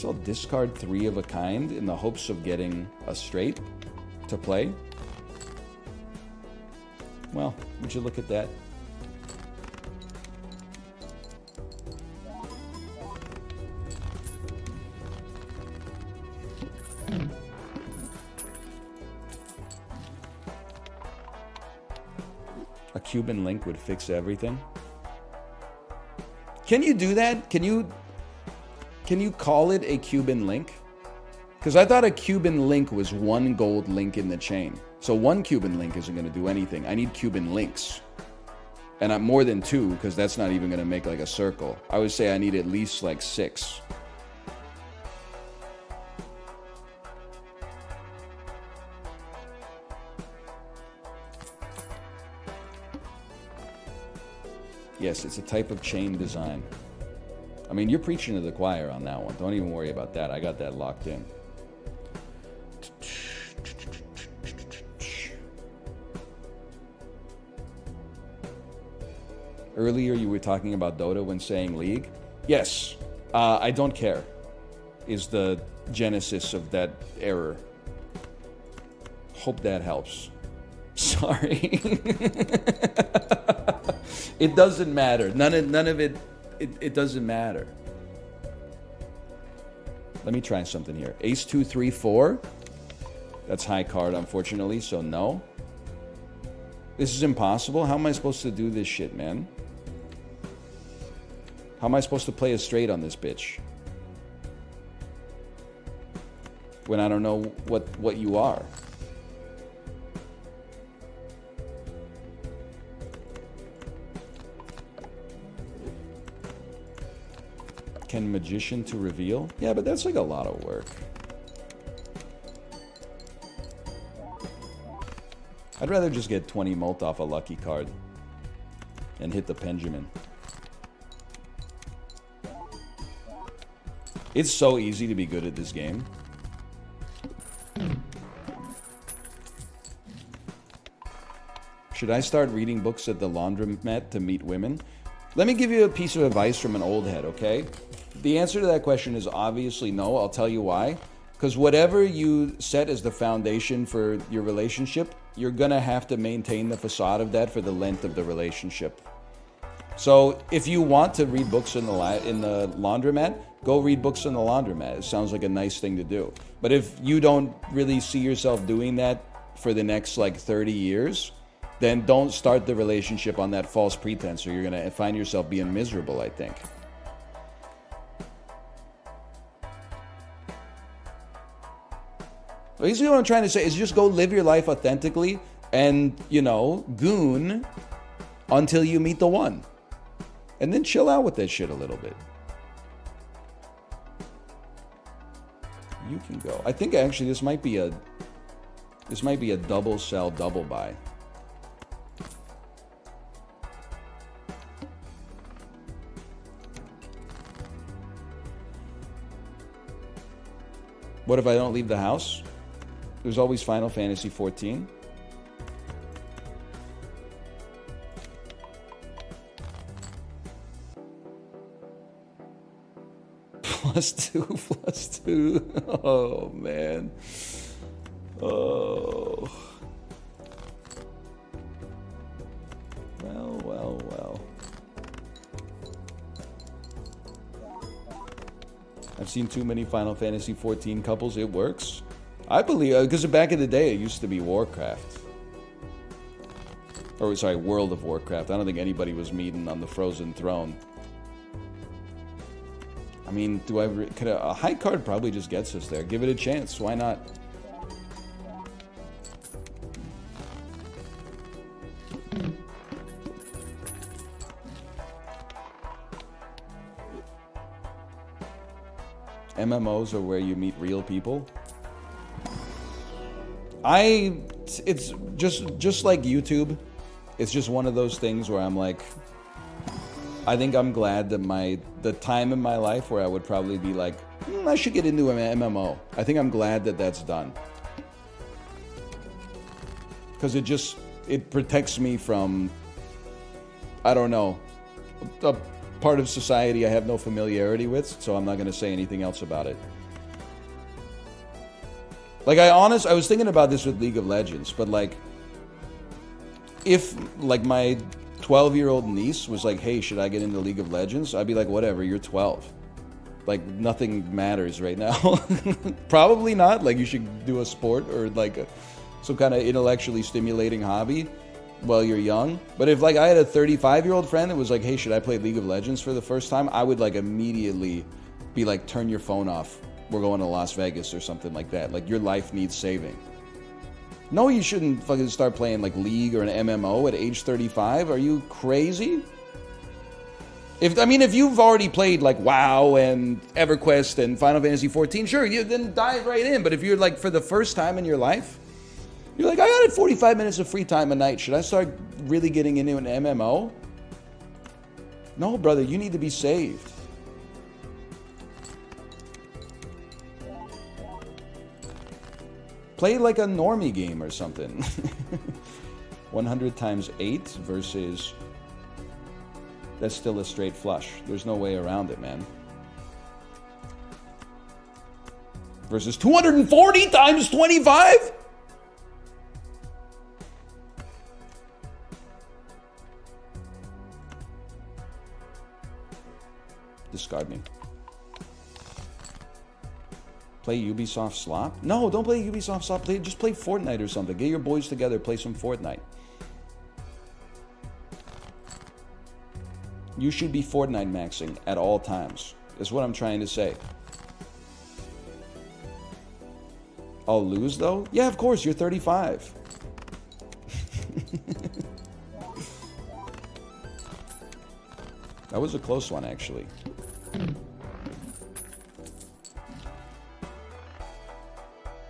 I'll discard 3 of a kind in the hopes of getting a straight to play. Well, would you look at that? A Cuban link would fix everything. Can you do that? Can you call it a Cuban link? Because I thought a Cuban link was one gold link in the chain. So one Cuban link isn't going to do anything. I need Cuban links. And I'm more than 2, because that's not even going to make like a circle. I would say I need at least like 6. Yes, it's a type of chain design. I mean, you're preaching to the choir on that one. Don't even worry about that. I got that locked in. Earlier, you were talking about Dota when saying League. Yes, I don't care, is the genesis of that error. Hope that helps. Sorry. It doesn't matter. None of it doesn't matter. Let me try something here. Ace 2, 3, 4. That's high card, unfortunately, so no. This is impossible. How am I supposed to do this shit, man? How am I supposed to play a straight on this bitch? When I don't know what you are. Can magician to reveal? Yeah, but that's like a lot of work. I'd rather just get 20 mult off a lucky card and hit the Benjamin. It's so easy to be good at this game. Should I start reading books at the laundromat to meet women? Let me give you a piece of advice from an old head, okay? The answer to that question is obviously no. I'll tell you why. Because whatever you set as the foundation for your relationship, you're gonna have to maintain the facade of that for the length of the relationship. So if you want to read books in the laundromat, go read books in the laundromat. It sounds like a nice thing to do. But if you don't really see yourself doing that for the next like 30 years, then don't start the relationship on that false pretense, or you're gonna find yourself being miserable, I think. Basically what I'm trying to say is just go live your life authentically and, you know, goon until you meet the one. And then chill out with that shit a little bit. You can go. I think actually this might be a double sell, double buy. What if I don't leave the house? There's always Final Fantasy 14. +2, +2. Oh, man. Oh. Well. I've seen too many Final Fantasy 14 couples. It works. I believe, because back in the day, it used to be Warcraft. Or, sorry, World of Warcraft. I don't think anybody was meeting on the Frozen Throne. I mean, could a high card probably just gets us there. Give it a chance. Why not? MMOs are where you meet real people. It's just like YouTube. It's just one of those things where I'm like, I think I'm glad that the time in my life where I would probably be like, I should get into an MMO. I think I'm glad that that's done. Because it protects me from, I don't know, a part of society I have no familiarity with, so I'm not going to say anything else about it. Like, I was thinking about this with League of Legends, but like, if like my 12-year-old niece was like, hey, should I get into League of Legends? I'd be like, whatever, you're 12. Like, nothing matters right now. Probably not. Like, you should do a sport or like some kind of intellectually stimulating hobby while you're young. But if like I had a 35-year-old friend that was like, hey, should I play League of Legends for the first time? I would like immediately be like, turn your phone off. we're going to Las Vegas or something like that. Like, your life needs saving. No, you shouldn't fucking start playing like League or an MMO at age 35. Are you crazy? If you've already played like WoW and EverQuest and Final Fantasy 14, sure, you then dive right in. But if you're like for the first time in your life, you're like, I got 45 minutes of free time a night. Should I start really getting into an MMO? No, brother, you need to be saved. Play like a normie game or something. 100 times 8 versus... That's still a straight flush. There's no way around it, man. Versus 240 times 25? Discard me. Play Ubisoft Slop? No, don't play Ubisoft Slop. Just play Fortnite or something. Get your boys together, play some Fortnite. You should be Fortnite maxing at all times. That's what I'm trying to say. I'll lose though? Yeah, of course, you're 35. That was a close one, actually.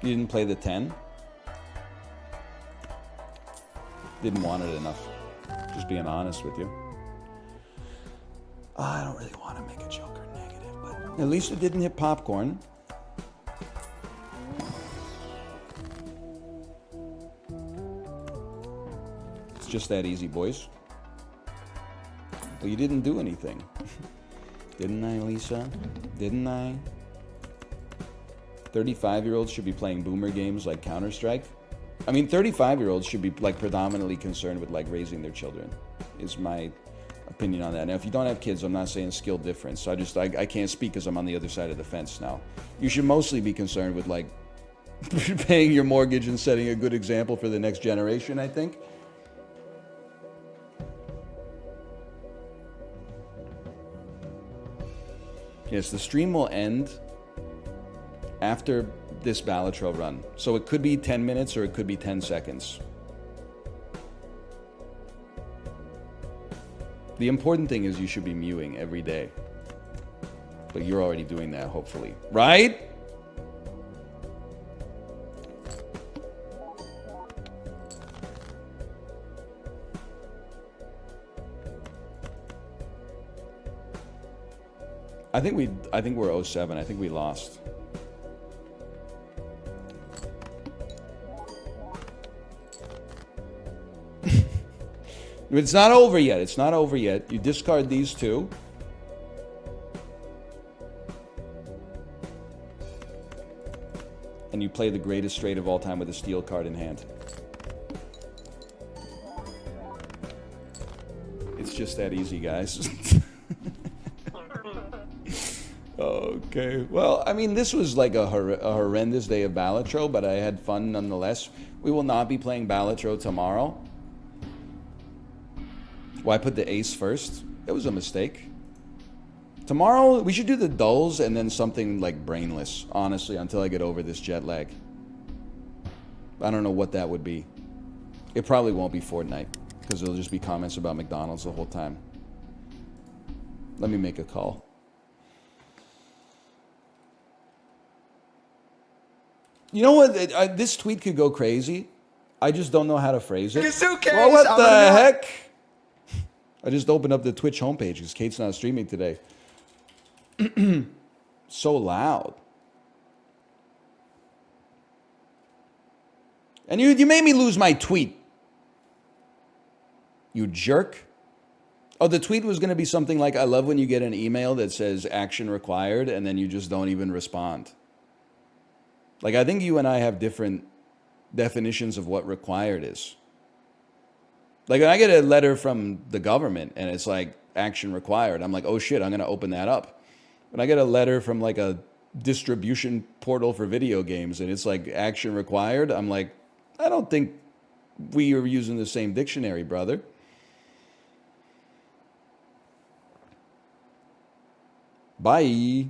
You didn't play the 10? Didn't want it enough. Just being honest with you. I don't really want to make a Joker negative, but at least it didn't hit popcorn. It's just that easy, boys. Well, you didn't do anything. Didn't I, Lisa? Didn't I? 35-year-olds should be playing boomer games like Counter-Strike. I mean, 35-year-olds should be like predominantly concerned with like raising their children, is my opinion on that. Now, if you don't have kids, I'm not saying skill difference. So I can't speak because I'm on the other side of the fence now. You should mostly be concerned with like paying your mortgage and setting a good example for the next generation, I think. Yes, the stream will end after this Balatro run. So it could be 10 minutes or it could be 10 seconds. The important thing is you should be mewing every day. But you're already doing that, hopefully. Right? I think we're 07. I think we lost. It's not over yet. It's not over yet. You discard these two. And you play the greatest straight of all time with a steel card in hand. It's just that easy, guys. Okay. Well, I mean, this was like a horrendous day of Balatro, but I had fun nonetheless. We will not be playing Balatro tomorrow. Well, I put the ace first. It was a mistake. Tomorrow, we should do the dulls and then something like brainless, honestly, until I get over this jet lag. I don't know what that would be. It probably won't be Fortnite, because it'll just be comments about McDonald's the whole time. Let me make a call. You know what? This tweet could go crazy. I just don't know how to phrase it. Well, what the heck? I just opened up the Twitch homepage because Kate's not streaming today. So loud. And you made me lose my tweet. You jerk. Oh, the tweet was going to be something like, I love when you get an email that says action required and then you just don't even respond. Like, I think you and I have different definitions of what required is. Like, when I get a letter from the government and it's like action required, I'm like, oh shit, I'm going to open that up. When I get a letter from like a distribution portal for video games and it's like action required, I'm like, I don't think we are using the same dictionary, brother. Bye.